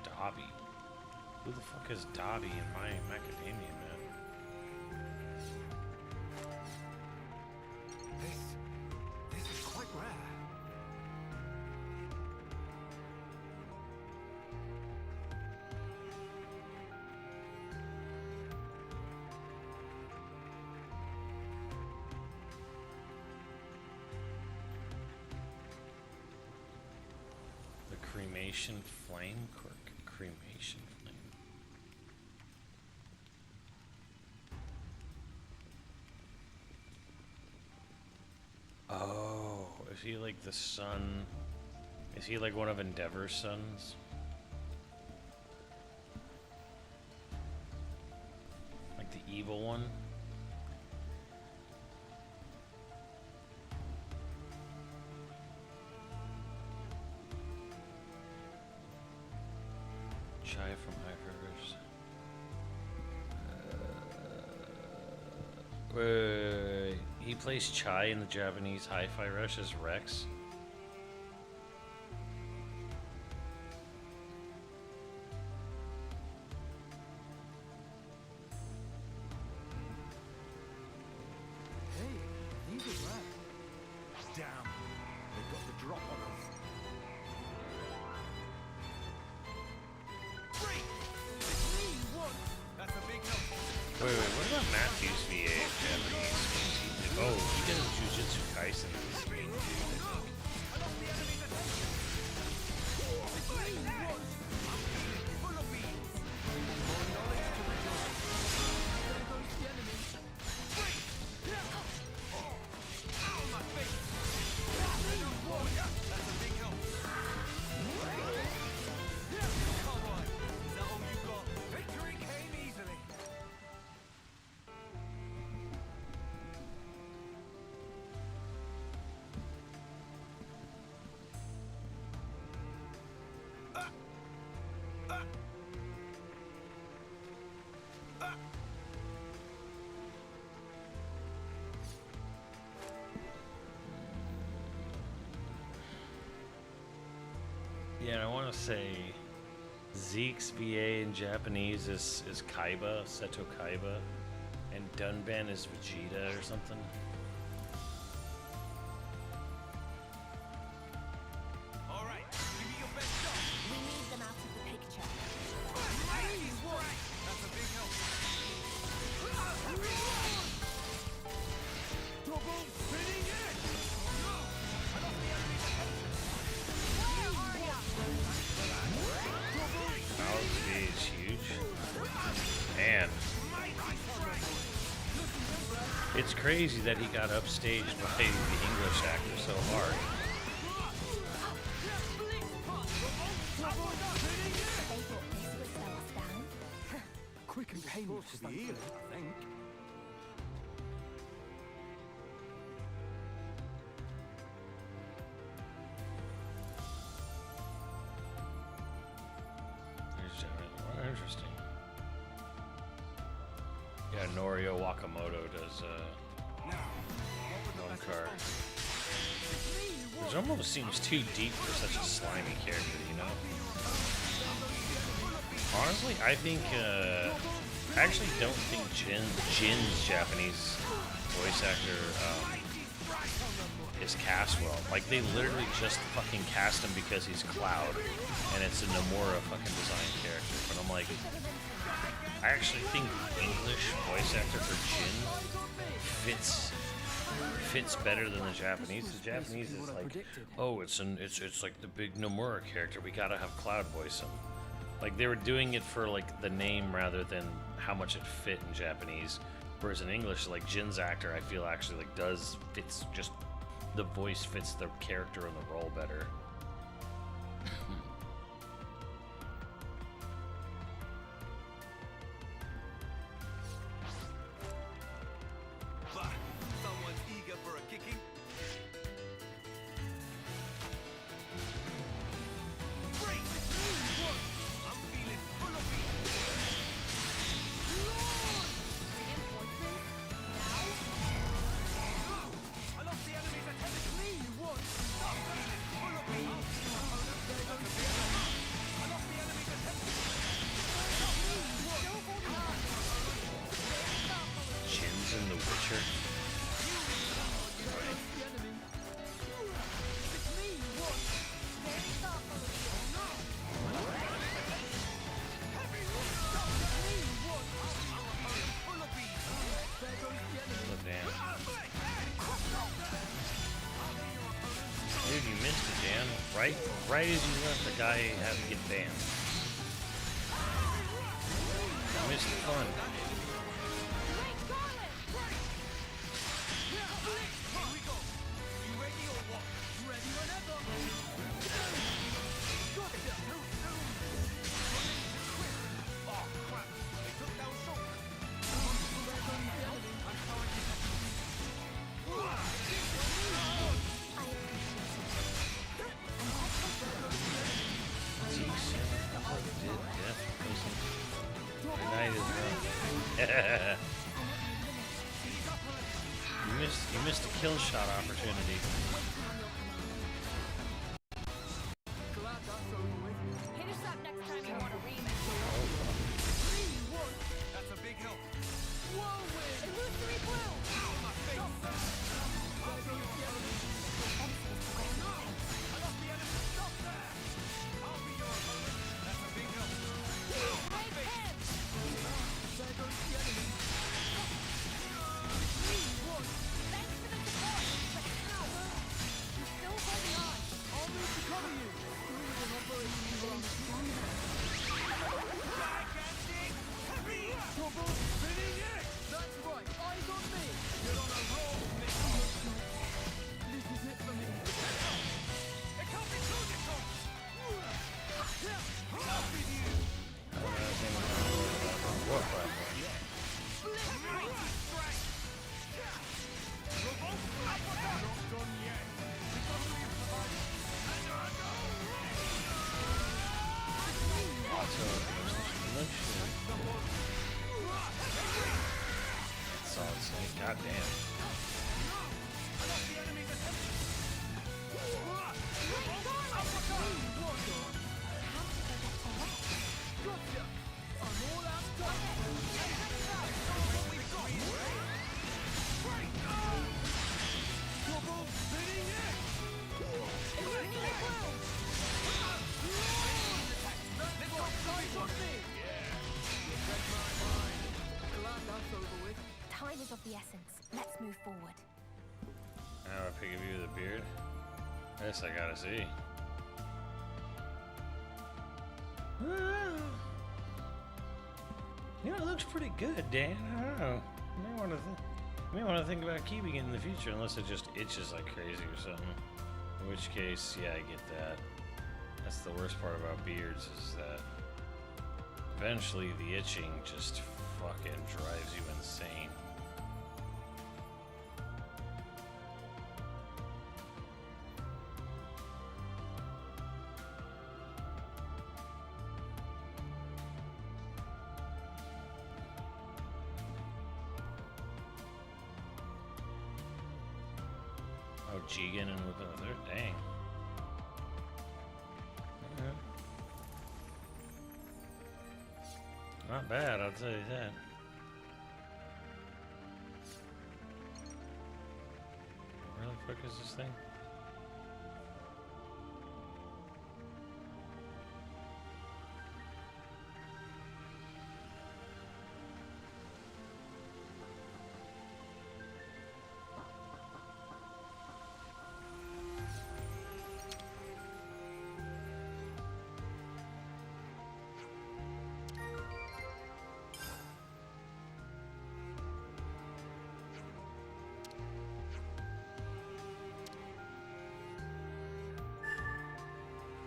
Dobby? Who the fuck is Dobby in My Macadamia, man? This is quite rare. The cremation flame? Cremation flame. Oh, is he like the son? Is he like one of Endeavor's sons? Like the evil one? Chai from Hyperverse. Wait. He plays Chai in the Japanese Hi-Fi Rush as Rex. Hey, these are rare. Damn, they got the drop on us. That's a big help. Wait, what about Matthew's VA in Japanese? Oh, he does Jujutsu Kaisen. Yeah, and I want to say Zeke's VA in Japanese is Kaiba, Seto Kaiba, and Dunban is Vegeta or something. All right, give me your best shot. We need them out of the picture. That's a big help. Double spinning it! Alex V is huge. Man. It's crazy that he got upstaged by the English actor so hard. Quick and painless to be healed, I think. Interesting. Yeah, Norio Wakamoto does one card. Which almost seems too deep for such a slimy character, you know? Honestly, I think, I actually don't think Jin's Japanese voice actor, is cast well. Like, they literally just fucking cast him because he's Cloud, and it's a Nomura fucking design character. But I'm like, I actually think English voice actor for Jin fits better than the Japanese. The Japanese is like, oh, it's like the big Nomura character. We gotta have Cloud voice him. Like, they were doing it for like the name rather than how much it fit in Japanese. Whereas in English, like Jin's actor, I feel actually like fits just the voice fits the character and the role better. Someone's eager for a kicking. I'm feeling full of I lost the enemy's attention. Me, you won. I'm feeling full of me. I lost the enemy's attention. Jin's in The Witcher. Dude, you missed it, Dan. Right as you left, the guy had to get banned. You missed the fun. You missed a kill shot opportunity. Hit us up next time you want a rematch. That's a big help. Illusory blue! My face. I'll be your opponent. No! I lost the enemy. Stop there! I'll be your opponent. That's a big help. My face. There goes the enemy. Thanks for the support, but how? You're still holding on. I'll move to cover you. Gigantic heavy double spinning it. That's right. Eyes on me. You're on a roll, Mister. This is it for me. It can't be true, this one. I'll be you. What platform? Solid Snake, goddamn. Time is of the essence. Let's move forward. Now I pick a view of the beard. This I gotta see. You know, it looks pretty good, Dan. I don't know. You may want to think about keeping it in the future, unless it just itches like crazy or something. In which case, yeah, I get that. That's the worst part about beards, is that eventually the itching just fucking drives you insane. jigging and whipping with her. Dang. Alright. Not bad, I'll tell you that. Where the fuck is this thing?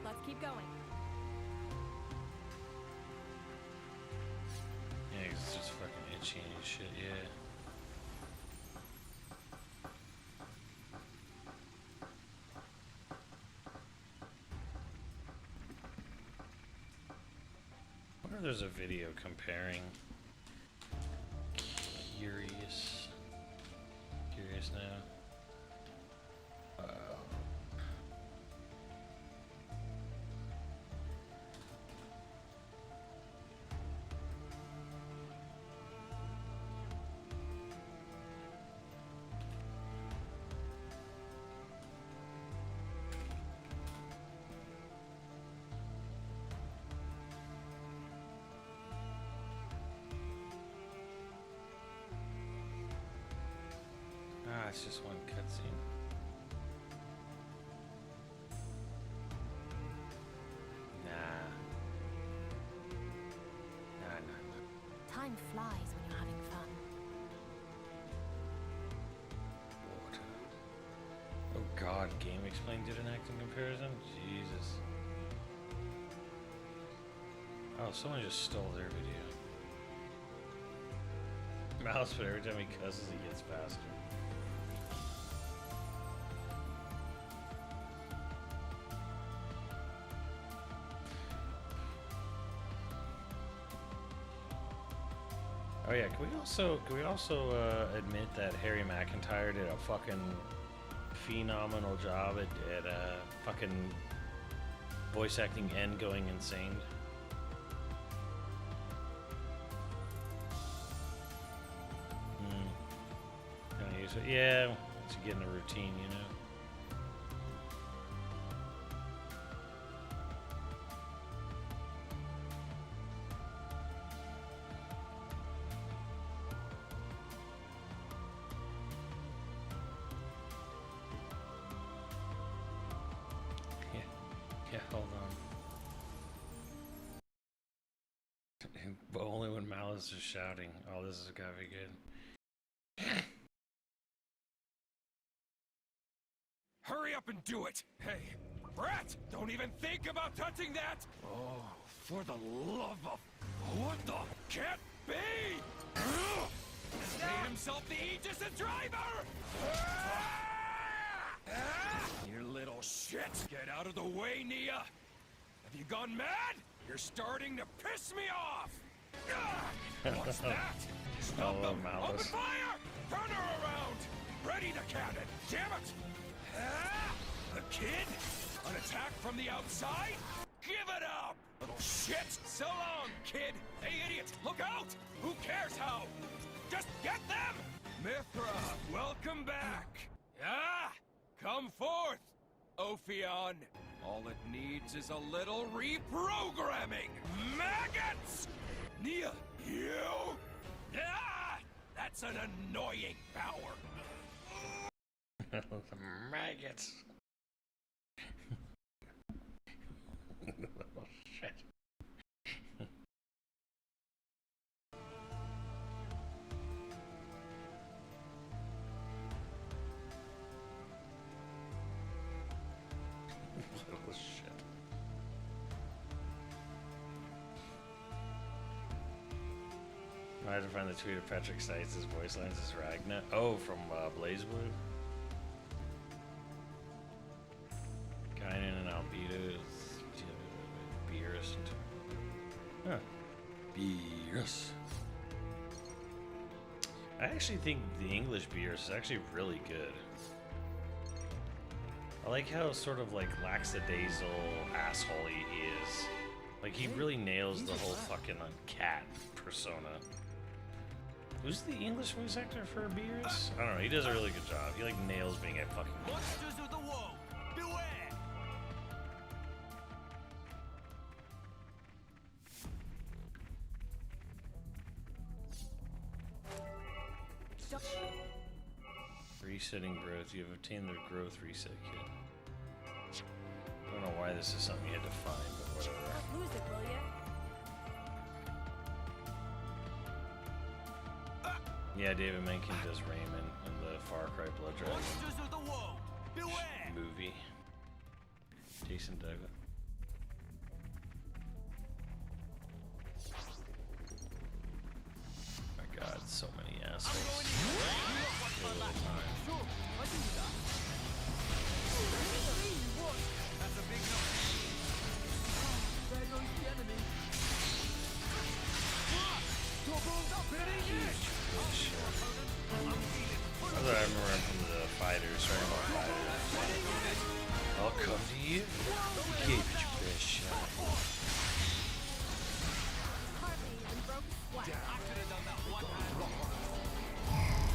Let's keep going. Yeah, 'cause it's just fucking itchy and shit, yeah. I wonder if there's a video comparing. Curious now. Ah, it's just one cutscene. Nah. Time flies when you're having fun. Water. Oh god, Game Explain did an acting comparison? Jesus. Oh, someone just stole their video. Mouse, but every time he cusses, he gets faster. Oh yeah, can we also admit that Harry McIntyre did a fucking phenomenal job at fucking voice acting and going insane? Kinda use it. Yeah, once you get in a routine, you know. Yeah, hold on. But only when Malice is shouting. Oh, this is gotta be good. Hurry up and do it! Hey, Brat! Don't even think about touching that! Oh, for the love of... What the... Can't be! Made himself the Aegis and Driver! You little shit! Get out of the way, Nia! Have you gone mad? You're starting to piss me off! What's that? Stop them! Open fire! Turn her around! Ready to cannon! Damn it! A kid? An attack from the outside? Give it up! Little shit! So long, kid! Hey, idiot! Look out! Who cares how? Just get them! Mithra, welcome back! Ah! Come forth, Ophion! All it needs is a little reprogramming! Maggots! Nia, you? Ah! That's an annoying power! The maggots. Oh, shit. Little shit. I had to find the tweet of Patrick Seitz' voice lines as Ragna. Oh, from Blaze Blue. Guinan and Albedo is Beerus. Huh. Beerus. I actually think the English Beerus is actually really good. I like how sort of like lackadaisical asshole he is. Like he really nails the whole fucking cat persona. Who's the English voice actor for Beerus? I don't know. He does a really good job. He like nails being a fucking cat. Monsters of the world, beware! Resetting growth. You have obtained the growth reset kit. I don't know why this is something you had to find, but whatever. Don't lose it, will ya? Yeah, David Mencken does Raymond in the Far Cry Blood Dragon Monsters of the world, beware! movie. Jason Douglas. My God, so many assholes. A little time. That's a big no. There goes the enemy. I remember him from the Fighters, right? Fighters. I'll come to you. Give it your best shot.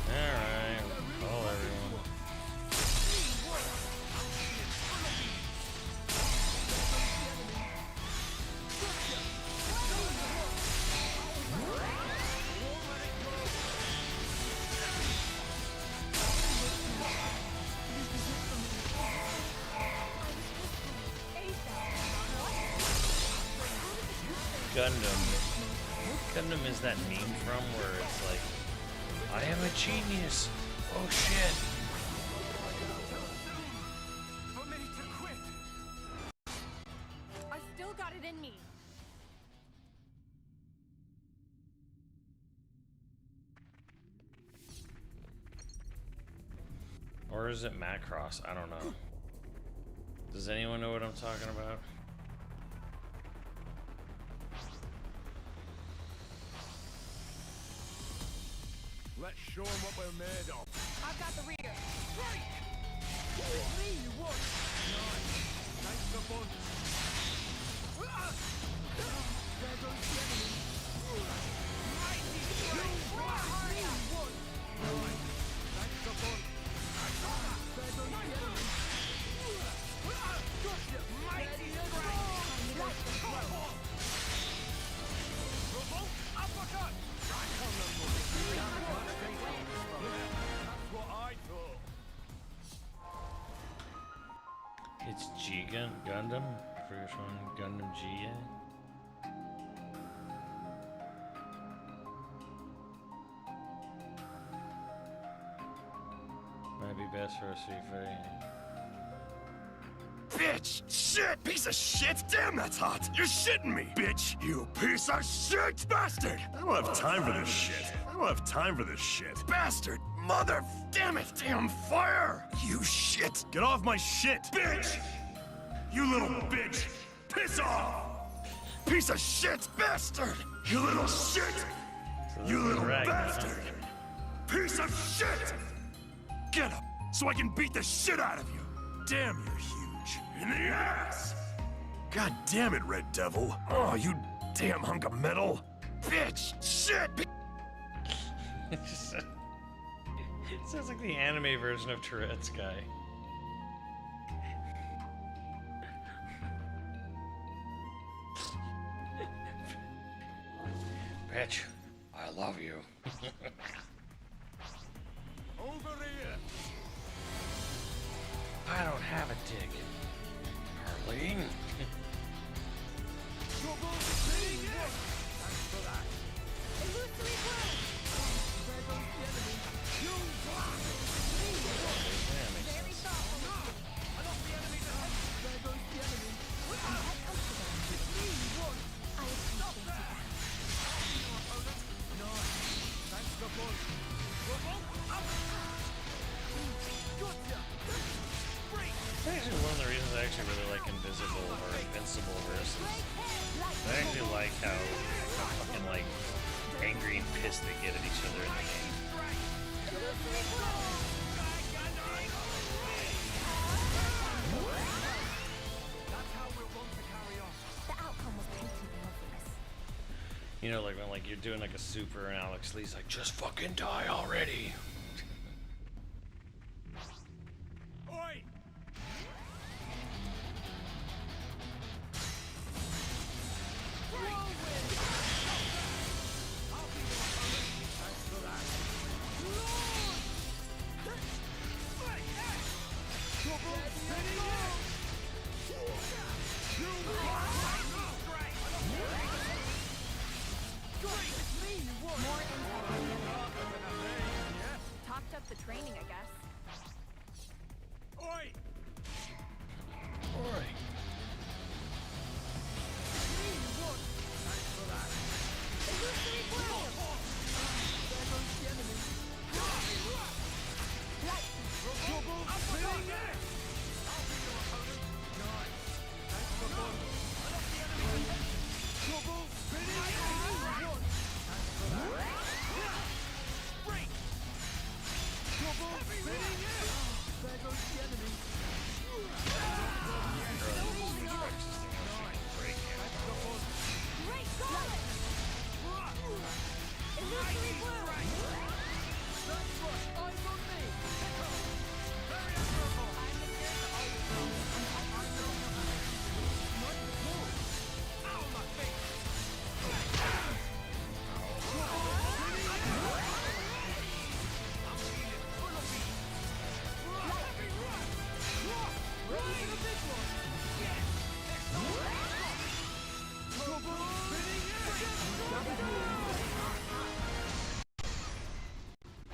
Alright, call everyone. Gundam is that meme from where it's like, I am a genius. Oh shit. For me to quit. I still got it in me. Or is it Macross? I don't know. Does anyone know what I'm talking about? Let's show them what we're made of. I've got the reader. Strike! It's me you want. Nice. Nice to bunch. There goes the enemy. Mighty strike. Me you want. Nice. Nice to bunch. There goes the enemy. Gotcha. Mighty strike. Revolt uppercut. That's what I thought. It's Gundam? First one, Gundam G. Might be best for us to Bitch! Shit! Piece of shit! Damn, that's hot! You're shitting me! Bitch! You piece of shit! Bastard! I don't have time for this shit. I don't have time for this shit. Bastard! Mother! Damn it! Damn fire! You shit! Get off my shit! Bitch! You little bitch! Piss off! Piece of shit! Bastard! You little shit! You little bastard! Piece of shit! Get up so I can beat the shit out of you! Damn, you're huge. In the ass! God damn it, Red Devil. Oh, you damn hunk of metal. Bitch! Shit! It sounds like the anime version of Tourette's guy. Bitch, I love you. Over here. I don't have a dick. Arlene. Thanks for that. Illusory world. There goes the enemy. You Very thoughtful. I knocked the enemy to head. There goes the enemy. I appreciate that. Nice. Thanks for bunch. Revolt up. Gotcha. Actually, one of the reasons I actually really like Invisible or Invincible versus I actually like how fucking like angry and pissed they get at each other in the game. You know, like when like you're doing like a super and Alex Lee's like, just fucking die already. Oi! Topped up the training, I guess. Oi! Oi!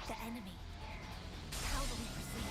The enemy. How do we proceed?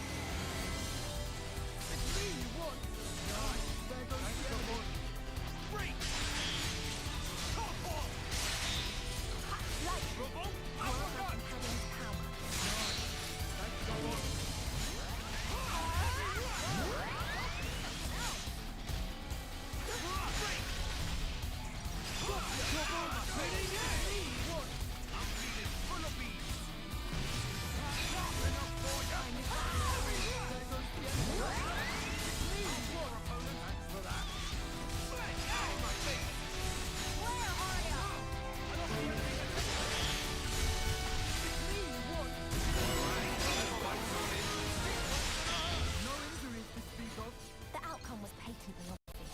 The outcome was patently obvious.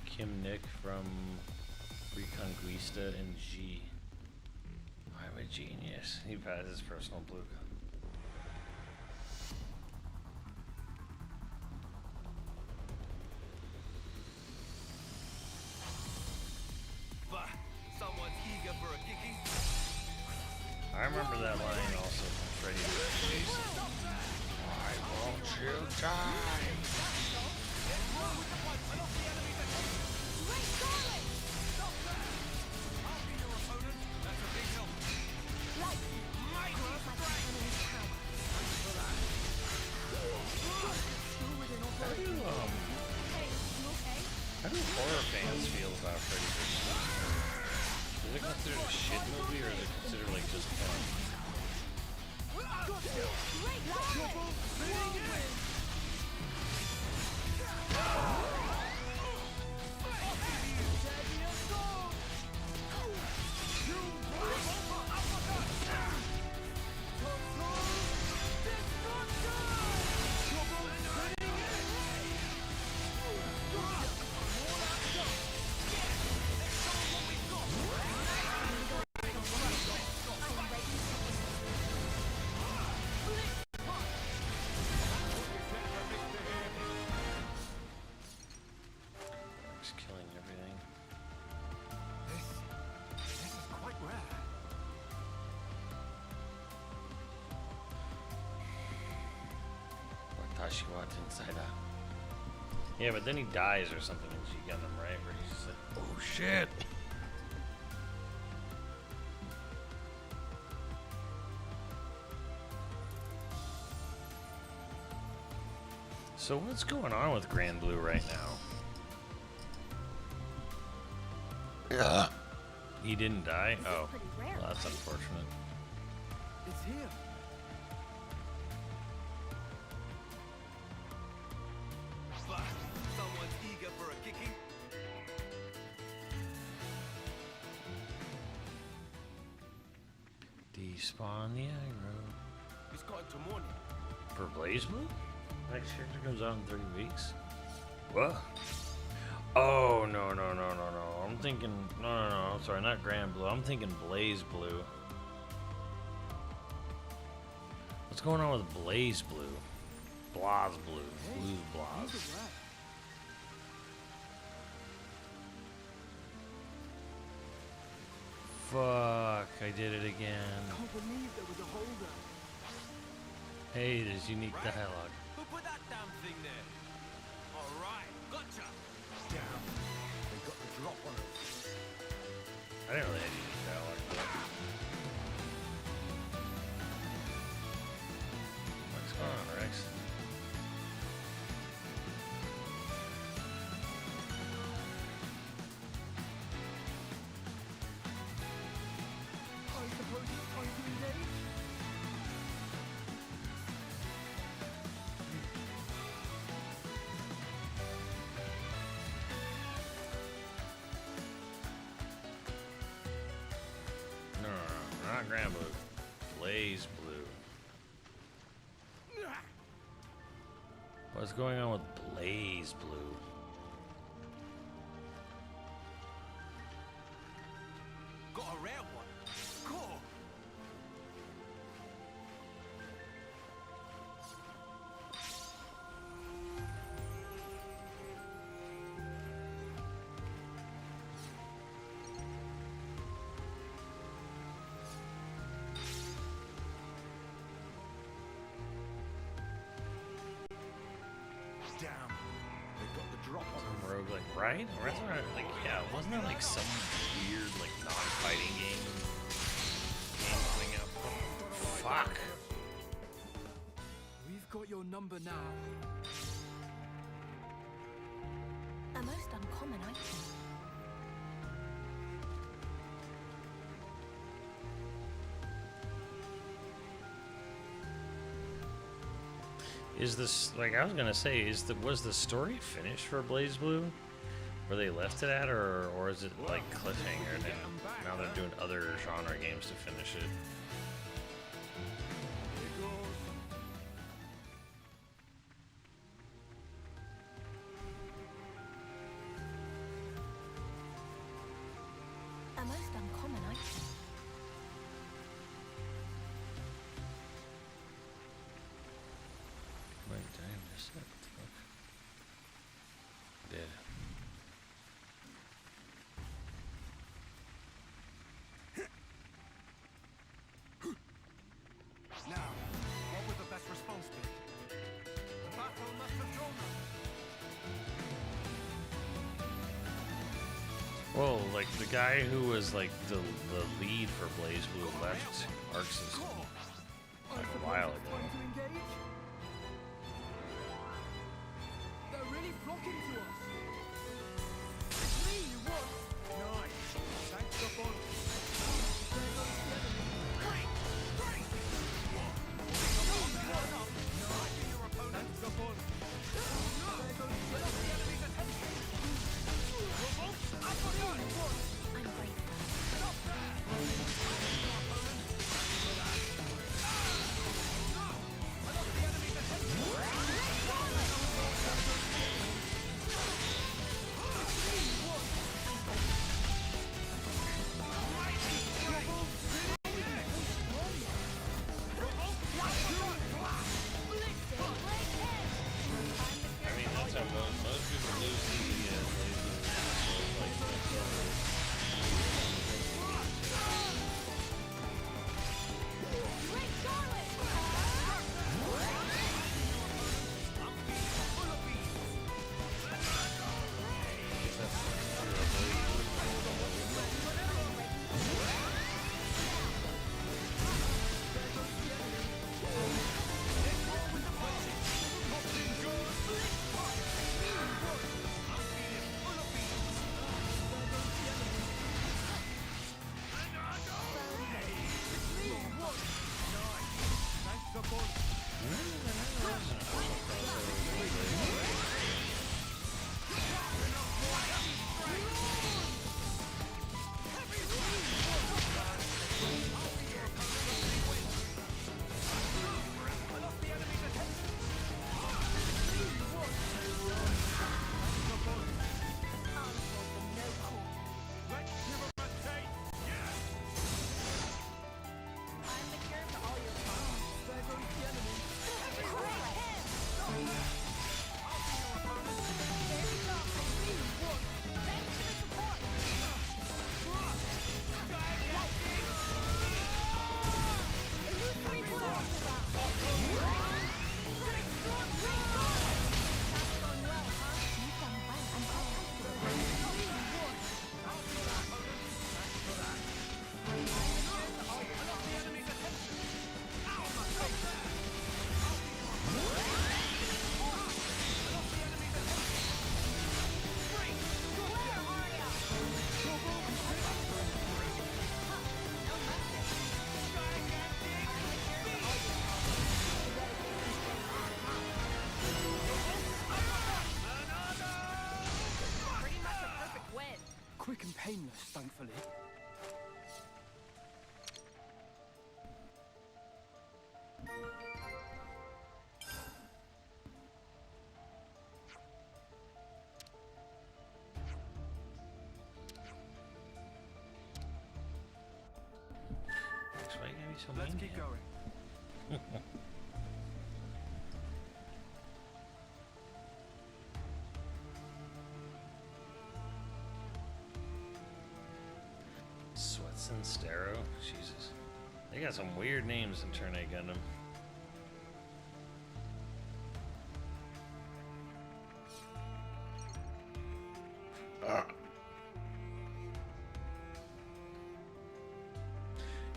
Kim Nick from Reconquista and G. I'm a genius. He has his personal blue. Bah, someone's eager for a kicking. I remember that line also from Freddy vs. Jason. Why won't you die? How do horror fans feel about Freddy vs. Jason? Is it considered a shit movie or is it considered like just fun? Just killing everything. This is quite rare. Watashi wa Tensai. Yeah, but then he dies or something in G Gundam, right? Where he's just like, oh shit! So what's going on with Grand Blue right now? Yeah. He didn't die? Oh. Well, that's unfortunate. It's here. Bah, Respawn the aggro. It's got into morning. For Blaze Blue? Next character comes out in 30 weeks. What? Oh, no. I'm thinking, no. I'm sorry, not Grand Blue. I'm thinking Blaze Blue. What's going on with Blaze Blue? Blaz Blue. Blue Blaz. Fuck, I did it again. Can't believe there was a holder. Hey, there's unique dialogue. Who put that damn thing there? Alright, gotcha. Damn. They got the drop on us. I didn't really have unique dialogue. What's going on, Rex? I suppose it's time to engage? No, not Grand Blue. Blaze Blue. What's going on with Blaze Blue? Got a rare one. Cool. Damn. They got the drop on us. Rogue, like, right? Or that's right, like, yeah, wasn't there like some weird, like, non-fighting game coming up? Fuck. We've got your number now. A most uncommon item. Is this, like, I was gonna say, was the story finished for Blaze Blue? Where they left it at, or is it like cliffhanger now they're doing other genre games to finish it? A most uncommon item. Wait, did I miss it? Fuck. Did. Now, what would the best response be? The battle must have drawn them. Well, like the guy who was like the lead for Blaze Blue left Arc System like a while ago. Time to engage? They're really flocking to us. It's me you want. Nice. Thanks for fun. There goes the enemy. Great! Great! Thanks for fun. There goes the enemy's attention. Revolt up on you! I'm grateful. Stop there! quick and painless, thankfully. Why you gotta be so Let's mean, keep man? going. Sweats and Staro? Jesus. They got some weird names in Turn 8 Gundam. Ah.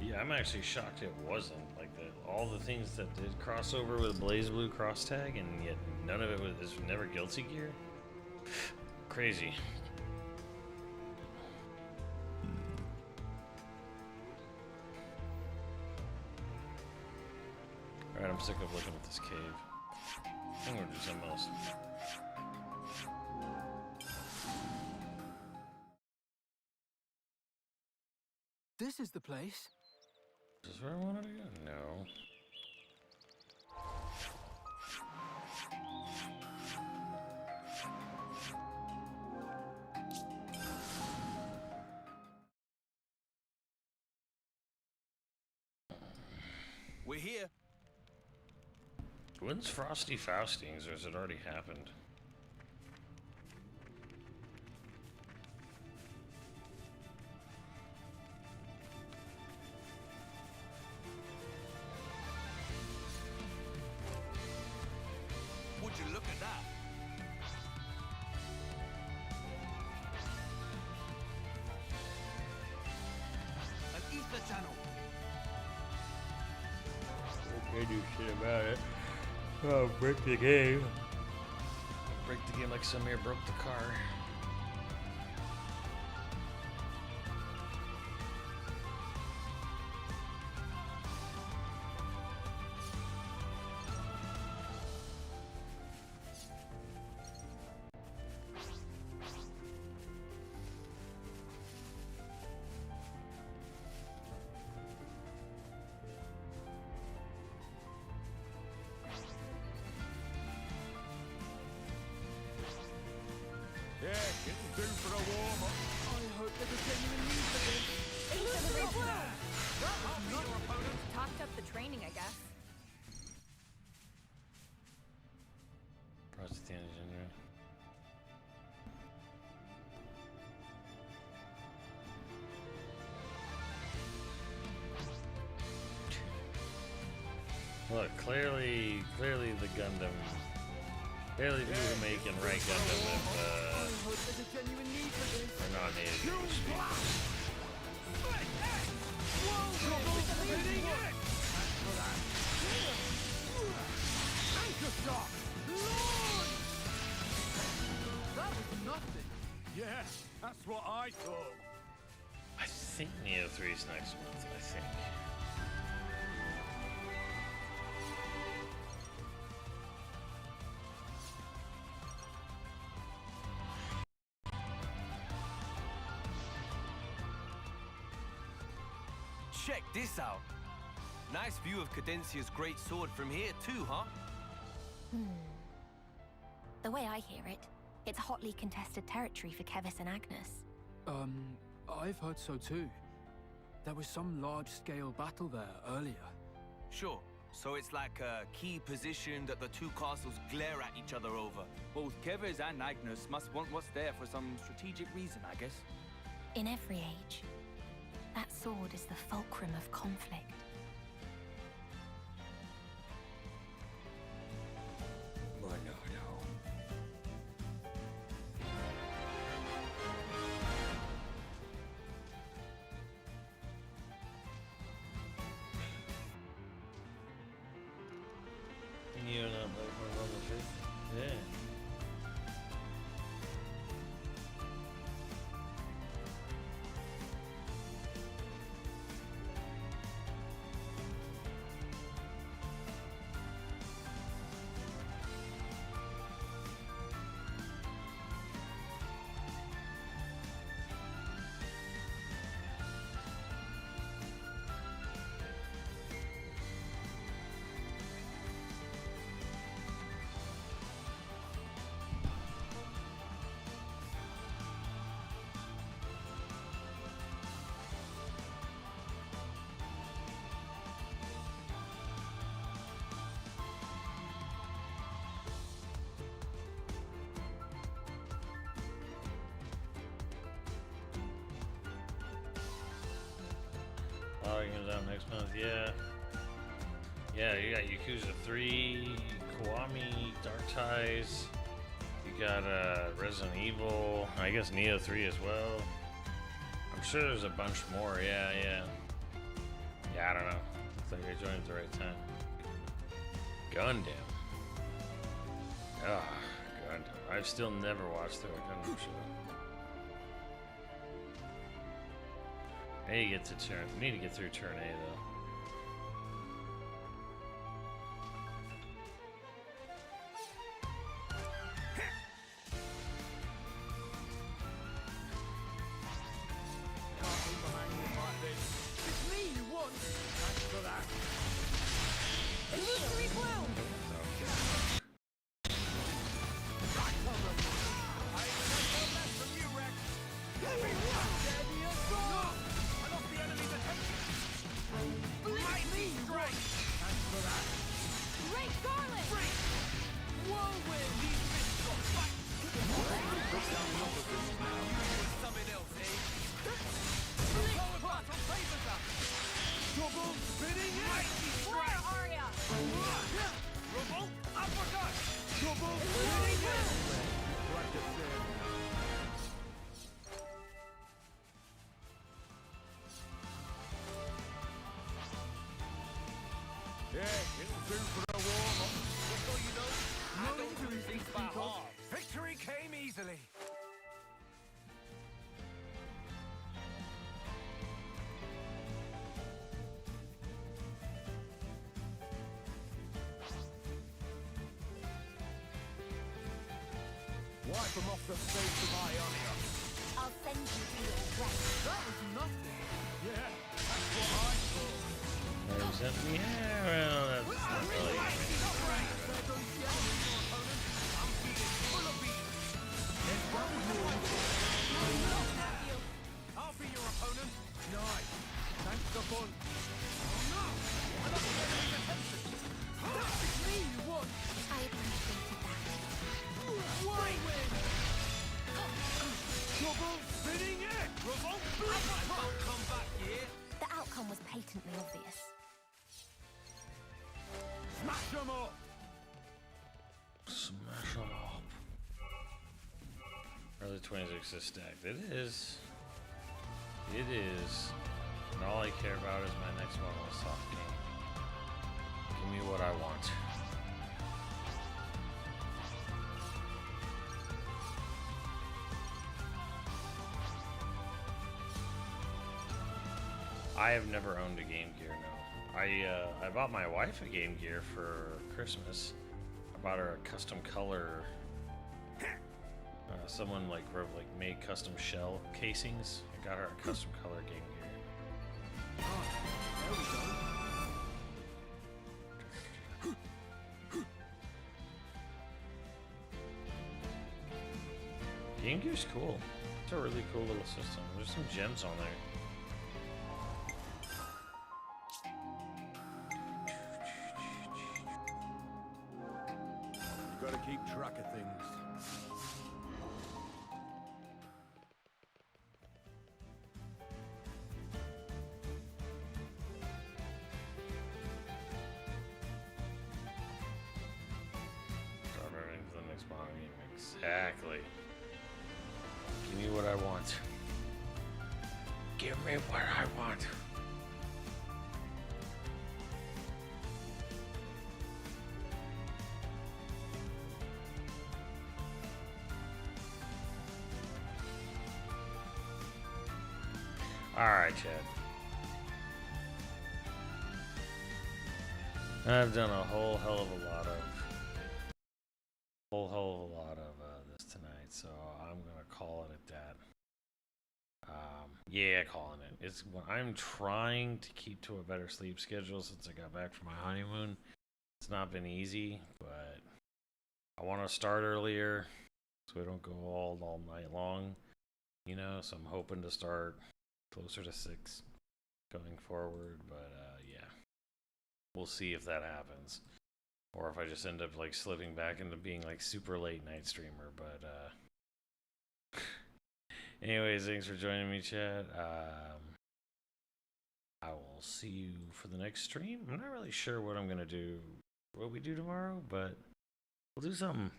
Yeah, I'm actually shocked it wasn't. Like, all the things that did crossover with Blaze Blue cross tag, and yet none of it was never Guilty Gear? Crazy. Alright, I'm sick of looking at this cave. I'm gonna do something else. This is the place. Is this where I wanted to go? No. We're here. When's Frosty Faustings, or has it already happened? Would you look at that? An ether channel. Can't do shit about it. Oh, break the game. Break the game like Samir broke the car. Yeah, getting due for a warm up. I hope there's a genuine need for this. That was not your opponent. Topped up the training, I guess. Prostate antigen. Look, clearly the Gundam. Clearly people who make and write Gundam with, are not native English speakers. That was nothing. Yeah, that's what I thought. I think Neo 3's next month, I think. Check this out. Nice view of Cadencia's great sword from here too, huh? The way I hear it, it's hotly contested territory for Kevis and Agnes. I've heard so too. There was some large-scale battle there earlier. Sure. So it's like a key position that the two castles glare at each other over. Both Keves and Agnes must want what's there for some strategic reason, I guess. In every age, that sword is the fulcrum of conflict. Neo not on the fifth? Yeah. Fighting comes out next month. Yeah. Yeah, you got Yakuza 3, Kiwami, Dark Ties. You got Resident Evil. I guess Neo 3 as well. I'm sure there's a bunch more. Yeah. Yeah, I don't know. Looks like I joined at the right time. Gundam. Ah, Gundam. I've still never watched the Gundam show. I need to get to turn. I need to get through turn A though. It's me you want! Thanks for that. Illusory bloom! Right on the mark. I expect no less from you, Rex. Steady as rock! I lost the enemy's attention. Mighty strike! Thanks for that. Great Garland! Break! Whirlwind! These fists got fight! Something else, eh? Forward pass on favors up! Double spinning mighty strike! Aria! Revolt uppercut! Double spinning yeah, it'll do for a warm-up. Just so you know, I don't do things by half. Victory came easily. Wipe them off the face of Ionia. I'll send you to your rest. That was nothing. Yeah, that's what I thought. There's that. Yeah, well, that's not really. There goes the enemy, your opponent. I'm feeling full of beans. There's one more. I'll be your opponent. Nice. Thanks a bunch. Oh no! I lost the enemy's attention. That's me you want. I appreciated that. Whirlwind! Double spinning it! Revolt! I won't come back here! The outcome was patently obvious. Smash them up! Smash them up. Early 26 is stacked. It is. It is. And all I care about is my next Monolithsoft game. Give me what I want. I have never owned a Game Gear, no. I bought my wife a Game Gear for Christmas. I bought her a custom color. Someone like made custom shell casings. I got her a custom color Game Gear. Game Gear's cool. It's a really cool little system. There's some gems on there. You gotta keep track of things. Start running for the next Mono game. Exactly. Give me what I want. Give me what I want. Alright, Chad. I've done a whole hell of a lot of this tonight, so I'm gonna call it at that. Yeah, calling it. It's I'm trying to keep to a better sleep schedule since I got back from my honeymoon. It's not been easy, but I want to start earlier so we don't go all night long, you know. So I'm hoping to start closer to 6 going forward, but yeah, we'll see if that happens, or if I just end up like slipping back into being like super late night streamer. But anyways, thanks for joining me, chat. I will see you for the next stream. I'm not really sure what I'm gonna do, what we do tomorrow, but we'll do something.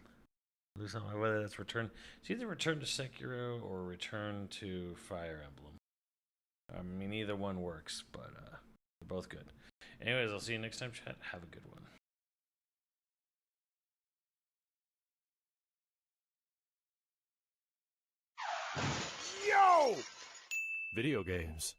We'll do something. Whether that's return, it's either return to Sekiro or return to Fire Emblem. I mean, either one works, but they're both good. Anyways, I'll see you next time, chat. Have a good one. Yo! Video games.